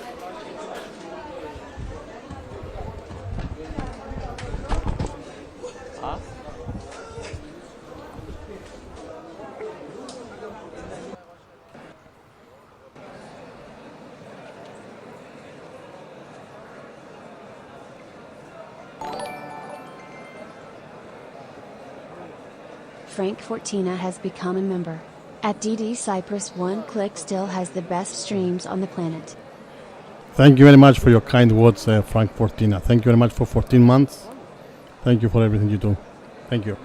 Frank Fortina has become a member. At DD Cyprus, one click still has the best streams on the planet. Thank you very much for your kind words, Frank Fortina. Thank you very much for 14 months. Thank you for everything you do. Thank you.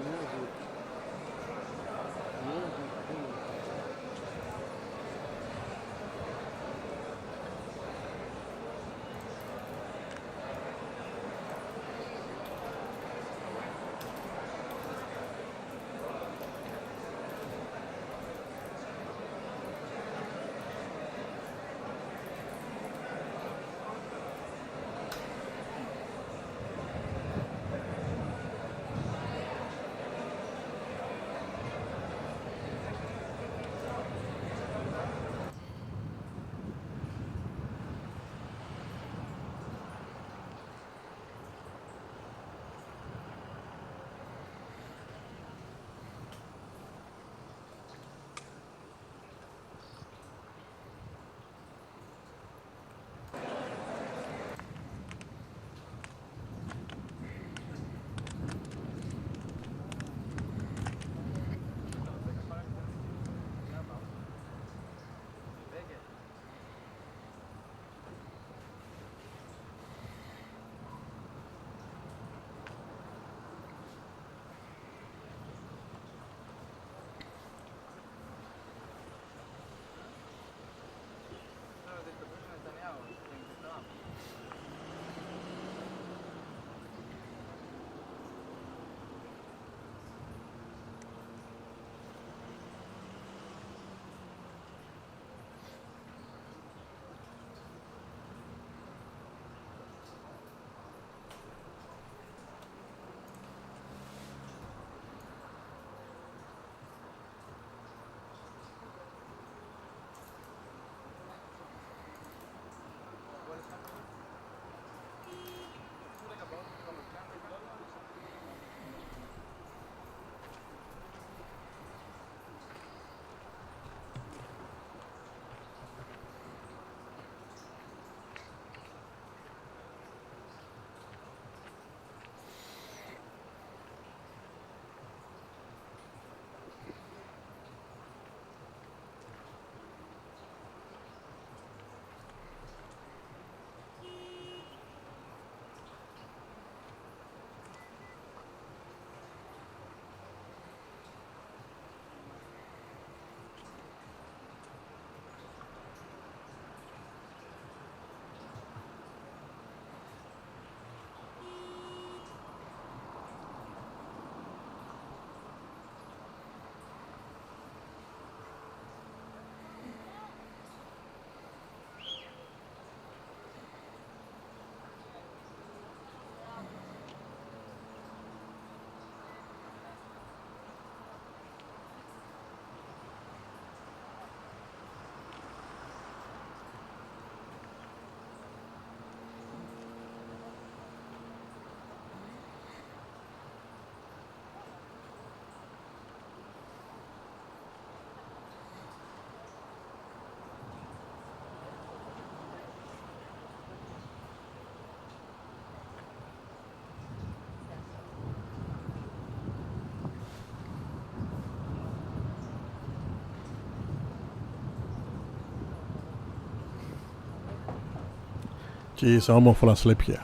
Jeez, I almost fall asleep here.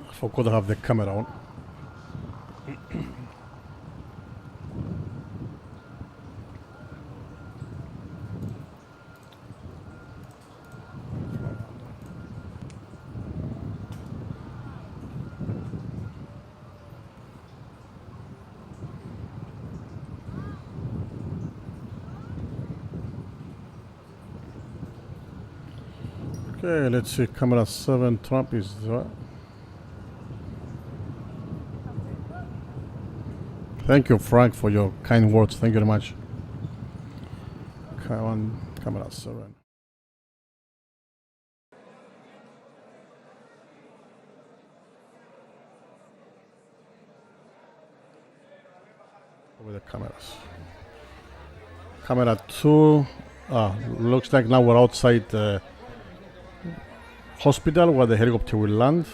I forgot to have the camera on. Okay, Okay, let's see. Camera 7. Trump is there. Thank you, Frank, for your kind words. Thank you very much. Camera 7. With the cameras. Camera 2. Looks like now we're outside the hospital where the helicopter will land.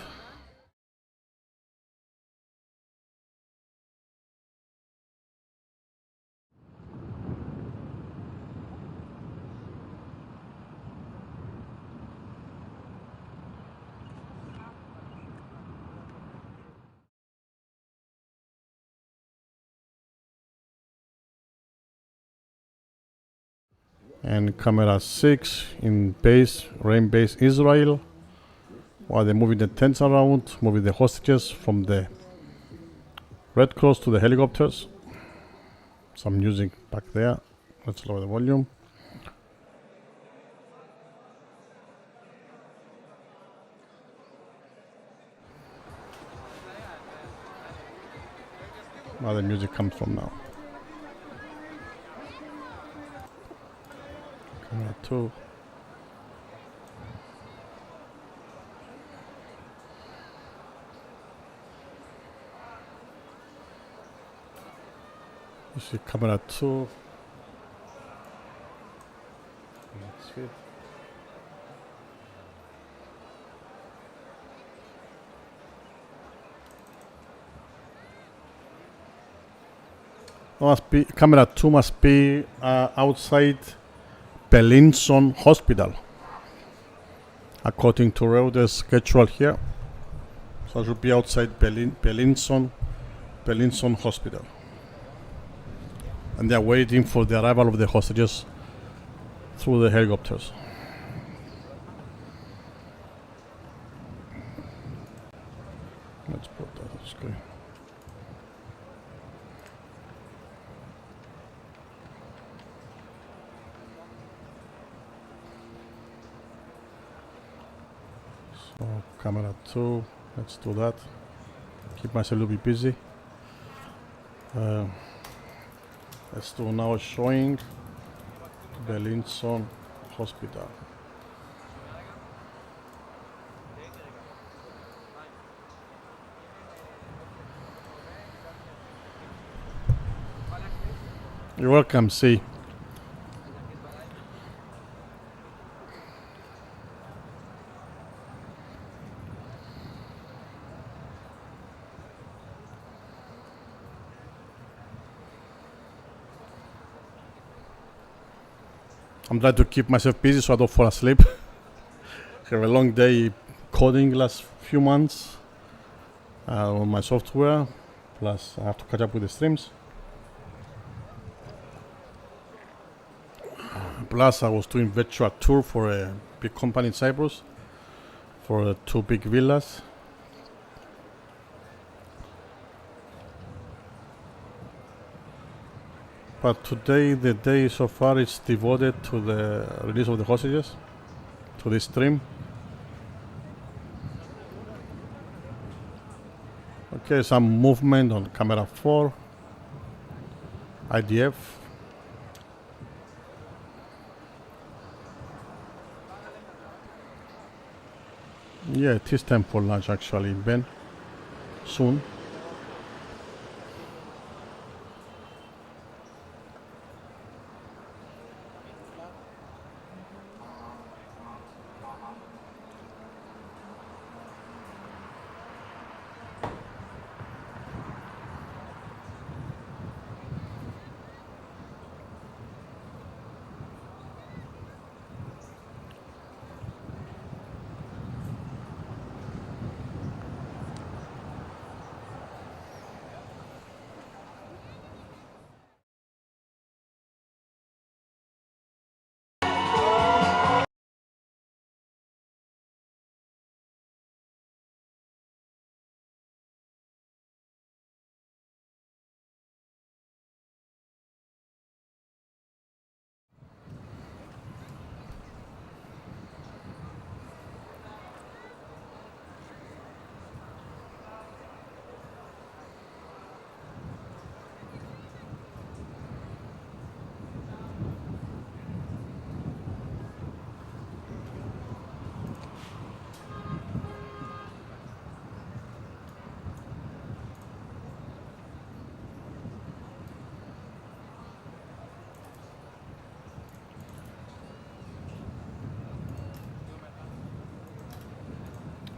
And camera 6 in base, Reim base Israel, while they're moving the tents around, moving the hostages from the Red Cross to the helicopters. Some music back there. Let's lower the volume. Where the music comes from now. Camera 2. You see camera 2. That's it. Must be camera 2 must be outside Belinson Hospital, according to REUTERS schedule here. So it should be outside Belinson Hospital. And they are waiting for the arrival of the hostages through the helicopters. Let's put that on screen. So camera 2, let's do that. Keep myself a little bit busy. Let's do now showing Belinson Hospital. You're welcome, see. I'm trying to keep myself busy so I don't fall asleep. Have a long day coding last few months on my software. Plus I have to catch up with the streams. Plus I was doing virtual tour for a big company in Cyprus for 2 big villas. But today, the day so far is devoted to the release of the hostages, to this stream. Okay, some movement on camera 4, IDF. Yeah, it is time for lunch actually, Ben. Soon.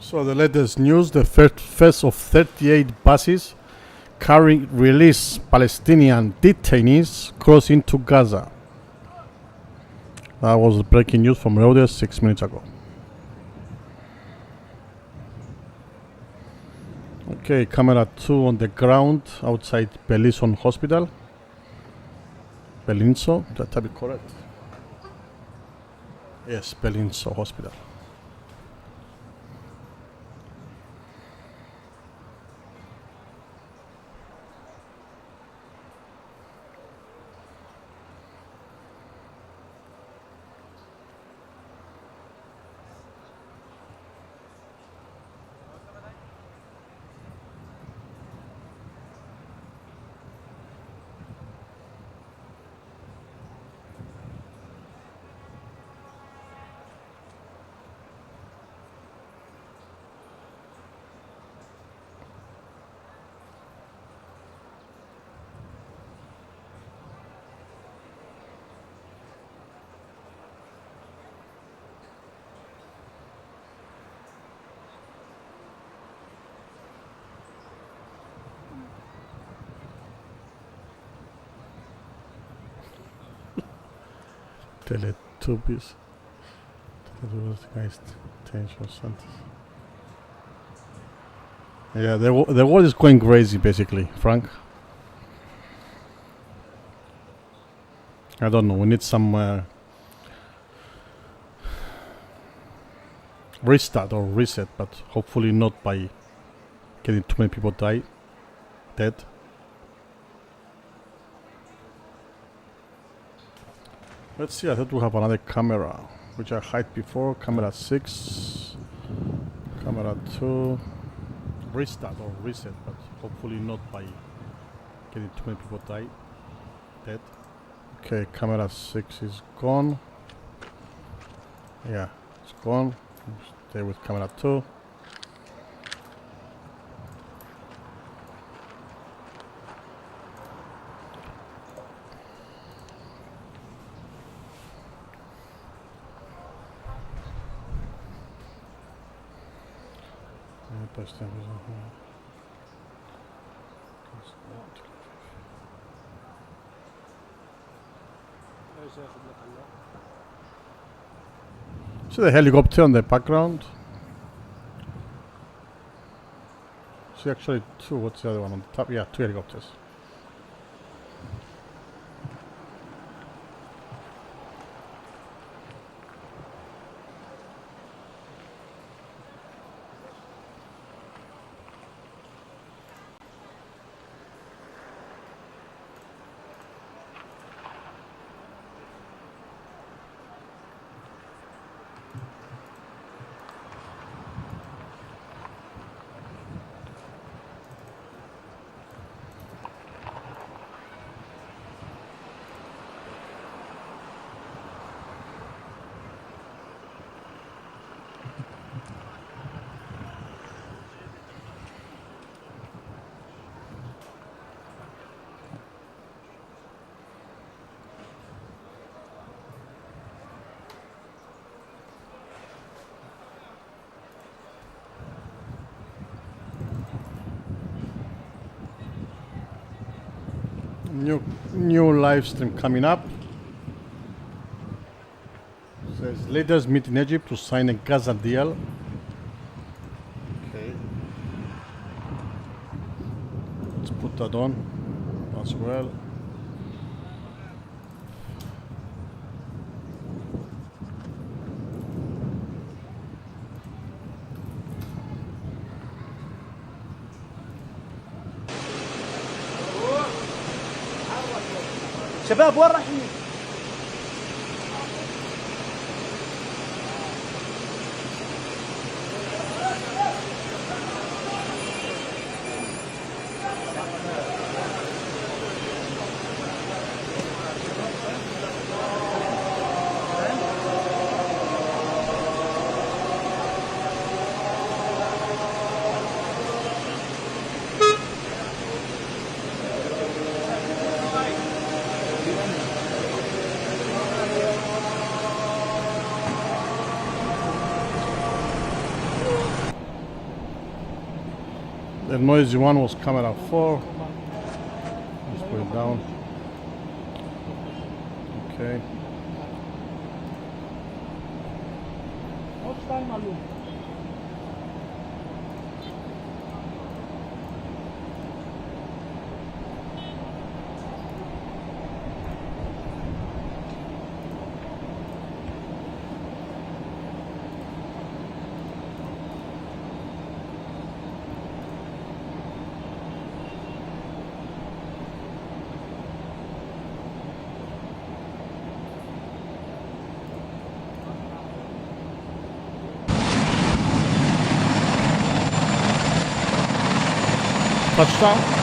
So the latest news, the first of 38 buses carrying released Palestinian detainees cross into Gaza. That was breaking news from Reuters 6 minutes ago. Okay, camera 2 on the ground outside Belinson Hospital. Belinso, that be correct? Yes, Belinso Hospital. Teletubbies. Guys, attention centers. Yeah, the world is going crazy, basically, Frank. I don't know. We need some restart or reset, but hopefully not by getting too many people dead. Let's see, I thought we have another camera, which I hid before. Camera 6, camera 2, restart or reset, but hopefully not by getting too many people dead. Okay, camera 6 is gone. Yeah, it's gone. Stay with camera 2. See the helicopter on the background. See actually two, what's the other one on the top? Yeah, 2 helicopters. New live stream coming up. Says leaders meet in Egypt to sign a Gaza deal. Okay. Let's put that on as well. شباب وين رايحين؟ The noisy one was camera 4. Let's put it down. Okay. Touchdown.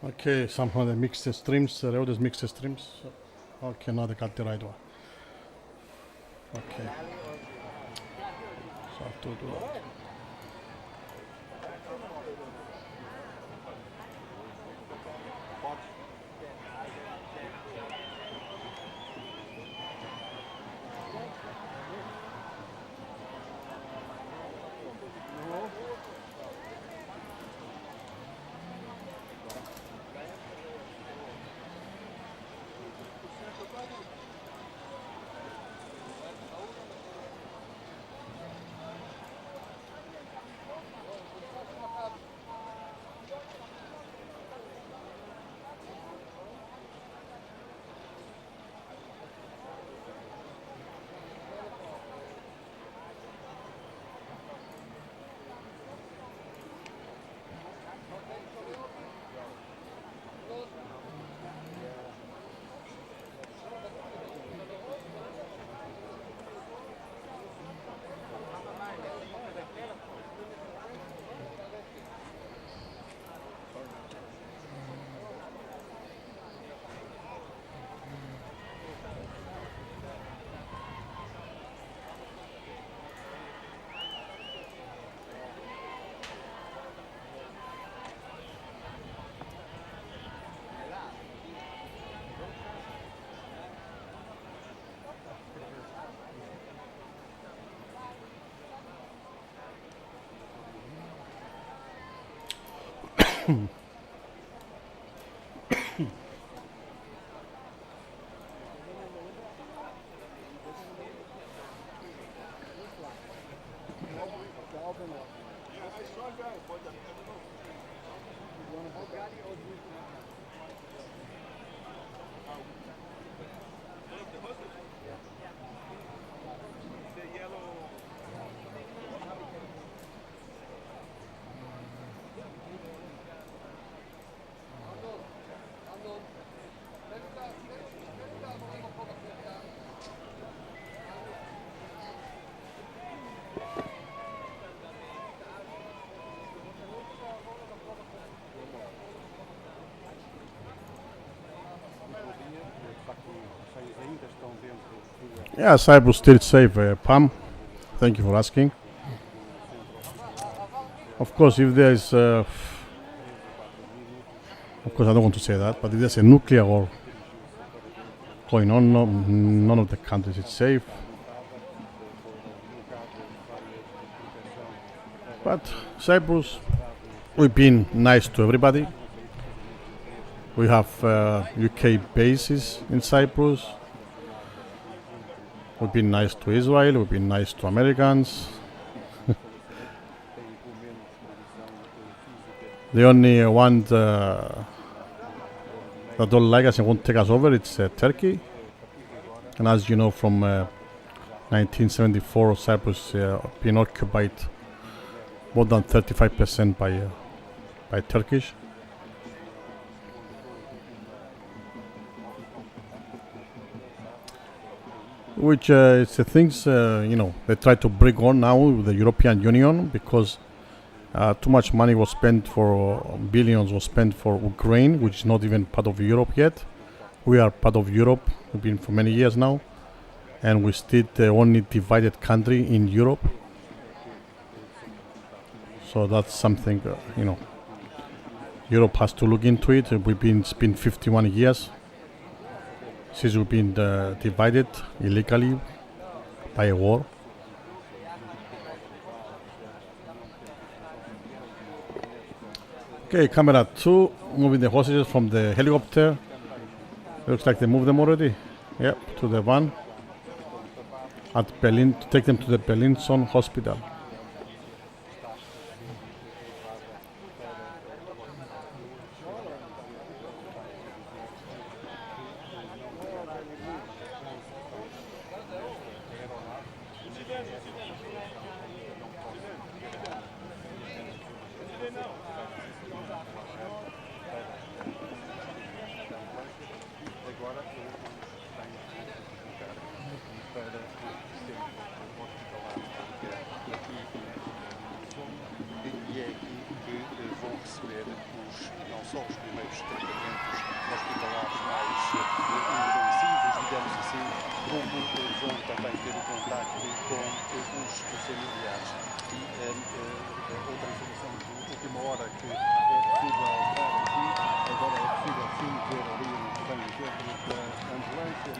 Okay, somehow they mixed the streams, REUTERS mixed the streams. Okay, now they got the right one. Okay. So I have to do that. Yeah, Cyprus still safe, Pam. Thank you for asking. Of course, if there is, of course I don't want to say that, but if there's a nuclear war going on, none of the countries is safe. But Cyprus, we've been nice to everybody. We have UK bases in Cyprus. We've been nice to Israel, we've been nice to Americans. The only one that don't like us and won't take us over, it's Turkey. And as you know, from 1974, Cyprus been occupied more than 35% by Turkish. Which it's the things, they try to bring on now with the European Union because too much money was spent billions was spent for Ukraine, which is not even part of Europe yet. We are part of Europe, we've been for many years now, and we're still the only divided country in Europe. So that's something, Europe has to look into it. It's been 51 years. Since we've been divided illegally by a war. Okay, camera 2, moving the hostages from the helicopter. Looks like they moved them already. Yep, to the van at Berlin to take them to the Berlin-Son hospital.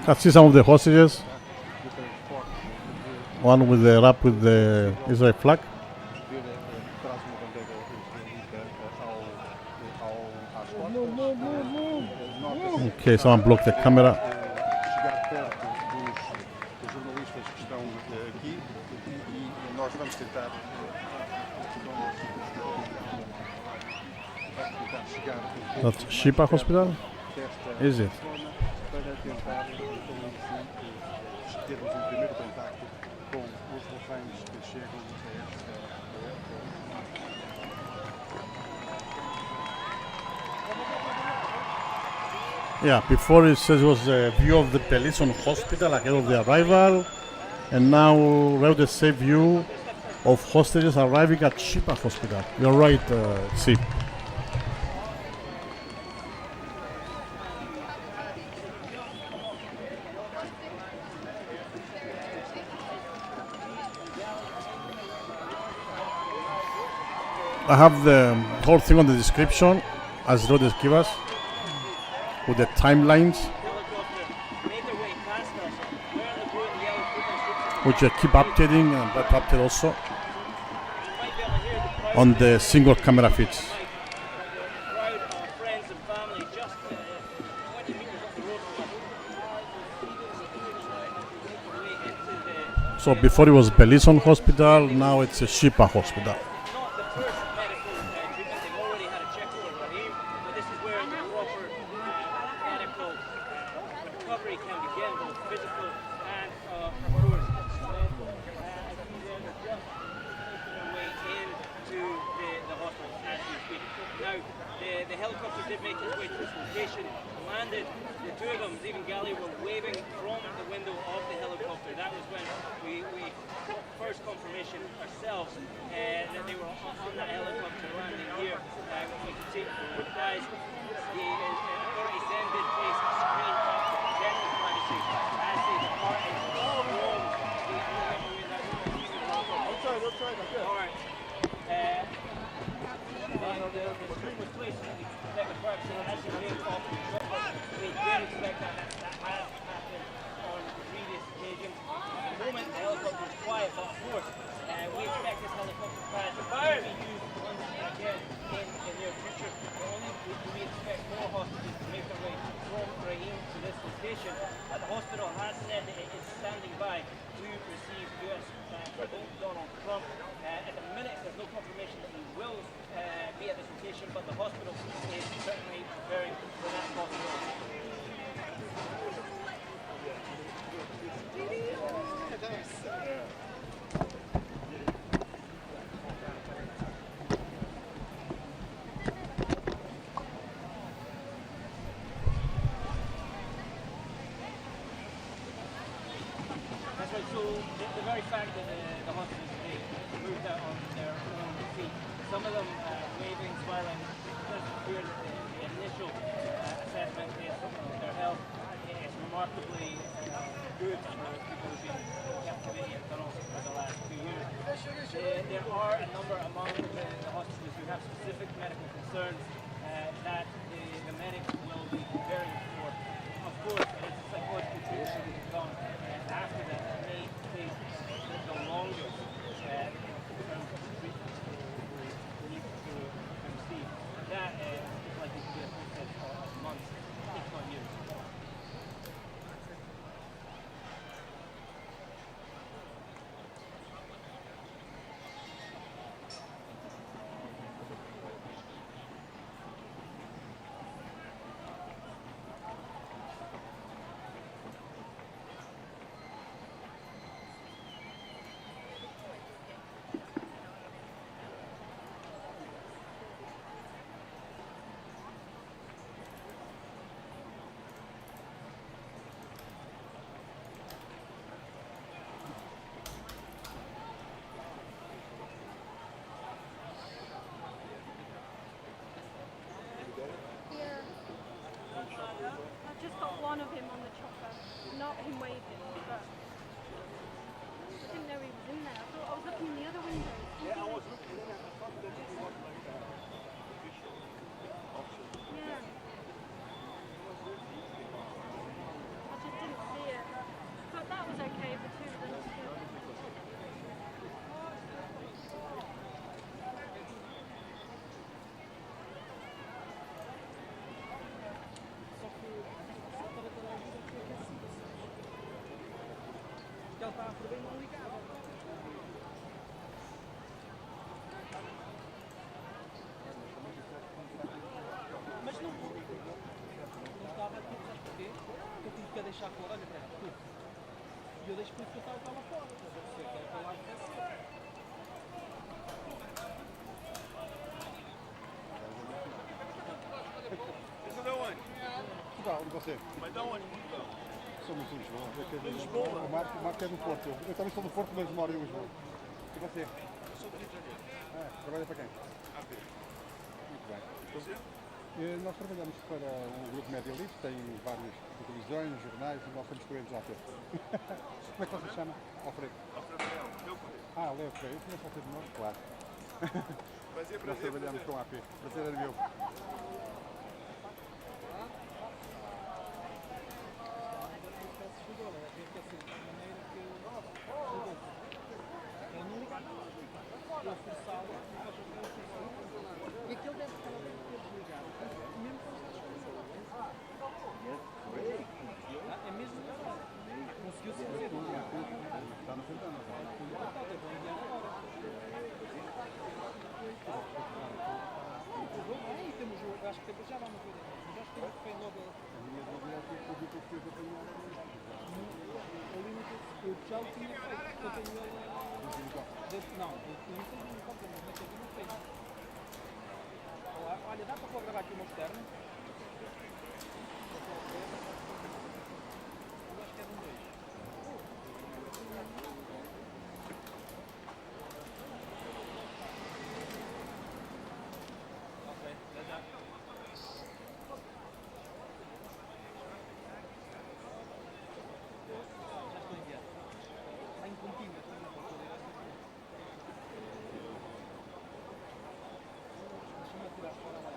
Let's see some of the hostages. One with the wrap with the Israel flag. Okay, someone blocked the camera. That's Shipa Hospital? Is it? Yeah, before it says it was a view of the Belison hospital ahead of the arrival, and now REUTERS say view of hostages arriving at Shipa Hospital. You're right, Sip. I have the whole thing on the description, as REUTERS give us, with the timelines, which I keep updating, and that update also on the single camera feeds. So before it was Belison Hospital, now it's a Shipa Hospital. One of him on the chopper, not him waving, but I didn't know he was in there. I thought I was looking in the other window. Yeah, I was looking in there. I thought that he was like official option. Yeah. I just didn't see it. But that was okay for two of them. Deixar fora, olha para tudo. E eu deixo por isso que eu estava lá fora. Mas eu sei que era lá e Isso de onde? Portugal, e você? Mas de onde? Portugal? Somos de Lisboa. De Lisboa? O Marco é do Porto. Eu também sou do Porto, mas moro em Lisboa. E você? Eu sou do Rio de Janeiro. Trabalha para quem? AP. Muito bem. Você? Nós trabalhamos para um grupo Média Livre, tem várias televisões, jornais e nós somos clientes da AP. Como é que você se chama? Alfredo? Alfredo Leão, meu colega. Ah, Leo Freire, eu conheço o Alfredo Moro, claro. Prazer, nós trabalhamos com a AP. Prazer era meu. E aquele deve estar desligado. Mesmo É mesmo? conseguiu-se fazer. Está no Santana. O limite, eu já o tinha feito, porque eu tenho ele... Não, eu não sei de helicóptero, mas aqui não tem. Olha, dá para gravar aqui o meu externo? Eu acho que é de um 2. Ok, já. Já estou enviado. Está em contínuo, estou na portaria. Deixa-me tirar fora lá.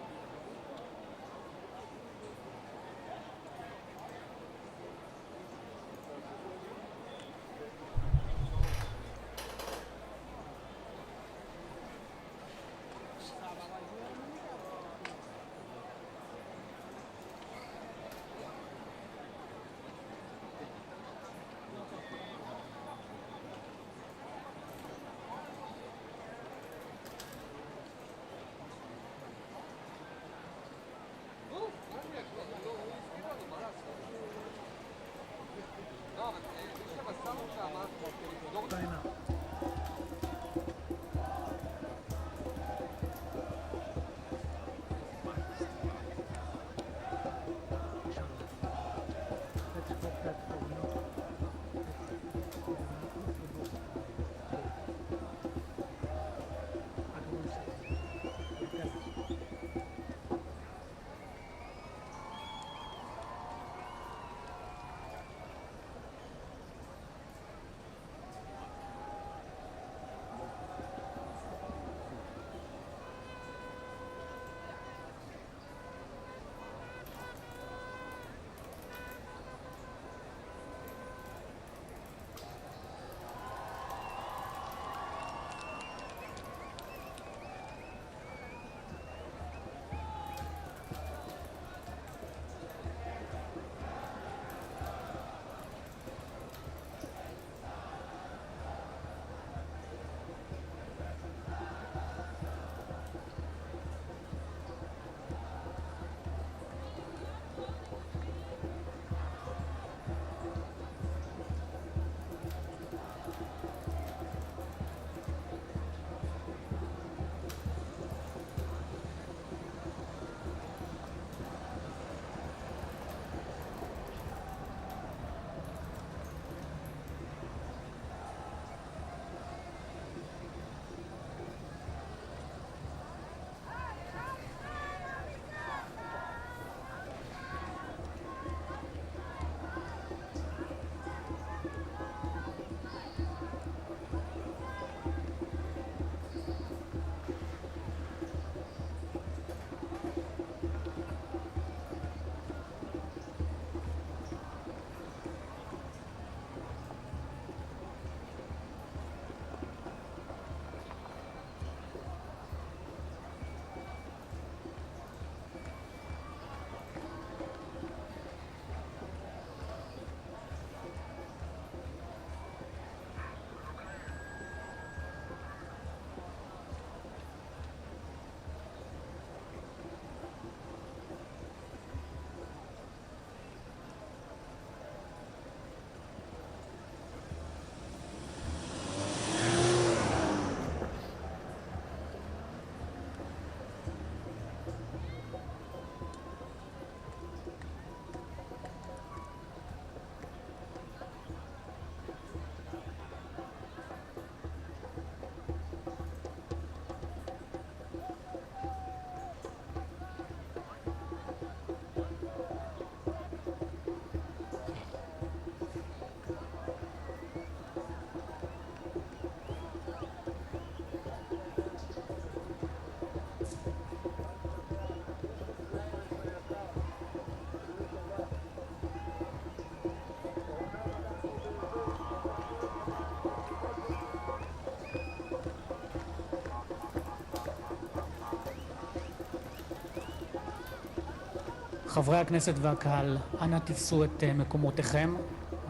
חברי הכנסת והקהל, אנא תפסו את מקומותיכם.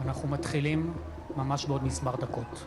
אנחנו מתחילים ממש בעוד מספר דקות.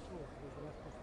Sure, there's the last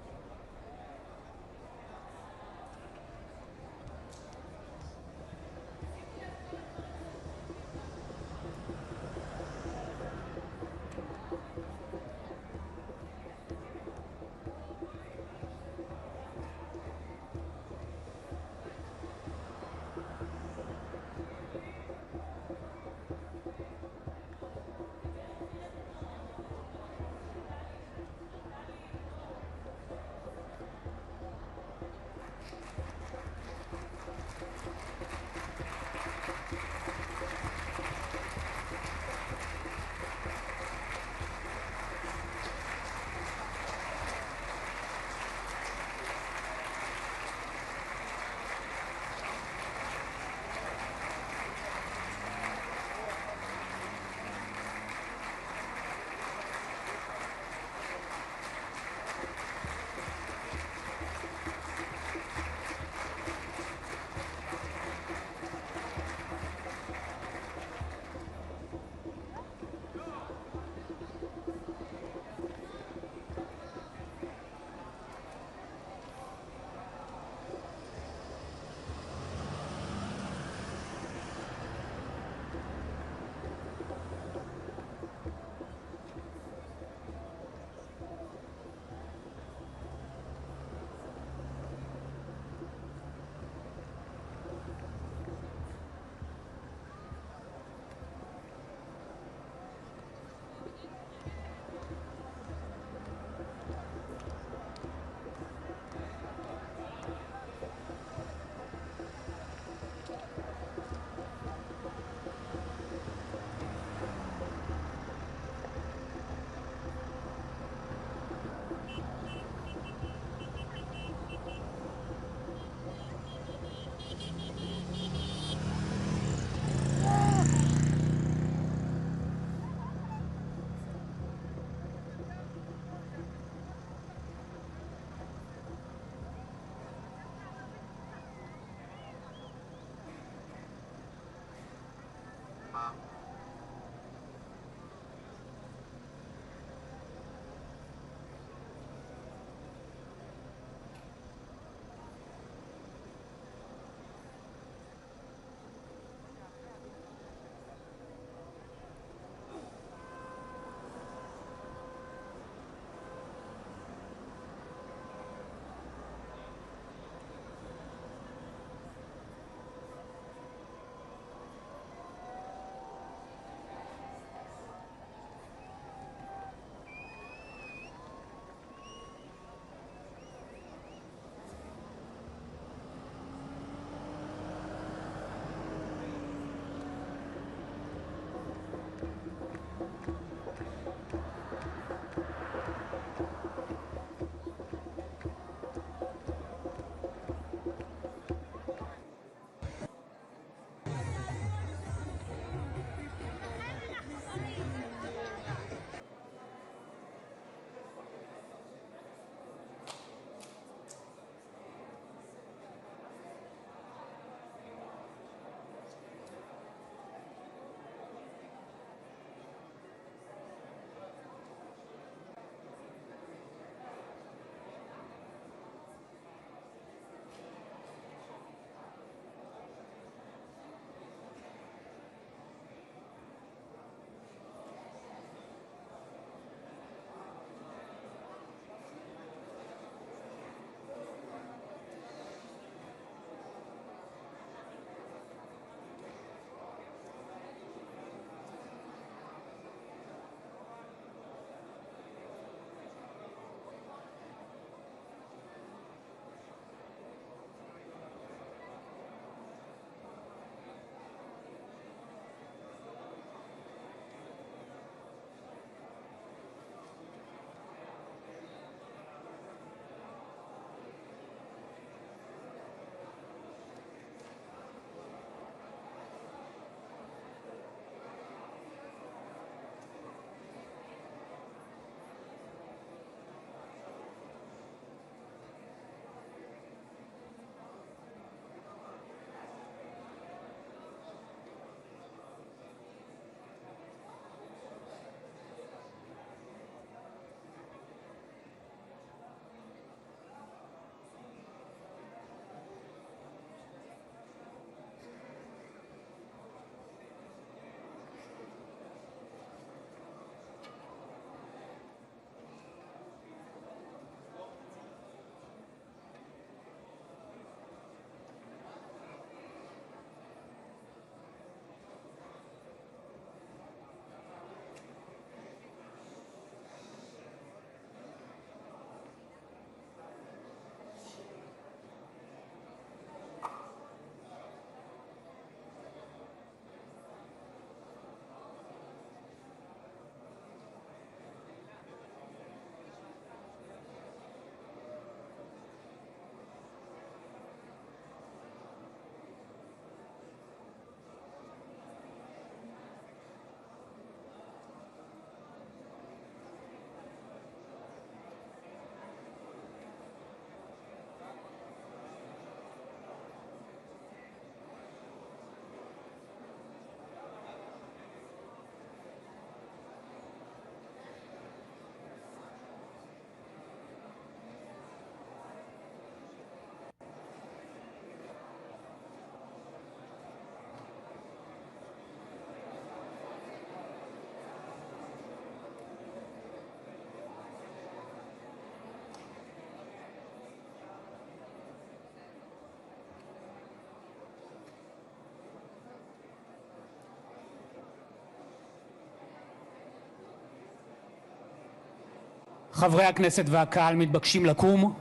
חברי הכנסת והקהל מתבקשים לקום.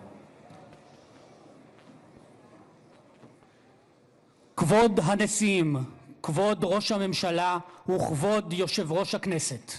כבוד הנשיאים, כבוד ראש הממשלה וכבוד יושב ראש הכנסת.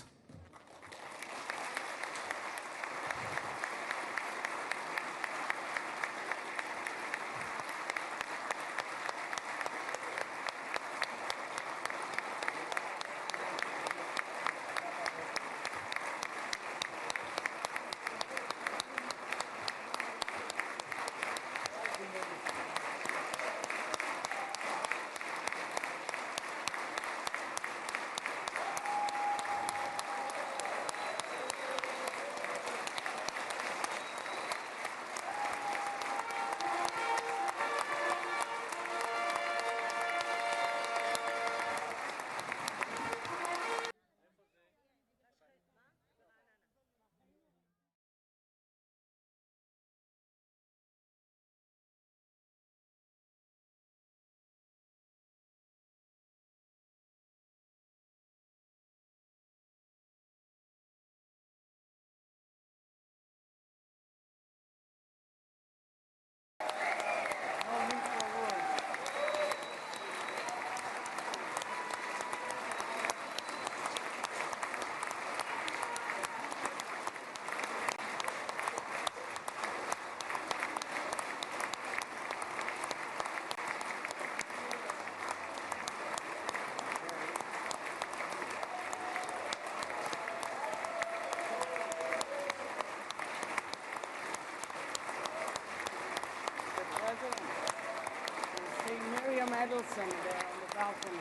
Edelson there on the balcony.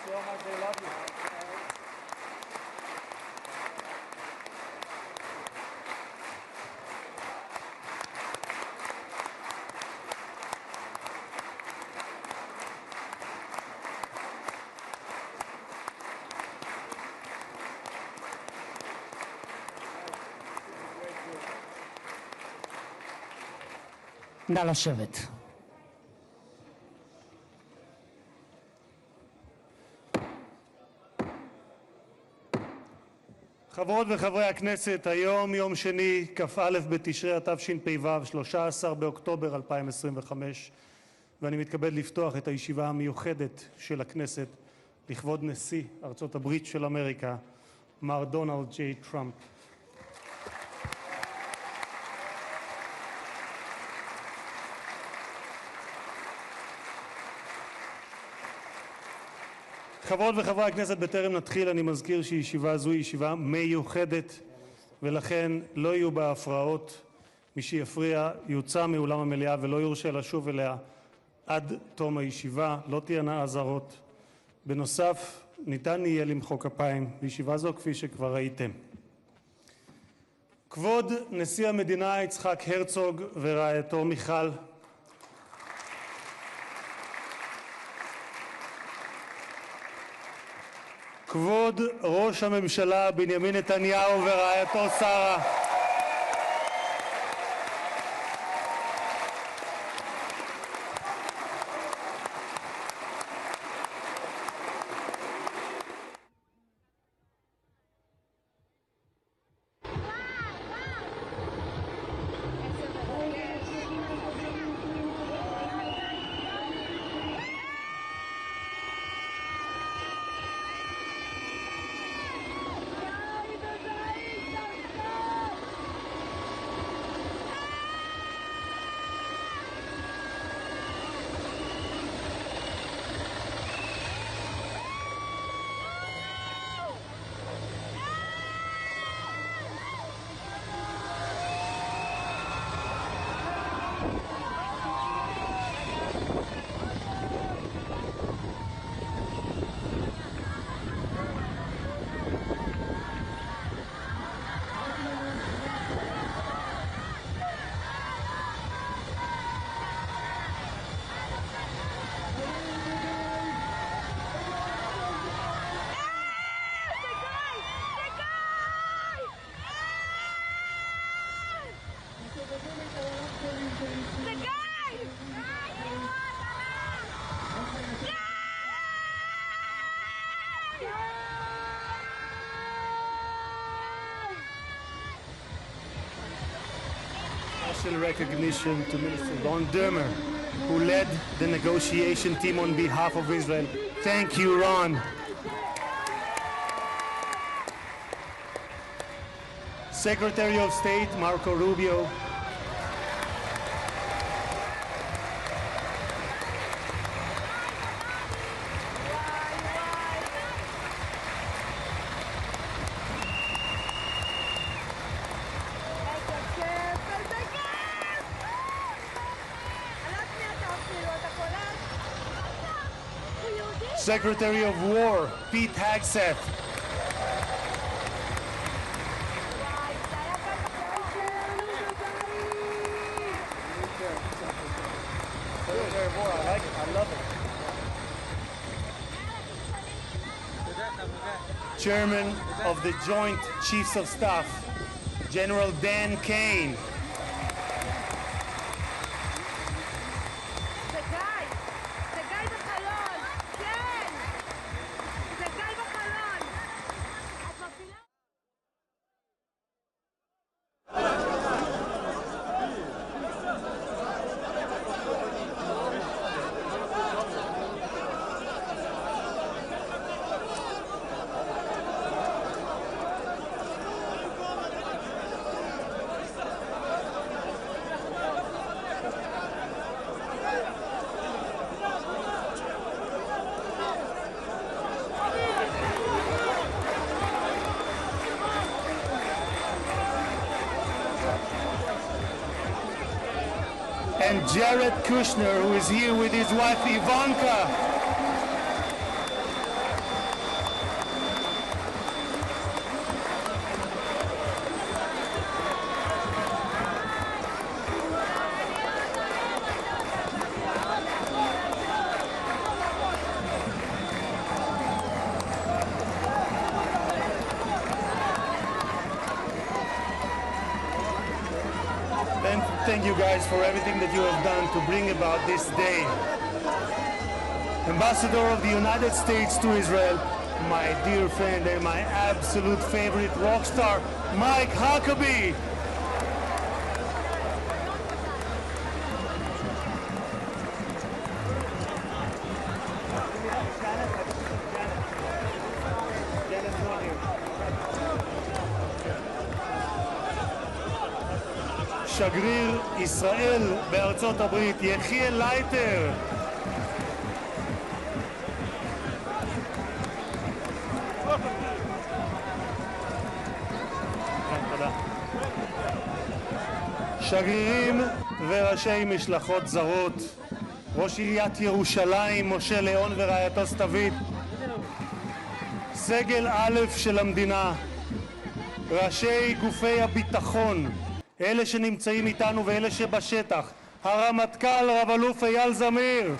See how much they love you. נא לשבת. חברות וחברי הכנסת, היום יום שני, כ"א בתשרי התשפ"ו, 13 באוקטובר 2025, ואני מתכבד לפתוח את הישיבה המיוחדת של הכנסת לכבוד נשיא ארצות הברית של אמריקה, מר דונלד ג'יי טראמפ. חברות וחברי הכנסת, בטרם נתחיל אני מזכיר שישיבה זו היא ישיבה מיוחדת ולכן לא יהיו בה הפרעות. מי שיפריע יוצא מאולם המליאה ולא יורשה לשוב אליה עד תום הישיבה. לא תהיינה אזהרות. בנוסף, ניתן יהיה למחוא כפיים בישיבה זו כפי שכבר ראיתם. כבוד נשיא המדינה יצחק הרצוג ורעייתו מיכל, כבוד ראש הממשלה בנימין נתניהו ורעייתו שרה, Special recognition to Minister Vanderperre, who led the negotiation team on behalf of Israel. Thank you, Ron. Secretary of State Marco Rubio. Secretary of War Pete Hegseth. Chairman of the Joint Chiefs of Staff, General Dan Kane. And Jared Kushner, who is here with his wife Ivanka. Thank you guys for everything that you have done to bring about this day. Ambassador of the United States to Israel, my dear friend and my absolute favorite rock star, Mike Huckabee. שגריר ישראל בארצות הברית, יחיאל לייטר. שגרירים וראשי משלחות זרות, ראש עיריית ירושלים משה ליאון ורעייתו סתווית, סגל א' של המדינה, ראשי גופי הביטחון, אלה שנמצאים איתנו ואלה שבשטח, הרמטכ"ל רב אלוף אייל זמיר,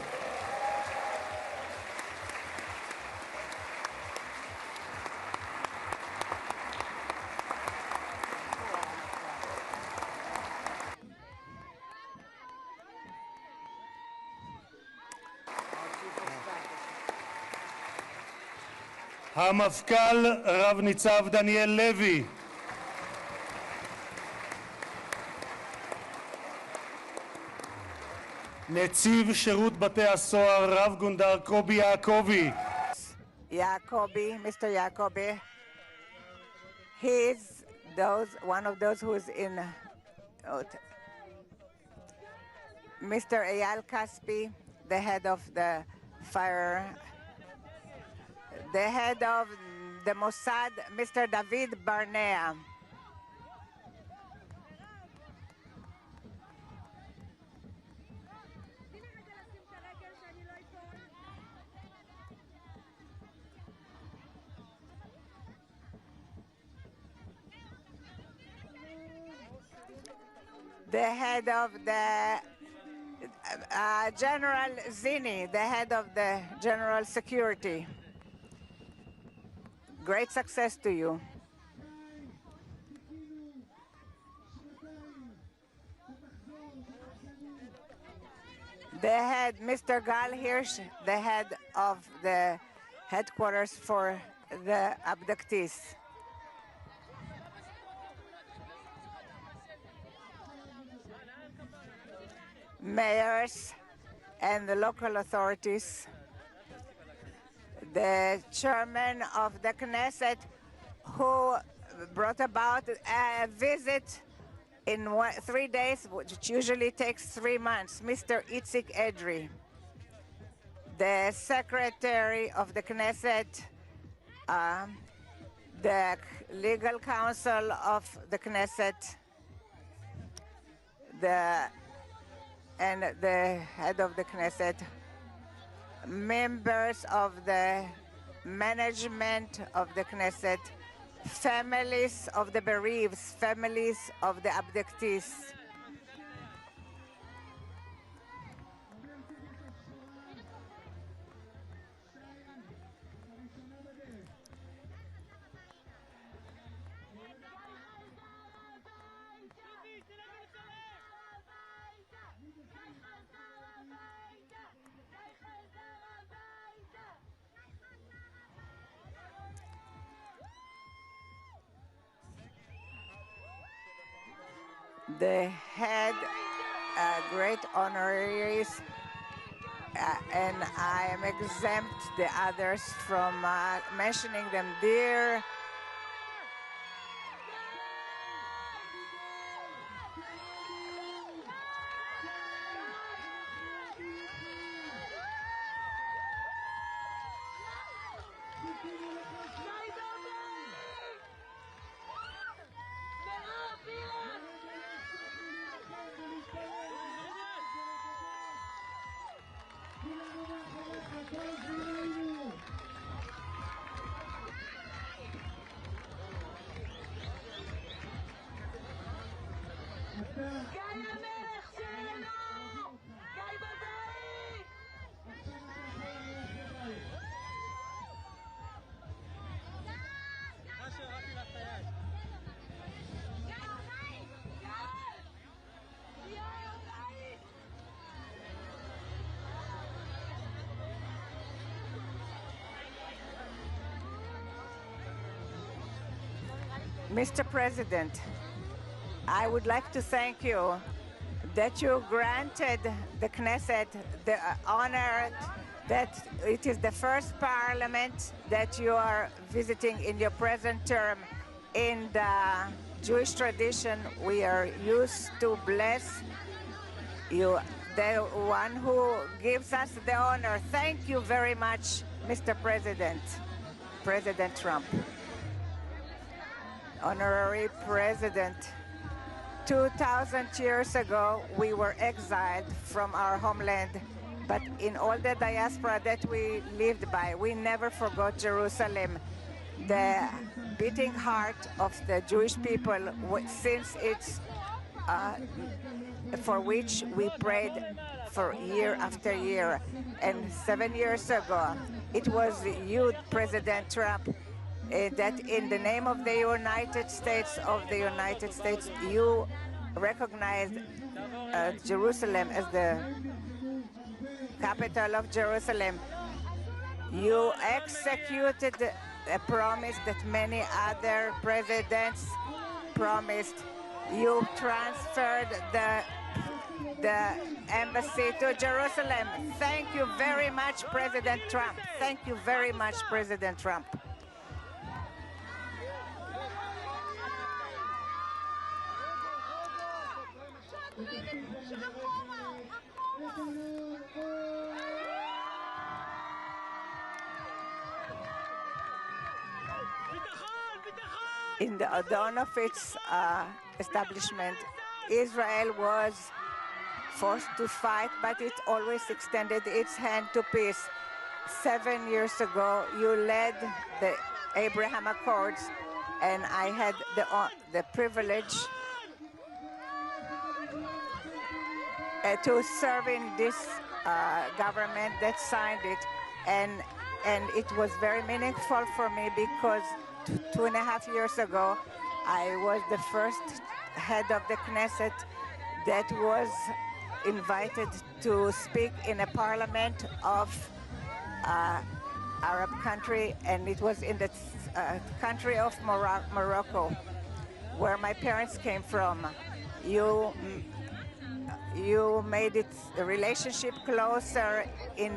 המפכ"ל רב ניצב דניאל לוי, נציב שירות בתי הסוהר רב גונדר קובי יעקבי. Mr. Yacobi, he's one of those who is in Mr. Eyal Kaspi, the head of the fire, the head of the Mossad, Mr. David Barnea. The head of the General Zini, the head of the General Security. Great success to you. The head, Mr. Gal Hirsch, the head of the headquarters for the abductees. Mayors and the local authorities, the chairman of the Knesset who brought about a visit in 3 days, which usually takes 3 months, Mr. Itzik Edry, the secretary of the Knesset, the legal counsel of the Knesset, and the head of the Knesset, members of the management of the Knesset, families of the bereaved, families of the abductees. They had great honoraries, and I am exempt the others from mentioning them there. Mr. President, I would like to thank you that you granted the Knesset the honor that it is the first parliament that you are visiting in your present term. In the Jewish tradition, we are used to bless you, the one who gives us the honor. Thank you very much, Mr. President, President Trump. Honorary President, 2,000 years ago, we were exiled from our homeland, but in all the diaspora that we lived by, we never forgot Jerusalem, the beating heart of the Jewish people, since it's for which we prayed for year after year. And 7 years ago, it was you, President Trump, that in the name of the United States you recognized Jerusalem as the capital of Jerusalem. You executed a promise that many other presidents promised. You transferred the embassy to Jerusalem. Thank you very much, President Trump. Thank you very much, President Trump. In the dawn of its establishment, Israel was forced to fight, but it always extended its hand to peace. 7 years ago, you led the Abraham Accords, and I had the privilege to serve in this government that signed it, and it was very meaningful for me because 2.5 years ago, I was the first head of the Knesset that was invited to speak in a parliament of Arab country, and it was in the country of Morocco, where my parents came from. You made it the relationship closer in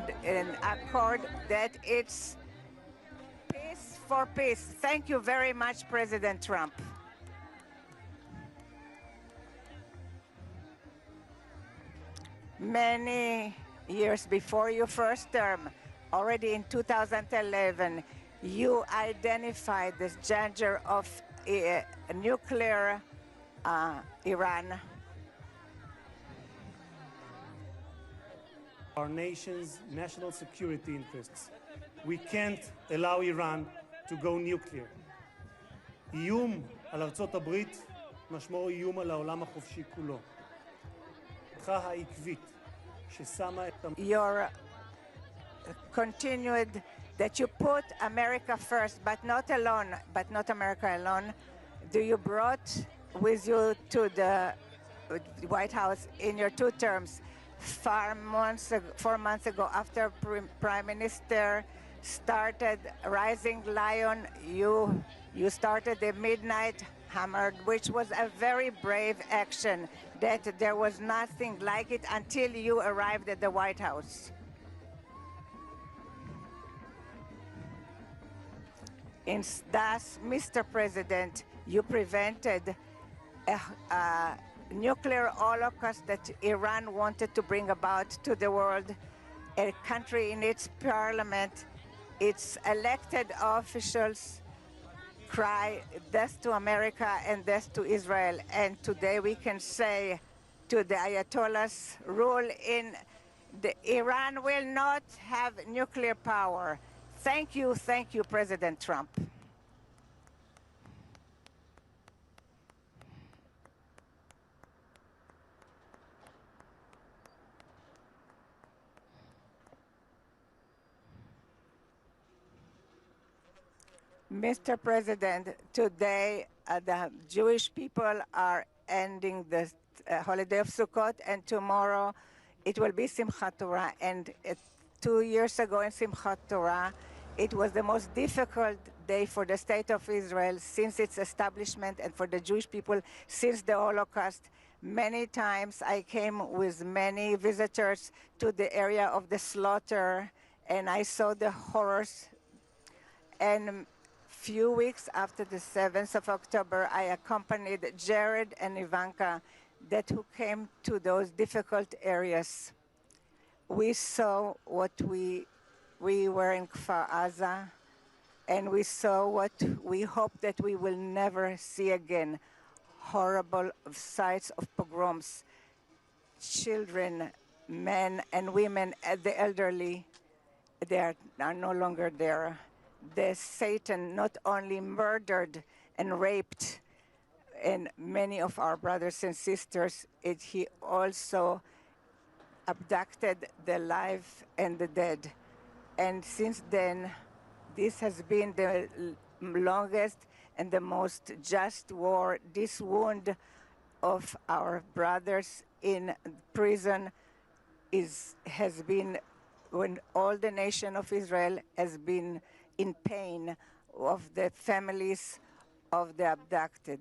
accord that it's peace for peace. Thank you very much, President Trump. Many years before your first term, already in 2011, you identified this danger of nuclear Iran. Our nation's national security interests. We can't allow Iran to go nuclear. איום על ארצות הברית משמעו איום על העולם החופשי כולו. העקבית ששמה את Your continued that you put America first, but not America alone. You brought with you to the White House in your 2 terms 4 months ago, after Prime Minister started Rising Lion, you started the Midnight Hammer, which was a very brave action that there was nothing like it until you arrived at the White House. Thus, Mr. President, you prevented a nuclear holocaust that Iran wanted to bring about to the world. A country in its parliament, its elected officials cry death to America and death to Israel. And today we can say to the Ayatollahs, rule in Iran will not have nuclear power. Thank you, President Trump. Mr. President, today the Jewish people are ending the holiday of Sukkot, and tomorrow it will be Simchat Torah. And 2 years ago in Simchat Torah, it was the most difficult day for the State of Israel since its establishment, and for the Jewish people since the Holocaust. Many times I came with many visitors to the area of the slaughter, and I saw the horrors. And few weeks after the 7th of October, I accompanied Jared and Ivanka who came to those difficult areas. We saw what we were in Kfar Aza, and we saw what we hope that we will never see again. Horrible sights of pogroms. Children, men and women, the elderly, they are no longer there. Satan not only murdered and raped and many of our brothers and sisters, he also abducted the live and the dead. And since then, this has been the longest and the most just war. This wound of our brothers in prison has been, when all the nation of Israel has been in pain of the families of the abducted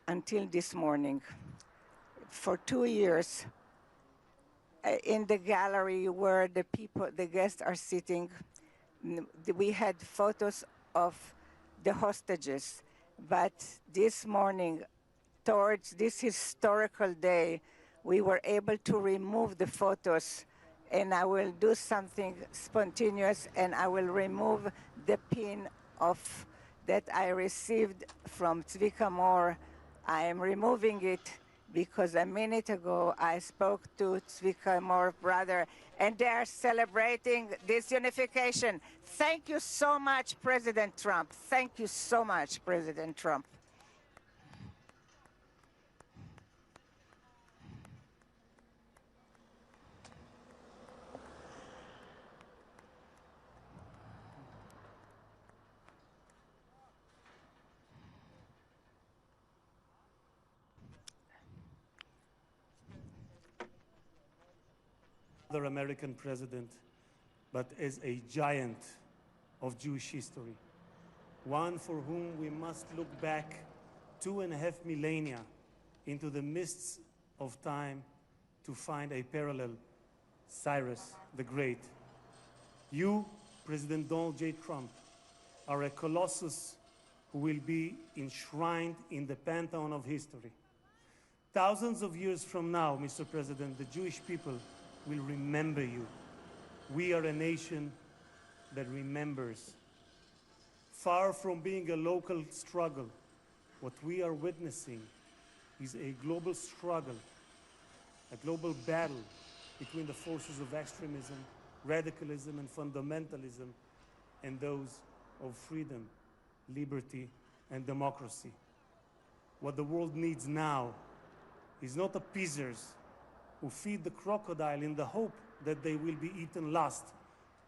until this morning. For 2 years, in the gallery where the guests are sitting, we had photos of the hostages. But this morning, towards this historical day, we were able to remove the photos. And I will do something spontaneous, and I will remove the pin that I received from Tzvika Mor. I am removing it because a minute ago I spoke to Tzvika Mor's brother, and they are celebrating this unification. Thank you so much, President Trump. Thank you so much, President Trump. Other American president but as a giant of Jewish history, one for whom we must look back 2.5 millennia into the mists of time to find a parallel, Cyrus the Great. You, President Donald J. Trump, are a colossus who will be enshrined in the pantheon of history. Thousands of years from now, Mr. President, the Jewish people will remember you. We are a nation that remembers. Far from being a local struggle, what we are witnessing is a global struggle, a global battle between the forces of extremism, radicalism, and fundamentalism, and those of freedom, liberty, and democracy. What the world needs now is not appeasers who feed the crocodile in the hope that they will be eaten last,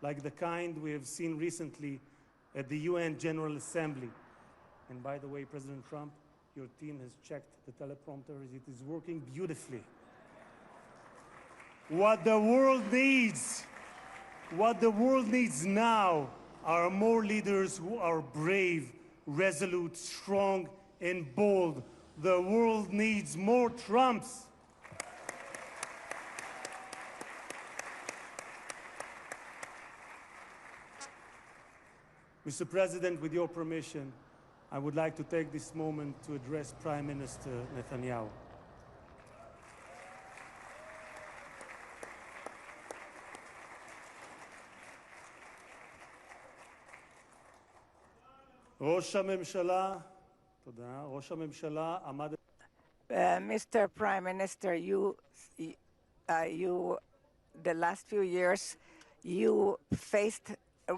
like the kind we have seen recently at the UN General Assembly. And by the way, President Trump, your team has checked the teleprompter. It is working beautifully. What the world needs now are more leaders who are brave, resolute, strong, and bold. The world needs more Trumps. Mr. President, with your permission, I would like to take this moment to address Prime Minister Netanyahu. ראש הממשלה, תודה, ראש הממשלה עמד... Mr. Prime Minister, the last few years, you faced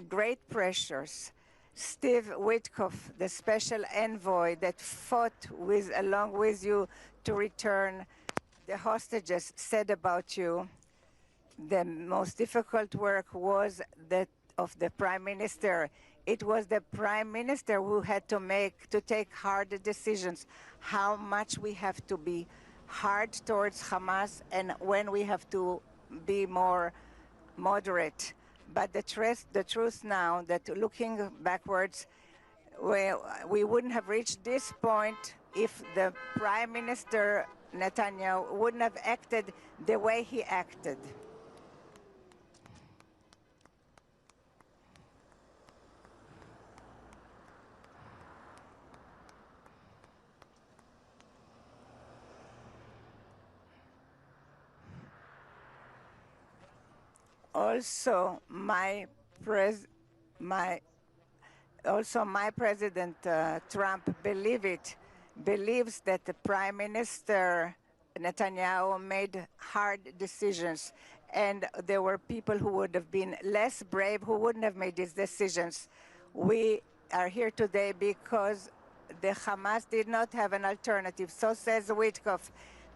great pressures. Steve Witkoff, the special envoy that fought along with you to return the hostages, said about you, the most difficult work was that of the Prime Minister. It was the Prime Minister who had to take hard decisions, how much we have to be hard towards Hamas and when we have to be more moderate. But the truth now, that looking backwards, we wouldn't have reached this point if the Prime Minister Netanyahu wouldn't have acted the way he acted. Also, my President Trump believes that the Prime Minister Netanyahu made hard decisions, and there were people who would have been less brave who wouldn't have made these decisions. We are here today because the Hamas did not have an alternative. So says Witkoff.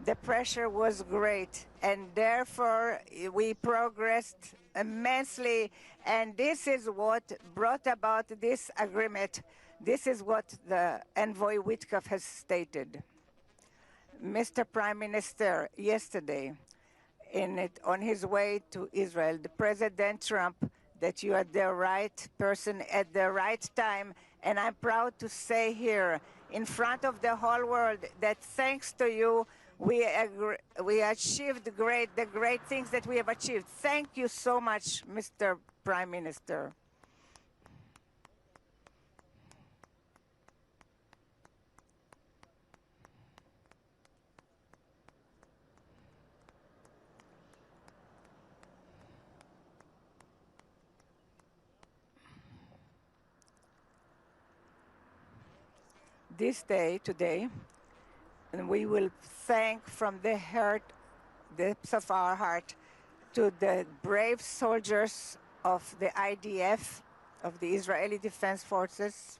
The pressure was great, and therefore we progressed immensely, and this is what brought about this agreement. This is what the envoy Witkoff has stated. Mr. Prime Minister, yesterday, on his way to Israel, the President Trump, that you are the right person at the right time, and I'm proud to say here in front of the whole world that thanks to you, we achieved the great things that we have achieved. Thank you so much, Mr. Prime Minister. This day, today, and we will thank from the heart, depths of our heart, to the brave soldiers of the IDF, of the Israeli Defense Forces,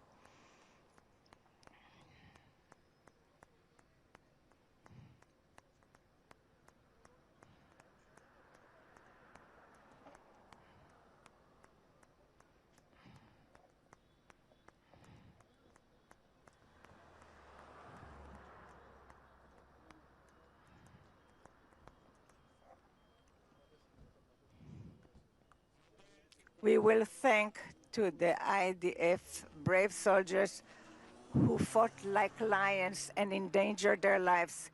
We will thank to the IDF brave soldiers who fought like lions and endangered their lives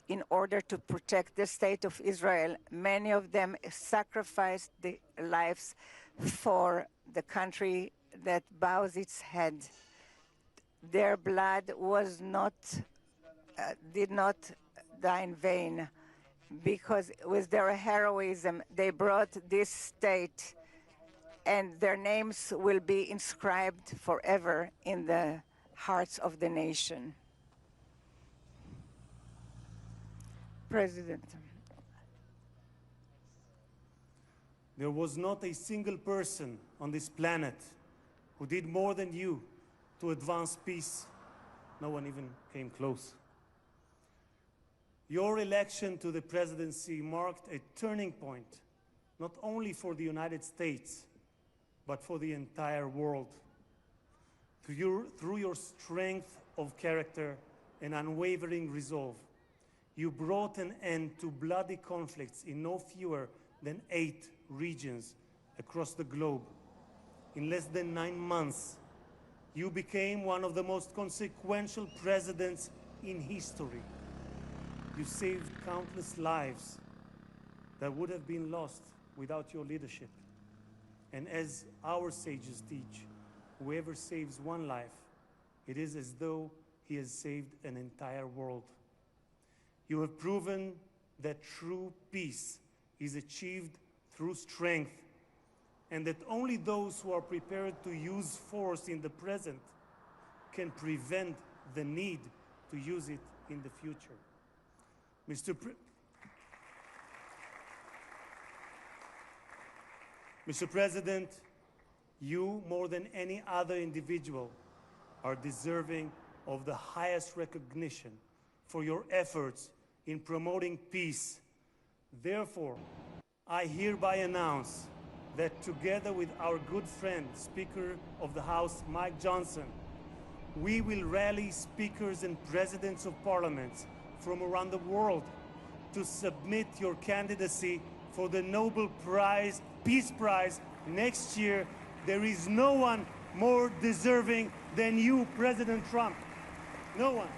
in order to protect the state of Israel. Many of them sacrificed their lives for the country that bows its head. Their blood did not die in vain, because with their heroism they brought this state, and their names will be inscribed forever in the hearts of the nation. President. There was not a single person on this planet who did more than you to advance peace. No one even came close. Your election to the presidency marked a turning point, not only for the United States, but for the entire world. Through your strength of character and unwavering resolve, you brought an end to bloody conflicts in no fewer than 8 regions across the globe. In less than 9 months, you became one of the most consequential presidents in history. You saved countless lives that would have been lost without your leadership. And as our sages teach, whoever saves one life, it is as though he has saved an entire world. You have proven that true peace is achieved through strength, and that only those who are prepared to use force in the present can prevent the need to use it in the future. Mr. President, you, more than any other individual, are deserving of the highest recognition for your efforts in promoting peace. Therefore, I hereby announce that together with our good friend, Speaker of the House, Mike Johnson, we will rally speakers and presidents of parliaments from around the world to submit your candidacy for the Nobel Prize, Peace Prize next year. There is no one more deserving than you, President Trump. No one.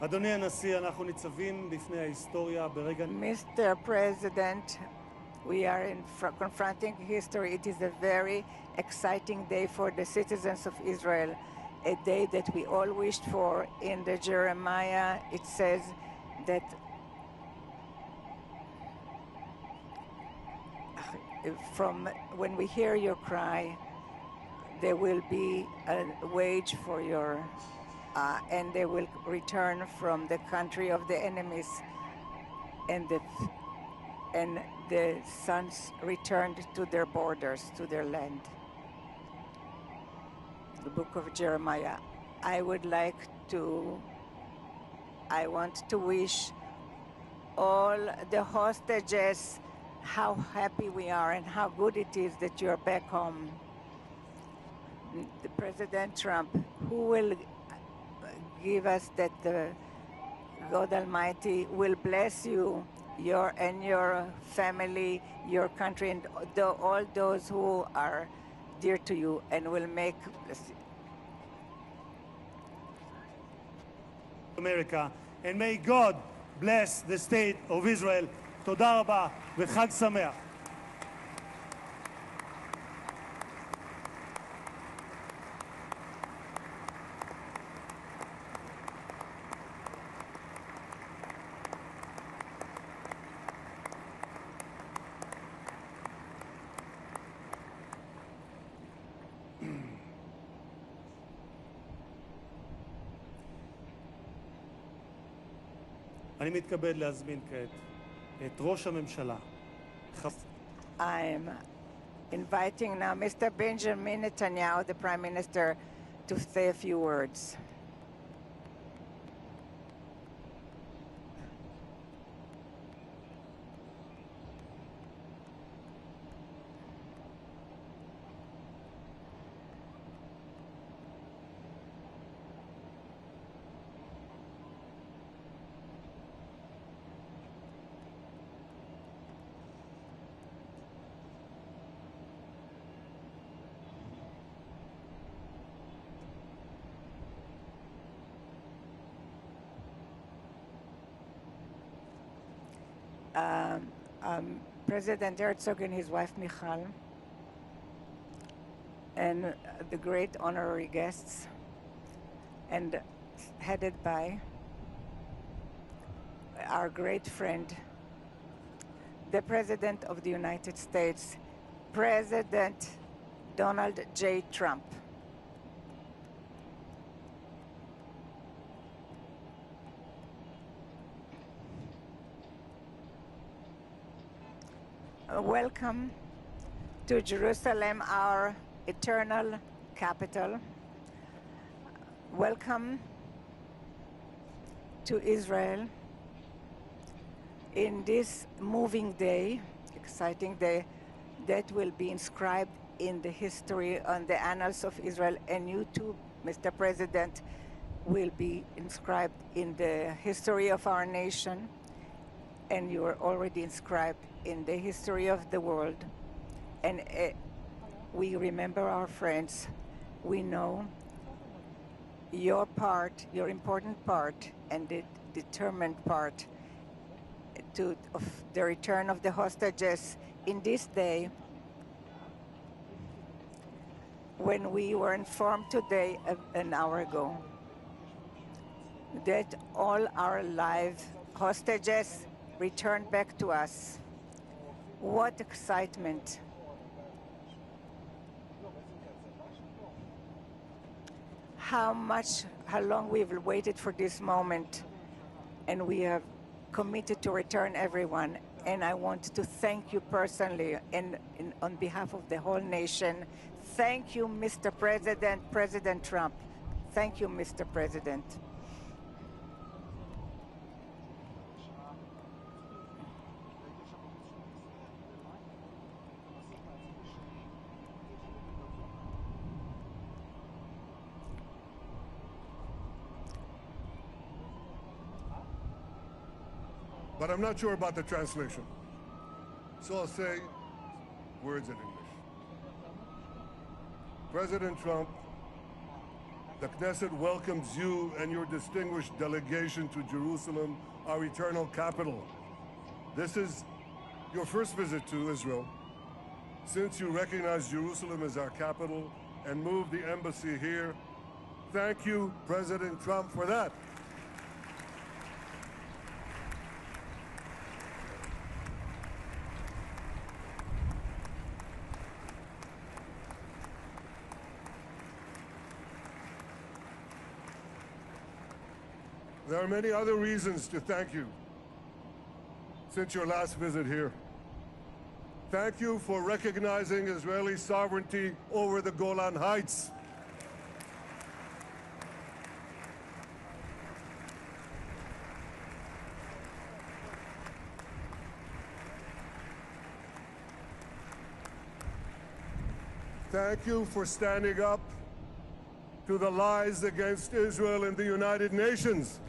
אדוני הנשיא, אנחנו ניצבים בפני ההיסטוריה ברגע... Mr. President, we are confronting history. It is a very exciting day for the citizens of Israel, a day that we all wished for. In the Jeremiah, it says that from when we hear your cry, there will be a wage for your and they will return from the country of the enemies, and the sons returned to their borders, to their land. The book of Jeremiah. I want to wish all the hostages how happy we are and how good it is that you're back home. The President Trump, who will give us that the God Almighty will bless you, your family, your country, and all those who are dear to you, and will make America, and may God bless the state of Israel. תודה רבה וחג שמח. אני מתכבד להזמין כעת את ראש הממשלה. I'm inviting now Mr. Benjamin Netanyahu, the Prime Minister, to say a few words. President Herzog and his wife Michal, and the great honorary guests, and headed by our great friend, the President of the United States, President Donald J. Trump. Welcome to Jerusalem, our eternal capital. Welcome to Israel in this moving day, exciting day that will be inscribed in the history, on the annals of Israel, and you too, Mr. President, will be inscribed in the history of our nation, and you are already inscribed in the history of the world. And we remember our friends. We know your part, your important part, and the determined part of the return of the hostages in this day, when we were informed today, an hour ago, that all our live hostages returned back to us. What excitement. How long we've waited for this moment, and we have committed to return everyone. And I want to thank you personally and on behalf of the whole nation. Thank you, Mr. President, President Trump. Thank you, Mr. President. But I'm not sure about the translation. So I'll say words in English. President Trump, the Knesset welcomes you and your distinguished delegation to Jerusalem, our eternal capital. This is your first visit to Israel since you recognize Jerusalem as our capital and moved the embassy here. Thank you, President Trump, for that. There are many other reasons to thank you since your last visit here. Thank you for recognizing Israeli sovereignty over the Golan Heights. Thank you for standing up to the lies against Israel in the United Nations.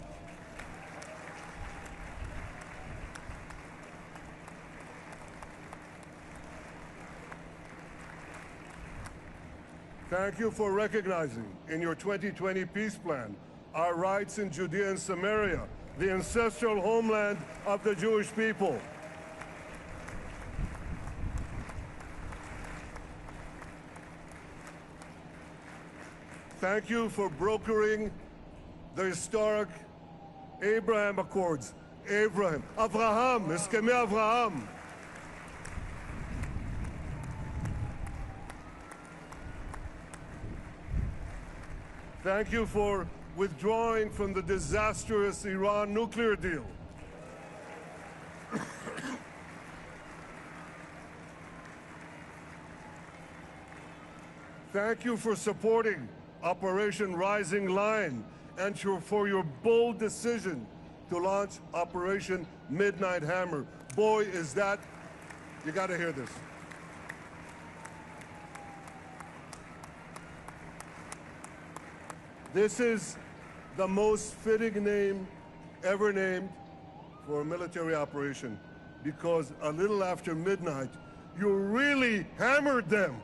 Thank you for recognizing in your 2020 peace plan our rights in Judea and Samaria, the ancestral homeland of the Jewish people. Thank you for brokering the historic Abraham Accords. Abraham, Eskamei Avraham. Thank you for withdrawing from the disastrous Iran nuclear deal. Thank you for supporting Operation Rising Lion and for your bold decision to launch Operation Midnight Hammer. Boy, is that, you gotta hear this. This is the most fitting name ever named for a military operation, because a little after midnight, you really hammered them.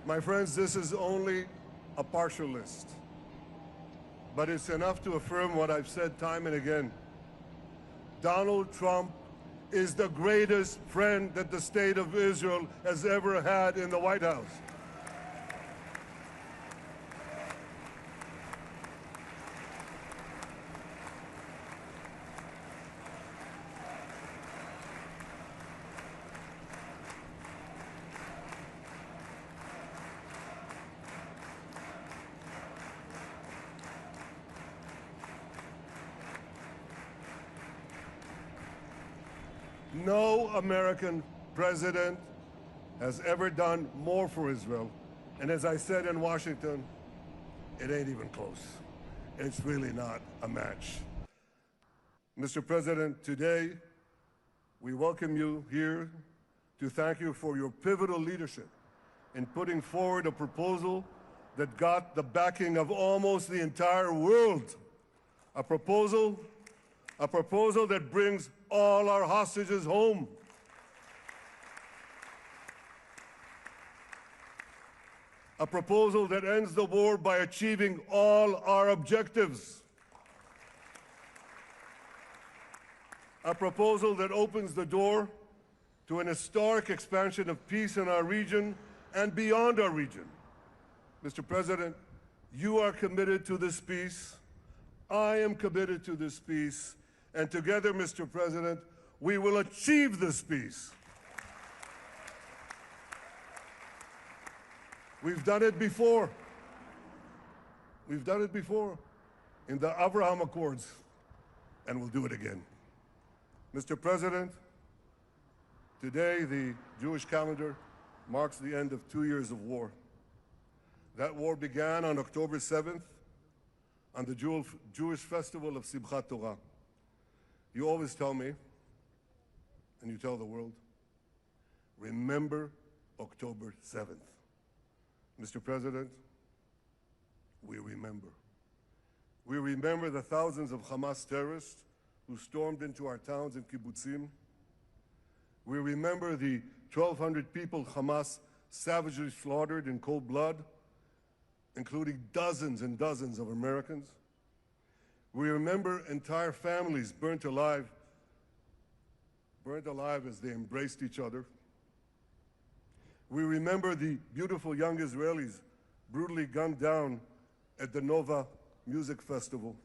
My friends, this is only a partial list. but it's enough to affirm what I've said time and again. Donald Trump is the greatest friend that the state of Israel has ever had in the White House. No American president has ever done more for Israel. And as I said in Washington, it ain't even close. It's really not a match. Mr. President, today we welcome you here to thank you for your pivotal leadership in putting forward a proposal that got the backing of almost the entire world. A proposal that brings all our hostages home. A proposal that ends the war by achieving all our objectives. A proposal that opens the door to an historic expansion of peace in our region and beyond our region. Mr. President, you are committed to this peace. I am committed to this peace. And together, Mr. President, we will achieve this peace. We've done it before. We've done it before in the Abraham Accords, and we'll do it again. Mr. President, today the Jewish calendar marks the end of 2 years of war. That war began on October 7th, on the Jewish festival of Simchat Torah. You always tell me, and you tell the world, remember October 7th. Mr. President, we remember. We remember the thousands of Hamas terrorists who stormed into our towns and kibbutzim. We remember the 1,200 people Hamas savagely slaughtered in cold blood, including dozens and dozens of Americans. We remember entire families burnt alive as they embraced each other. We remember the beautiful young Israelis brutally gunned down at the Nova Music Festival.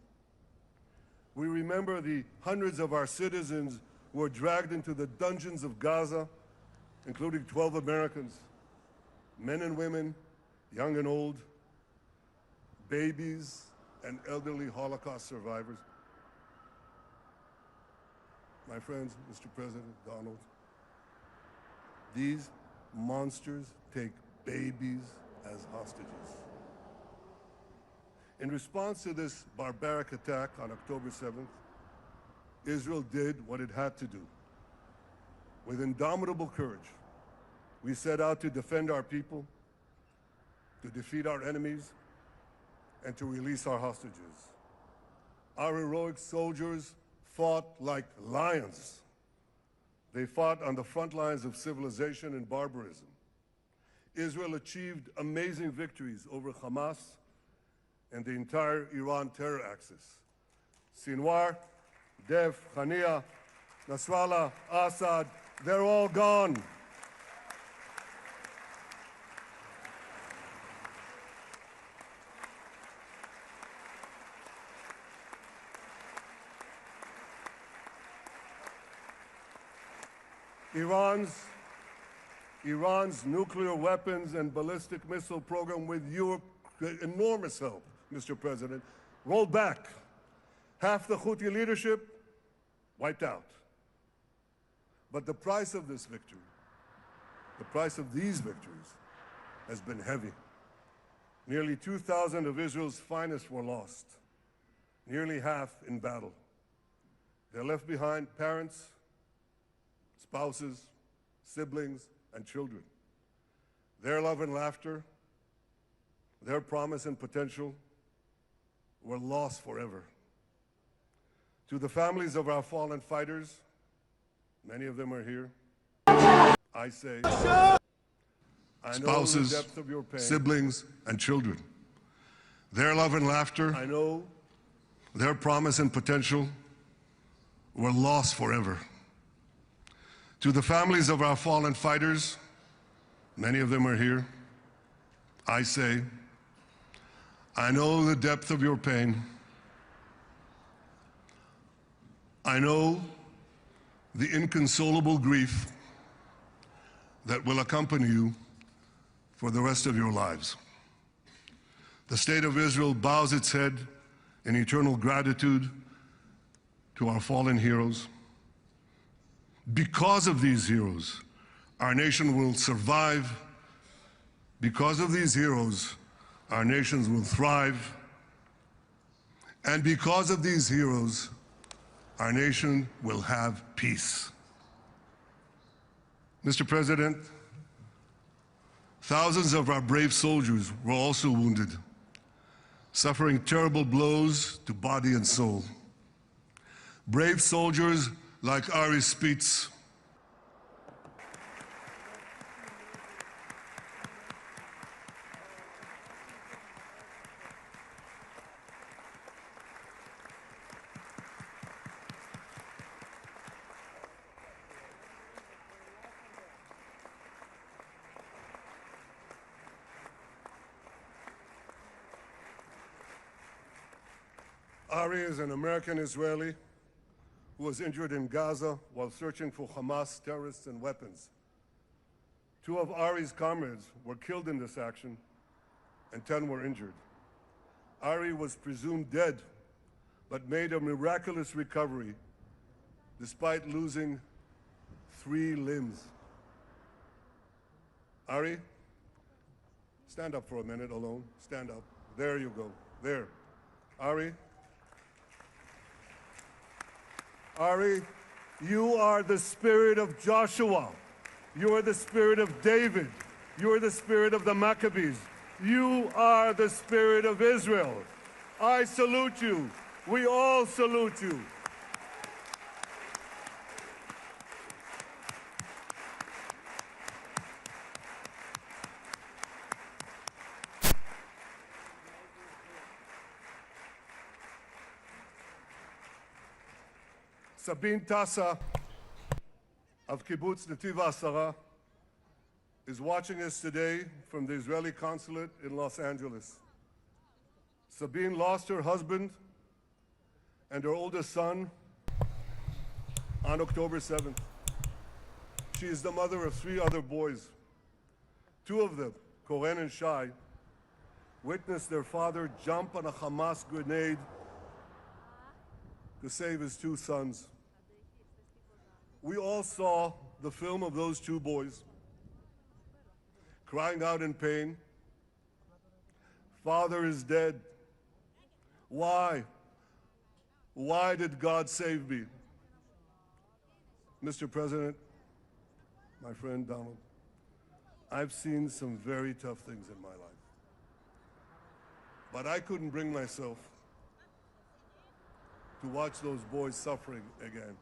We remember the hundreds of our citizens who were dragged into the dungeons of Gaza, including 12 Americans, men and women, young and old, babies and elderly Holocaust survivors. My friends, Mr. President, Donald, these monsters take babies as hostages. In response to this barbaric attack on October 7th, Israel did what it had to do. With indomitable courage, we set out to defend our people, to defeat our enemies, and to release our hostages. Our heroic soldiers fought like lions. They fought on the front lines of civilization and barbarism. Israel achieved amazing victories over Hamas and the entire Iran terror axis. Sinwar, Dev, Hania, Nasrallah, Assad, they're all gone. Iran's nuclear weapons and ballistic missile program, with your enormous help, Mr. President, rolled back. Half the Houthi leadership wiped out. But the price of this victory, the price of these victories, has been heavy. Nearly 2,000 of Israel's finest were lost, nearly half in battle. They left behind parents, spouses, siblings, and children. Their love and laughter, their promise and potential were lost forever. To the families of our fallen fighters, many of them are here, I say, I know the depth of your pain. Siblings, and children. Their love and laughter, I know their promise and potential were lost forever. To the families of our fallen fighters, many of them are here, I say, I know the depth of your pain. I know the inconsolable grief that will accompany you for the rest of your lives. The State of Israel bows its head in eternal gratitude to our fallen heroes. Because of these heroes, our nation will survive. Because of these heroes, our nations will thrive. And because of these heroes, our nation will have peace. Mr. President, thousands of our brave soldiers were also wounded, suffering terrible blows to body and soul. Brave soldiers like Ari Spitz, Ari is an American-Israeli who was injured in Gaza while searching for Hamas terrorists and weapons. 2 of Ari's comrades were killed in this action, and 10 were injured. Ari was presumed dead, but made a miraculous recovery despite losing 3 limbs. Ari, stand up for a minute alone. Stand up. There you go. There. Ari, you are the spirit of Joshua. You are the spirit of David. You are the spirit of the Maccabees. You are the spirit of Israel. I salute you. We all salute you. Sabine Tassa of Kibbutz Netiv HaAsara is watching us today from the Israeli consulate in Los Angeles. Sabine lost her husband and her oldest son on October 7th. She is the mother of 3 other boys. 2 of them, Koren and Shai, witnessed their father jump on a Hamas grenade to save his 2 sons. We all saw the film of those 2 boys crying out in pain, "Father is dead. Why? Why did God save me?" Mr. President, my friend Donald, I've seen some very tough things in my life, but I couldn't bring myself to watch those boys suffering again.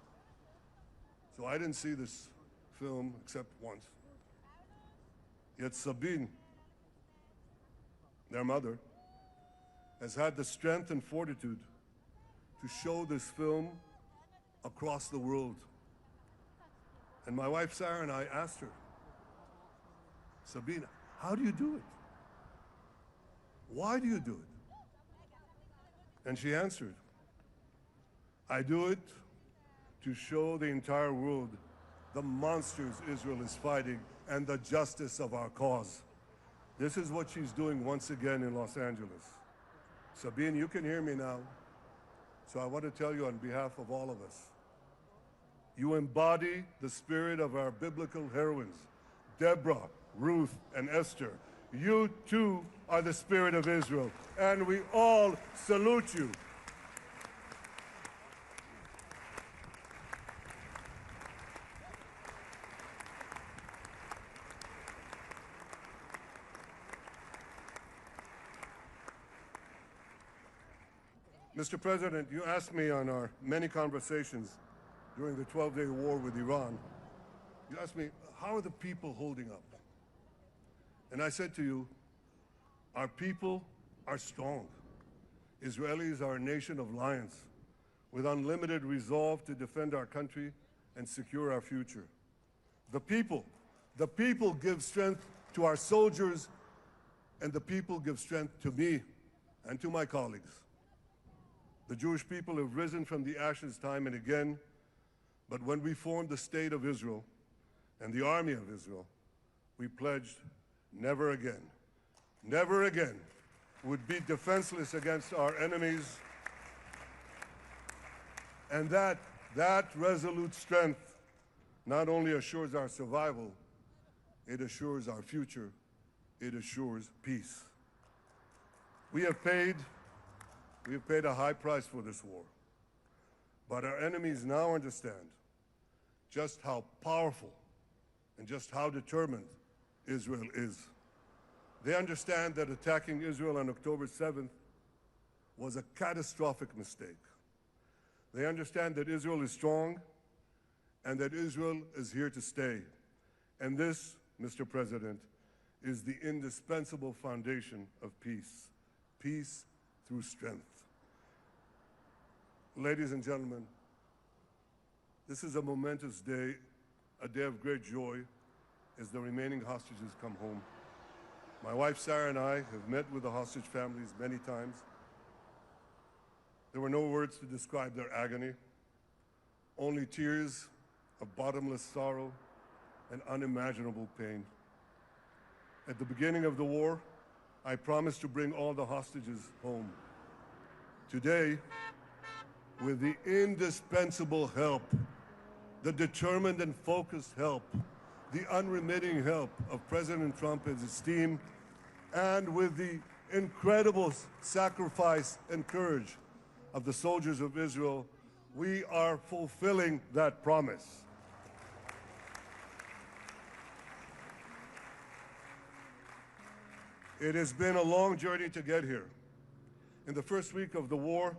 So I didn't see this film except once. Yet Sabine, their mother, has had the strength and fortitude to show this film across the world. And my wife Sarah and I asked her, "Sabine, how do you do it? Why do you do it?" And she answered, "I do it to show the entire world the monsters Israel is fighting and the justice of our cause." This is what she's doing once again in Los Angeles. Sabine, you can hear me now. So I want to tell you on behalf of all of us, you embody the spirit of our biblical heroines, Deborah, Ruth, and Esther. You too are the spirit of Israel, and we all salute you. Mr. President, you asked me on our many conversations during the 12-day war with Iran, you asked me, how are the people holding up? And I said to you, our people are strong. Israelis are a nation of lions with unlimited resolve to defend our country and secure our future. The people give strength to our soldiers, and the people give strength to me and to my colleagues. The Jewish people have risen from the ashes time and again, but when we formed the State of Israel and the Army of Israel, we pledged never again would be defenseless against our enemies. And that resolute strength not only assures our survival, it assures our future, it assures peace. We have paid a high price for this war, but our enemies now understand just how powerful and just how determined Israel is. They understand that attacking Israel on October 7th was a catastrophic mistake. They understand that Israel is strong and that Israel is here to stay. And this, Mr. President, is the indispensable foundation of peace. Peace through strength. Ladies and gentlemen, this is a momentous day, a day of great joy as the remaining hostages come home. My wife Sarah and I have met with the hostage families many times. There were no words to describe their agony, only tears of bottomless sorrow and unimaginable pain. At the beginning of the war, I promised to bring all the hostages home. Today, with the indispensable help, the determined and focused help, the unremitting help of President Trump and his team, and with the incredible sacrifice and courage of the soldiers of Israel, we are fulfilling that promise. It has been a long journey to get here. In the first week of the war,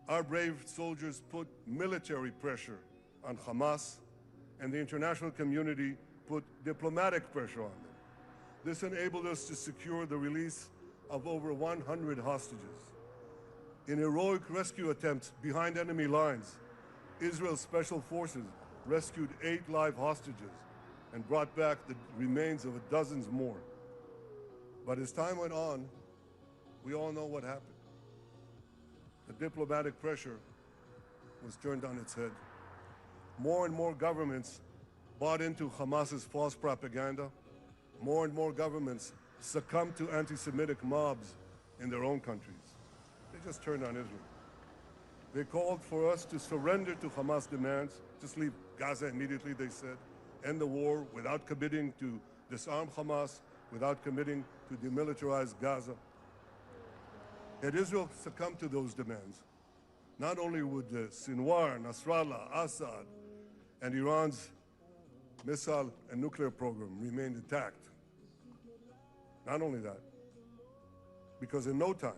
our brave soldiers put military pressure on Hamas, and the international community put diplomatic pressure on them. This enabled us to secure the release of over 100 hostages. In heroic rescue attempts behind enemy lines, Israel's special forces rescued 8 live hostages and brought back the remains of dozens more. But as time went on, we all know what happened. The diplomatic pressure was turned on its head. More and more governments bought into Hamas's false propaganda. More and more governments succumbed to anti-Semitic mobs in their own countries. They just turned on Israel. They called for us to surrender to Hamas demands, just leave Gaza immediately, they said, end the war without committing to disarm Hamas, without committing to demilitarize Gaza. Had Israel succumbed to those demands, not only would Sinwar, Nasrallah, Assad, and Iran's missile and nuclear program remain intact. Not only that, because in no time,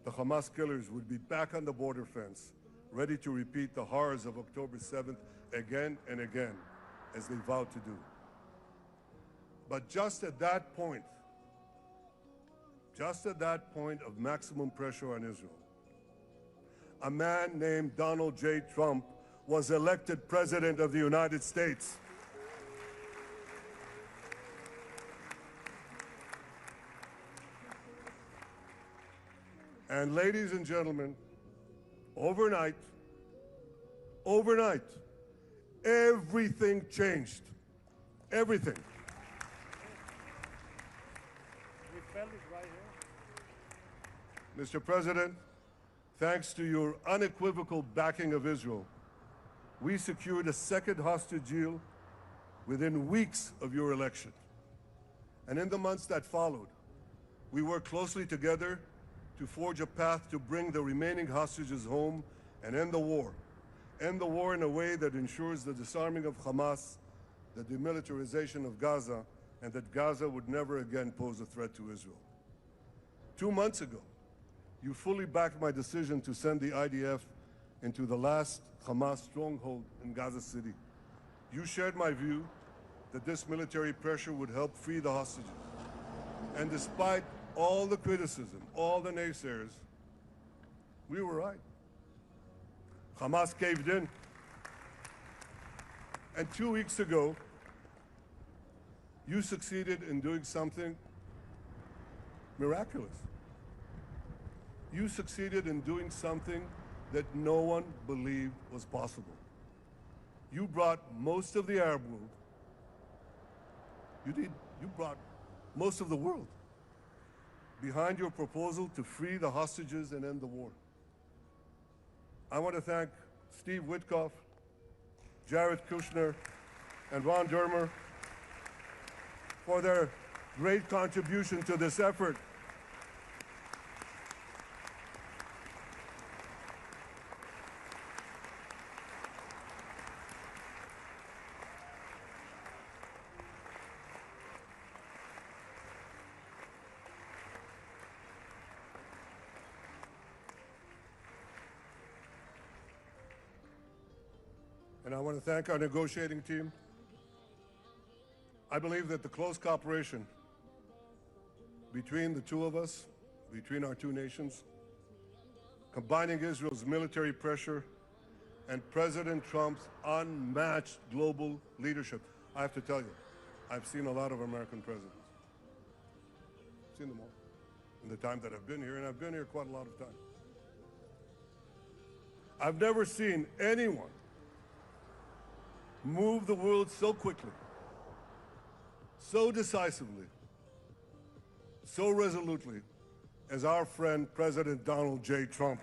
the Hamas killers would be back on the border fence, ready to repeat the horrors of October 7th again and again, as they vowed to do. But just at that point of maximum pressure on Israel, a man named Donald J. Trump was elected President of the United States. And ladies and gentlemen, overnight, everything changed. Everything. Mr. President, thanks to your unequivocal backing of Israel, we secured a second hostage deal within weeks of your election. And in the months that followed, we worked closely together to forge a path to bring the remaining hostages home and end the war. End the war in a way that ensures the disarming of Hamas, the demilitarization of Gaza, and that Gaza would never again pose a threat to Israel. 2 months ago, you fully backed my decision to send the IDF into the last Hamas stronghold in Gaza City. You shared my view that this military pressure would help free the hostages. And despite all the criticism, all the naysayers, we were right. Hamas caved in. And 2 weeks ago, you succeeded in doing something miraculous. You succeeded in doing something that no one believed was possible. You brought most of the Arab world, you brought most of the world behind your proposal to free the hostages and end the war. I want to thank Steve Witkoff, Jared Kushner, and Ron Dermer for their great contribution to this effort. And I want to thank our negotiating team. I believe that the close cooperation between the two of us, between our two nations, combining Israel's military pressure and President Trump's unmatched global leadership. I have to tell you, I've seen a lot of American presidents. I've seen them all in the time that I've been here, and I've been here quite a lot of time. I've never seen anyone move the world so quickly, so decisively, so resolutely as our friend President Donald J. Trump.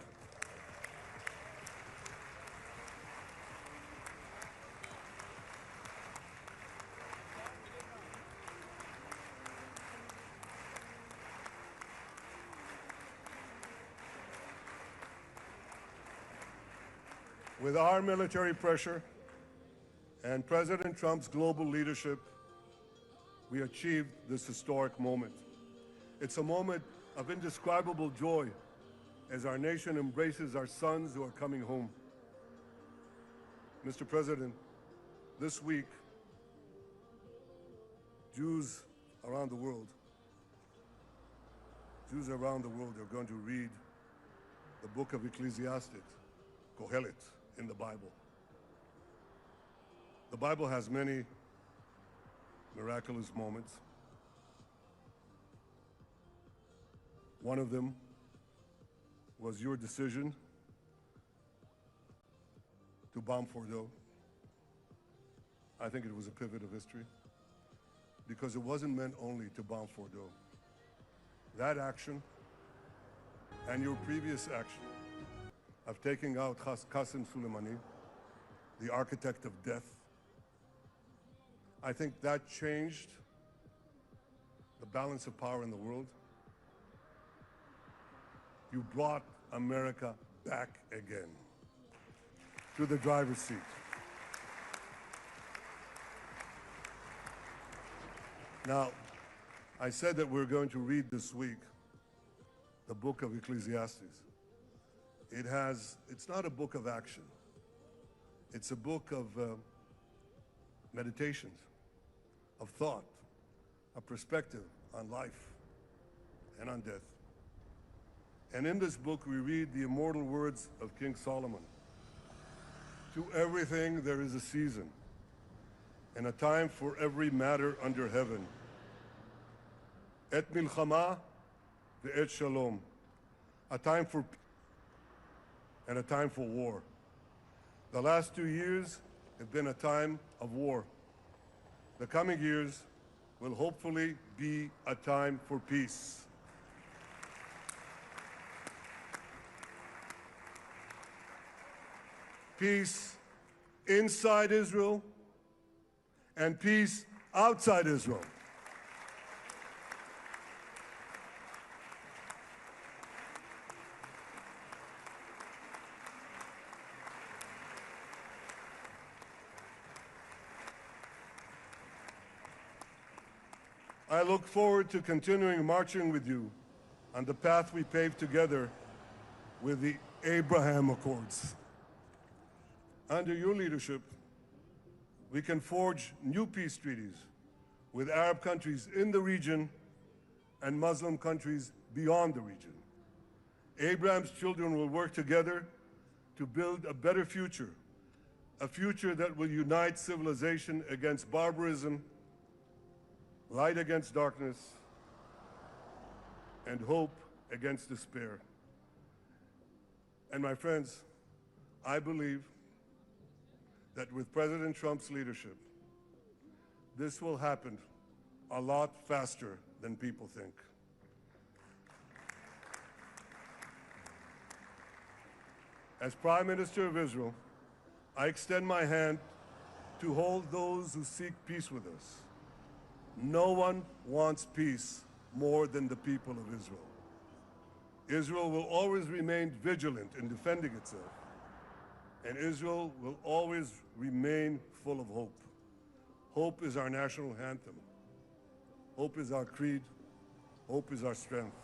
With our military pressure and President Trump's global leadership, we achieved this historic moment. It's a moment of indescribable joy as our nation embraces our sons who are coming home. Mr. President, this week, Jews around the world are going to read the book of Ecclesiastes, Kohelet, in the Bible. The Bible has many miraculous moments. One of them was your decision to bomb Fordo. I think it was a pivot of history because it wasn't meant only to bomb Fordo. That action and your previous action of taking out Qasem Soleimani, the architect of death, I think that changed the balance of power in the world. You brought America back again to the driver's seat. Now, I said that we're going to read this week the book of Ecclesiastes. It's not a book of action. It's a book of meditations, of thought, a perspective on life and on death. And in this book, we read the immortal words of King Solomon. To everything there is a season, and a time for every matter under heaven. Et milchama ve'et shalom. A time for peace and a time for war. The last 2 years have been a time of war. The coming years will hopefully be a time for peace. Peace inside Israel and peace outside Israel. I look forward to continuing marching with you on the path we paved together with the Abraham Accords. Under your leadership, we can forge new peace treaties with Arab countries in the region and Muslim countries beyond the region. Abraham's children will work together to build a better future, a future that will unite civilization against barbarism, light against darkness, and hope against despair. And my friends, I believe that with President Trump's leadership, this will happen a lot faster than people think. As Prime Minister of Israel, I extend my hand to hold those who seek peace with us. No one wants peace more than the people of Israel. Israel will always remain vigilant in defending itself, and Israel will always remain full of hope. Hope is our national anthem. Hope is our creed. Hope is our strength.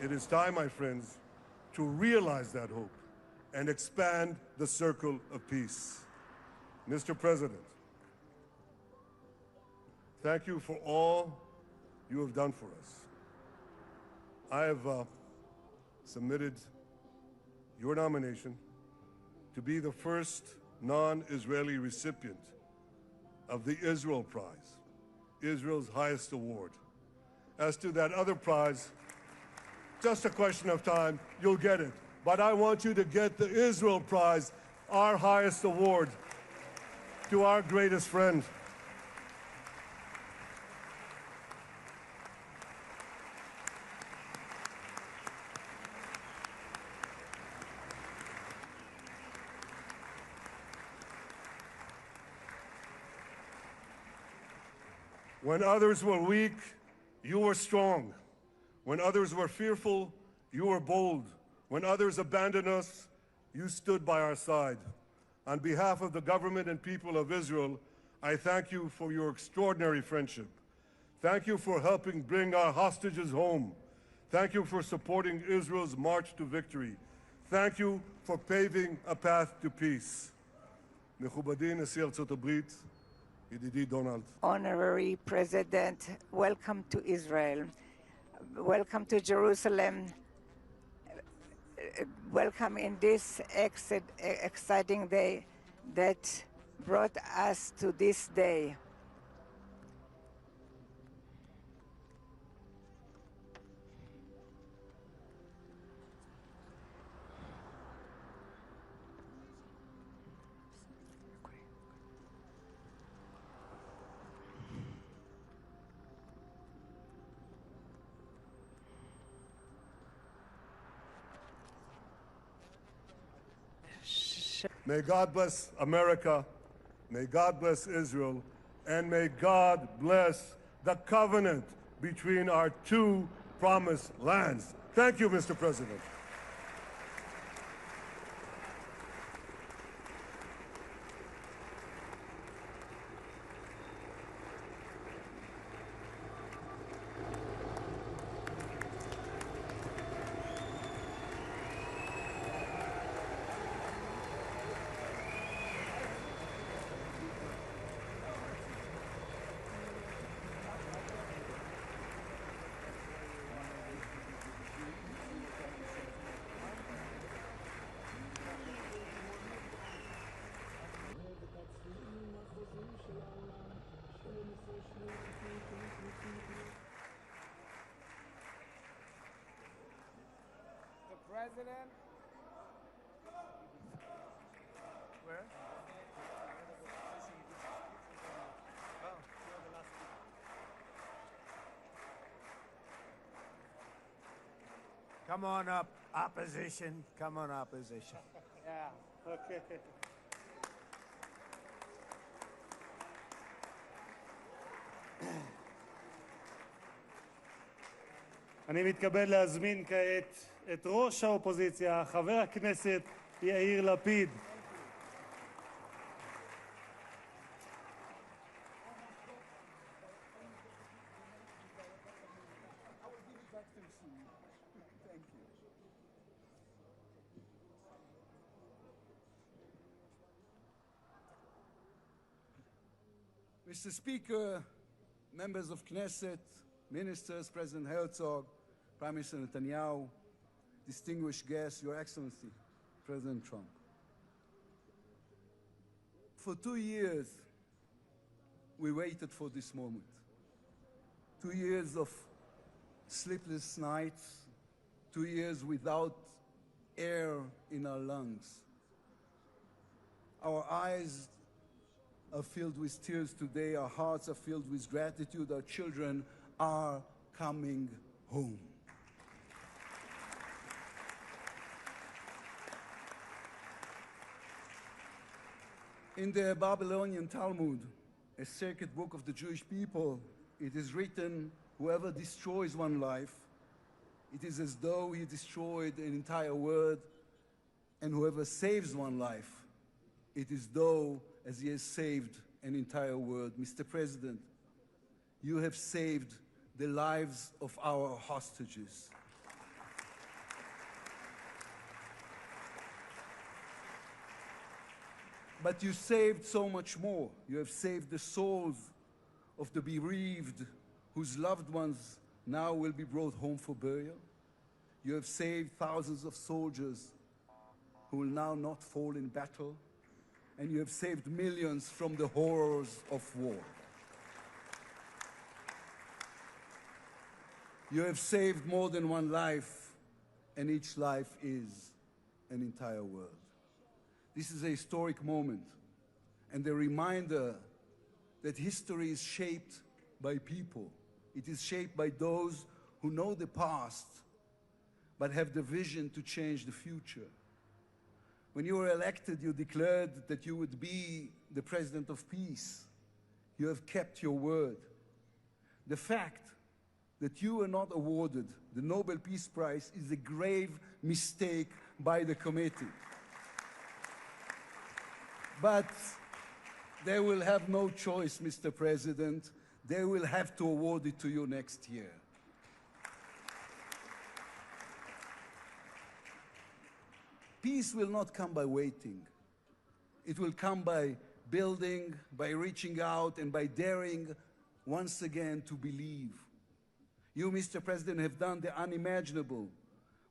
It is time, my friends, to realize that hope and expand the circle of peace. Mr. President, thank you for all you have done for us. I have submitted your nomination to be the first non-Israeli recipient of the Israel Prize, Israel's highest award. As to that other prize, just a question of time, you'll get it. But I want you to get the Israel Prize, our highest award, to our greatest friend. When others were weak, you were strong. When others were fearful, you were bold. When others abandoned us, you stood by our side. On behalf of the government and people of Israel, I thank you for your extraordinary friendship. Thank you for helping bring our hostages home. Thank you for supporting Israel's march to victory. Thank you for paving a path to peace. מכובדי נשיא ארצות הברית, ידידי דונלד. Honorary President, welcome to Israel. Welcome to Jerusalem. Welcome in this exciting day that brought us to this day. May God bless America, may God bless Israel, and may God bless the covenant between our two promised lands. Thank you, Mr. President. President. Where? Come on up, opposition. Come on, opposition. Yeah, okay. אני מתכבד להזמין כעת את ראש האופוזיציה, חבר הכנסת יאיר לפיד. Mr. Speaker, members of Knesset, ministers, President Herzog, Prime Minister Netanyahu, distinguished guests, Your Excellency, President Trump. For 2 years, we waited for this moment. 2 years of sleepless nights, 2 years without air in our lungs. Our eyes are filled with tears today, our hearts are filled with gratitude, our children are coming home. In the Babylonian Talmud, a sacred book of the Jewish people, it is written, whoever destroys one life, it is as though he destroyed an entire world, and whoever saves one life, it is though as he has saved an entire world. Mr. President, you have saved the lives of our hostages. But you saved so much more. You have saved the souls of the bereaved whose loved ones now will be brought home for burial. You have saved thousands of soldiers who will now not fall in battle. And you have saved millions from the horrors of war. You have saved more than one life, and each life is an entire world. This is a historic moment, and a reminder that history is shaped by people. It is shaped by those who know the past, but have the vision to change the future. When you were elected, you declared that you would be the president of peace. You have kept your word. The fact that you were not awarded the Nobel Peace Prize is a grave mistake by the committee. But they will have no choice, Mr. President. They will have to award it to you next year. Peace will not come by waiting. It will come by building, by reaching out, and by daring once again to believe. You, Mr. President, have done the unimaginable.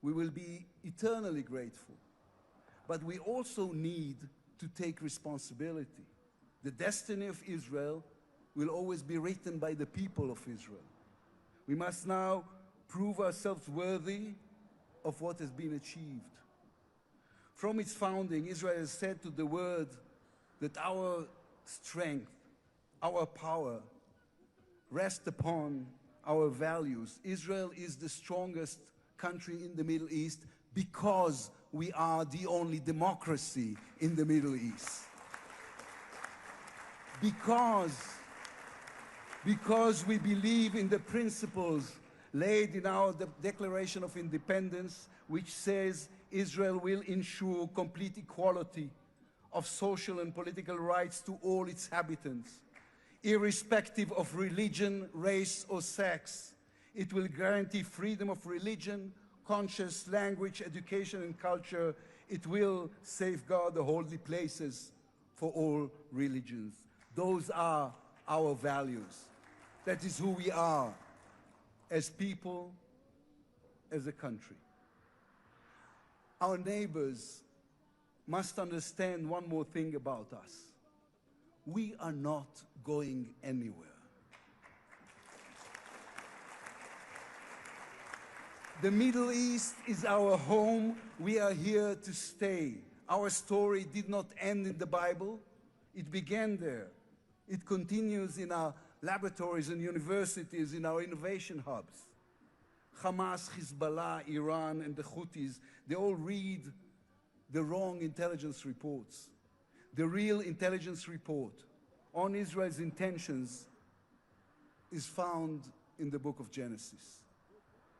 We will be eternally grateful. But we also need to take responsibility. The destiny of Israel will always be written by the people of Israel. We must now prove ourselves worthy of what has been achieved. From its founding, Israel has said to the world that our strength, our power, rest upon our values. Israel is the strongest country in the Middle East because we are the only democracy in the Middle East. Because we believe in the principles laid in our Declaration of Independence, which says Israel will ensure complete equality of social and political rights to all its inhabitants, irrespective of religion, race, or sex. It will guarantee freedom of religion, conscience, language, education, and culture. It will safeguard the holy places for all religions. Those are our values. That is who we are as people, as a country. Our neighbors must understand one more thing about us. We are not going anywhere. The Middle East is our home. We are here to stay. Our story did not end in the Bible. It began there. It continues in our laboratories and universities, in our innovation hubs. Hamas, Hezbollah, Iran, and the Houthis, they all read the wrong intelligence reports. The real intelligence report on Israel's intentions is found in the book of Genesis.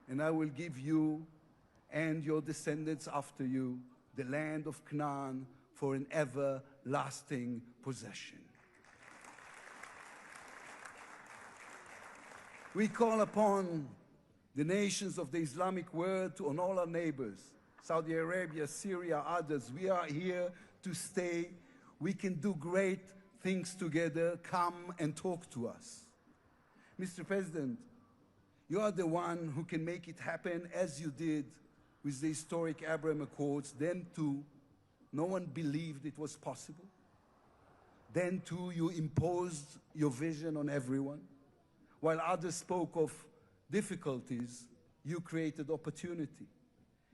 And I will give you and your descendants after you the land of Canaan for an everlasting possession. We call upon the nations of the Islamic world, on all our neighbors, Saudi Arabia, Syria, others. We are here to stay. We can do great things together. Come and talk to us. Mr. President, You are the one who can make it happen as you did with the historic Abraham Accords. Then too, no one believed it was possible. Then too, you imposed your vision on everyone. While others spoke of difficulties, you created opportunity.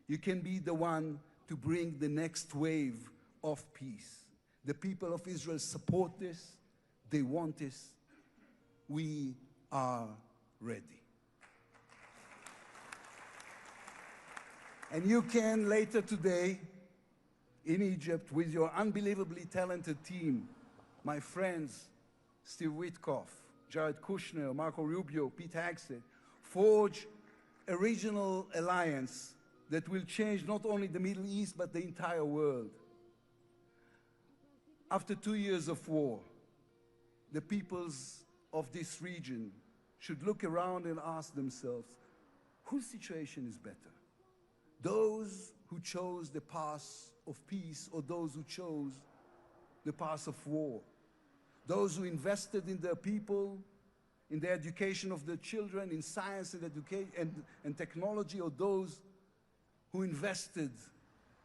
You can be the one to bring the next wave of peace. The people of Israel support this. They want this. We are ready. And you can later today in Egypt with your unbelievably talented team, my friends, Steve Witkoff, Jared Kushner, Marco Rubio, Pete Hegseth, forge a regional alliance that will change not only the Middle East, but the entire world. After 2 years of war, the peoples of this region should look around and ask themselves, whose situation is better? Those who chose the path of peace or those who chose the path of war? Those who invested in their people, in the education of their children, in science and education and technology, or those who invested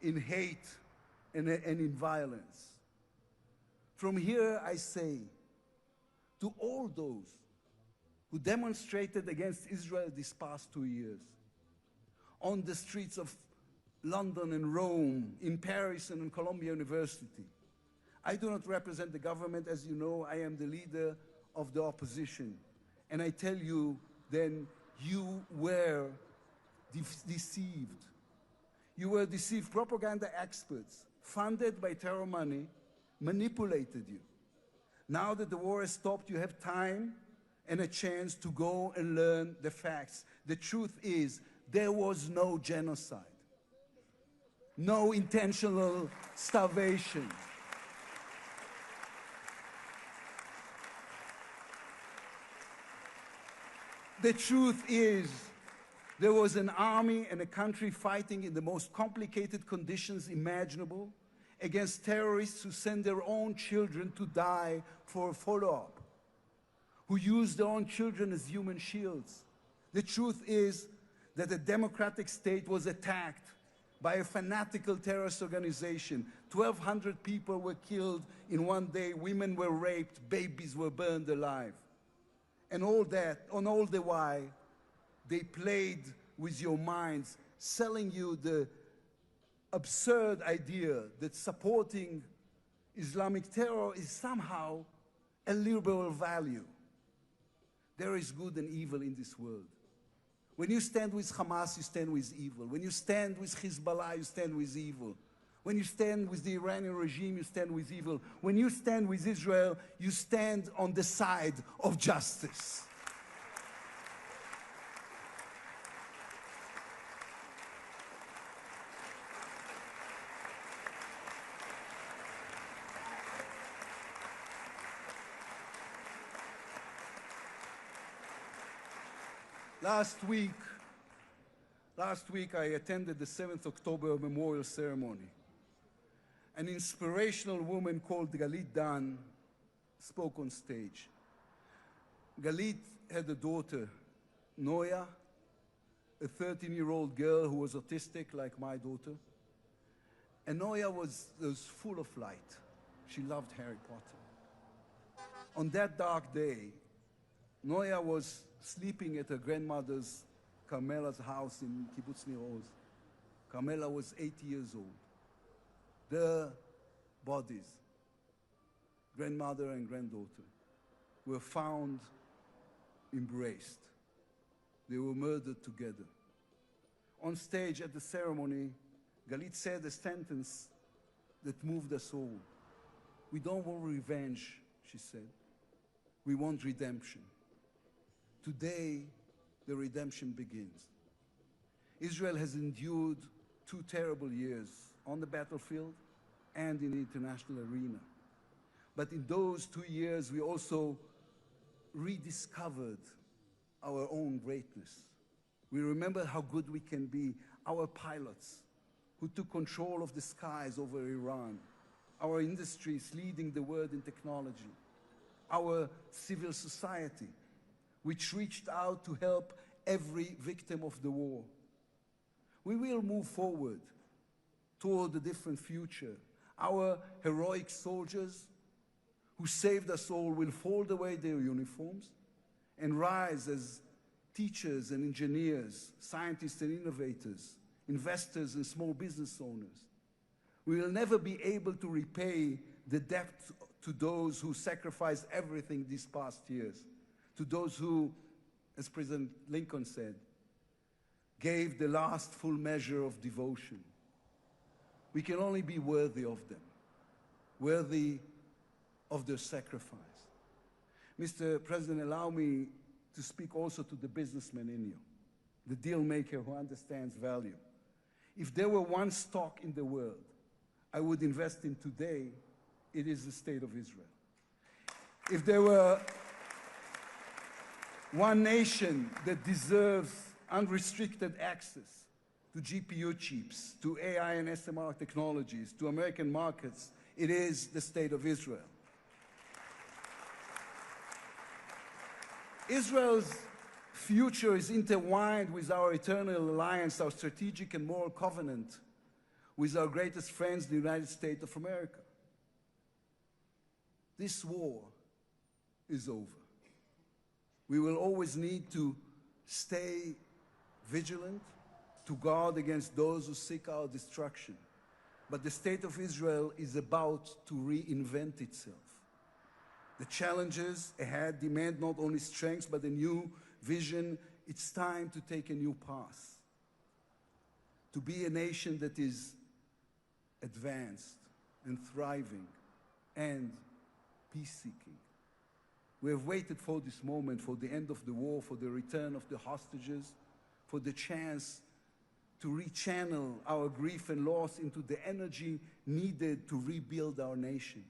in hate and in violence? From here I say to all those who demonstrated against Israel these past 2 years, on the streets of London and Rome, in Paris and in Columbia University. I do not represent the government. As you know, I am the leader of the opposition. And I tell you, then, you were deceived. You were deceived. Propaganda experts, funded by terror money, manipulated you. Now that the war has stopped, you have time and a chance to go and learn the facts. The truth is, there was no genocide, no intentional starvation. The truth is, there was an army and a country fighting in the most complicated conditions imaginable against terrorists who send their own children to die for a follow-up, who use their own children as human shields. The truth is that a democratic state was attacked by a fanatical terrorist organization. 1,200 people were killed in one day, women were raped, babies were burned alive. And all that, on all the while, they played with your minds, selling you the absurd idea that supporting Islamic terror is somehow a liberal value. There is good and evil in this world. When you stand with Hamas, you stand with evil. When you stand with Hezbollah, you stand with evil. When you stand with the Iranian regime, you stand with evil. When you stand with Israel, you stand on the side of justice. Last week I attended the 7th October memorial ceremony. An inspirational woman called Galit Dan spoke on stage. Galit had a daughter, Noya, a 13-year-old girl who was autistic like my daughter. And Noya was full of light. She loved Harry Potter. On that dark day, Noya was sleeping at her grandmother's, Carmela's house in Kibbutz Nir Oz. Carmela was 80 years old. Their bodies, grandmother and granddaughter, were found embraced. They were murdered together. On stage at the ceremony, Galit said a sentence that moved us all. We don't want revenge, she said. We want redemption. Today, the redemption begins. Israel has endured 2 terrible years on the battlefield and in the international arena. But in those 2 years, we also rediscovered our own greatness. We remember how good we can be. Our pilots who took control of the skies over Iran, our industries leading the world in technology, our civil society, which reached out to help every victim of the war. We will move forward toward a different future. Our heroic soldiers who saved us all will fold away their uniforms and rise as teachers and engineers, scientists and innovators, investors and small business owners. We will never be able to repay the debt to those who sacrificed everything these past years, to those who, as President Lincoln said, gave the last full measure of devotion. We can only be worthy of them, worthy of their sacrifice. Mr. President, allow me to speak also to the businessman in you, the deal maker who understands value. If there were one stock in the world I would invest in today, it is the State of Israel. If there were one nation that deserves unrestricted access to GPU chips, to AI and SMR technologies, to American markets, it is the State of Israel. Israel's future is intertwined with our eternal alliance, our strategic and moral covenant with our greatest friends, the United States of America. This war is over. We will always need to stay vigilant, to guard against those who seek our destruction. But the State of Israel is about to reinvent itself. The challenges ahead demand not only strength, but a new vision. It's time to take a new path, to be a nation that is advanced and thriving and peace-seeking. We have waited for this moment, for the end of the war, for the return of the hostages, for the chance to rechannel our grief and loss into the energy needed to rebuild our nation.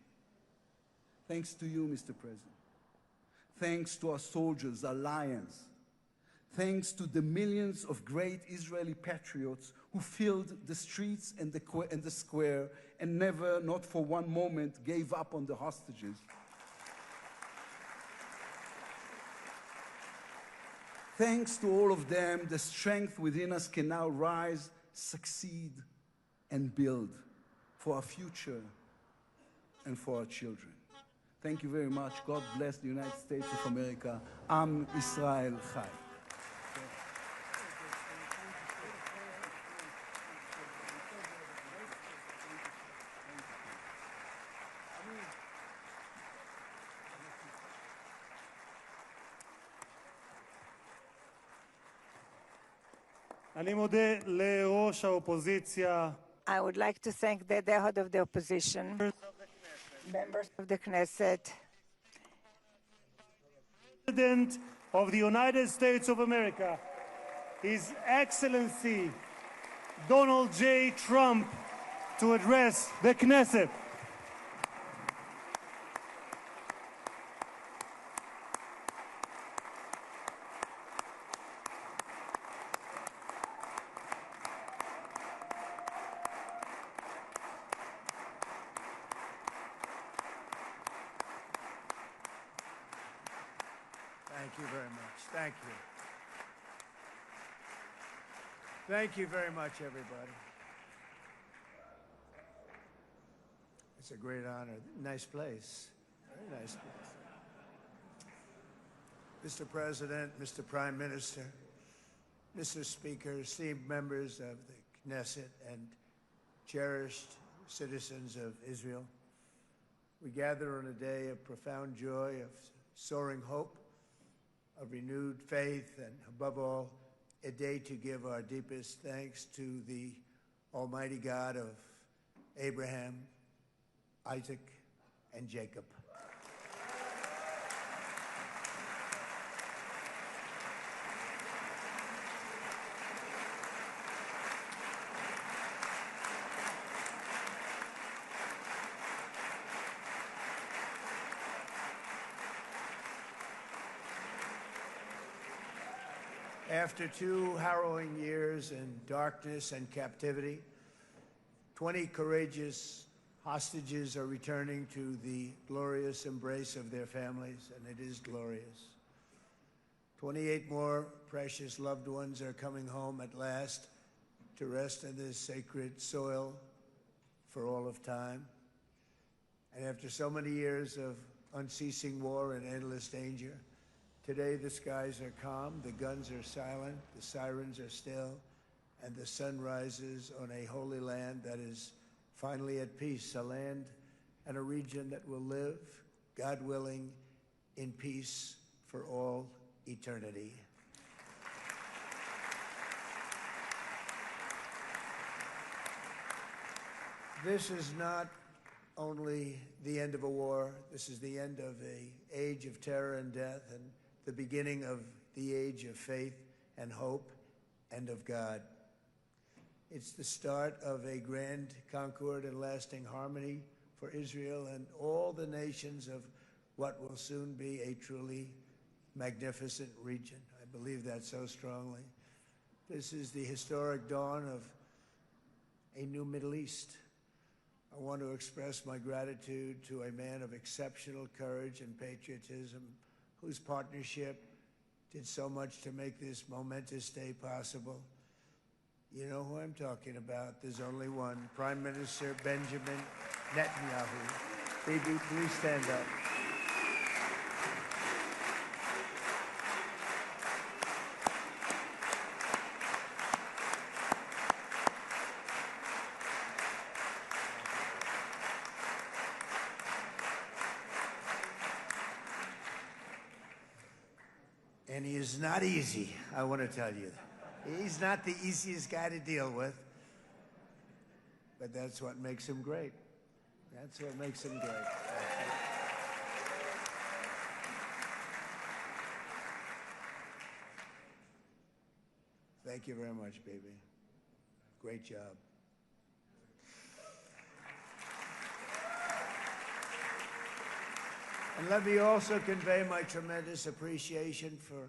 Thanks to you, Mr. President. Thanks to our soldiers, our lions. Thanks to the millions of great Israeli patriots who filled the streets and the square and never, not for one moment, gave up on the hostages. Thanks to all of them, the strength within us can now rise, succeed, and build for our future and for our children. Thank you very much. God bless the United States of America. Am Israel Chai. אני מודה לראש האופוזיציה. I would like to thank the head of the opposition, members of the Knesset, President of the United States of America, His Excellency Donald J. Trump, to address the Knesset. Thank you very much. Thank you. Thank you very much, everybody. It's a great honor. Nice place. Very nice place. Mr. President, Mr. Prime Minister, Mr. Speaker, esteemed members of the Knesset and cherished citizens of Israel, we gather on a day of profound joy, of soaring hope, of renewed faith, and above all, a day to give our deepest thanks to the Almighty God of Abraham, Isaac, and Jacob. After 2 harrowing years in darkness and captivity, 20 courageous hostages are returning to the glorious embrace of their families, and it is glorious. 28 more precious loved ones are coming home at last to rest in this sacred soil for all of time. And after so many years of unceasing war and endless danger, today the skies are calm, the guns are silent, the sirens are still, and the sun rises on a holy land that is finally at peace, a land and a region that will live, God willing, in peace for all eternity. This is not only the end of a war, this is the end of an age of terror and death and the beginning of the age of faith and hope and of God. It's the start of a grand concord and lasting harmony for Israel and all the nations of what will soon be a truly magnificent region. I believe that so strongly. This is the historic dawn of a new Middle East. I want to express my gratitude to a man of exceptional courage and patriotism whose partnership did so much to make this momentous day possible. You know who I'm talking about. There's only one, Prime Minister Benjamin Netanyahu. Bibi, please stand up. And he is not easy, I want to tell you. He's not the easiest guy to deal with, but that's what makes him great. That's what makes him great. Thank you very much, baby. Great job. And let me also convey my tremendous appreciation for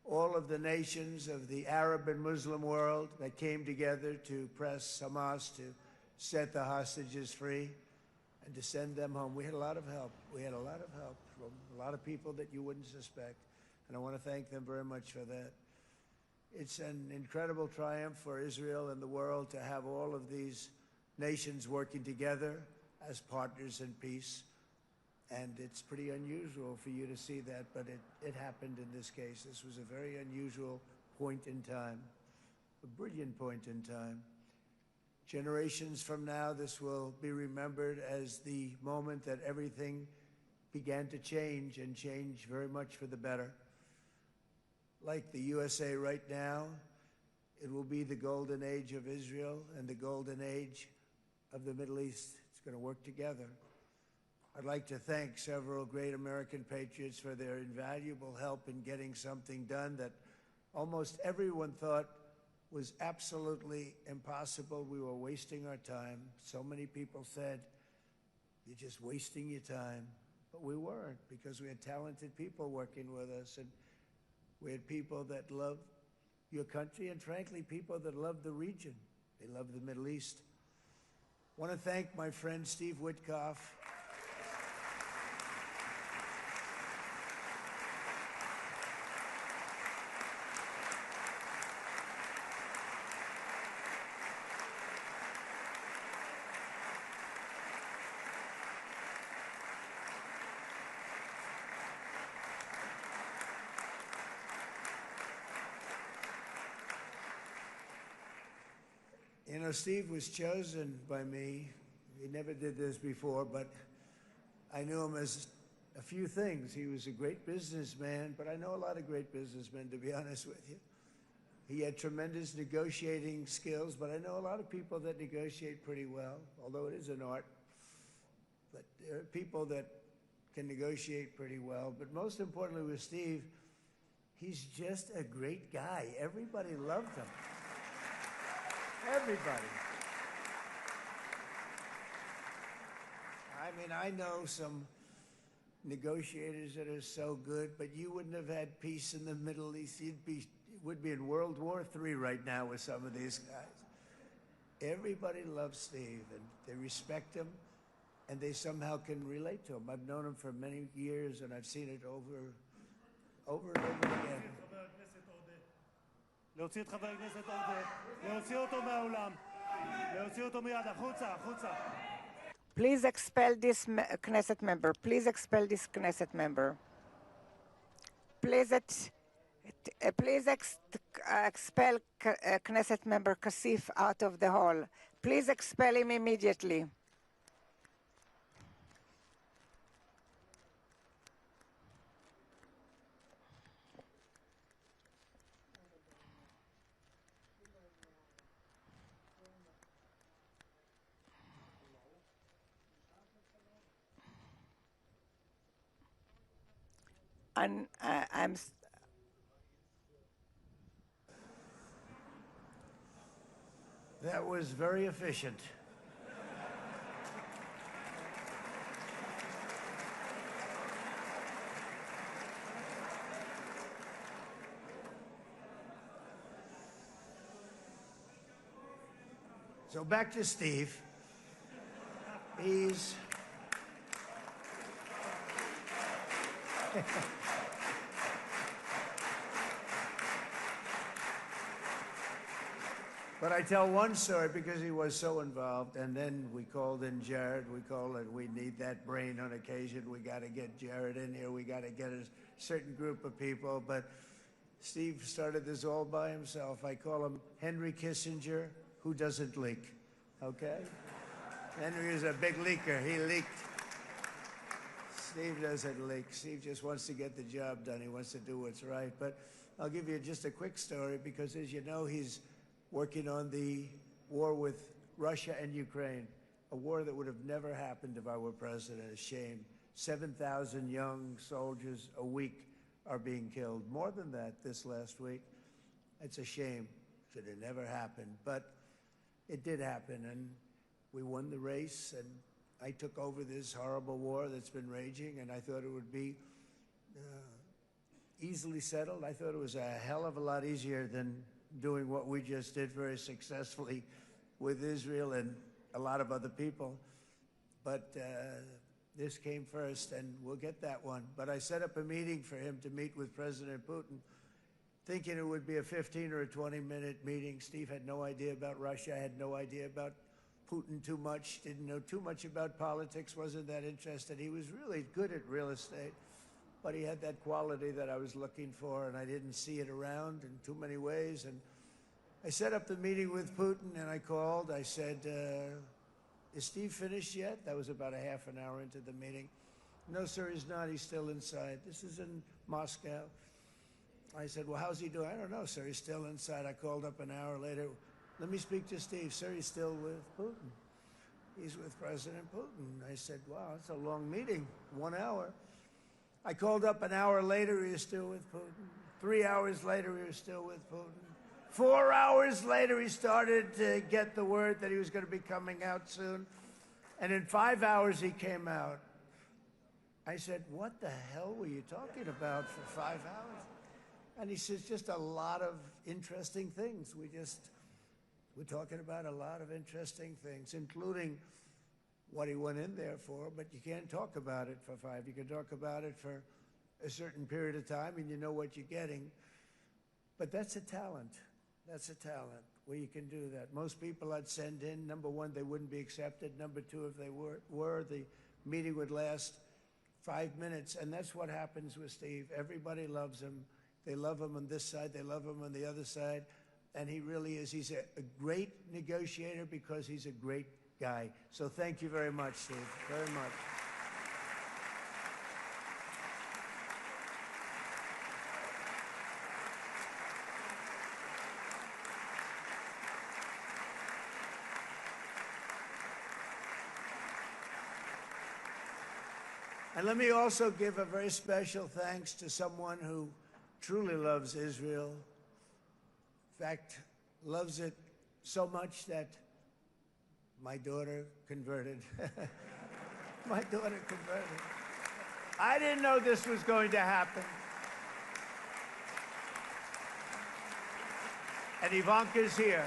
all of the nations of the Arab and Muslim world that came together to press Hamas to set the hostages free and to send them home. We had a lot of help. We had a lot of help from a lot of people that you wouldn't suspect, and I want to thank them very much for that. It's an incredible triumph for Israel and the world to have all of these nations working together as partners in peace. And it's pretty unusual for you to see that, but it happened in this case. This was a very unusual point in time, a brilliant point in time. Generations from now, this will be remembered as the moment that everything began to change, and change very much for the better. Like the USA right now, it will be the golden age of Israel and the golden age of the Middle East. It's going to work together. I'd like to thank several great American patriots for their invaluable help in getting something done that almost everyone thought was absolutely impossible. We were wasting our time. So many people said, you're just wasting your time. But we weren't, because we had talented people working with us, and we had people that love your country, and frankly, people that love the region. They love the Middle East. I want to thank my friend Steve Witkoff. You know, Steve was chosen by me. He never did this before, but I knew him as a few things. He was a great businessman, but I know a lot of great businessmen, to be honest with you. He had tremendous negotiating skills, but I know a lot of people that negotiate pretty well, although it is an art. But there are people that can negotiate pretty well. But most importantly with Steve, he's just a great guy. Everybody loved him. Everybody. I mean, I know some negotiators that are so good, but you wouldn't have had peace in the Middle East. It would be in World War III right now with some of these guys. Everybody loves Steve, and they respect him, and they somehow can relate to him. I've known him for many years, and I've seen it over and over again. להוציא את חבר הכנסת עודה, להוציא אותו מהאולם, להוציא אותו מיד, החוצה, החוצה. Please expel this Knesset member. Please expel this Knesset member. Please expel Knesset member Kasif out of the hall. Please expel him immediately. And That was very efficient. So back to Steve. He's But I tell one story because he was so involved, and then we called in Jared. We need that brain on occasion. We got to get Jared in here. We got to get a certain group of people. But Steve started this all by himself. I call him Henry Kissinger, who doesn't leak, okay? Henry is a big leaker. He leaked. Steve doesn't leak. Steve just wants to get the job done. He wants to do what's right. But I'll give you just a quick story because, as you know, he's working on the war with Russia and Ukraine, a war that would have never happened if I were president. A shame. 7,000 young soldiers a week are being killed. More than that this last week. It's a shame. Should have never happened. But it did happen, and we won the race, and I took over this horrible war that's been raging, and I thought it would be easily settled. I thought it was a hell of a lot easier than doing what we just did very successfully with Israel and a lot of other people. But this came first, and we'll get that one. But I set up a meeting for him to meet with President Putin, thinking it would be a 15 or a 20-minute meeting. Steve had no idea about Russia, had no idea about Putin too much, didn't know too much about politics, wasn't that interested. He was really good at real estate, but he had that quality that I was looking for, and I didn't see it around in too many ways. And I set up the meeting with Putin, and I called. I said, is Steve finished yet? That was about a half an hour into the meeting. No, sir, he's not. He's still inside. This is in Moscow. I said, well, how's he doing? I don't know, sir. He's still inside. I called up an hour later. Let me speak to Steve. Sir, he's still with Putin. He's with President Putin. I said, wow, it's a long meeting, 1 hour. I called up an hour later, he was still with Putin. 3 hours later, he was still with Putin. 4 hours later, he started to get the word that he was going to be coming out soon. And in 5 hours, he came out. I said, what the hell were you talking about for 5 hours? And he says, just a lot of interesting things. We're talking about a lot of interesting things, including what he went in there for, but you can't talk about it for 5. You can talk about it for a certain period of time, and you know what you're getting. But that's a talent. That's a talent, where you can do that. Most people I'd send in, number one, they wouldn't be accepted. Number two, if they were, the meeting would last 5 minutes, and that's what happens with Steve. Everybody loves him. They love him on this side. They love him on the other side. And he really is. He's a great negotiator because he's a great guy. So thank you very much, Steve, very much. And let me also give a very special thanks to someone who truly loves Israel. In fact, loves it so much that my daughter converted. My daughter converted. I didn't know this was going to happen. And Ivanka's here.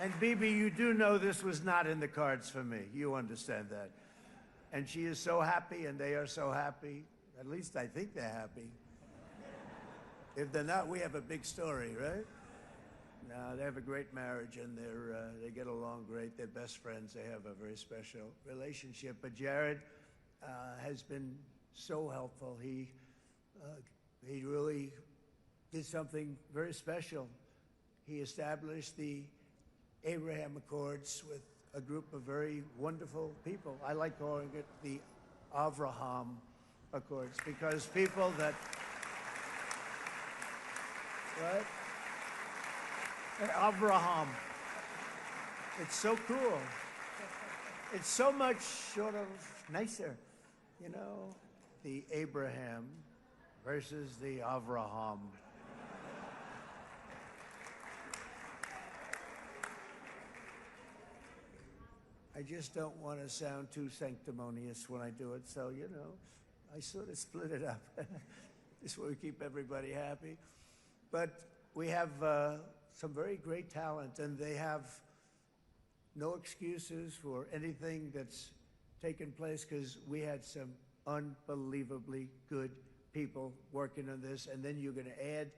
And Bibi, you do know this was not in the cards for me. You understand that. And she is so happy, and they are so happy. At least I think they're happy. If they're not, we have a big story, right? No, they have a great marriage, and they get along great. They're best friends. They have a very special relationship. But Jared has been so helpful. He really did something very special. He established the Abraham Accords with a group of very wonderful people. I like calling it the Avraham Accords, because people that, right? Avraham. It's so cool. It's so much sort of nicer, you know, the Abraham versus the Avraham. I just don't want to sound too sanctimonious when I do it, so, you know, I sort of split it up. This way we keep everybody happy. But we have some very great talent, and they have no excuses for anything that's taken place, because we had some unbelievably good people working on this. And then you're going to add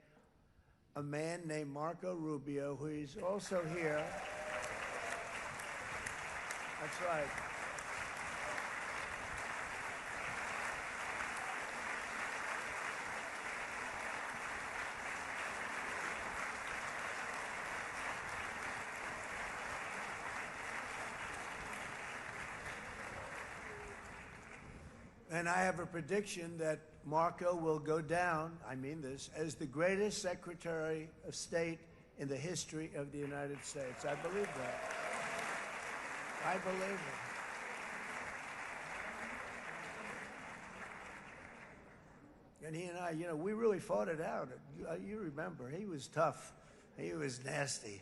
a man named Marco Rubio, who is also here. That's right. And I have a prediction that Marco will go down, I mean this, as the greatest Secretary of State in the history of the United States. I believe that. I believe it. And he and I, you know, we really fought it out. You remember, he was tough. He was nasty.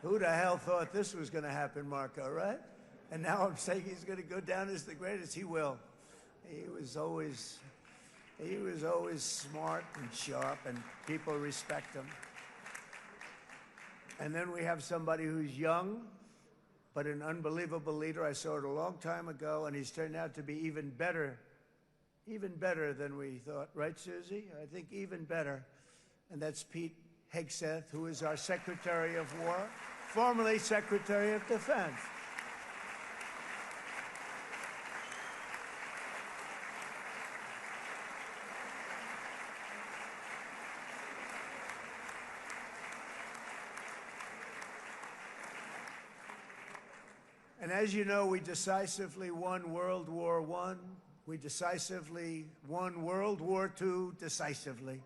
Who the hell thought this was going to happen, Marco, right? And now I'm saying he's going to go down as the greatest. He will. He was always smart and sharp, and people respect him. And then we have somebody who's young, but an unbelievable leader. I saw it a long time ago, and he's turned out to be even better than we thought. Right, Susie? I think even better. And that's Pete Hegseth, who is our Secretary of War, formerly Secretary of Defense. And as you know, we decisively won World War I. We decisively won World War II decisively.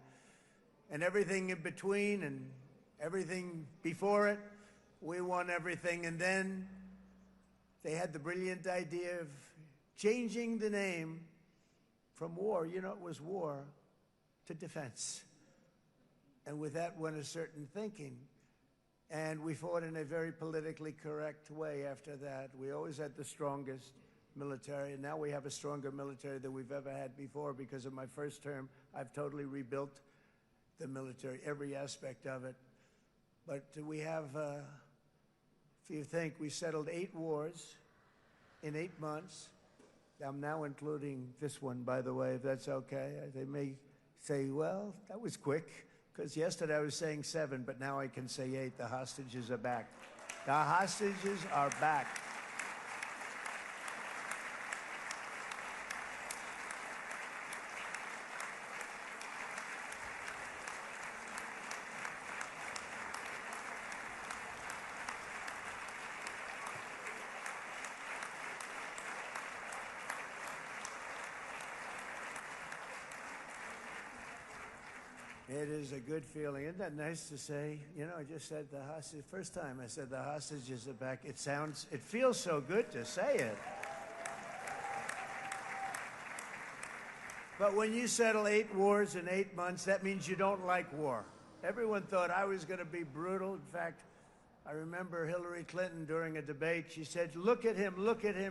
And everything in between and everything before it, we won everything. And then they had the brilliant idea of changing the name from war, you know, it was war, to defense. And with that went a certain thinking. And we fought in a very politically correct way after that. We always had the strongest military, and now we have a stronger military than we've ever had before. Because of my first term, I've totally rebuilt the military, every aspect of it. But we have, if you think, we settled 8 wars in 8 months. I'm now including this one, by the way, if that's okay. They may say, well, that was quick. Because yesterday I was saying 7, but now I can say 8. The hostages are back. The hostages are back. It is a good feeling. Isn't that nice to say? You know, I just said the hostage. First time I said the hostages are back. It feels so good to say it. But when you settle 8 wars in 8 months, that means you don't like war. Everyone thought I was going to be brutal. In fact, I remember Hillary Clinton during a debate, she said, look at him,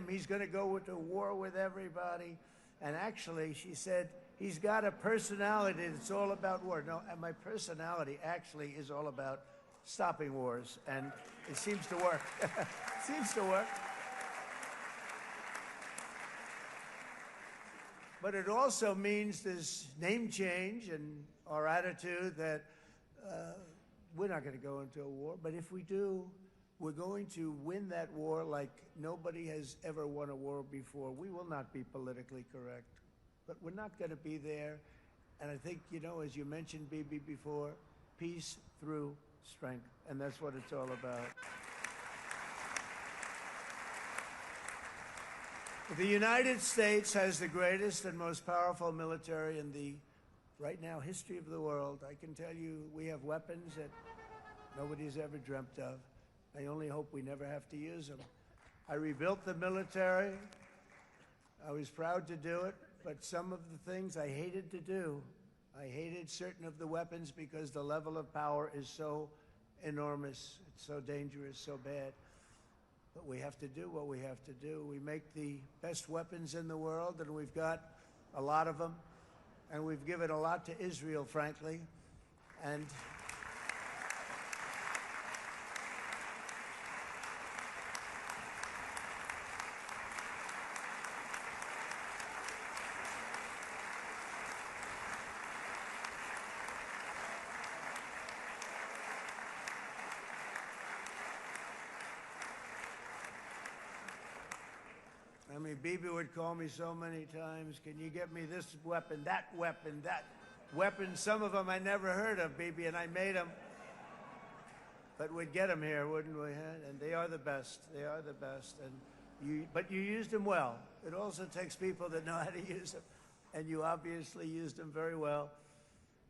he's going to go to war with everybody. And actually, she said, he's got a personality that's all about war. No, and my personality actually is all about stopping wars, and it seems to work. It seems to work. But it also means this name change and our attitude that we're not going to go into a war, but if we do, we're going to win that war like nobody has ever won a war before. We will not be politically correct, but we're not going to be there. And I think, you know, as you mentioned, Bibi, before, peace through strength, and that's what it's all about. The United States has the greatest and most powerful military in the, right now, history of the world. I can tell you we have weapons that nobody's ever dreamt of. I only hope we never have to use them. I rebuilt the military. I was proud to do it, but some of the things I hated to do. I hated certain of the weapons because the level of power is so enormous, it's so dangerous, so bad. But we have to do what we have to do. We make the best weapons in the world, and we've got a lot of them. And we've given a lot to Israel, frankly. And I mean, Bibi would call me so many times, can you get me this weapon, that weapon, that weapon? Some of them I never heard of, Bibi, and I made them. But we'd get them here, wouldn't we? And they are the best. They are the best. But you used them well. It also takes people that know how to use them. And you obviously used them very well.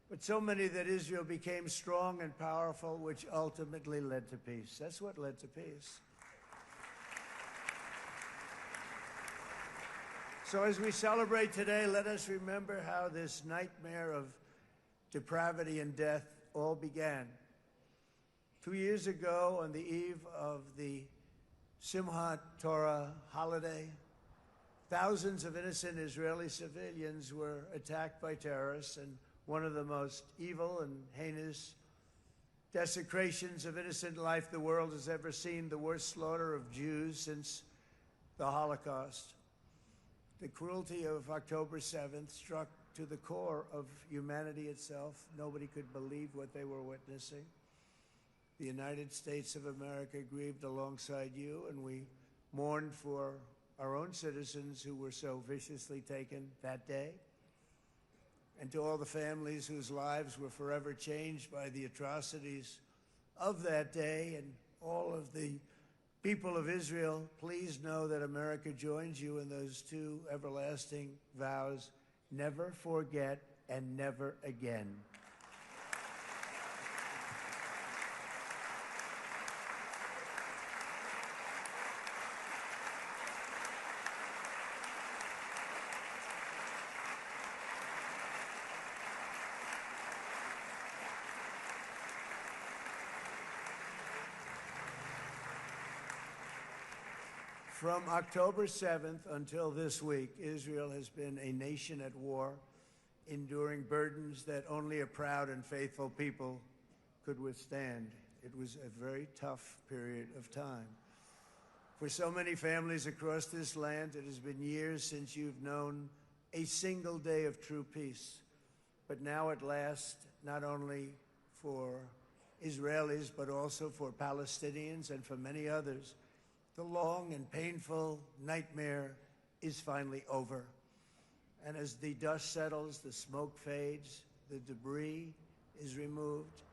But so many that Israel became strong and powerful, which ultimately led to peace. That's what led to peace. So as we celebrate today, let us remember how this nightmare of depravity and death all began. 2 years ago, on the eve of the Simchat Torah holiday, thousands of innocent Israeli civilians were attacked by terrorists, and one of the most evil and heinous desecrations of innocent life the world has ever seen, the worst slaughter of Jews since the Holocaust. The cruelty of October 7th struck to the core of humanity itself. Nobody could believe what they were witnessing. The United States of America grieved alongside you, and we mourned for our own citizens who were so viciously taken that day. And to all the families whose lives were forever changed by the atrocities of that day, and all of the people of Israel, please know that America joins you in those two everlasting vows: never forget and never again. From October 7th until this week, Israel has been a nation at war, enduring burdens that only a proud and faithful people could withstand. It was a very tough period of time. For so many families across this land, it has been years since you've known a single day of true peace. But now at last, not only for Israelis, but also for Palestinians and for many others, the long and painful nightmare is finally over. And as the dust settles, the smoke fades, the debris is removed,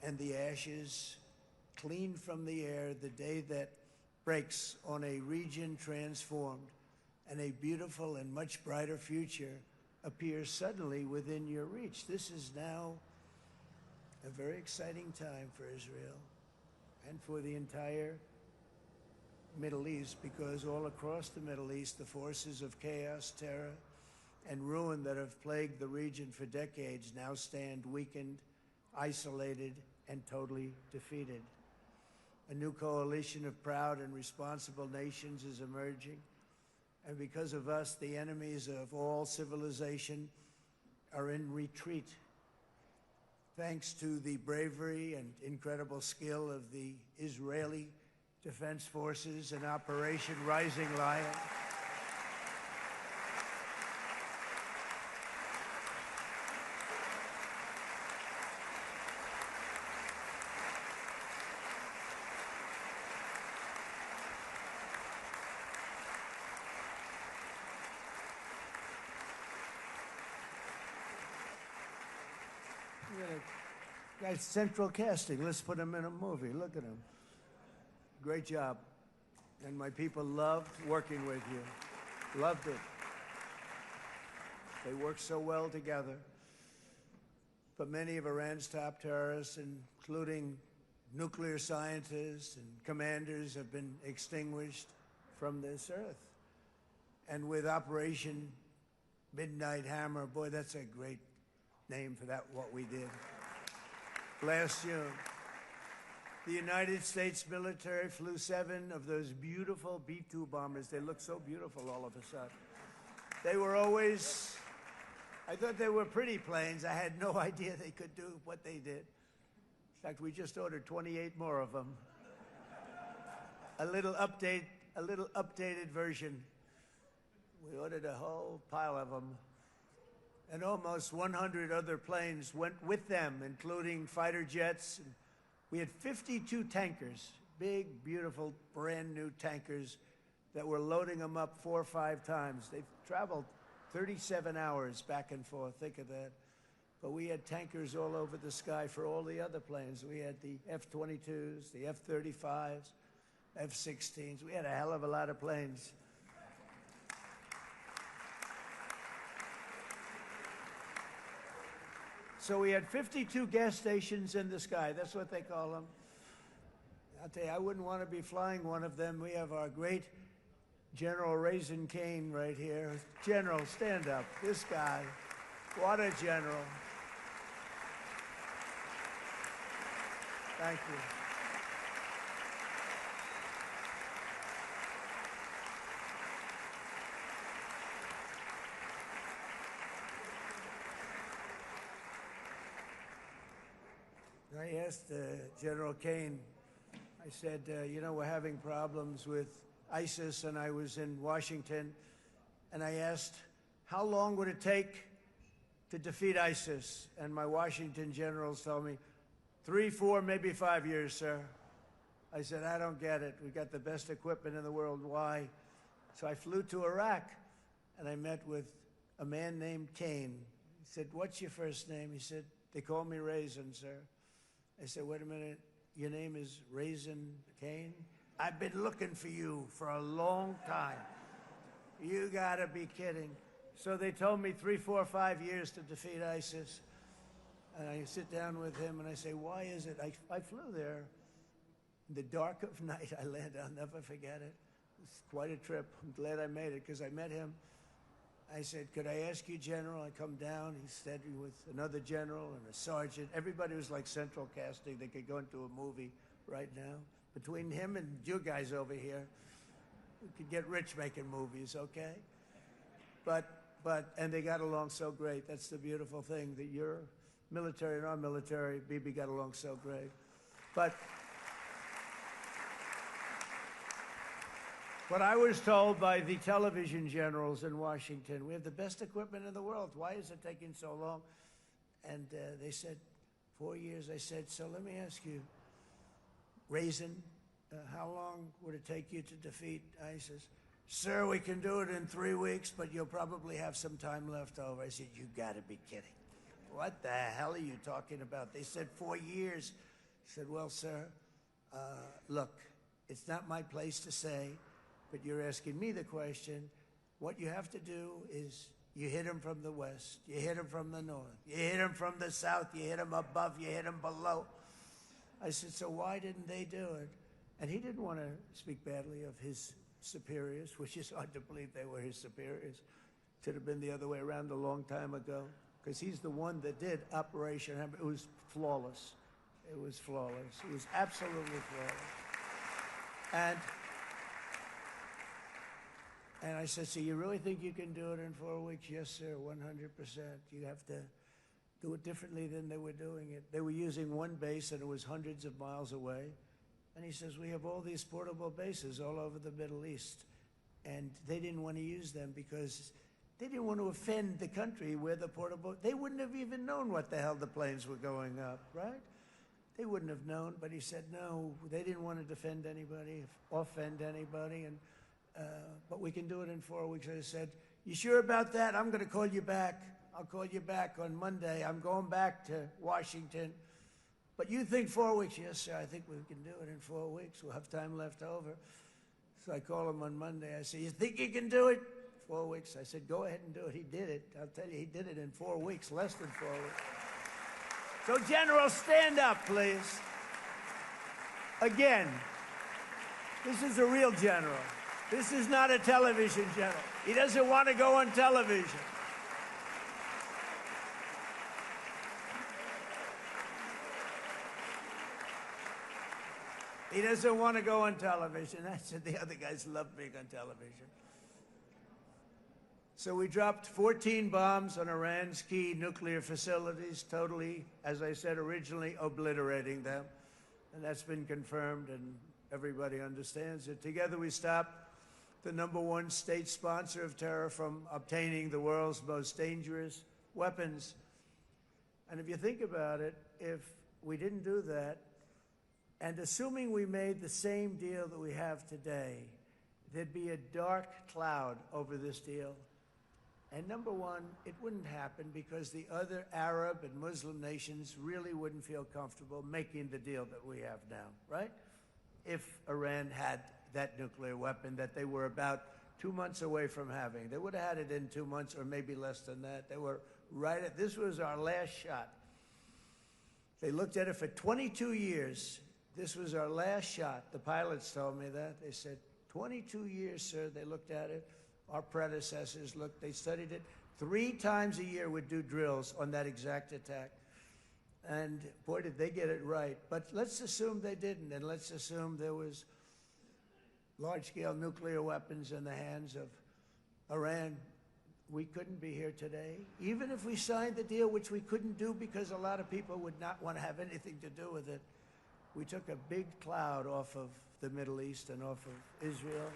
and the ashes cleaned from the air, the day that breaks on a region transformed, and a beautiful and much brighter future appears suddenly within your reach. This is now a very exciting time for Israel and for the entire Middle East, because all across the Middle East, the forces of chaos, terror, and ruin that have plagued the region for decades now stand weakened, isolated, and totally defeated. A new coalition of proud and responsible nations is emerging, and because of us, the enemies of all civilization are in retreat. Thanks to the bravery and incredible skill of the Israeli Defense Forces in Operation Rising Lion. Guy's central casting. Let's put him in a movie. Look at him. Great job. And my people loved working with you. Loved it. They worked so well together. But many of Iran's top terrorists, including nuclear scientists and commanders, have been extinguished from this earth. And with Operation Midnight Hammer, boy, that's a great name for that, what we did. Last June, the United States military flew 7 of those beautiful B-2 bombers. They look so beautiful all of a sudden. They were always, I thought they were pretty planes. I had no idea they could do what they did. In fact, we just ordered 28 more of them. A little updated version. We ordered a whole pile of them. And almost 100 other planes went with them, including fighter jets. We had 52 tankers, big, beautiful, brand new tankers that were loading them up 4 or 5 times. They've traveled 37 hours back and forth, think of that. But we had tankers all over the sky for all the other planes. We had the F-22s, the F-35s, F-16s. We had a hell of a lot of planes. So we had 52 gas stations in the sky. That's what they call them. I'll tell you, I wouldn't want to be flying one of them. We have our great General Raisin Kane right here. General, stand up. This guy, what a general. Thank you. I asked General Kane, I said, you know, we're having problems with ISIS, and I was in Washington, and I asked, how long would it take to defeat ISIS? And my Washington generals told me, 3, 4, maybe 5 years, sir. I said, I don't get it. We got the best equipment in the world. Why? So I flew to Iraq, and I met with a man named Kane. He said, what's your first name? He said, they call me Raisin, sir. I said, wait a minute, your name is Raisin Kane? I've been looking for you for a long time. You gotta be kidding. So they told me 3, 4, 5 years to defeat ISIS. And I sit down with him and I say, why is it? I flew there in the dark of night. I landed, I'll never forget it. It's quite a trip. I'm glad I made it because I met him. I said, could I ask you, General? I come down, he's standing with another general and a sergeant. Everybody was like central casting. They could go into a movie right now. Between him and you guys over here, we could get rich making movies, okay? And they got along so great. That's the beautiful thing, that your military and our military, Bibi, got along so great. But what I was told by the television generals in Washington, we have the best equipment in the world. Why is it taking so long? And they said, 4 years. I said, so let me ask you, Raisin, how long would it take you to defeat ISIS? Sir, we can do it in 3 weeks, but you'll probably have some time left over. I said, you gotta be kidding. What the hell are you talking about? They said 4 years. I said, well, sir, look, it's not my place to say, but you're asking me the question. What you have to do is you hit him from the west, you hit him from the north, you hit him from the south, you hit him above, you hit him below. I said, so why didn't they do it? And he didn't want to speak badly of his superiors, which is hard to believe they were his superiors. Should have been the other way around a long time ago, because he's the one that did Operation Hammer. It was flawless. It was flawless. It was absolutely flawless. And I said, so you really think you can do it in 4 weeks? Yes, sir, 100%. You have to do it differently than they were doing it. They were using one base and it was hundreds of miles away. And he says, we have all these portable bases all over the Middle East. And they didn't want to use them because they didn't want to offend the country where the portable, they wouldn't have even known what the hell the planes were going up, right? They wouldn't have known, but he said, no, they didn't want to defend anybody, offend anybody, and but we can do it in 4 weeks. I said, you sure about that? I'm going to call you back. I'll call you back on Monday. I'm going back to Washington. But you think 4 weeks? Yes, sir, I think we can do it in 4 weeks. We'll have time left over. So I call him on Monday. I say, you think you can do it? 4 weeks. I said, go ahead and do it. He did it. I'll tell you, he did it in 4 weeks, less than 4 weeks. So, General, stand up, please. Again, this is a real general. This is not a television general. He doesn't want to go on television. He doesn't want to go on television. I said the other guys love being on television. So we dropped 14 bombs on Iran's key nuclear facilities, totally, as I said originally, obliterating them. And that's been confirmed, and everybody understands it. Together we stopped the #1 state sponsor of terror from obtaining the world's most dangerous weapons. And if you think about it, if we didn't do that, and assuming we made the same deal that we have today, there'd be a dark cloud over this deal. And #1, it wouldn't happen because the other Arab and Muslim nations really wouldn't feel comfortable making the deal that we have now, right? If Iran had that nuclear weapon that they were about 2 months away from having. They would have had it in 2 months or maybe less than that. They were right at, this was our last shot. They looked at it for 22 years. This was our last shot. The pilots told me that. They said, 22 years, sir. They looked at it. Our predecessors looked, they studied it. 3 times a year would do drills on that exact attack. And boy, did they get it right. But let's assume they didn't, and let's assume there was large-scale nuclear weapons in the hands of Iran. We couldn't be here today. Even if we signed the deal, which we couldn't do because a lot of people would not want to have anything to do with it, we took a big cloud off of the Middle East and off of Israel.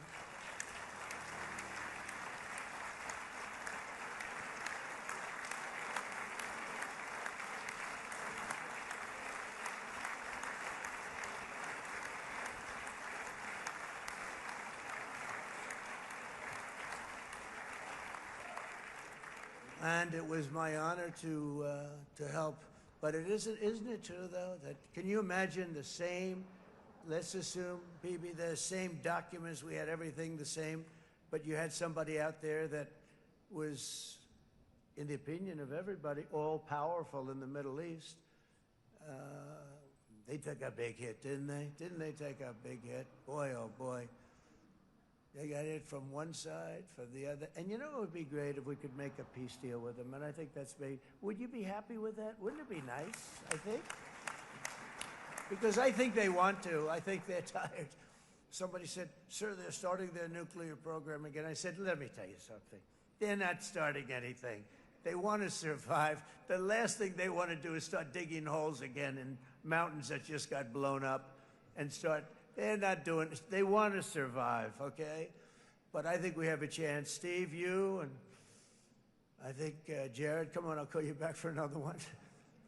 And it was my honor to help. But isn't it true, though, that can you imagine the same, let's assume, Bibi, the same documents, we had everything the same, but you had somebody out there that was, in the opinion of everybody, all-powerful in the Middle East. They took a big hit, didn't they? Didn't they take a big hit? Boy, oh boy. They got it from one side, from the other. And you know it would be great if we could make a peace deal with them, and I think that's made. Would you be happy with that? Wouldn't it be nice, I think? Because I think they want to. I think they're tired. Somebody said, sir, they're starting their nuclear program again. I said, let me tell you something. They're not starting anything. They want to survive. The last thing they want to do is start digging holes again in mountains that just got blown up and start. They're not doing it. They want to survive, okay? But I think we have a chance. Steve, you, and I think Jared, come on, I'll call you back for another one.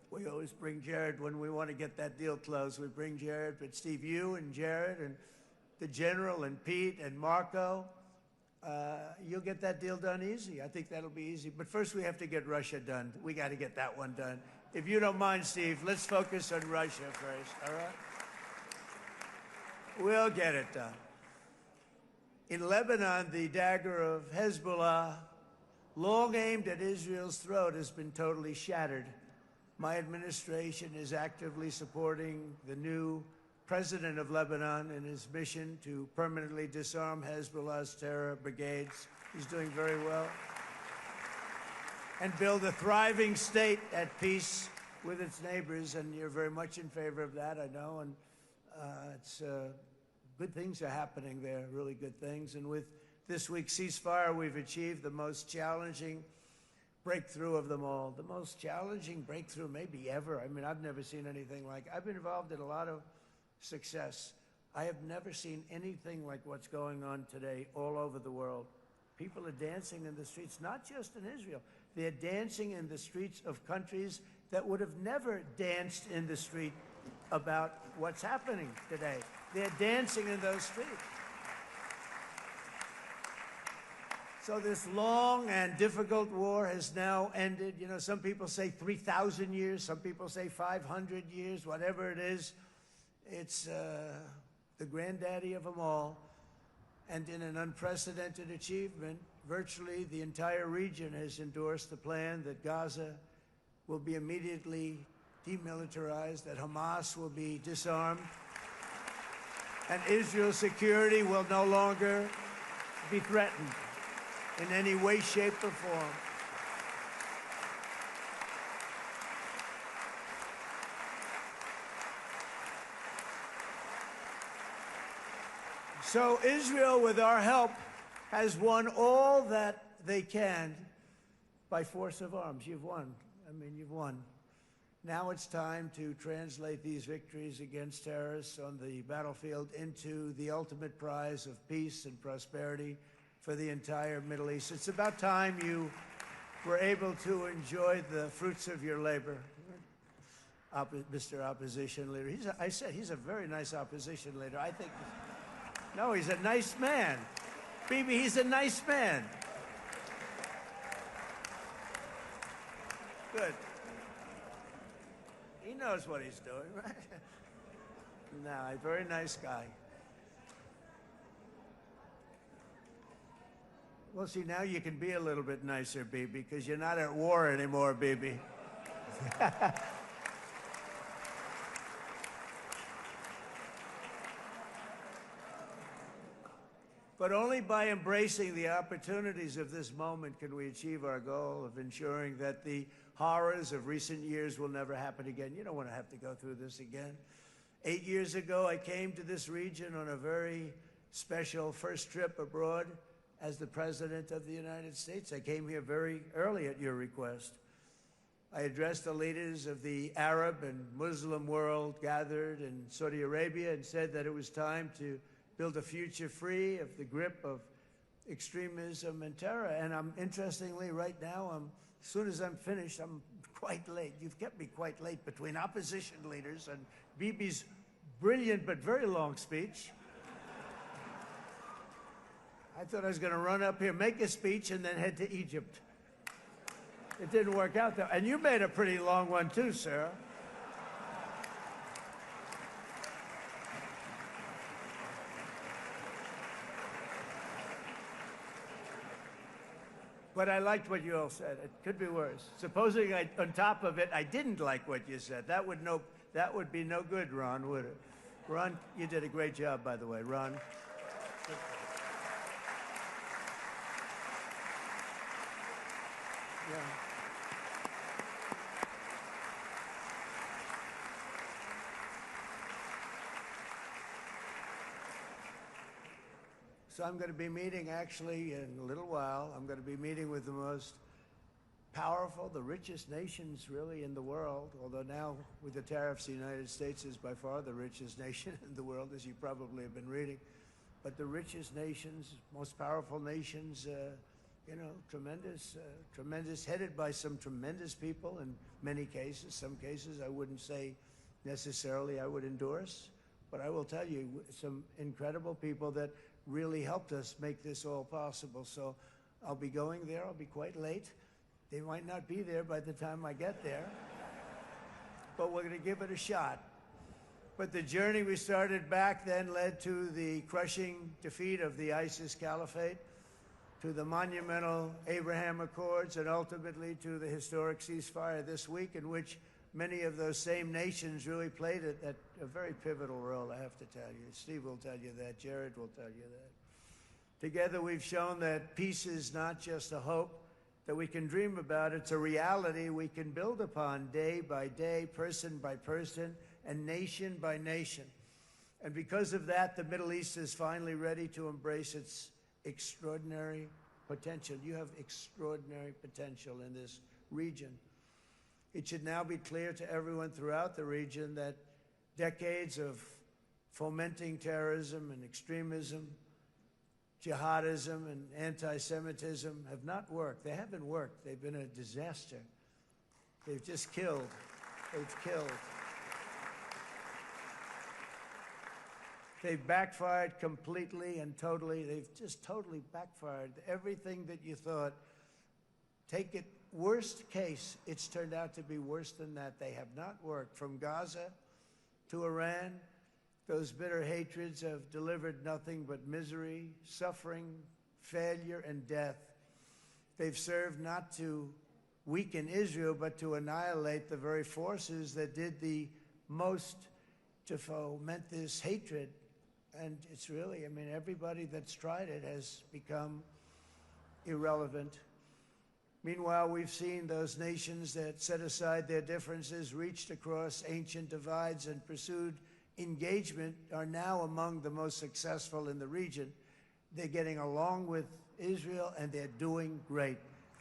We always bring Jared when we want to get that deal closed. We bring Jared, but Steve, you and Jared and the General and Pete and Marco, you'll get that deal done easy. I think that'll be easy. But first we have to get Russia done. We got to get that one done. If you don't mind, Steve, let's focus on Russia first, all right? We'll get it done. In Lebanon, the dagger of Hezbollah, long aimed at Israel's throat, has been totally shattered. My administration is actively supporting the new president of Lebanon in his mission to permanently disarm Hezbollah's terror brigades. He's doing very well. And build a thriving state at peace with its neighbors, and you're very much in favor of that, I know, and it's good things are happening there, really good things. And with this week's ceasefire, we've achieved the most challenging breakthrough of them all, the most challenging breakthrough maybe ever. I mean, I've never seen anything like it. I've been involved in a lot of success. I have never seen anything like what's going on today all over the world. People are dancing in the streets, not just in Israel. They're dancing in the streets of countries that would have never danced in the street about what's happening today. They're dancing in those streets. So this long and difficult war has now ended. You know, some people say 3,000 years, some people say 500 years, whatever it is. It's the granddaddy of them all. And in an unprecedented achievement, virtually the entire region has endorsed the plan that Gaza will be immediately demilitarized, that Hamas will be disarmed, and Israel's security will no longer be threatened in any way, shape, or form. So Israel, with our help, has won all that they can by force of arms. You've won. I mean, you've won. Now it's time to translate these victories against terrorists on the battlefield into the ultimate prize of peace and prosperity for the entire Middle East. It's about time you were able to enjoy the fruits of your labor. Mr. Opposition Leader. I said he's a very nice opposition leader. I think, no, he's a nice man. Bibi, he's a nice man. Good. He knows what he's doing, right? No, a very nice guy. Well, see, now you can be a little bit nicer, Bibi, because you're not at war anymore, Bibi. But only by embracing the opportunities of this moment can we achieve our goal of ensuring that the horrors of recent years will never happen again. You don't want to have to go through this again. 8 years ago, I came to this region on a very special first trip abroad as the President of the United States. I came here very early at your request. I addressed the leaders of the Arab and Muslim world gathered in Saudi Arabia and said that it was time to build a future free of the grip of extremism and terror. And interestingly, right now, as soon as I'm finished, I'm quite late. You've kept me quite late between opposition leaders and Bibi's brilliant but very long speech. I thought I was going to run up here, make a speech, and then head to Egypt. It didn't work out, though. And you made a pretty long one, too, Sarah. But I liked what you all said. It could be worse. Supposing on top of it, I didn't like what you said. That would be no good, Ron, would it? Ron, you did a great job, by the way, Ron. Yeah. So I'm going to be meeting, actually, in a little while, I'm going to be meeting with the most powerful, the richest nations, really, in the world, although now, with the tariffs, the United States is by far the richest nation in the world, as you probably have been reading. But the richest nations, most powerful nations, you know, tremendous, headed by some tremendous people in many cases. Some cases I wouldn't say necessarily I would endorse, but I will tell you some incredible people that really helped us make this all possible. So I'll be going there. I'll be quite late. They might not be there by the time I get there, but we're going to give it a shot. But the journey we started back then led to the crushing defeat of the ISIS caliphate, to the monumental Abraham Accords, and ultimately to the historic ceasefire this week, in which many of those same nations really played a very pivotal role, I have to tell you. Steve will tell you that. Jared will tell you that. Together, we've shown that peace is not just a hope that we can dream about. It's a reality we can build upon day by day, person by person, and nation by nation. And because of that, the Middle East is finally ready to embrace its extraordinary potential. You have extraordinary potential in this region. It should now be clear to everyone throughout the region that decades of fomenting terrorism and extremism, jihadism and anti-Semitism have not worked. They haven't worked. They've been a disaster. They've just killed. They've killed. They've backfired completely and totally. They've just totally backfired. Everything that you thought, take it, worst case, it's turned out to be worse than that. They have not worked. From Gaza to Iran, those bitter hatreds have delivered nothing but misery, suffering, failure, and death. They've served not to weaken Israel, but to annihilate the very forces that did the most to foment this hatred. And it's really, I mean, everybody that's tried it has become irrelevant. Meanwhile, we've seen those nations that set aside their differences, reached across ancient divides, and pursued engagement are now among the most successful in the region. They're getting along with Israel, and they're doing great.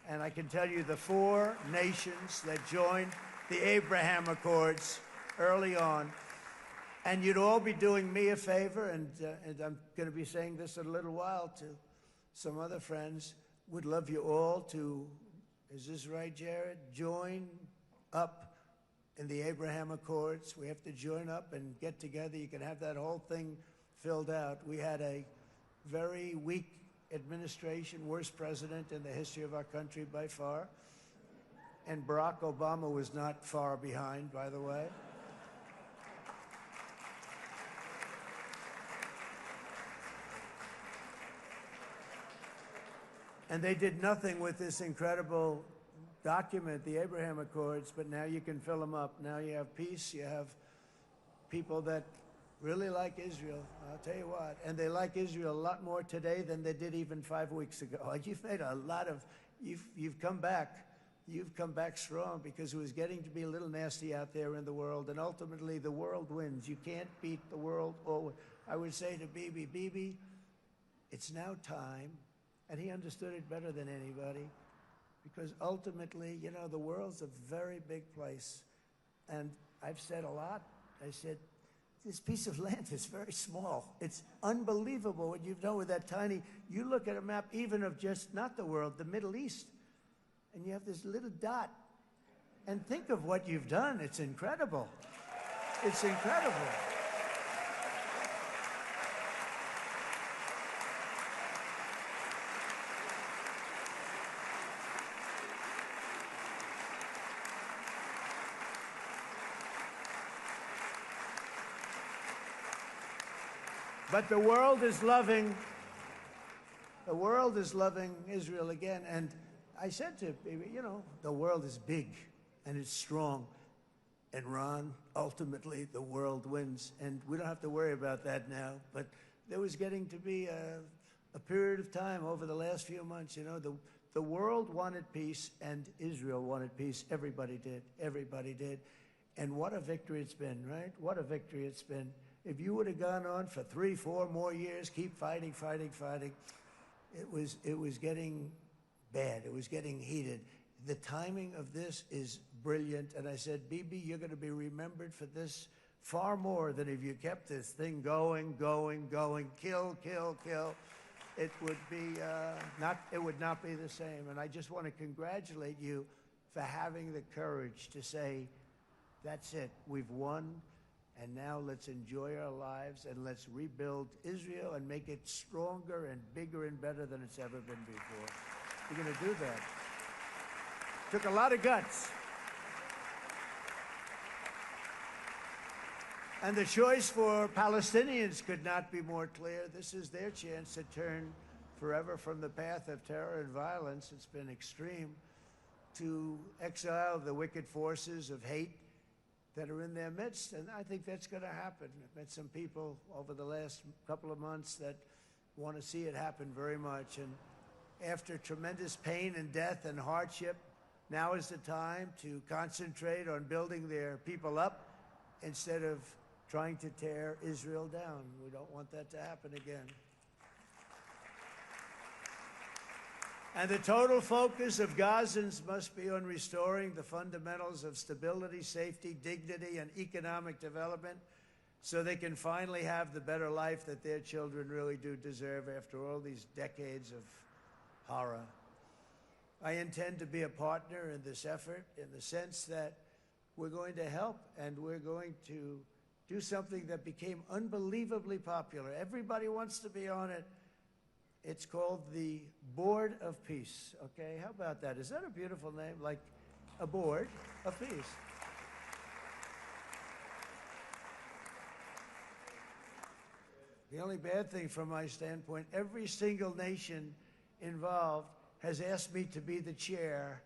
And I can tell you the 4 nations that joined the Abraham Accords early on, and you'd all be doing me a favor, and I'm going to be saying this in a little while to some other friends, would love you all to, is this right, Jared? Join up in the Abraham Accords. We have to join up and get together. You can have that whole thing filled out. We had a very weak administration, worst president in the history of our country by far. And Barack Obama was not far behind, by the way. And they did nothing with this incredible document, the Abraham Accords, but now you can fill them up. Now you have peace, you have people that really like Israel, I'll tell you what. And they like Israel a lot more today than they did even 5 weeks ago. You've made a lot of, you've come back. You've come back strong, because it was getting to be a little nasty out there in the world, and ultimately the world wins. You can't beat the world. Or I would say to Bibi, it's now time. And he understood it better than anybody, because ultimately, you know, the world's a very big place. And I've said a lot. I said, this piece of land is very small. It's unbelievable what you've done with that tiny, you look at a map even of just, not the world, the Middle East, and you have this little dot. And think of what you've done. It's incredible. It's incredible. But the world is loving Israel again. And I said to Bibi, you know, the world is big and it's strong. And Ron, ultimately the world wins. And we don't have to worry about that now. But there was getting to be a period of time over the last few months, you know, the world wanted peace and Israel wanted peace. Everybody did. Everybody did. And what a victory it's been, right? What a victory it's been. If you would have gone on for 3, 4 more years, keep fighting, it was getting bad. It was getting heated. The timing of this is brilliant. And I said, Bibi, you're going to be remembered for this far more than if you kept this thing going, kill. It would be it would not be the same. And I just want to congratulate you for having the courage to say, that's it, we've won. And now let's enjoy our lives and let's rebuild Israel and make it stronger and bigger and better than it's ever been before. We're going to do that. Took a lot of guts. And the choice for Palestinians could not be more clear. This is their chance to turn forever from the path of terror and violence. It's been extreme, to exile the wicked forces of hate that are in their midst, and I think that's going to happen. I've met some people over the last couple of months that want to see it happen very much, and after tremendous pain and death and hardship, now is the time to concentrate on building their people up instead of trying to tear Israel down. We don't want that to happen again. And the total focus of Gazans must be on restoring the fundamentals of stability, safety, dignity, and economic development so they can finally have the better life that their children really do deserve after all these decades of horror. I intend to be a partner in this effort in the sense that we're going to help and we're going to do something that became unbelievably popular. Everybody wants to be on it. It's called the Board of Peace, okay? How about that? Is that a beautiful name? Like a board of peace. The only bad thing from my standpoint, every single nation involved has asked me to be the chair,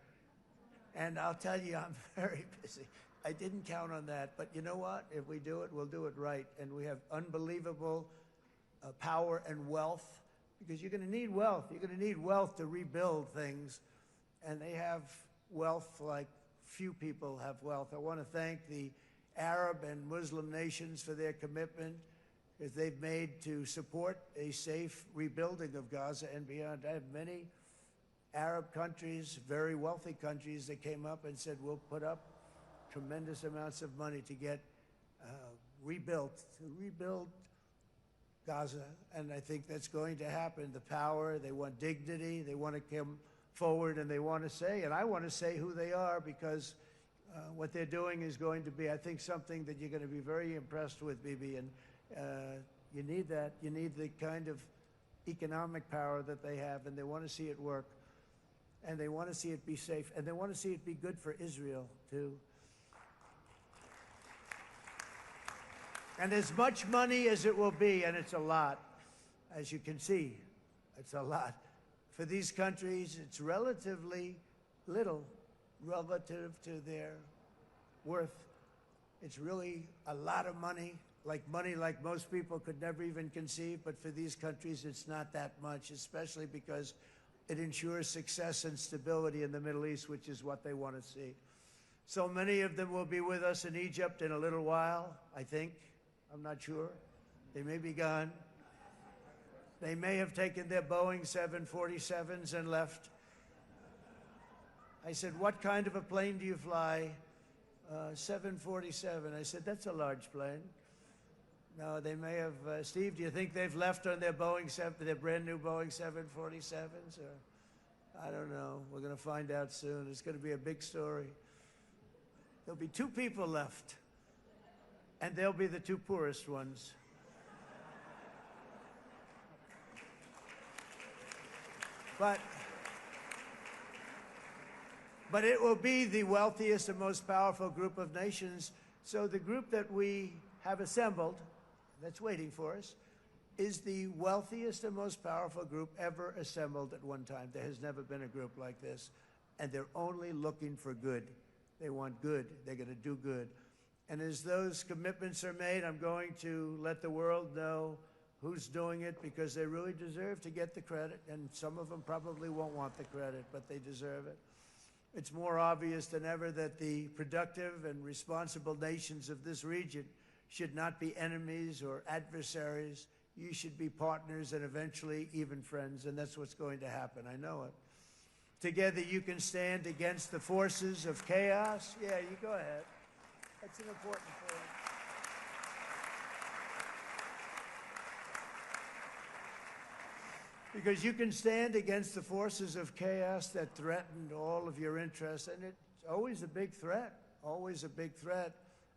and I'll tell you, I'm very busy. I didn't count on that, but you know what? If we do it, we'll do it right, and we have unbelievable power and wealth, because you're going to need wealth. You're going to need wealth to rebuild things, and they have wealth like few people have wealth. I want to thank the Arab and Muslim nations for their commitment as they've made to support a safe rebuilding of Gaza and beyond. I have many Arab countries, very wealthy countries, that came up and said, we'll put up tremendous amounts of money to get rebuild Gaza, and I think that's going to happen. The power, they want dignity, they want to come forward, and they want to say, and I want to say who they are, because what they're doing is going to be, I think, something that you're going to be very impressed with, Bibi, and you need that. You need the kind of economic power that they have, and they want to see it work, and they want to see it be safe, and they want to see it be good for Israel, too. And as much money as it will be, and it's a lot, as you can see, it's a lot. For these countries, it's relatively little relative to their worth. It's really a lot of money like most people could never even conceive, but for these countries, it's not that much, especially because it ensures success and stability in the Middle East, which is what they want to see. So many of them will be with us in Egypt in a little while, I think. I'm not sure. They may be gone. They may have taken their Boeing 747s and left. I said, what kind of a plane do you fly? 747. I said, that's a large plane. No, they may have. Steve, do you think they've left on their their brand new Boeing 747s? Or I don't know. We're going to find out soon. It's going to be a big story. There'll be 2 people left, and they'll be the 2 poorest ones. But it will be the wealthiest and most powerful group of nations. So the group that we have assembled, that's waiting for us, is the wealthiest and most powerful group ever assembled at one time. There has never been a group like this. And they're only looking for good. They want good. They're going to do good. And as those commitments are made, I'm going to let the world know who's doing it, because they really deserve to get the credit. And some of them probably won't want the credit, but they deserve it. It's more obvious than ever that the productive and responsible nations of this region should not be enemies or adversaries. You should be partners and eventually even friends, and that's what's going to happen. I know it. Together you can stand against the forces of chaos. Yeah, you go ahead. That's an important point. Because you can stand against the forces of chaos that threatened all of your interests, and it's always a big threat,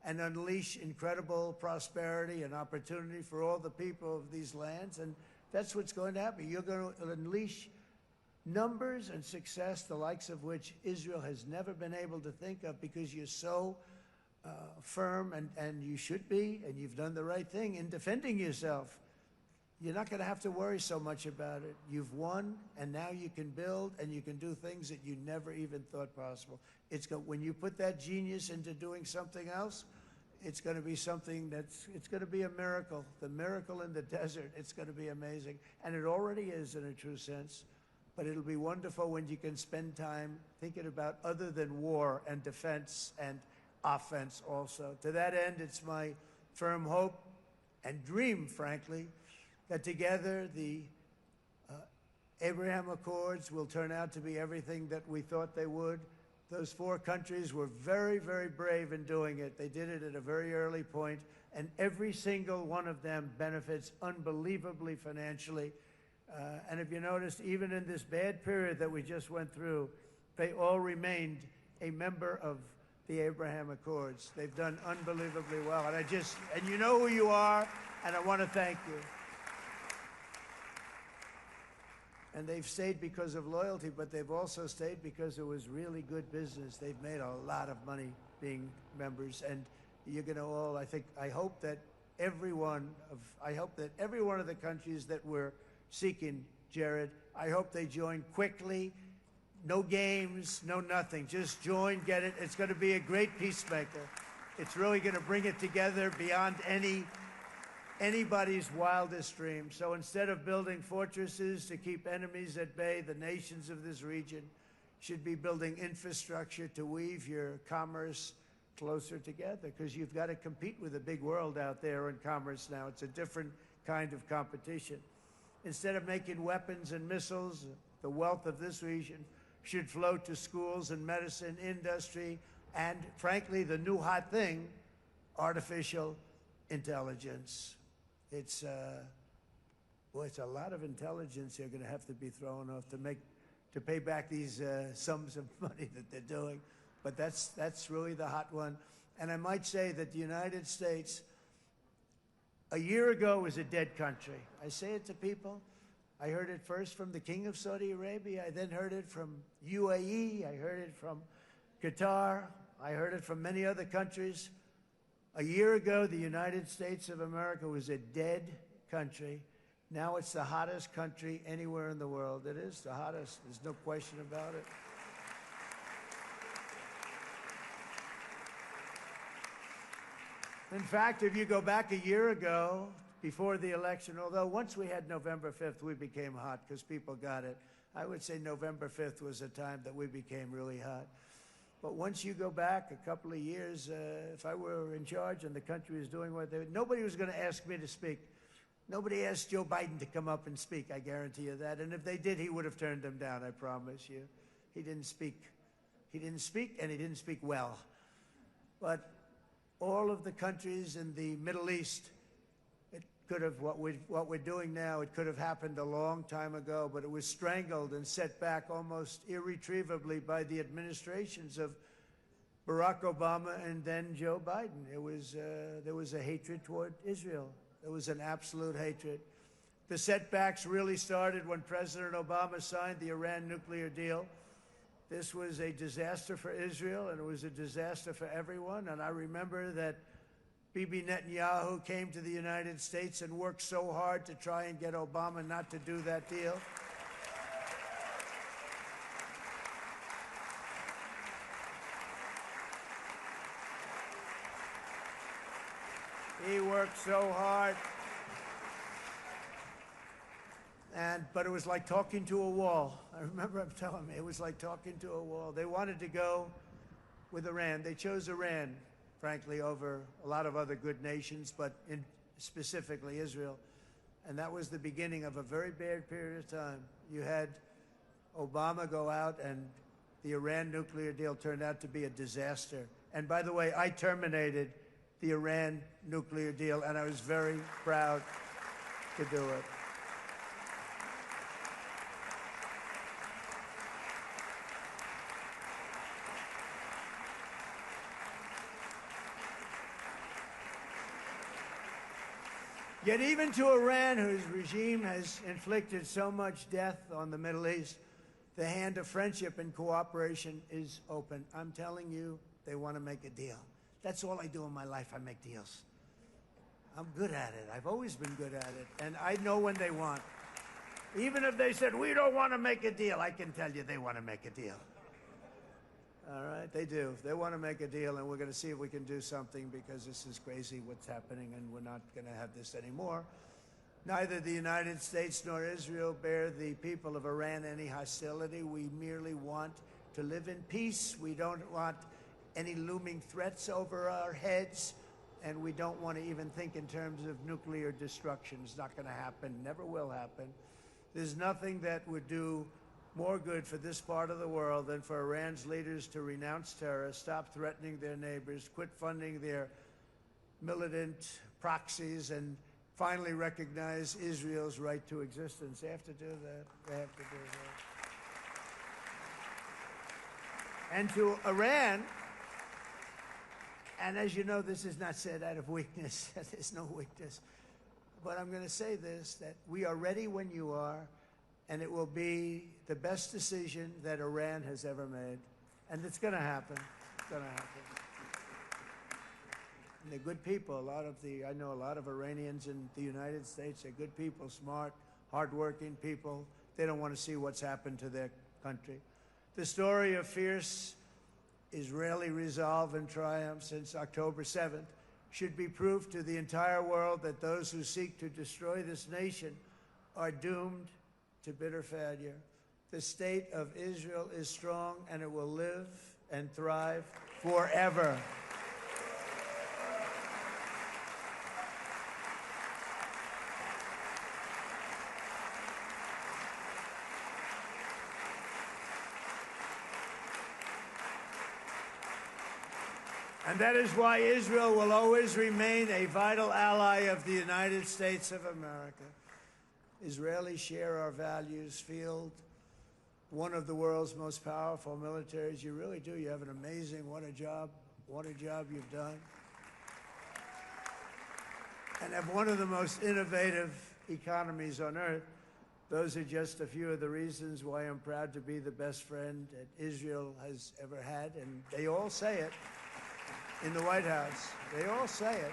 and unleash incredible prosperity and opportunity for all the people of these lands, and that's what's going to happen. You're going to unleash numbers and success, the likes of which Israel has never been able to think of, because you're so firm, and you should be, and you've done the right thing in defending yourself. You're not going to have to worry so much about it. You've won, and now you can build, and you can do things that you never even thought possible. When you put that genius into doing something else, it's going to be something it's going to be a miracle. The miracle in the desert, it's going to be amazing. And it already is in a true sense. But it'll be wonderful when you can spend time thinking about other than war and defense and offense also. To that end, it's my firm hope and dream, frankly, that together the Abraham Accords will turn out to be everything that we thought they would. Those 4 countries were very, very brave in doing it. They did it at a very early point, and every single one of them benefits unbelievably financially. And if you noticed, even in this bad period that we just went through, they all remained a member of the Abraham Accords. They've done unbelievably well. And you know who you are, and I want to thank you. And they've stayed because of loyalty, but they've also stayed because it was really good business. They've made a lot of money being members, and you're going to all, I hope that every one of the countries that we're seeking, Jared, I hope they join quickly. No games, no nothing. Just join, get it. It's going to be a great peacemaker. It's really going to bring it together beyond anybody's wildest dream. So instead of building fortresses to keep enemies at bay, the nations of this region should be building infrastructure to weave your commerce closer together, because you've got to compete with the big world out there in commerce now. It's a different kind of competition. Instead of making weapons and missiles, the wealth of this region should flow to schools and medicine, industry, and frankly, the new hot thing, artificial intelligence. It's a lot of intelligence you're going to have to be thrown off to pay back these sums of money that they're doing. But that's really the hot one. And I might say that the United States, a year ago, was a dead country. I say it to people. I heard it first from the King of Saudi Arabia. I then heard it from UAE. I heard it from Qatar. I heard it from many other countries. A year ago, the United States of America was a dead country. Now it's the hottest country anywhere in the world. It is the hottest. There's no question about it. In fact, if you go back a year ago, before the election, although once we had November 5th, we became hot because people got it. I would say November 5th was a time that we became really hot. But once you go back a couple of years, if I were in charge and the country was doing what they would, nobody was going to ask me to speak. Nobody asked Joe Biden to come up and speak, I guarantee you that. And if they did, he would have turned them down, I promise you. He didn't speak. He didn't speak, and he didn't speak well. But all of the countries in the Middle East, it could have, what we're doing now, it could have happened a long time ago, but it was strangled and set back almost irretrievably by the administrations of Barack Obama and then Joe Biden. There was a hatred toward Israel. There was an absolute hatred. The setbacks really started when President Obama signed the Iran nuclear deal. This was a disaster for Israel, and it was a disaster for everyone. And I remember that Bibi Netanyahu came to the United States and worked so hard to try and get Obama not to do that deal. He worked so hard. But it was like talking to a wall. I remember him telling me it was like talking to a wall. They wanted to go with Iran. They chose Iran, frankly, over a lot of other good nations, but specifically Israel. And that was the beginning of a very bad period of time. You had Obama go out, and the Iran nuclear deal turned out to be a disaster. And by the way, I terminated the Iran nuclear deal, and I was very proud to do it. Yet even to Iran, whose regime has inflicted so much death on the Middle East, the hand of friendship and cooperation is open. I'm telling you, they want to make a deal. That's all I do in my life. I make deals. I'm good at it. I've always been good at it. And I know when they want. Even if they said, we don't want to make a deal, I can tell you they want to make a deal. All right, they do. They want to make a deal, and we're going to see if we can do something, because this is crazy what's happening, and we're not going to have this anymore. Neither the United States nor Israel bear the people of Iran any hostility. We merely want to live in peace. We don't want any looming threats over our heads, and we don't want to even think in terms of nuclear destruction. It's not going to happen, never will happen. There's nothing that would do more good for this part of the world than for Iran's leaders to renounce terror, stop threatening their neighbors, quit funding their militant proxies, and finally recognize Israel's right to existence. They have to do that. They have to do that. And to Iran, and as you know, this is not said out of weakness. There's no weakness. But I'm going to say this, that we are ready when you are, and it will be the best decision that Iran has ever made. And it's going to happen. It's going to happen. And they're good people. I know a lot of Iranians in the United States. They're good people, smart, hardworking people. They don't want to see what's happened to their country. The story of fierce Israeli resolve and triumph since October 7th should be proof to the entire world that those who seek to destroy this nation are doomed to bitter failure. The state of Israel is strong, and it will live and thrive forever. And that is why Israel will always remain a vital ally of the United States of America. Israelis share our values, field one of the world's most powerful militaries. You really do. You have an amazing, what a job you've done. And have one of the most innovative economies on earth. Those are just a few of the reasons why I'm proud to be the best friend that Israel has ever had. And they all say it in the White House. They all say it.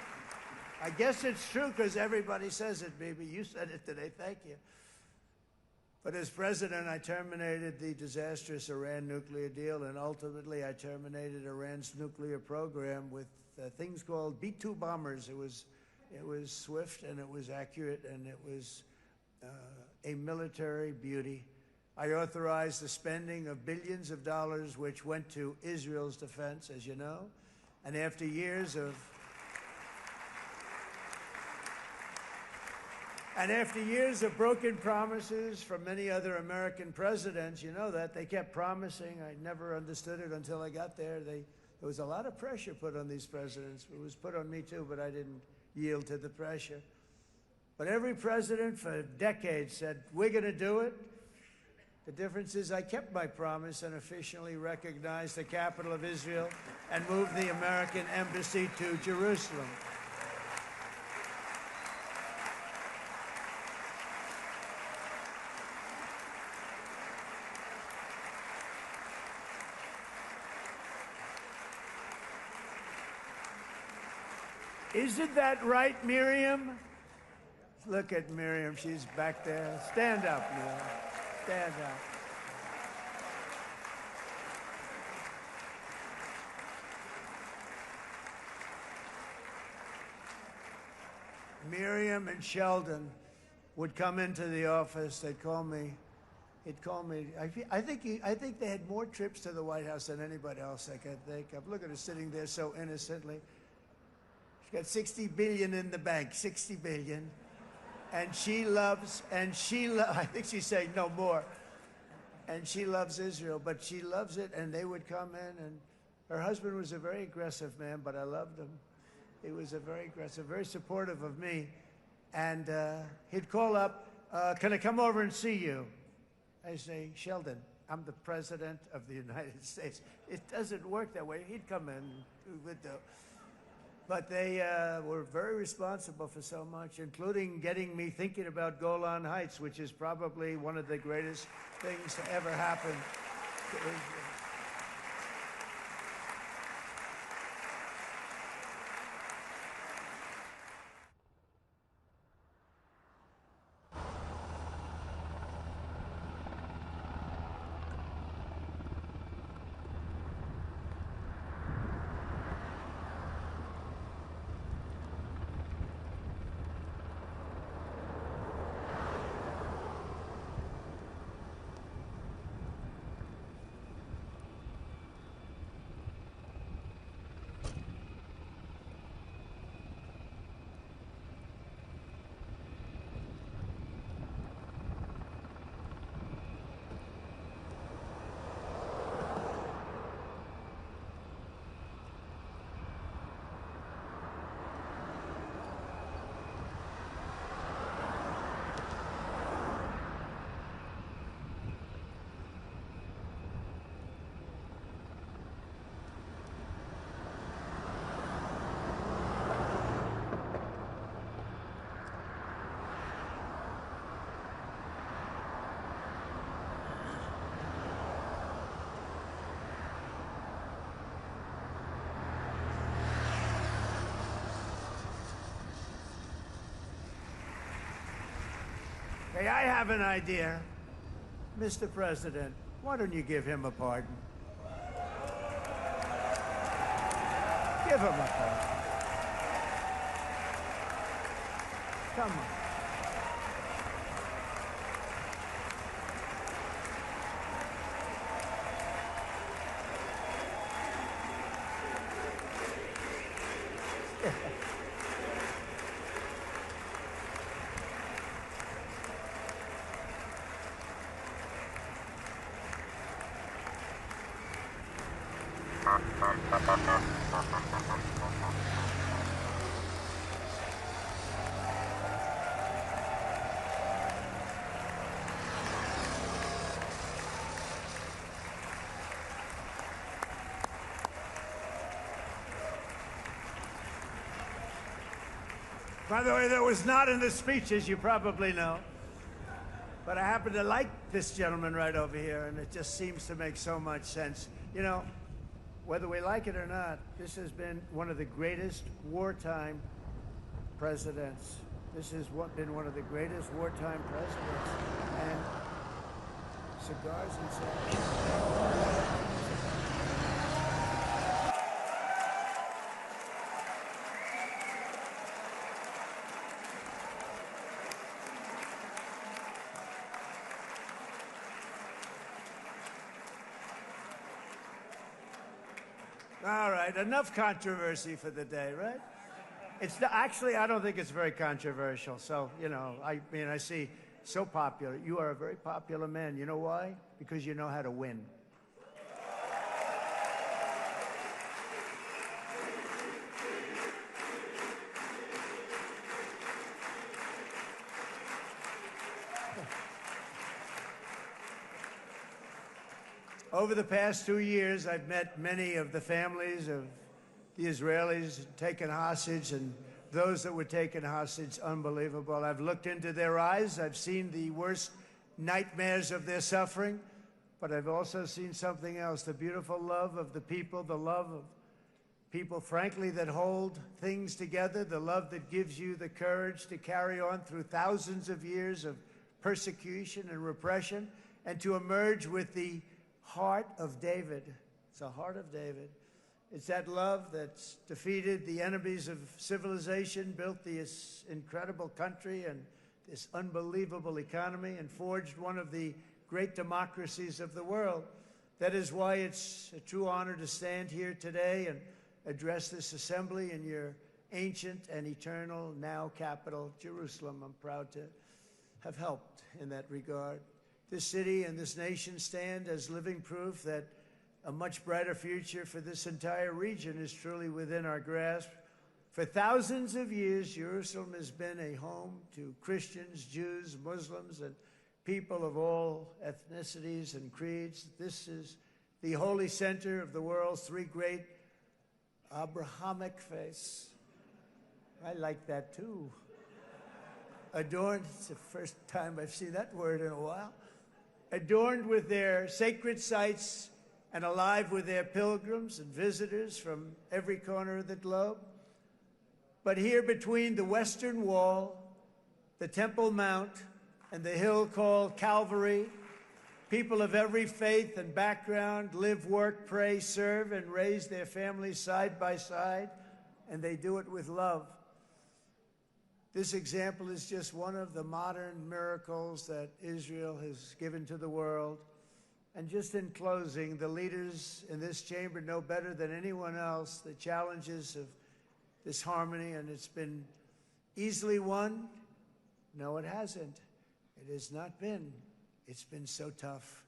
I guess it's true because everybody says it, baby. You said it today. Thank you. But as president, I terminated the disastrous Iran nuclear deal, and ultimately I terminated Iran's nuclear program with things called B-2 bombers. It was swift, and it was accurate, and it was a military beauty. I authorized the spending of billions of dollars, which went to Israel's defense, as you know. And after years of broken promises from many other American presidents, you know that, they kept promising. I never understood it until I got there. There was a lot of pressure put on these presidents. It was put on me too, but I didn't yield to the pressure. But every president for decades said, we're going to do it. The difference is I kept my promise and officially recognized the capital of Israel and moved the American embassy to Jerusalem. Isn't that right, Miriam? Look at Miriam. She's back there. Stand up, Miriam. Stand up. Miriam and Sheldon would come into the office. They'd call me. He'd call me. I think they had more trips to the White House than anybody else I could think of. Look at her sitting there so innocently. She's got $60 billion in the bank. $60 billion. And she loves, I think she's saying no more. And she loves Israel, but she loves it, and they would come in, and her husband was a very aggressive man, but I loved him. He was a very aggressive, very supportive of me. And he'd call up, can I come over and see you? I say, Sheldon, I'm the president of the United States. It doesn't work that way. He'd come in, we would do. But they were very responsible for so much, including getting me thinking about Golan Heights, which is probably one of the greatest things to ever happen to Israel. Hey, I have an idea. Mr. President, why don't you give him a pardon? Give him a pardon. Come on. By the way, that was not in the speeches, you probably know. But I happen to like this gentleman right over here, and it just seems to make so much sense. You know, whether we like it or not, this has been one of the greatest wartime presidents. This has been one of the greatest wartime presidents. And cigars and such. All right, enough controversy for the day, right? It's actually, I don't think it's very controversial. So, you know, I mean, I see so popular. You are a very popular man. You know why? Because you know how to win. Over the past 2 years, I've met many of the families of the Israelis taken hostage and those that were taken hostage. Unbelievable. I've looked into their eyes. I've seen the worst nightmares of their suffering, but I've also seen something else, the beautiful love of the people, the love of people, frankly, that hold things together, the love that gives you the courage to carry on through thousands of years of persecution and repression and to emerge with the heart of David. It's the heart of David. It's that love that's defeated the enemies of civilization, built this incredible country and this unbelievable economy, and forged one of the great democracies of the world. That is why it's a true honor to stand here today and address this assembly in your ancient and eternal now capital, Jerusalem. I'm proud to have helped in that regard. This city and this nation stand as living proof that a much brighter future for this entire region is truly within our grasp. For thousands of years, Jerusalem has been a home to Christians, Jews, Muslims, and people of all ethnicities and creeds. This is the holy center of the world's three great Abrahamic faiths. I like that too. Adorned, it's the first time I've seen that word in a while. Adorned with their sacred sites and alive with their pilgrims and visitors from every corner of the globe. But here between the Western Wall, the Temple Mount, and the hill called Calvary, people of every faith and background live, work, pray, serve, and raise their families side by side, and they do it with love. This example is just one of the modern miracles that Israel has given to the world. And just in closing, the leaders in this chamber know better than anyone else the challenges of this harmony, and it's been easily won. No, it hasn't. It has not been. It's been so tough,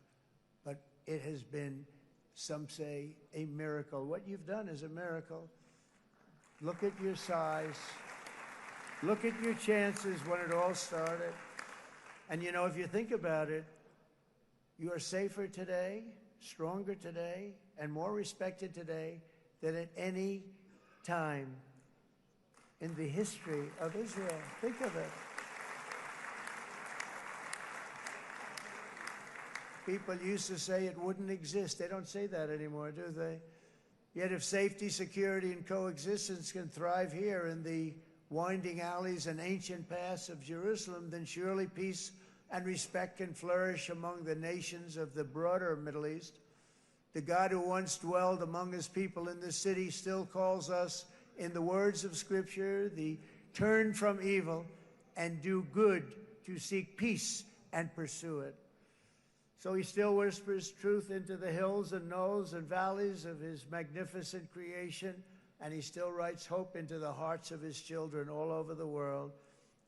but it has been, some say, a miracle. What you've done is a miracle. Look at your size. Look at your chances when it all started. And you know, if you think about it, you are safer today, stronger today, and more respected today than at any time in the history of Israel. Think of it. People used to say it wouldn't exist. They don't say that anymore, do they? Yet if safety, security, and coexistence can thrive here in the winding alleys and ancient paths of Jerusalem, then surely peace and respect can flourish among the nations of the broader Middle East. The God who once dwelled among his people in this city still calls us, in the words of Scripture, the turn from evil and do good, to seek peace and pursue it. So he still whispers truth into the hills and knolls and valleys of his magnificent creation, and he still writes hope into the hearts of his children all over the world.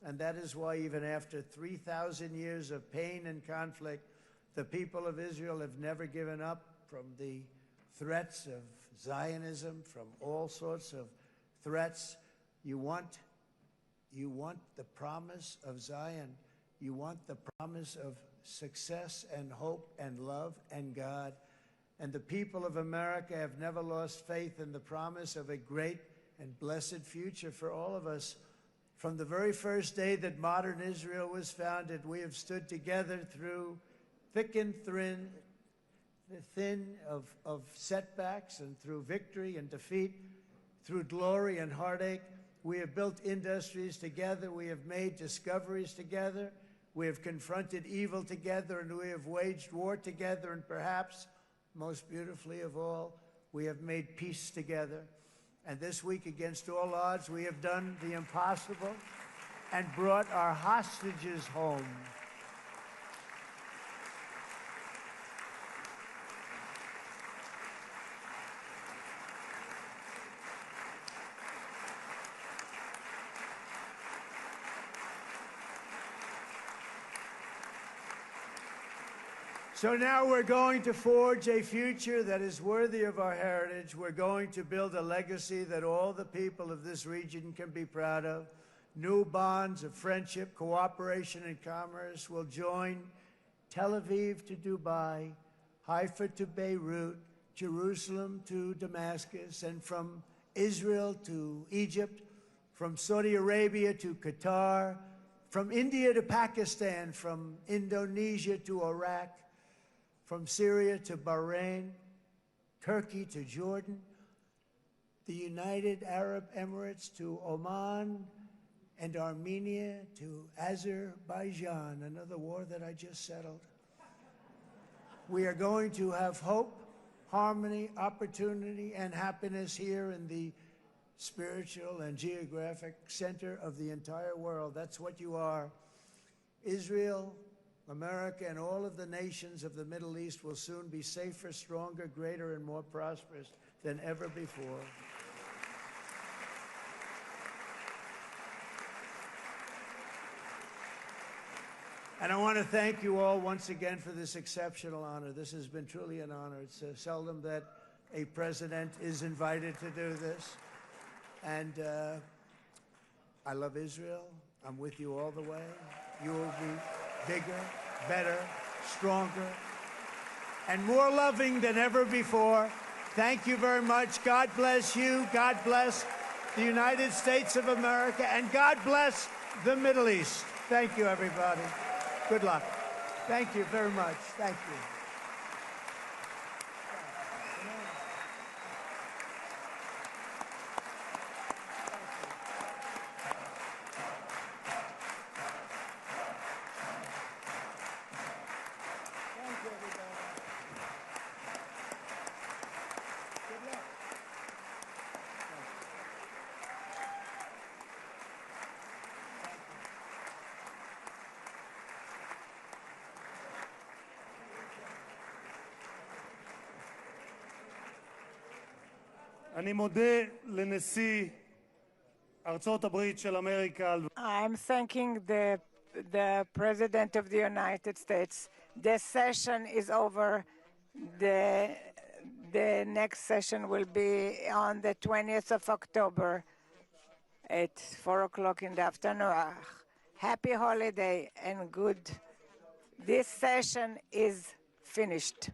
And that is why even after 3,000 years of pain and conflict, the people of Israel have never given up from the threats of Zionism, from all sorts of threats. You want the promise of Zion. You want the promise of success and hope and love and God. And the people of America have never lost faith in the promise of a great and blessed future for all of us. From the very first day that modern Israel was founded, we have stood together through thick and thin of setbacks, and through victory and defeat, through glory and heartache. We have built industries together. We have made discoveries together. We have confronted evil together, and we have waged war together. And perhaps, most beautifully of all, we have made peace together. And this week, against all odds, we have done the impossible and brought our hostages home. So now we're going to forge a future that is worthy of our heritage. We're going to build a legacy that all the people of this region can be proud of. New bonds of friendship, cooperation, and commerce will join Tel Aviv to Dubai, Haifa to Beirut, Jerusalem to Damascus, and from Israel to Egypt, from Saudi Arabia to Qatar, from India to Pakistan, from Indonesia to Iraq, from Syria to Bahrain, Turkey to Jordan, the United Arab Emirates to Oman, and Armenia to Azerbaijan, another war that I just settled. We are going to have hope, harmony, opportunity, and happiness here in the spiritual and geographic center of the entire world. That's what you are. Israel, America, and all of the nations of the Middle East will soon be safer, stronger, greater, and more prosperous than ever before. And I want to thank you all once again for this exceptional honor. This has been truly an honor. It's seldom that a president is invited to do this. And I love Israel. I'm with you all the way. You will be bigger, better, stronger, and more loving than ever before. Thank you very much. God bless you. God bless the United States of America. And God bless the Middle East. Thank you, everybody. Good luck. Thank you very much. Thank you. אני מודה לנשיא ארצות הברית של אמריקה. I'm thanking the President of the United States. The session is over. The next session will be on the 20th of October at 4 o'clock in the afternoon. Happy holiday and good. This session is finished.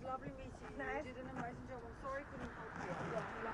lovely meeting you. You did an amazing job. I'm sorry I couldn't help you. Yeah.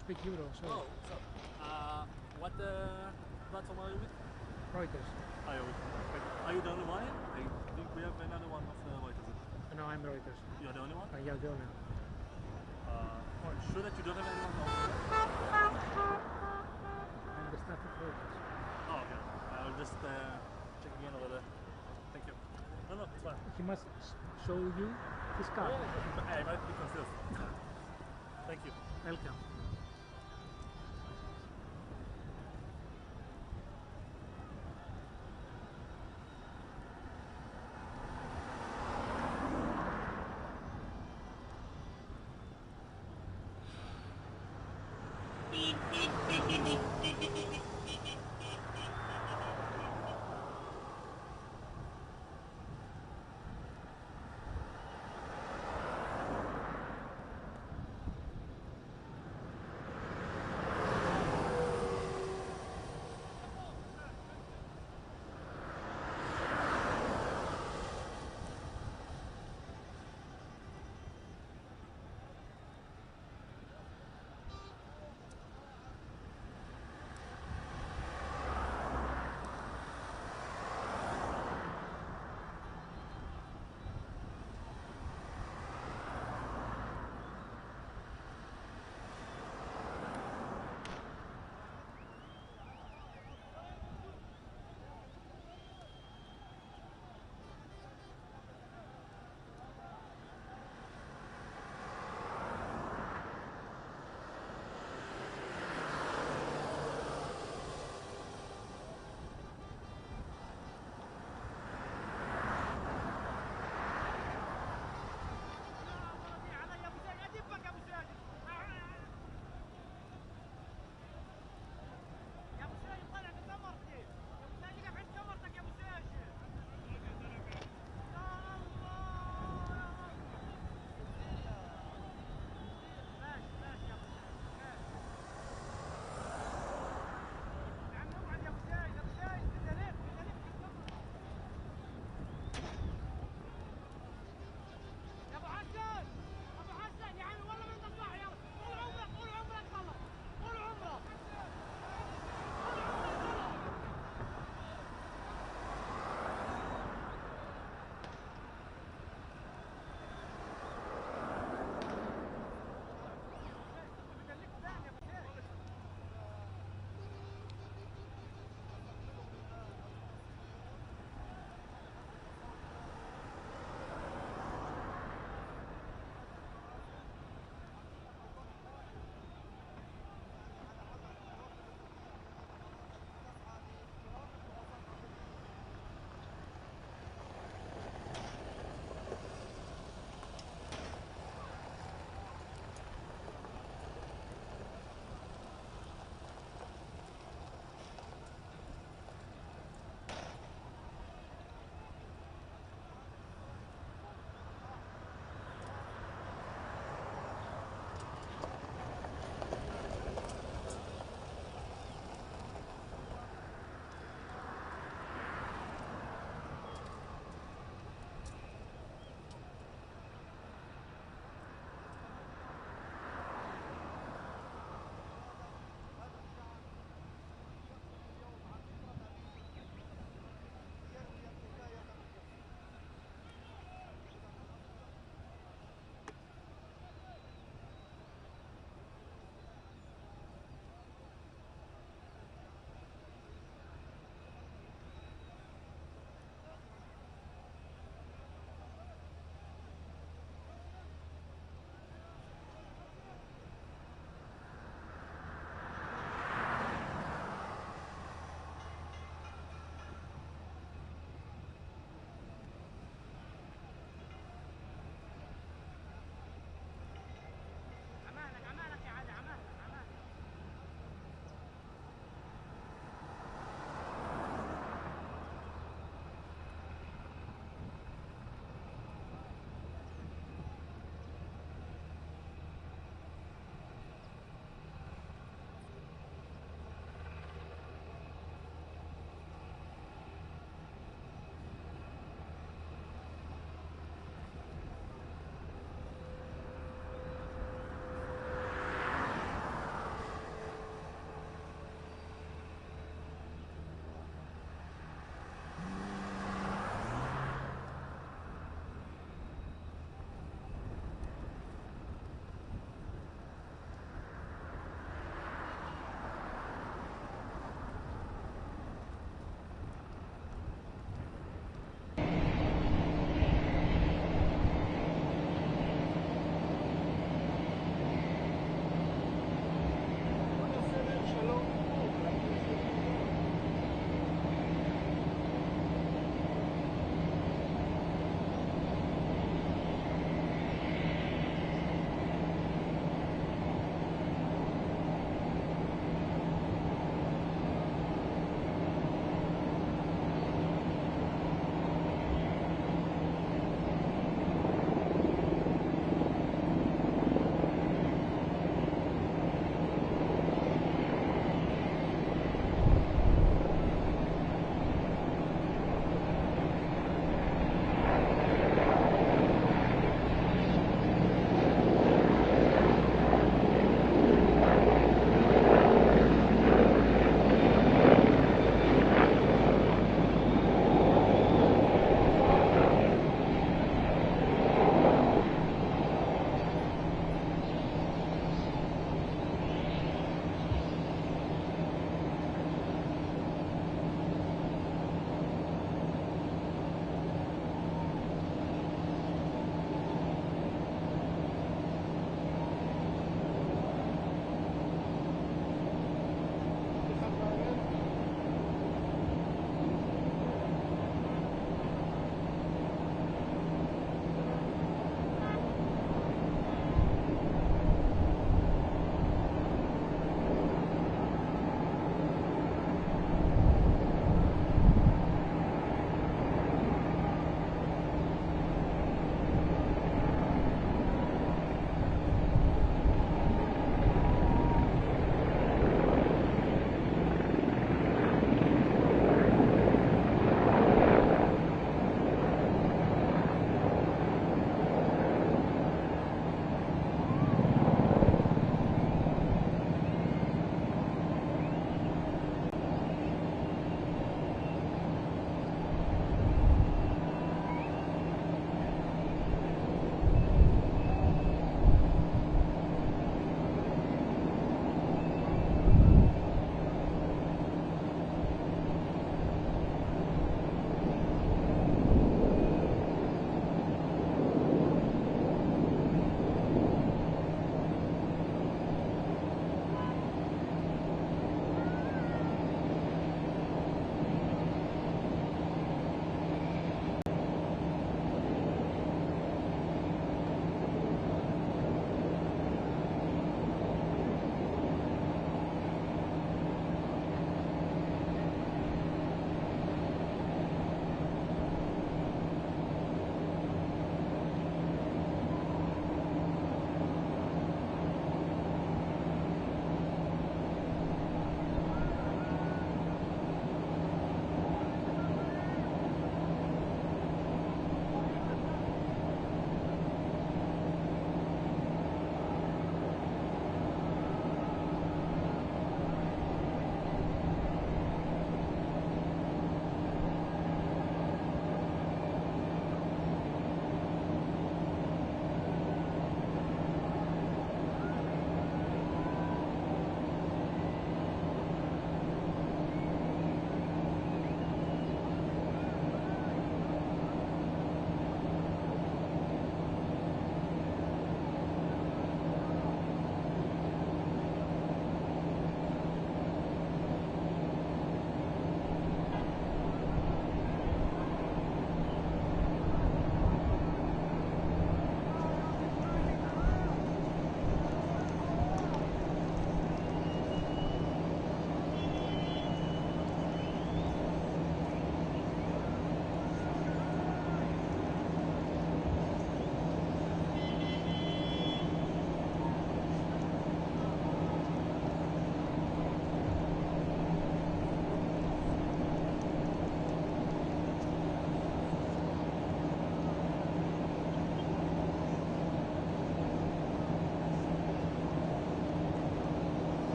don't speak Euro, so. Oh, so, what platform are you with? Reuters. Are you the only one? I think we have another one of Reuters. No, I'm Reuters. You're the only one? Yeah, the only one. Sure that you don't have anyone else? I'm the staff of Reuters. Oh, okay. I'll just checking in over there. Thank you. No, it's fine. He must show you his card. I might be confused. Thank you. Welcome.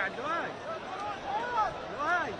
قاعد لؤي لؤي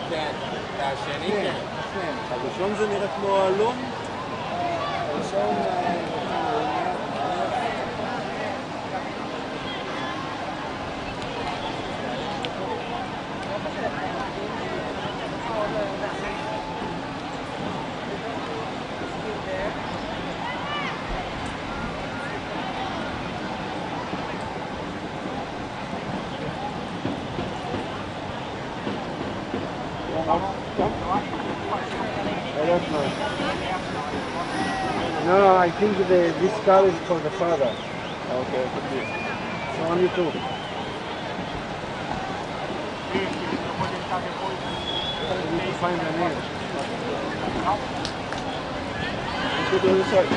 כן, והשני כן. הראשון זה נראה כמו אלון. הראשון... No, I think this car is for the father. Okay, could be. So only two. We need to find the name. Let's go to the other side.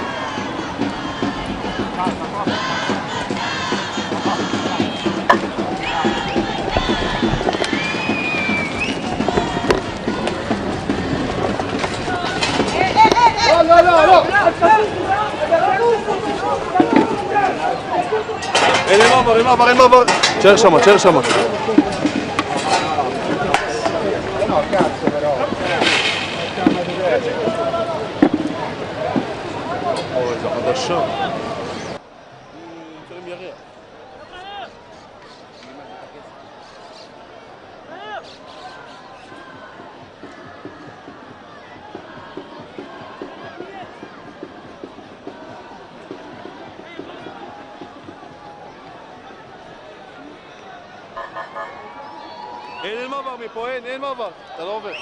No! Rimuovo. Cerchiamo. No, cazzo però. זה חדשה. תראים ירח. אין מעבר מפה, אין מעבר, אתה לא עובר.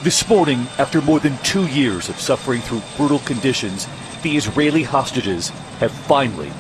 This morning, after more than 2 years of suffering through brutal conditions, the Israeli hostages have finally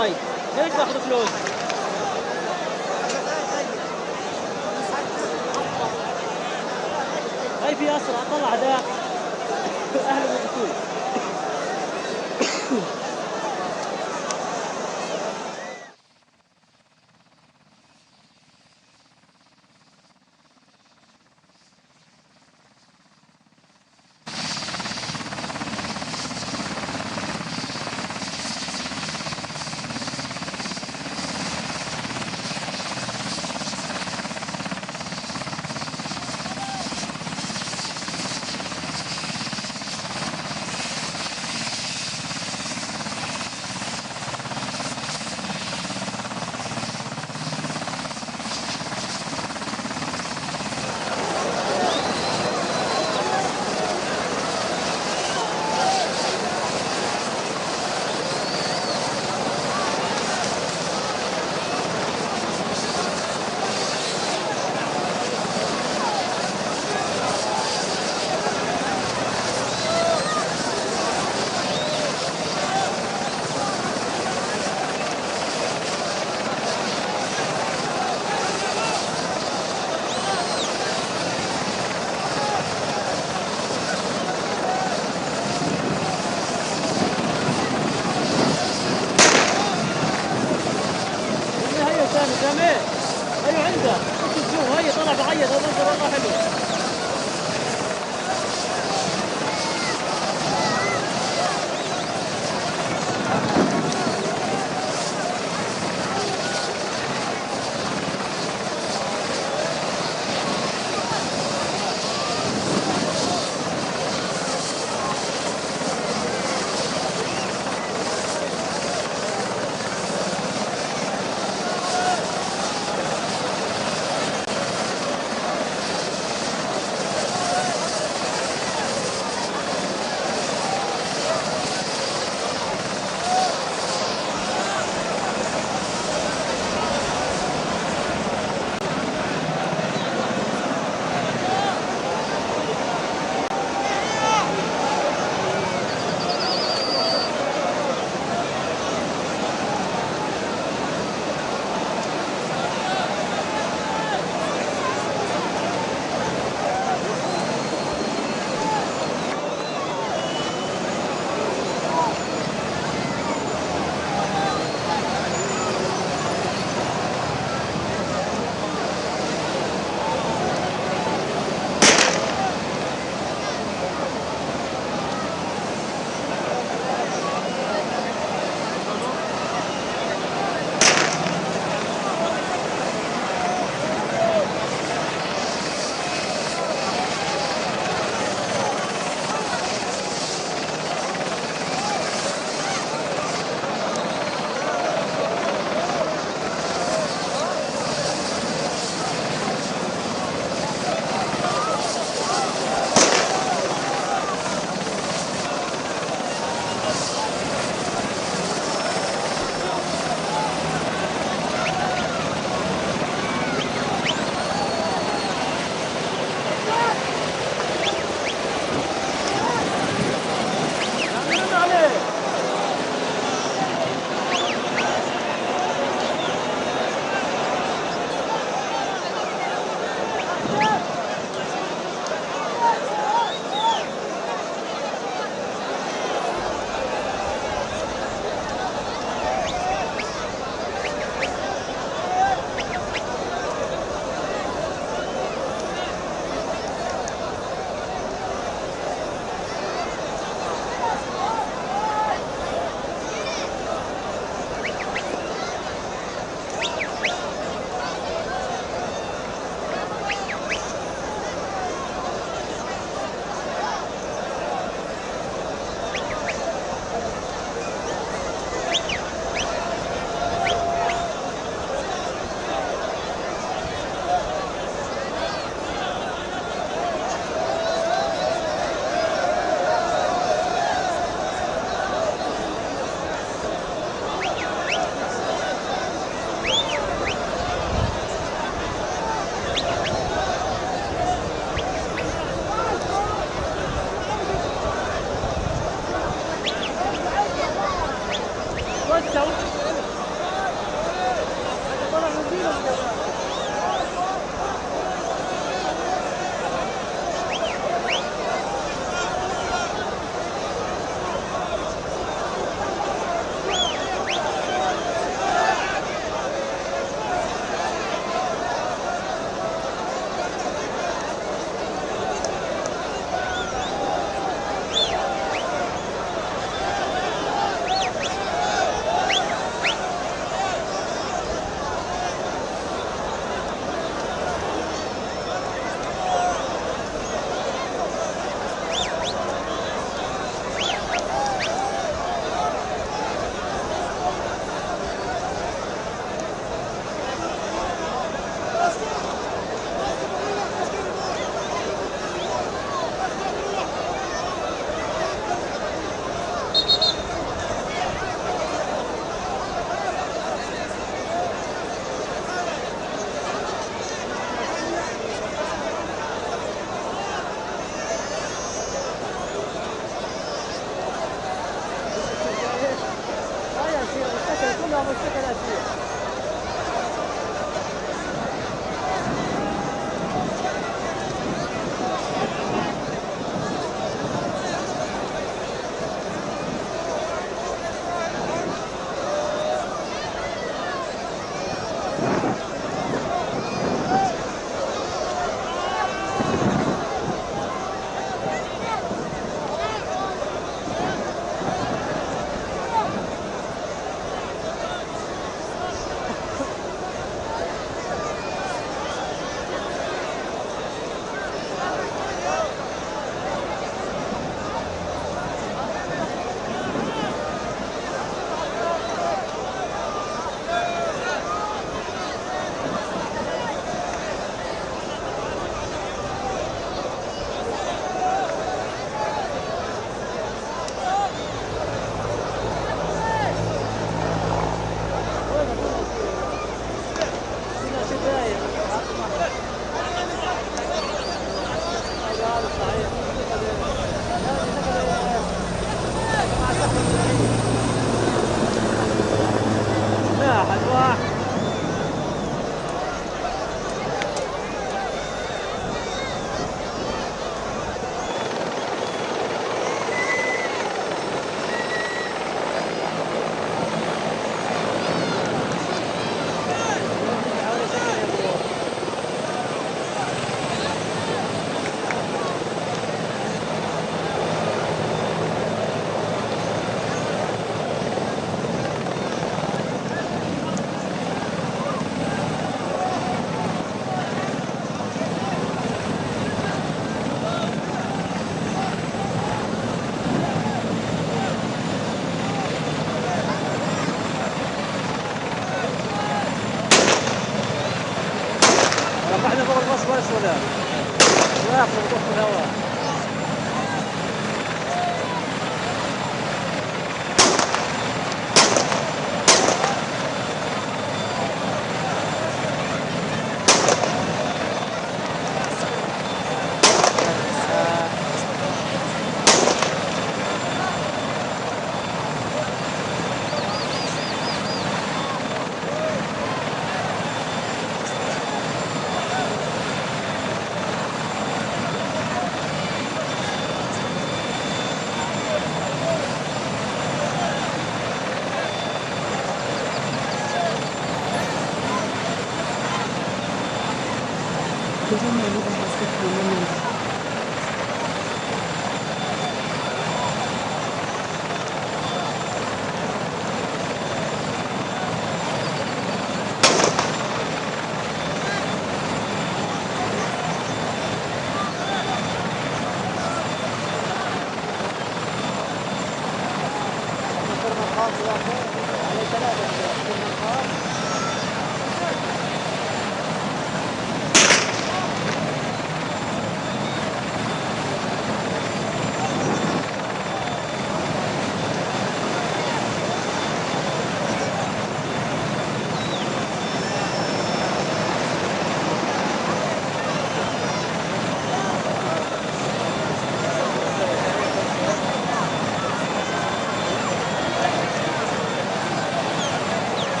هاي ليش باخذ فلوس؟ هاي في اسرع طلع ده اهل الدخول.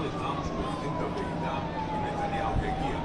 לטראמפ שהוא יחתים את הוועידה אם נתניהו יגיע.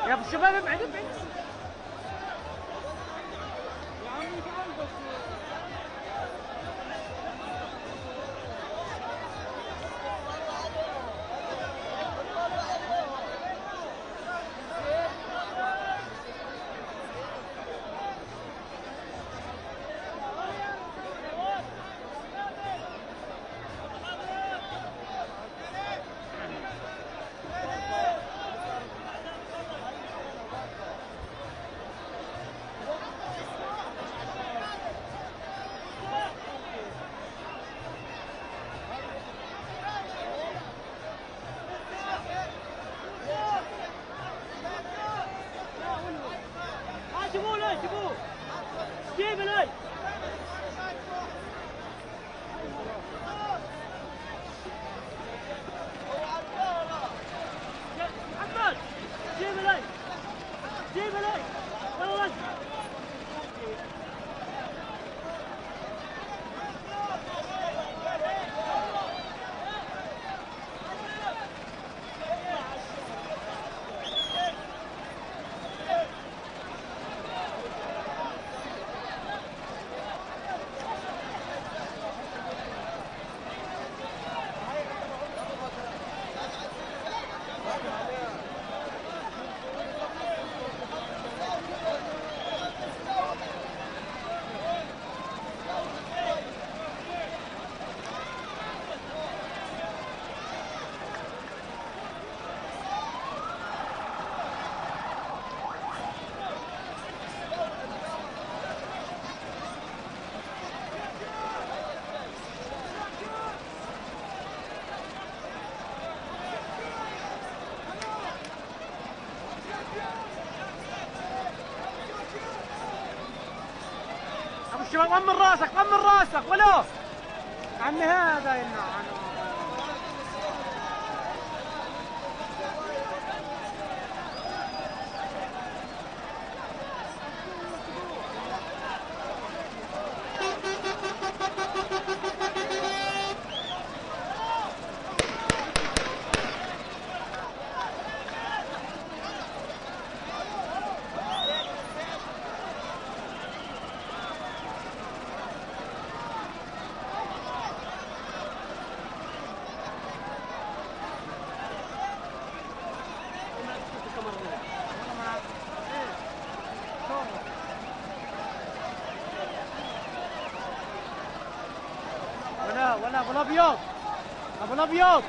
يا ابو الشباب ابعدوا ابعدوا يا عمي تعال بس الشباب أمن راسك أمن راسك ولو عمي هذا يمنع ولا ابو الابيض ابو الابيض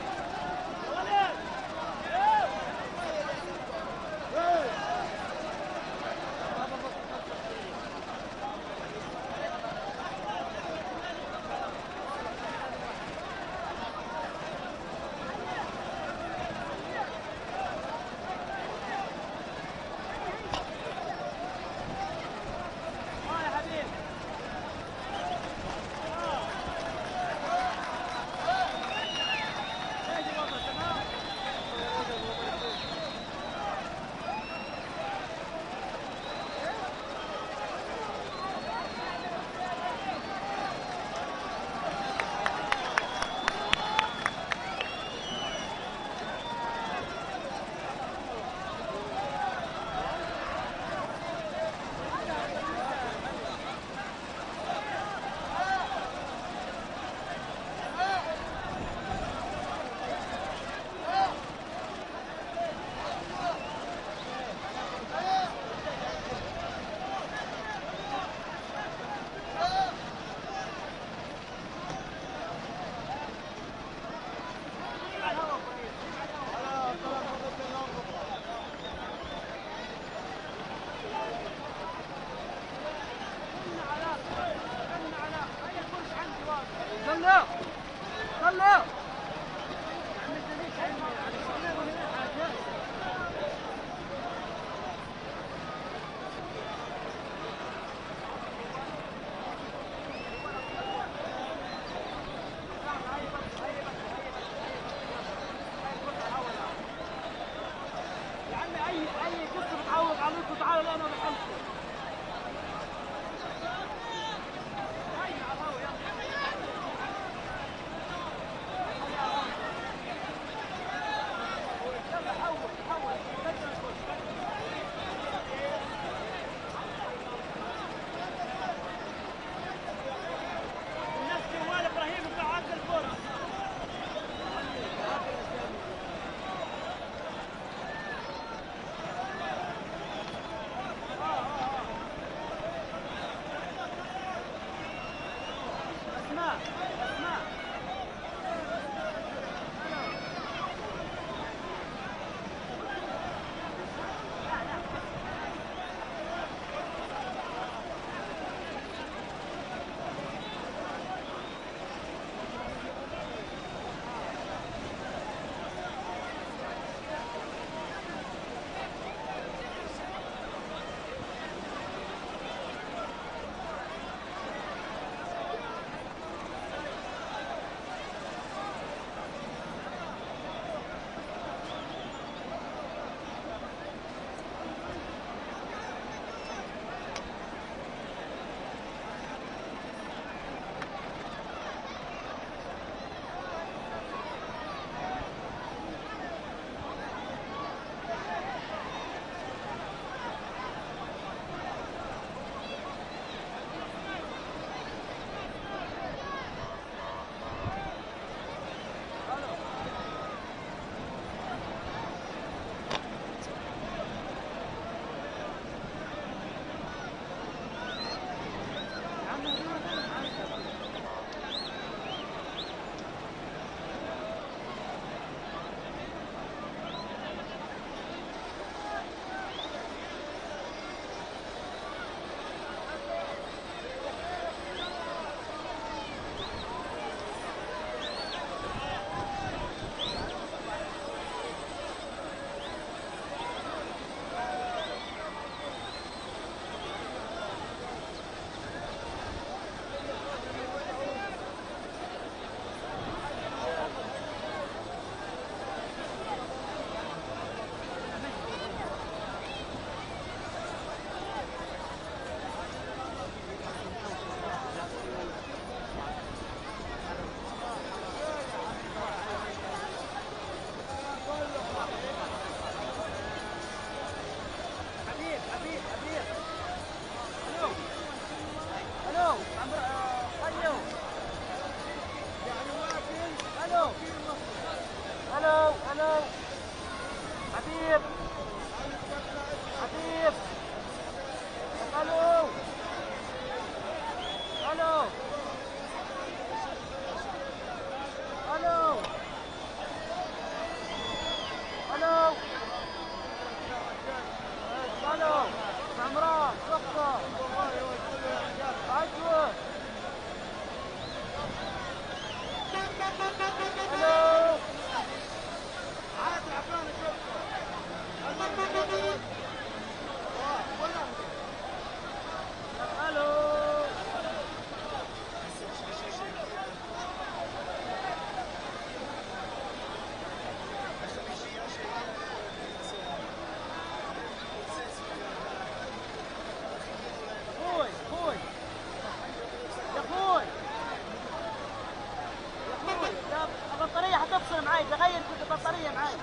معي بغير البطارية معي.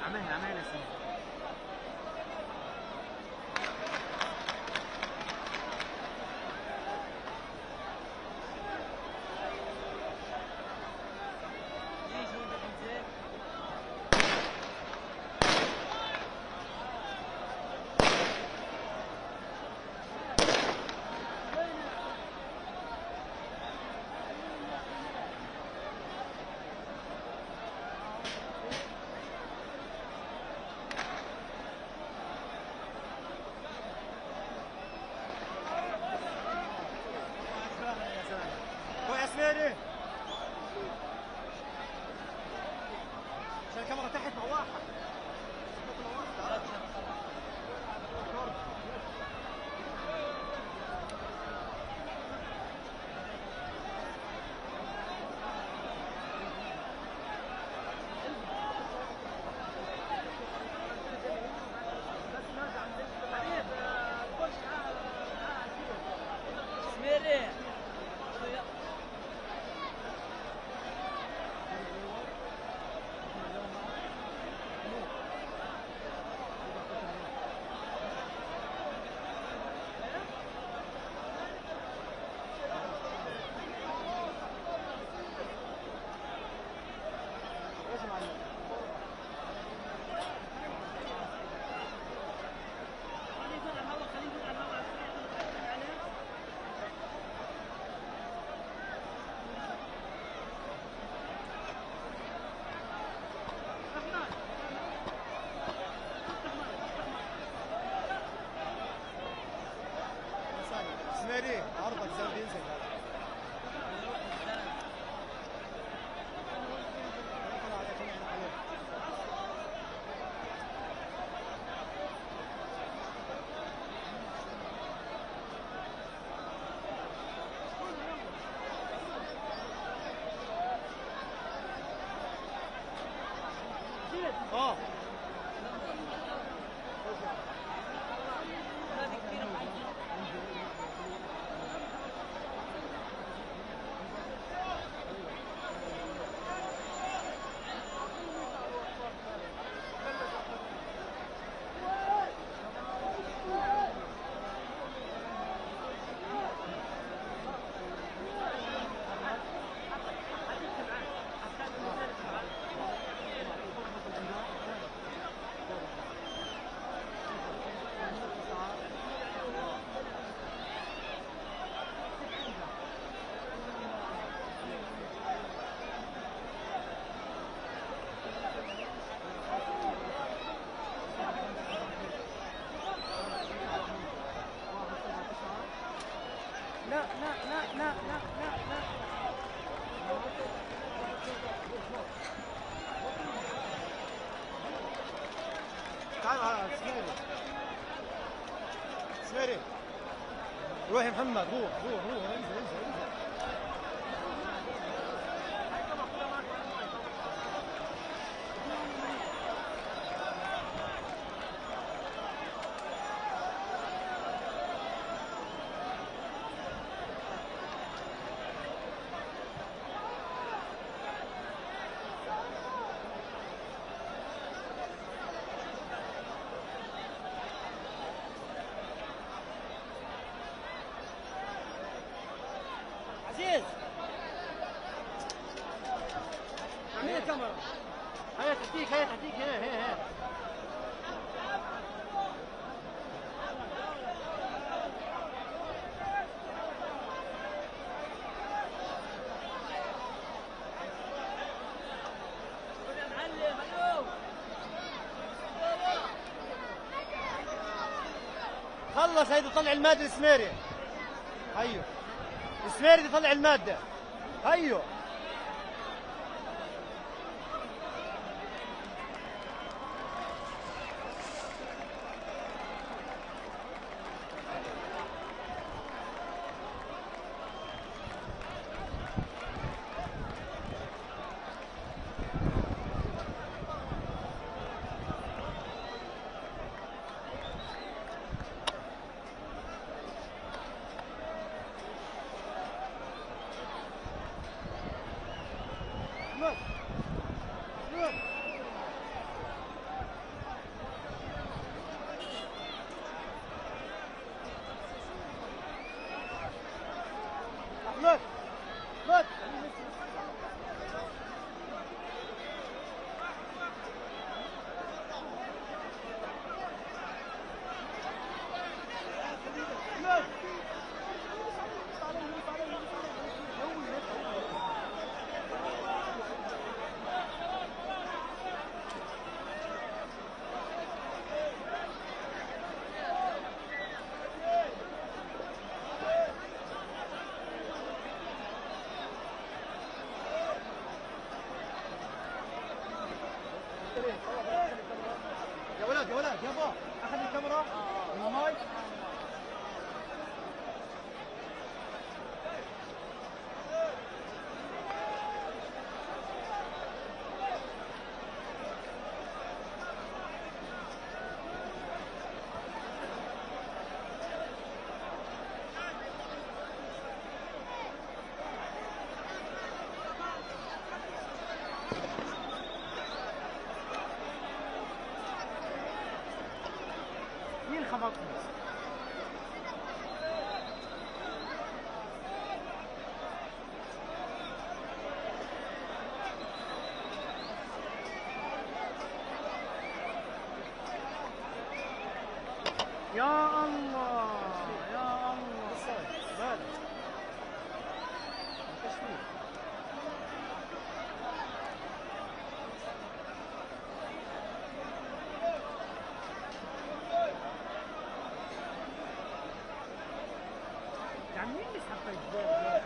عملها سنة. سميري روح يا محمد روح انزل عزيز عملي الكاميرا هيا تحتيك هي خلص هيدي طلع المادة السميري هيو السميري يطلع المادة هيو يا ولد يا ولد يابا اخذ الكاميرا المايك. مين خبطني؟ يا الله يا الله مالك؟ يعني مين بيسحب الجوال؟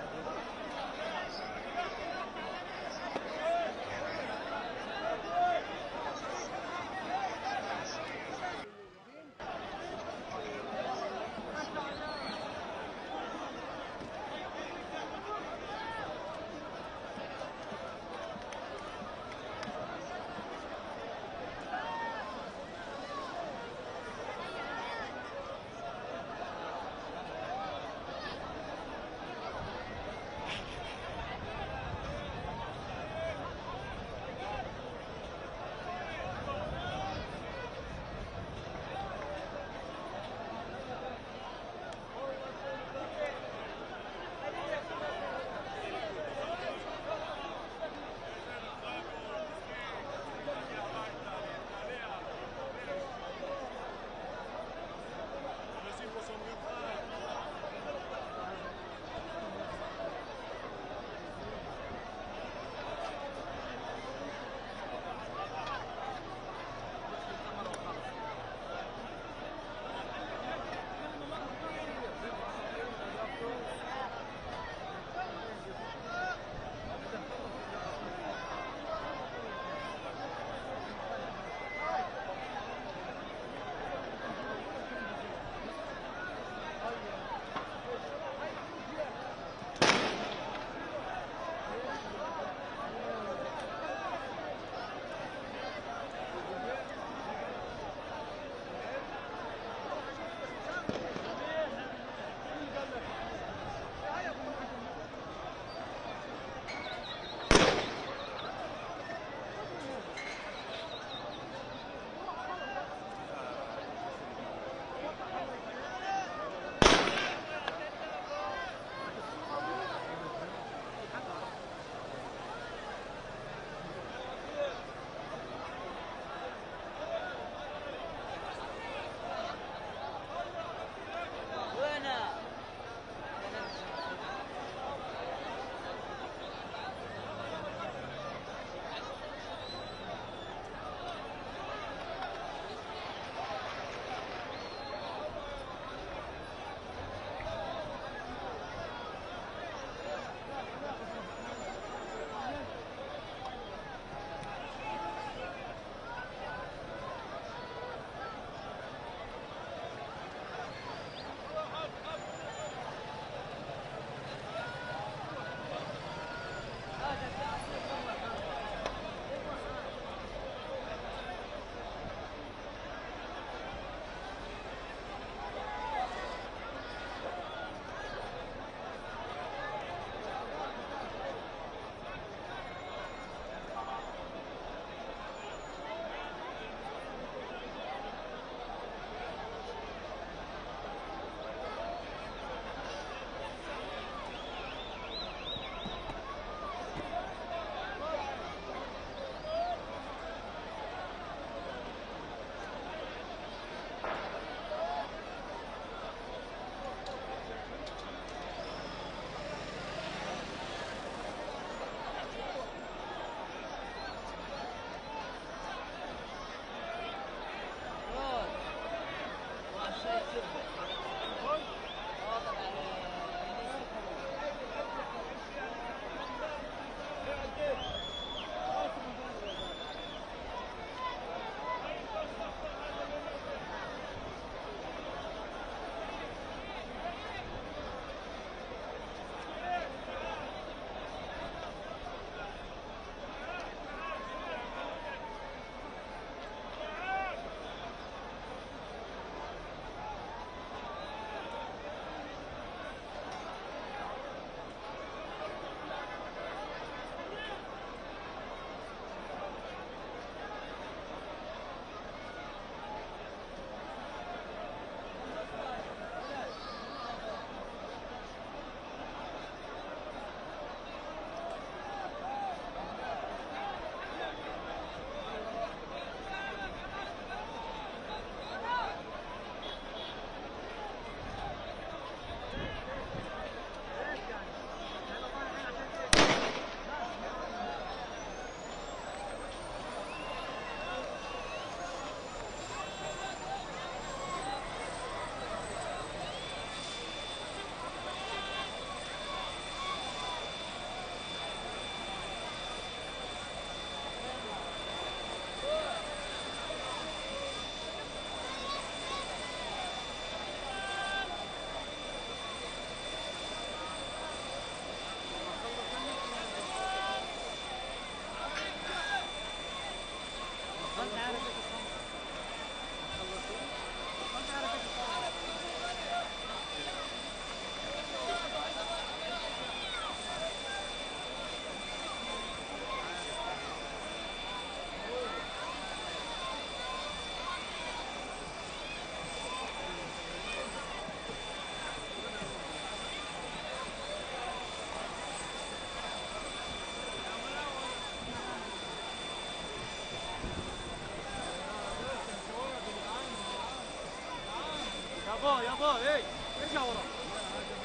يابا ايه ارجع ورا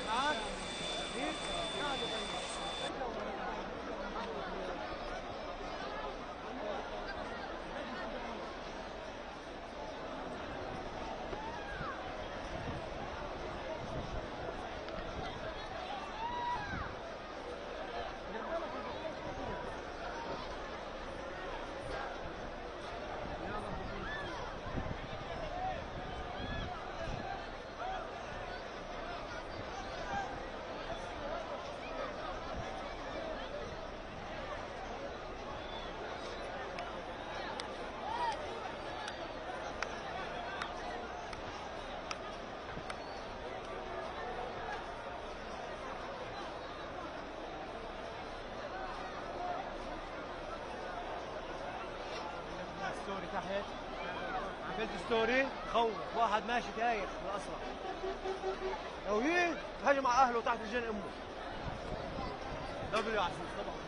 معاك ستوري تحت عملت ستوري خوف واحد ماشي دايخ بالاسرع لو هجم على اهله تحت رجال امه دبليو عزيز طبعا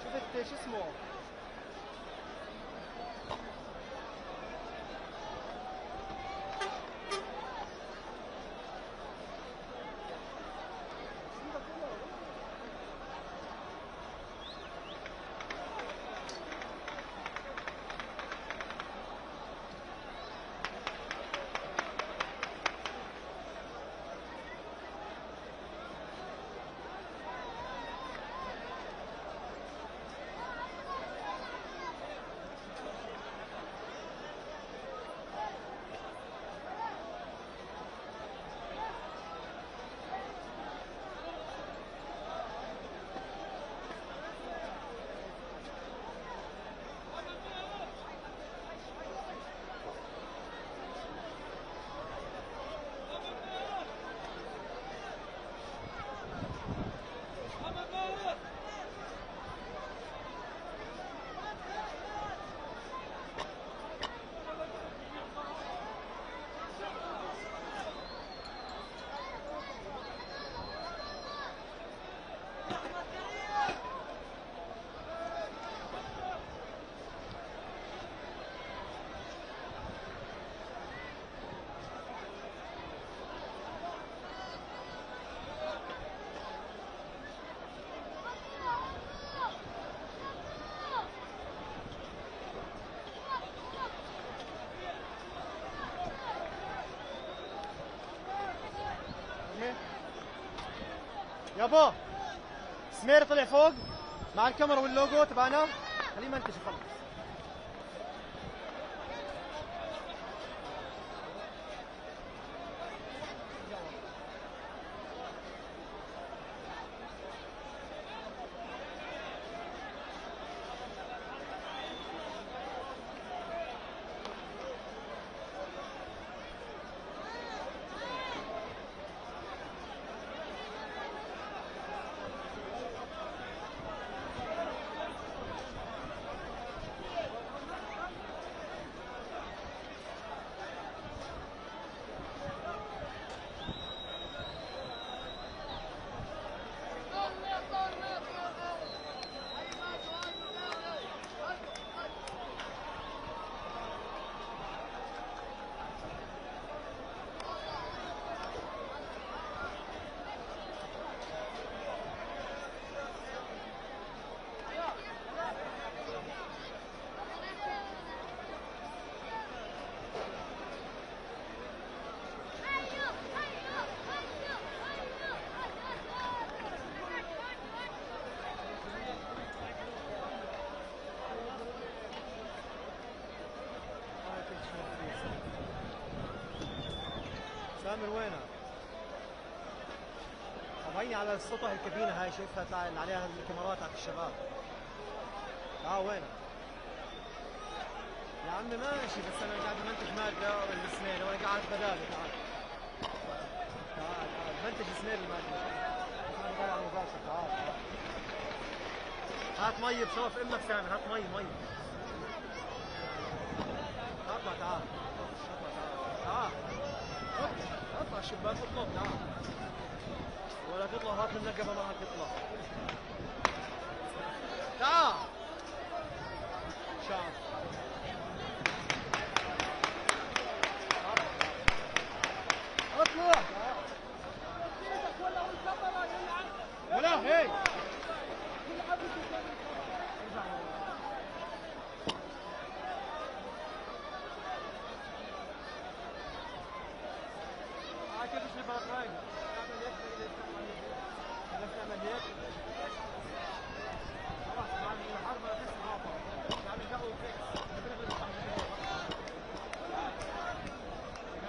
شفت شو اسمه يابا سمير طلع فوق مع الكاميرا واللوجو تبعنا خليه منتج خلص سامر وينها؟ طب هيني على السطح الكابينة هاي شايفها اللي عليها الكاميرات تاعت الشباب. وينها؟ يا عمي ماشي بس انا قاعد منتج مادة السنين وانا قاعد بدالي. تعال منتج سنين المادة. انا قاعد على المباشر. تعال هات مي بشرف امك سامر. هات مي. اطلع. تعال اطلع الشباك اطلب. تعال ولا تطلع. هات النقبة ما تطلع. تعال شعب اطلع ولا هي كيف نبغى رايد نعمل هيك خلاص بعد الحرب بس غلطه نعمل قهوه وكيس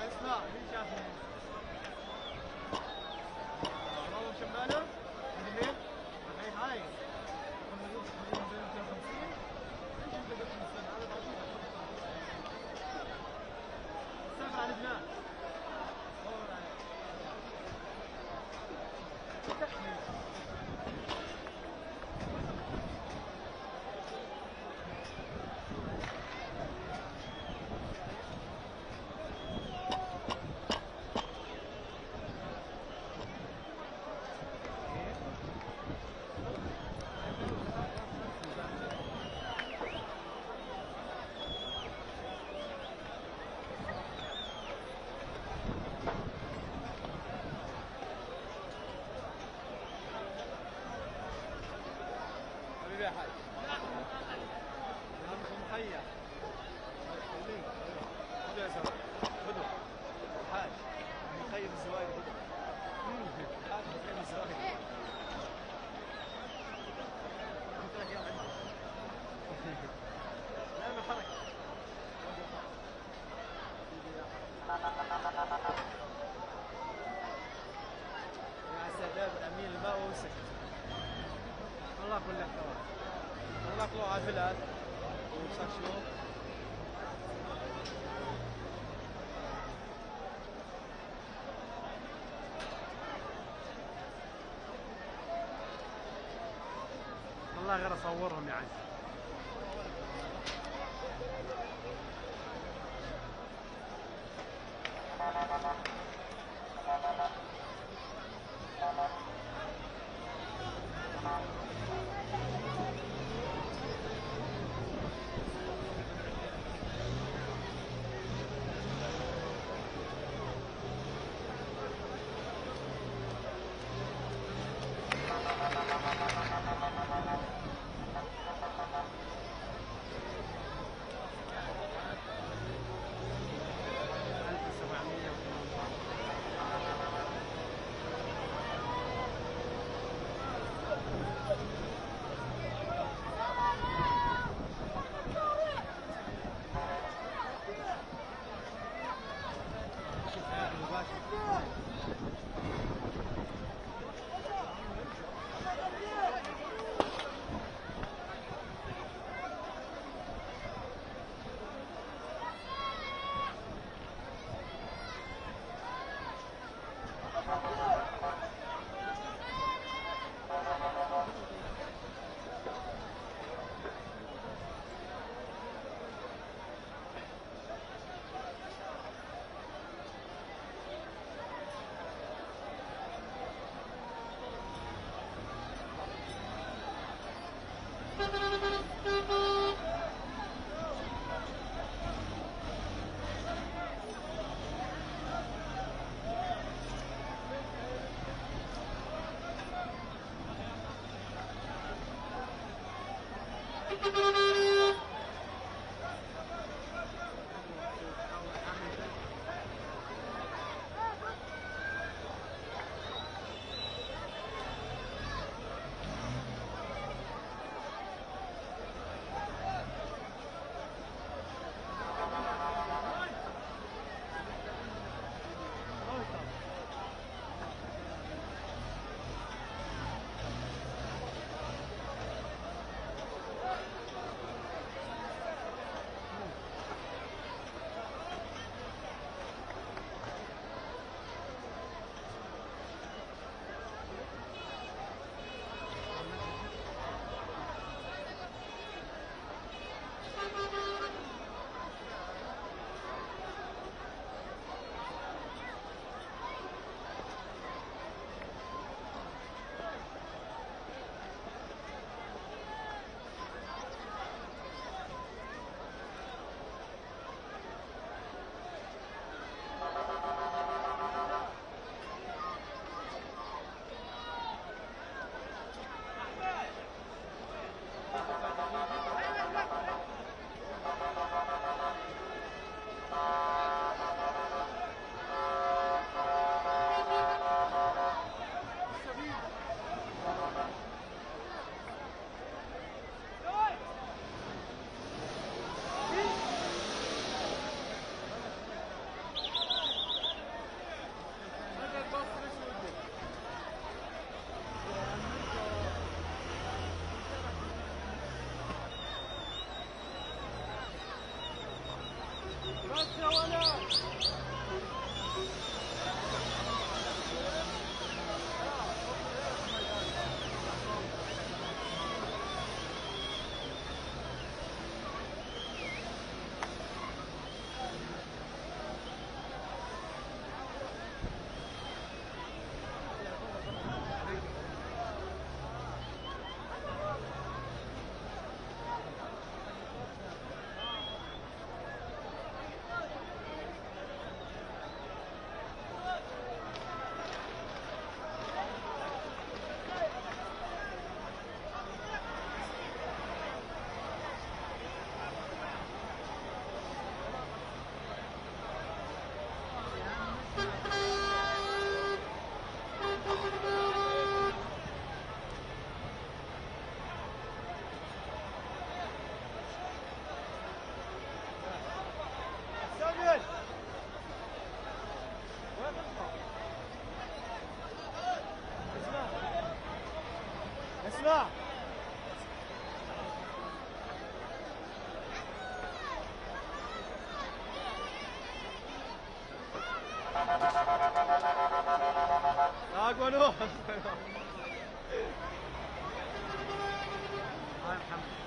اسمع مين شافني والله شمالة من اليمين هاي السابع على لبنان الله كل احترام الله كله عافلات وصار شو والله غير اصورهم يعني اسمع اقوى نوح هاي محمد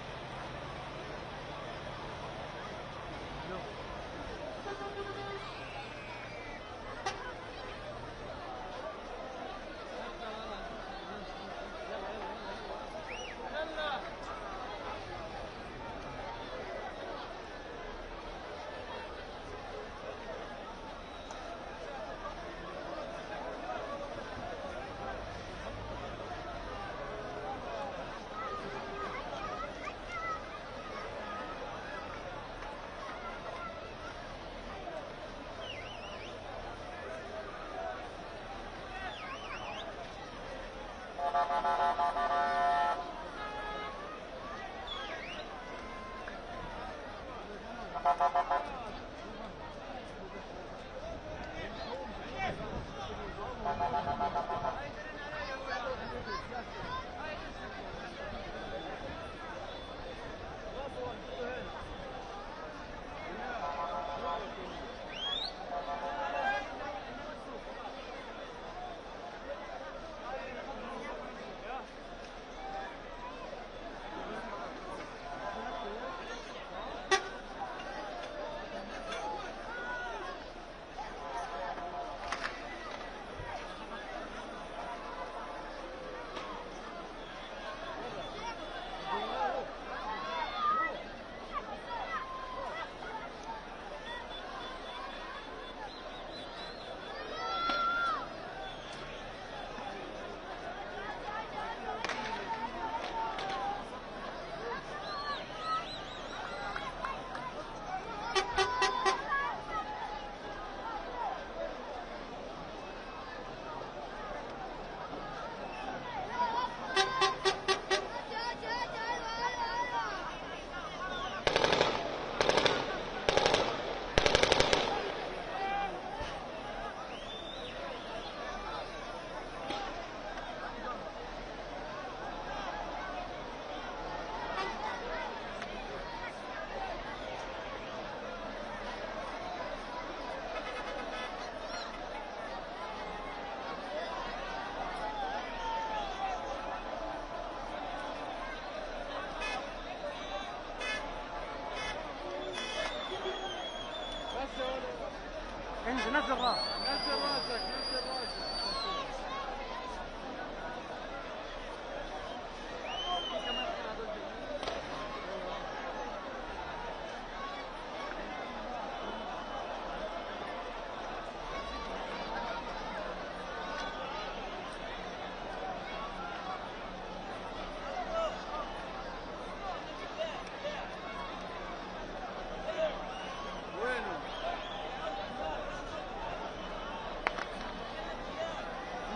انزل نزل راسك نزل راسك نزل راسك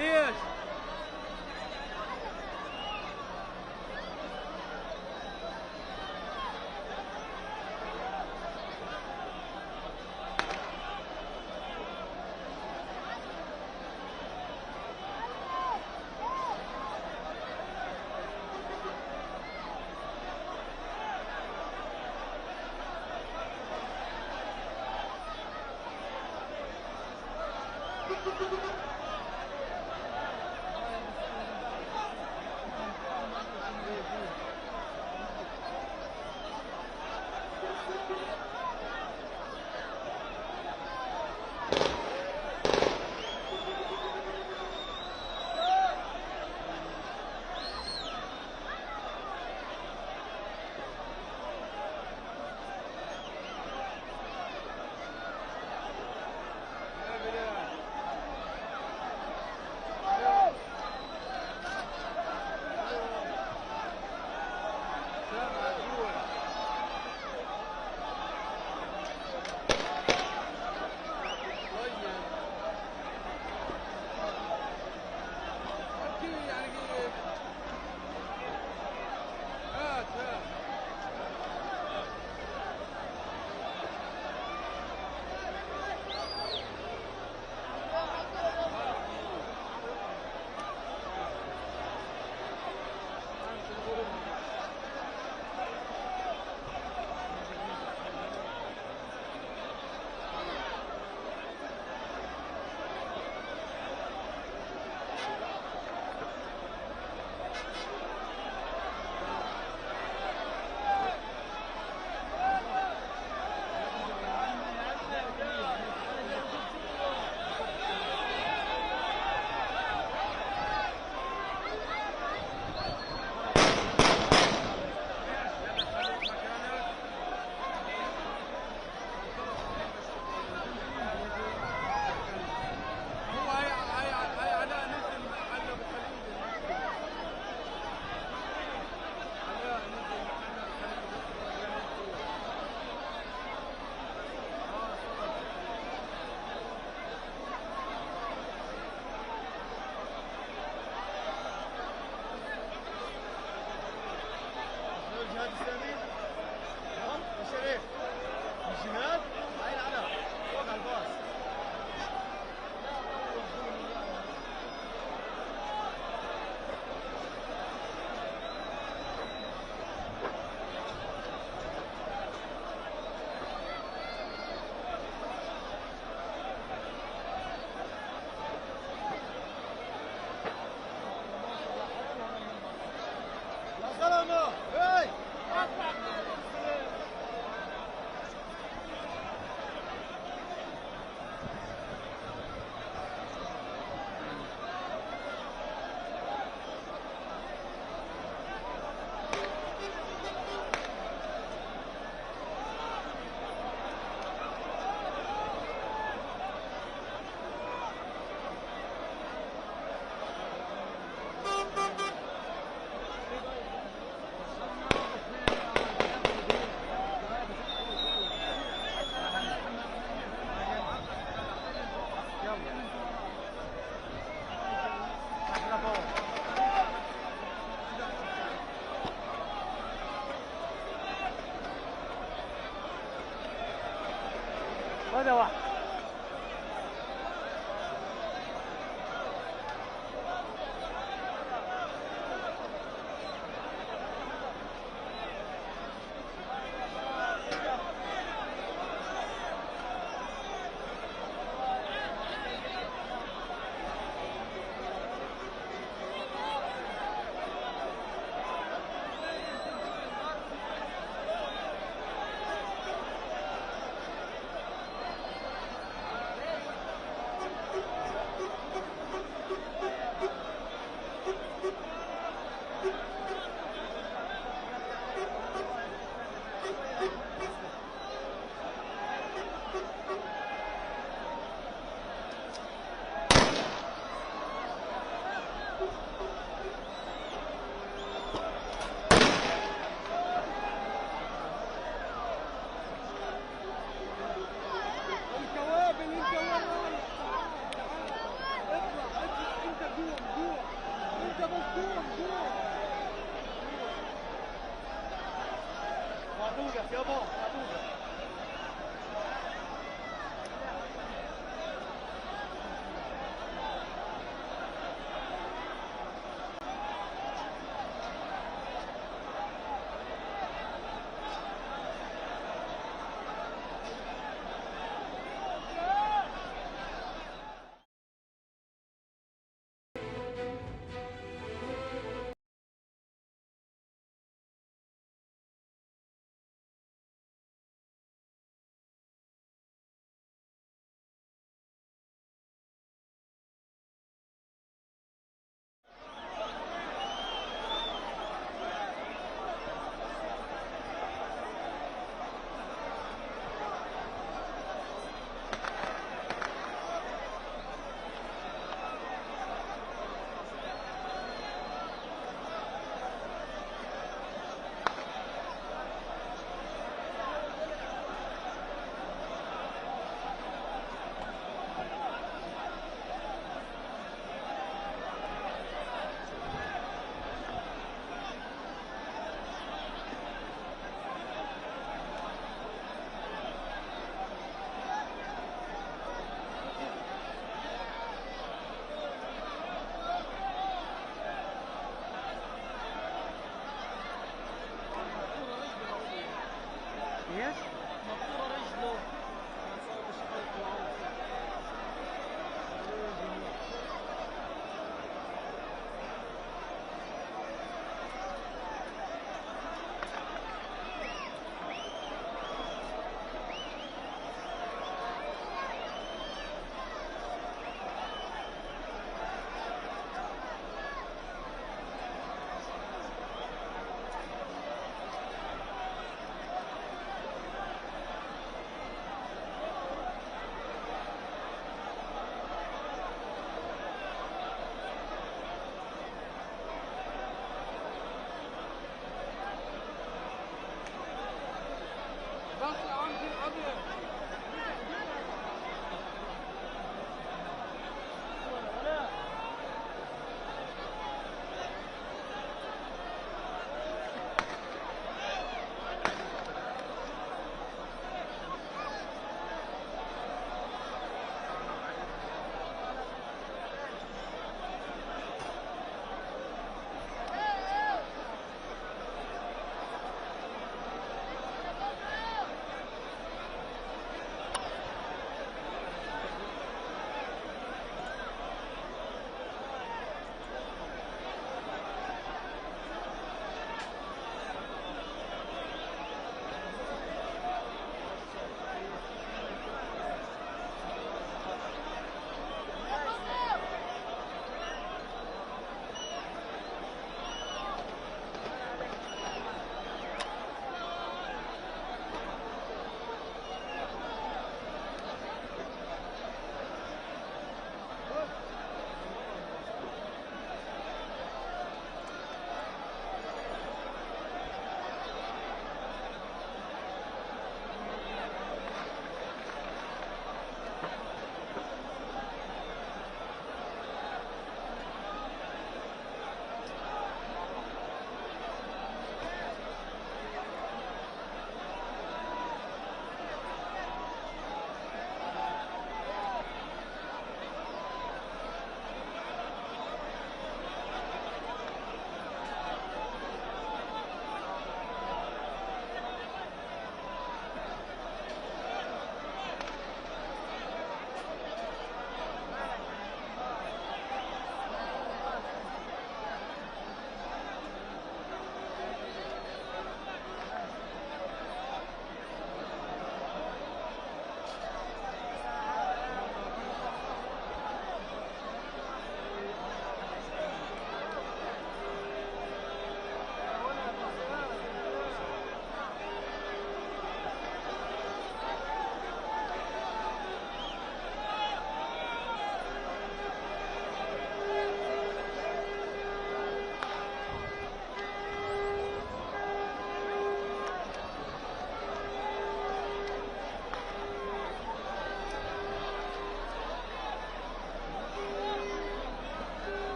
ليش؟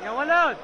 يا ولد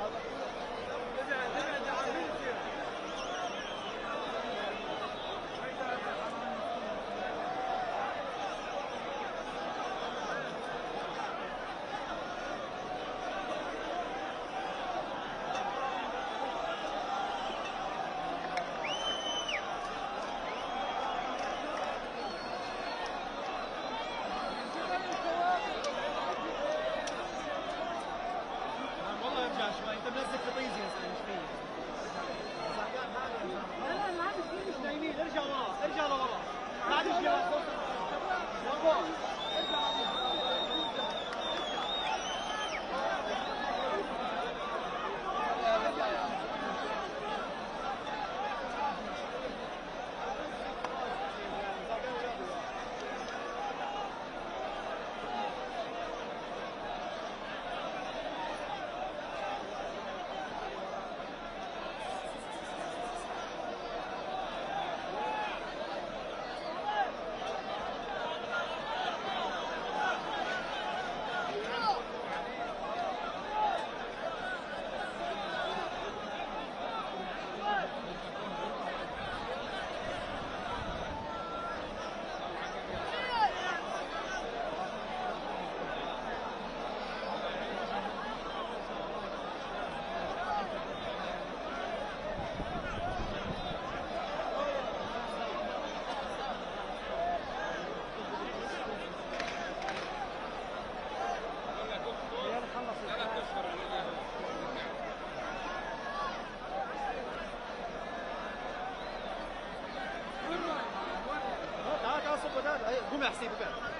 قوم يا حسين بكره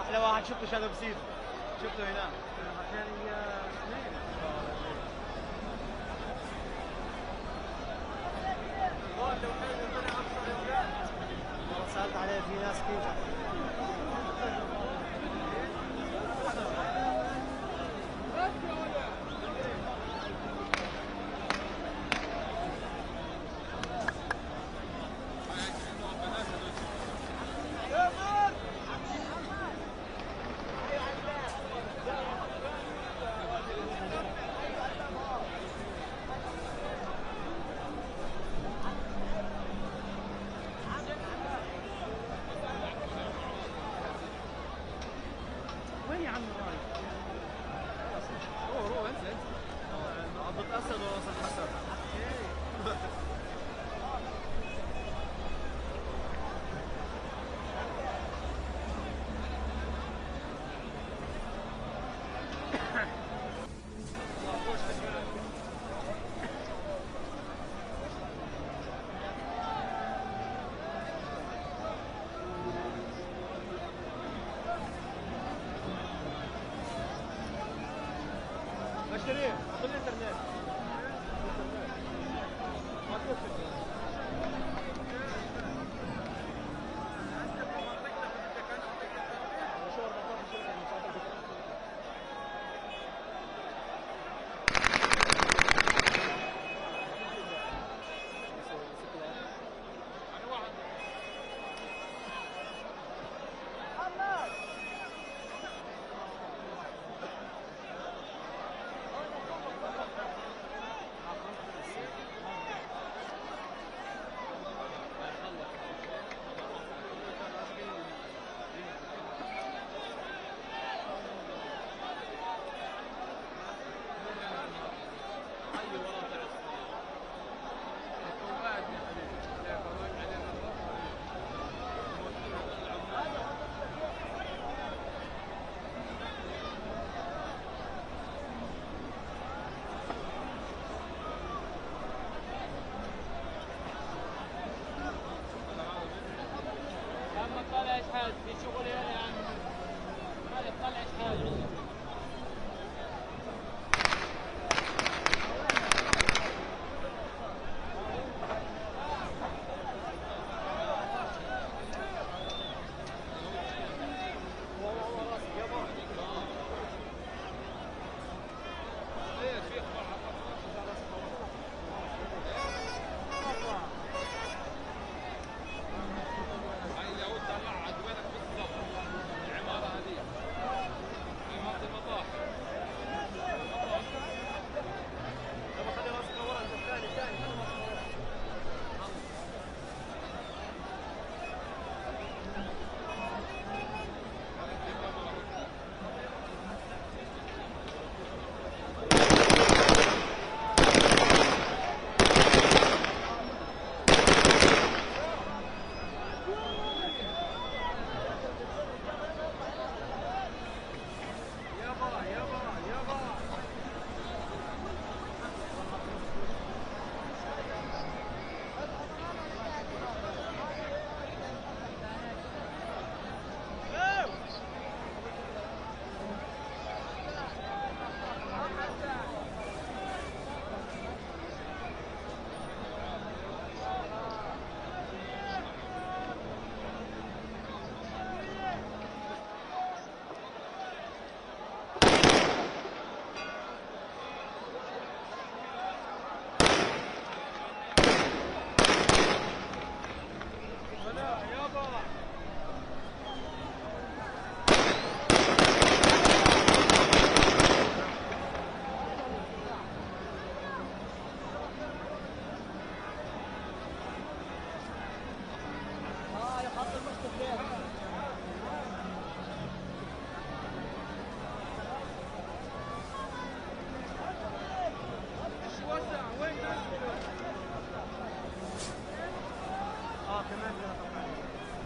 احلى واحد شفته شادو بسيط شفته هناك عشان سألت عليه في ناس كثير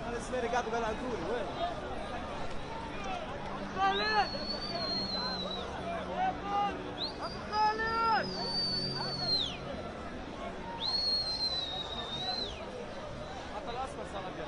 هذا السميري قاعد يقول عن كوري وين؟ حتى الأصفر صار أبيض.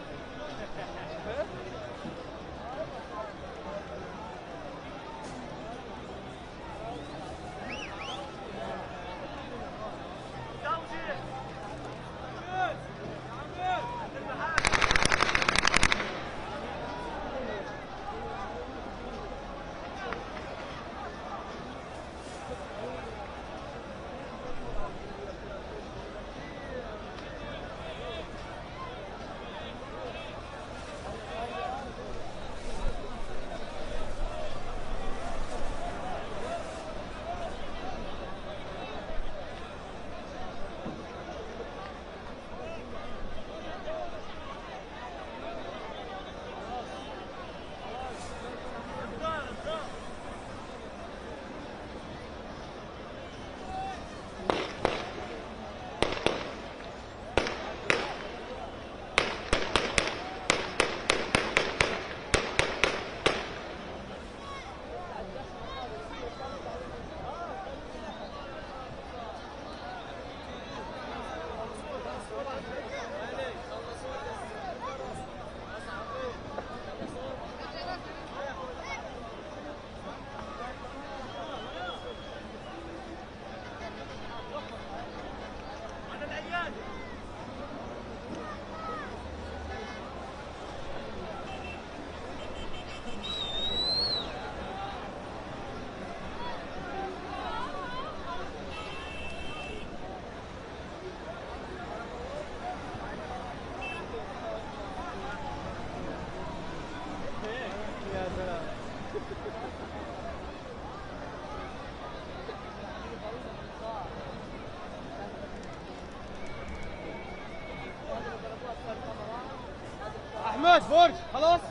احمد فرج خلاص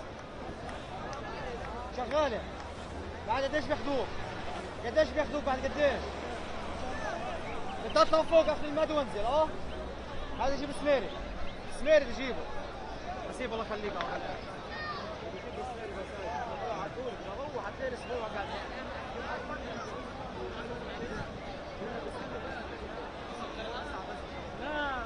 شغاله. بعد قديش بياخذوك؟ قديش بياخذوك بعد قديش؟ بتطلع فوق اخذ المد وانزل. هذا جيب سميري، سميري تجيبه. نسيب الله يخليك. روح حتى اسبوع قاعد. لا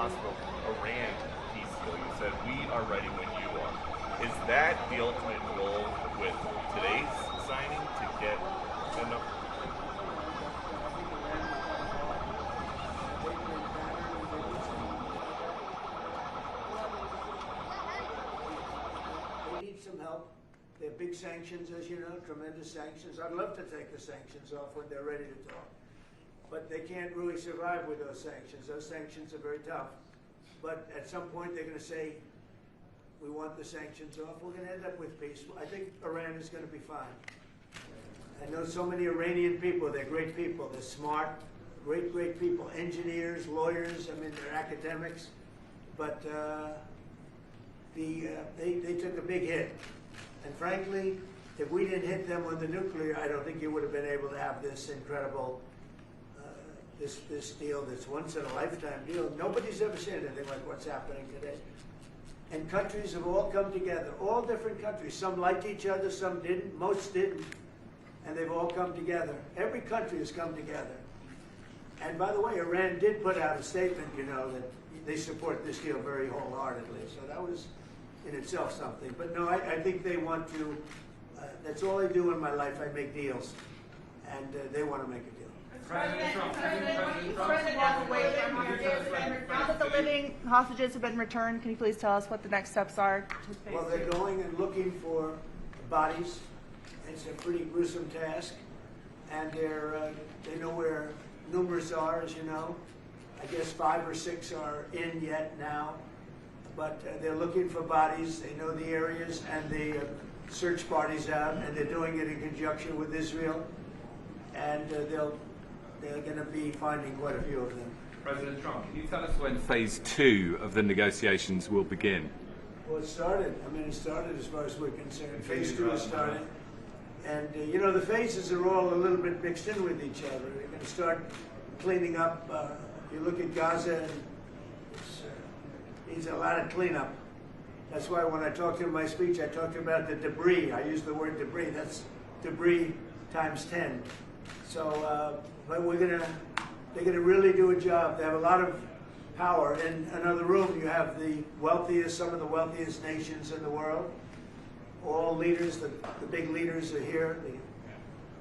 possible Iran peace deal. You said we are ready when you are. Is that the ultimate goal with today's signing to get enough? They need some help. They're big sanctions, as you know, tremendous sanctions. I'd love to take the sanctions off when they're ready to talk. But they can't really survive with those sanctions. Those sanctions are very tough. But at some point they're going to say, we want the sanctions off. We're going to end up with peace. I think Iran is going to be fine. I know so many Iranian people. They're great people. They're smart, great, great people. Engineers, lawyers, I mean, they're academics. But they took a big hit. And frankly, if we didn't hit them with the nuclear, I don't think you would have been able to have this incredible, this deal, this once-in-a-lifetime deal. Nobody's ever seen anything like what's happening today. And countries have all come together, all different countries. Some liked each other, some didn't, most didn't. And they've all come together. Every country has come together. And by the way, Iran did put out a statement, you know, that they support this deal very wholeheartedly. So that was in itself something. But no, I think they want to, that's all I do in my life. I make deals. And they want to make a deal. President walk away from now that the living hostages have been returned, can you please tell us what the next steps are to phase Well, they're going and looking for bodies. It's a pretty gruesome task. And they know where numerous are, as you know. I guess 5 or 6 are in yet now. But they're looking for bodies. They know the areas, and the search parties out, and they're doing it in conjunction with Israel. And they're going to be finding quite a few of them. President Trump, can you tell us when phase 2 of the negotiations will begin? Well, it started. I mean, it started as far as we're concerned. Phase 2 has started. And, you know, the phases are all a little bit mixed in with each other. They're going to start cleaning up. You look at Gaza, and it needs a lot of cleanup. That's why when I talked in my speech, I talked about the debris. I used the word debris. That's debris times 10. So, but they're gonna really do a job. They have a lot of power. In another room, you have the wealthiest, some of the wealthiest nations in the world. All leaders, the big leaders are here.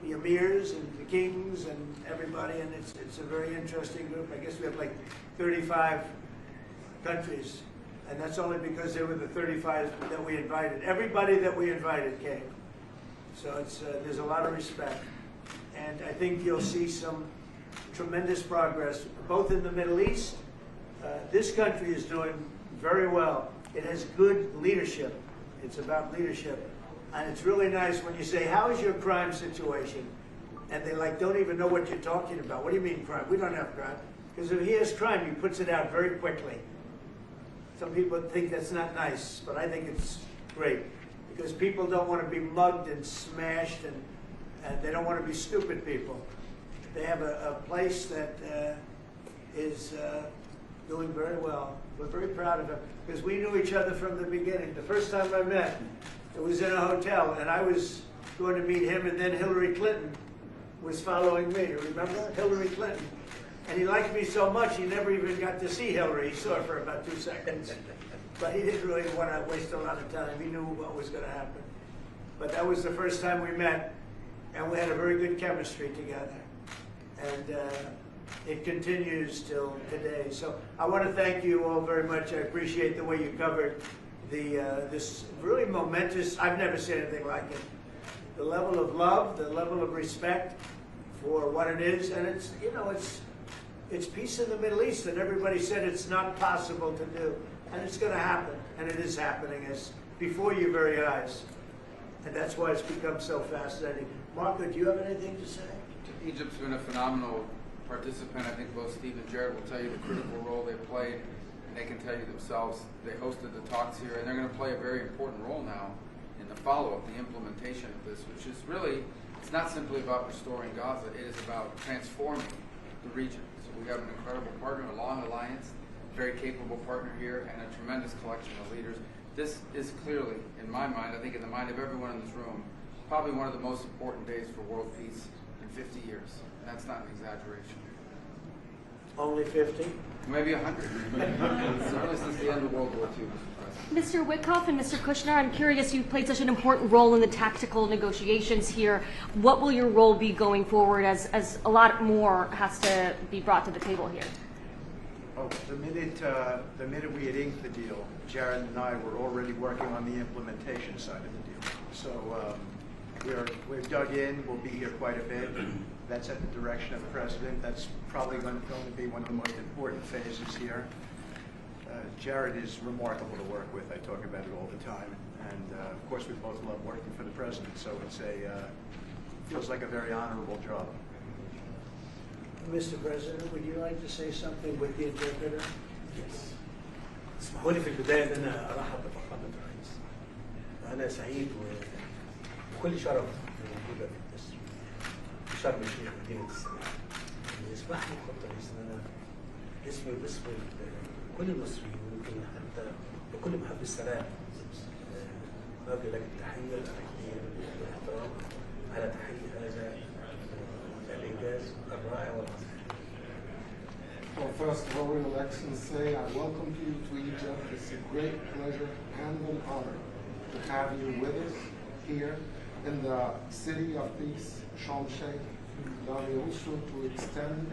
The emirs and the kings and everybody, and it's a very interesting group. I guess we have like 35 countries, and that's only because they were the 35 that we invited. Everybody that we invited came. So there's a lot of respect. And I think you'll see some tremendous progress, both in the Middle East. This country is doing very well. It has good leadership. It's about leadership. And it's really nice when you say, how is your crime situation? And they don't even know what you're talking about. What do you mean crime? We don't have crime. Because if he has crime, he puts it out very quickly. Some people think that's not nice, but I think it's great. Because people don't want to be mugged and smashed, and they don't want to be stupid people. They have a place that is doing very well. We're very proud of it because we knew each other from the beginning. The first time I met, it was in a hotel, and I was going to meet him, and then Hillary Clinton was following me. Remember? Hillary Clinton. And he liked me so much, he never even got to see Hillary. He saw her for about 2 seconds. But he didn't really want to waste a lot of time. He knew what was going to happen. But that was the first time we met, and we had a very good chemistry together. And it continues till today. So I want to thank you all very much. I appreciate the way you covered this really momentous, I've never seen anything like it. The level of love, the level of respect for what it is, and it's, you know, it's peace in the Middle East, and everybody said it's not possible to do. And it's going to happen, and it is happening. It's before your very eyes. And that's why it's become so fascinating. Marco, do you have anything to say? Egypt's been a phenomenal participant. I think both Steve and Jared will tell you the critical role they played, and they can tell you themselves. They hosted the talks here, and they're going to play a very important role now in the follow-up, the implementation of this, which is really, it's not simply about restoring Gaza, it is about transforming the region. So we have an incredible partner, a long alliance, very capable partner here, and a tremendous collection of leaders. This is clearly, in my mind, I think in the mind of everyone in this room, probably one of the most important days for world peace in 50 years. And that's not an exaggeration. Only 50? Maybe 100. Certainly since the end of World War II. Mr. Witkoff and Mr. Kushner, I'm curious, you've played such an important role in the tactical negotiations here. What will your role be going forward as a lot more has to be brought to the table here? Oh, the minute we had inked the deal, Jared and I were already working on the implementation side of the deal. So we're dug in, we'll be here quite a bit. That's at the direction of the President. That's probably going to be one of the most important phases here. Jared is remarkable to work with. I talk about it all the time. And of course, we both love working for the President, so it's feels like a very honorable job. Mr. President, would you like to say something with the interpreter? Yes. اسمحوا لي في البداية أن أنا أرحب بفخامة الرئيس. أنا سعيد وكل شرف موجودة في مصر في شرم الشيخ مدينة السلام. يسمح لي فخامة الرئيس أن أنا اسمي وباسم كل المصريين ويمكن حتى لكل محب السلام نوجه لك التحية الأمريكية والاحترام على تحقيق هذا الإنجاز الرائع والعظيم. Well, first of all, Your Excellency, I welcome you to Egypt. It's a great pleasure and an honor to have you with us here in the city of peace, Sharm el-Sheikh. Allow me also to extend,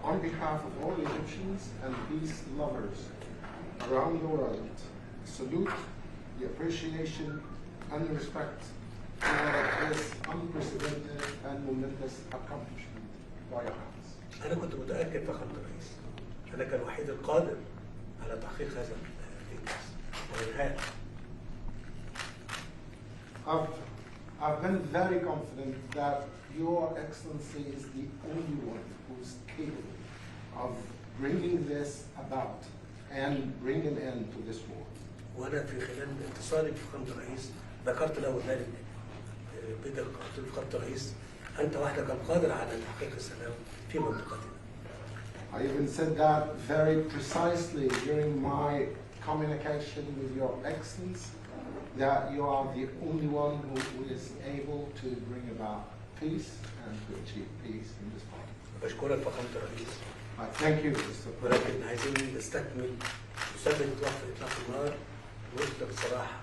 on behalf of all Egyptians and peace lovers around the world, salute, the appreciation, and the respect for this unprecedented and momentous accomplishment by your hands. أنا كنت متأكد فخامة الرئيس أنك الوحيد القادر على تحقيق هذا الإنجاز وإنهائه. I've been very confident that Your Excellency is the only one who's capable of bringing this about and bringing an end to this war. وأنا في خلال اتصالي بفخامة الرئيس ذكرت له ذلك بدأ قلت له فخامة الرئيس أنت وحدك القادر على تحقيق السلام في منطقتنا. I even said that very precisely during my communication with Your Excellency, that you are the only one who is able to bring about peace and to achieve peace in this part. بشكرك فخامة الرئيس. I thank you, Mr. President. ولكن عايزين نستكمل نثبت وقف إطلاق النار ونثبت بصراحة.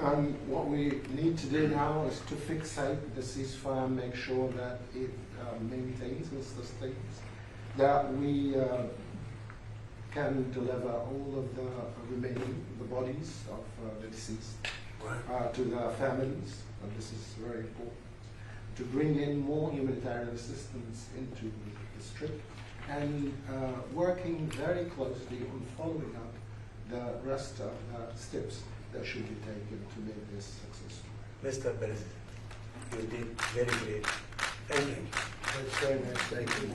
And what we need to do now is to fixate the ceasefire, make sure that it maintains and sustains, that we can deliver all of the remaining, the bodies of the deceased to the families, and this is very important, to bring in more humanitarian assistance into the Strip, and working very closely on following up the rest of the steps that should be taken to make this successful. Mr. President, you did very great. Thank you. That's very nice. Thank you.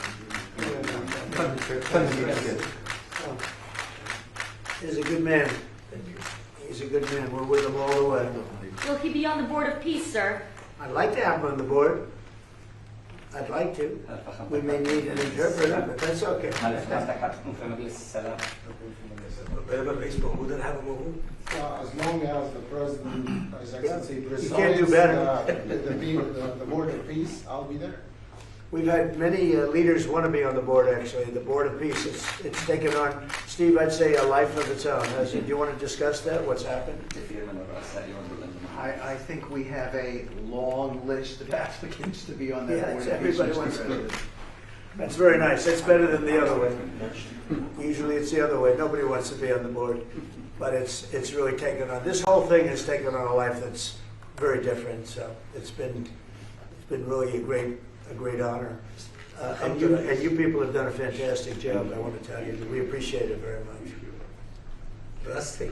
He's a good man. He's a good man. We're with him all the way. Will he be on the Board of Peace, sir? I'd like to have him on the board. I'd like to. We may need an interpreter, but that's okay. As long as the President, His Excellency, presides You can't do better. the Board of Peace, I'll be there. We've had many leaders want to be on the board, actually. The Board of Peace, it's taken on, Steve, I'd say a life of its own. Do you want to discuss that? What's happened? I think we have a long list of applicants to be on that board. Everybody wants to be. That's very nice. That's better than the other way. Usually it's the other way. Nobody wants to be on the board. But it's really taken on, this whole thing has taken on a life that's very different. So it's been really a great honor. And you people have done a fantastic job. I want to tell you that we appreciate it very much. Rusty.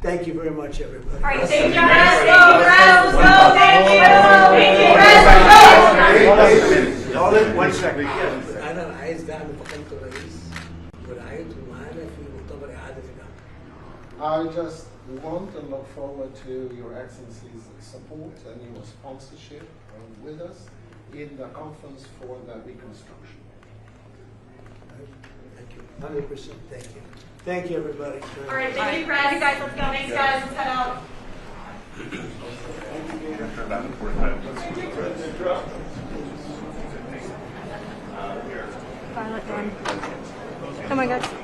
Thank you very much, everybody. All right, thank you. Let's go, thank you. Hold it, 1 second. أنا عايز دعم فخامة الرئيس ورعايته معانا في مؤتمر إعادة العمل. I just want and look forward to Your Excellency's support and your sponsorship with us in the conference for the reconstruction. Thank you. 100%. Thank you. Thank you, everybody. All right, thank you, guys. Let's go. Thanks, guys. Let's head out. Violet done. Come on, guys.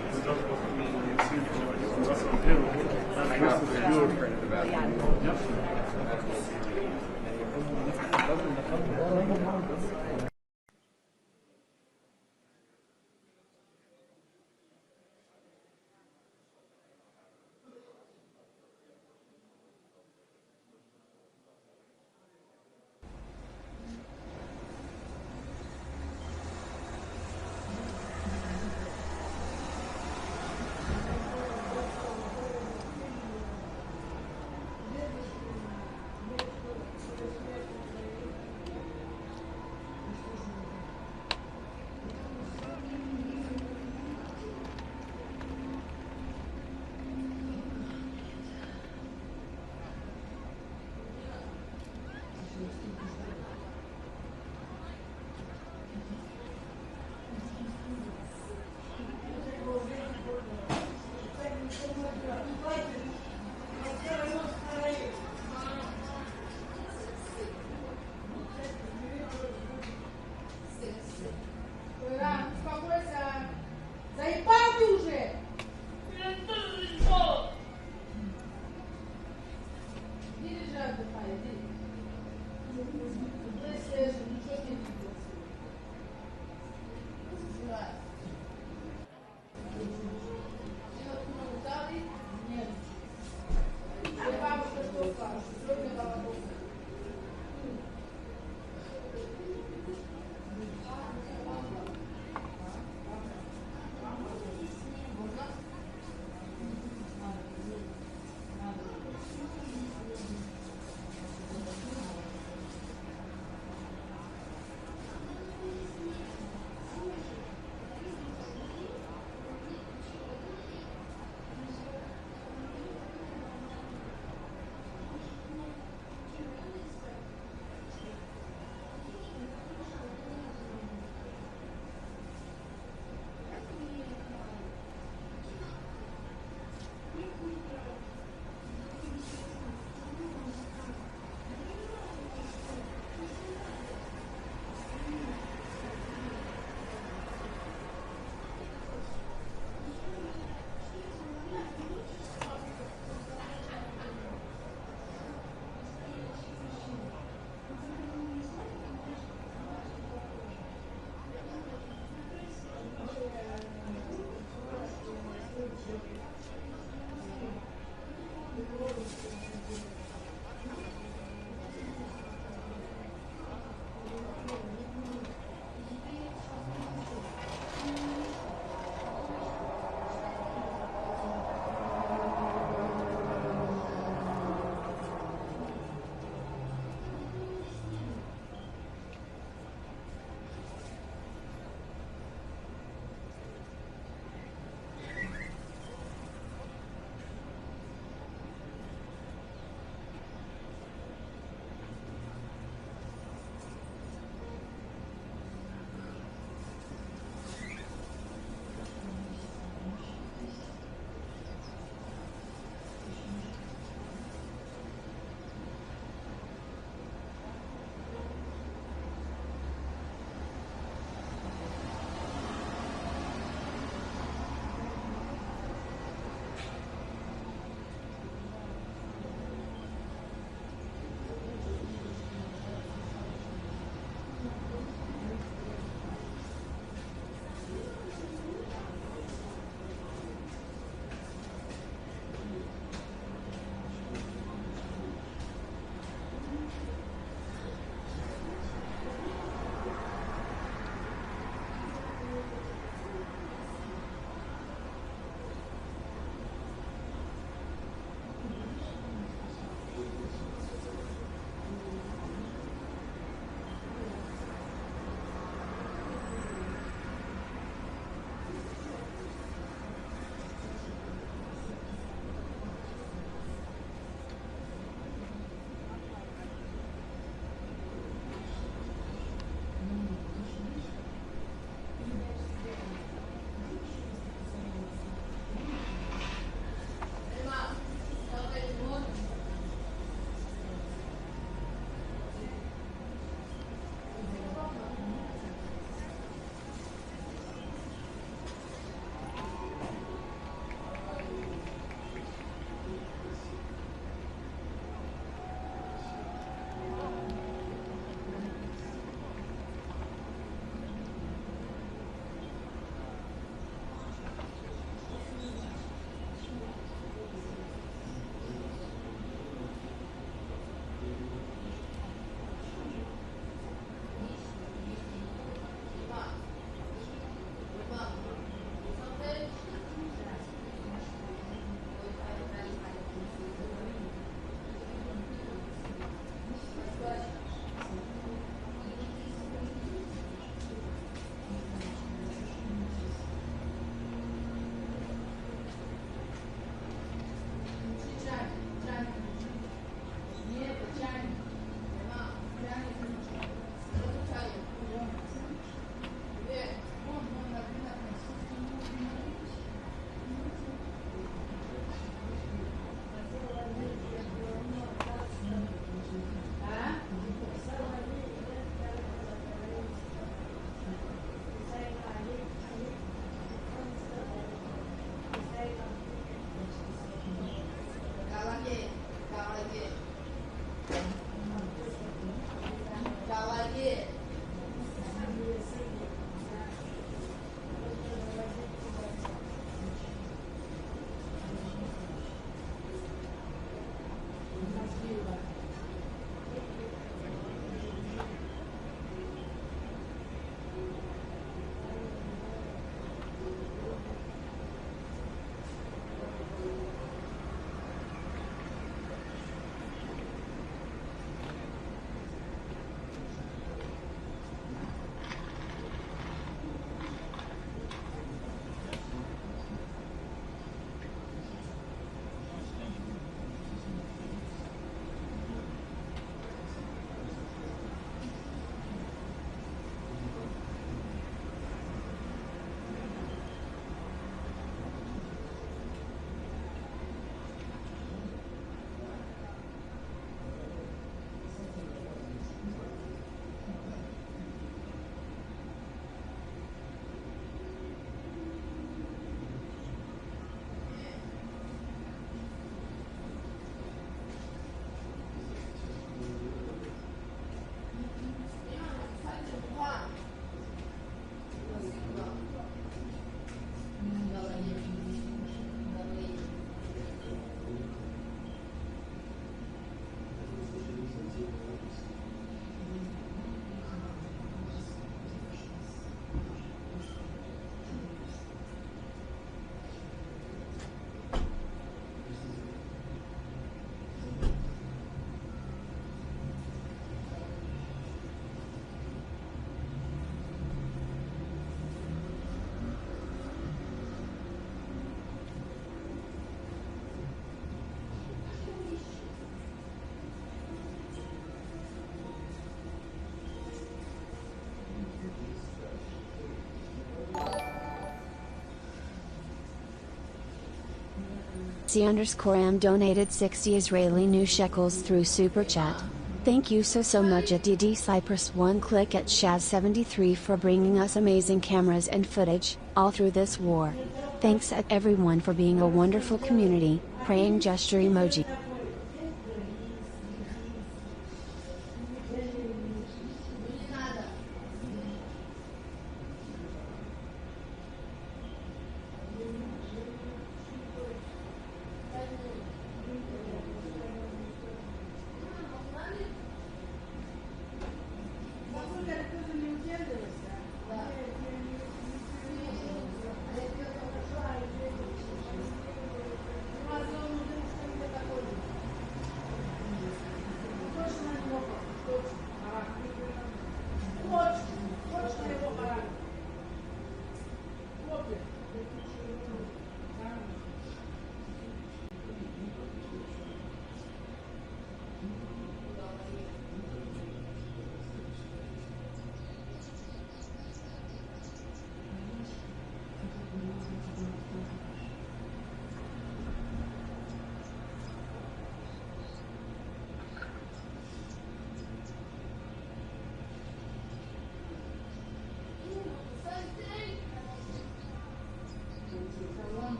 C_M donated 60 Israeli new shekels through Super Chat. Thank you so much at DD Cyprus 1 click at Shaz73 for bringing us amazing cameras and footage, all through this war. Thanks at everyone for being a wonderful community, praying gesture emoji.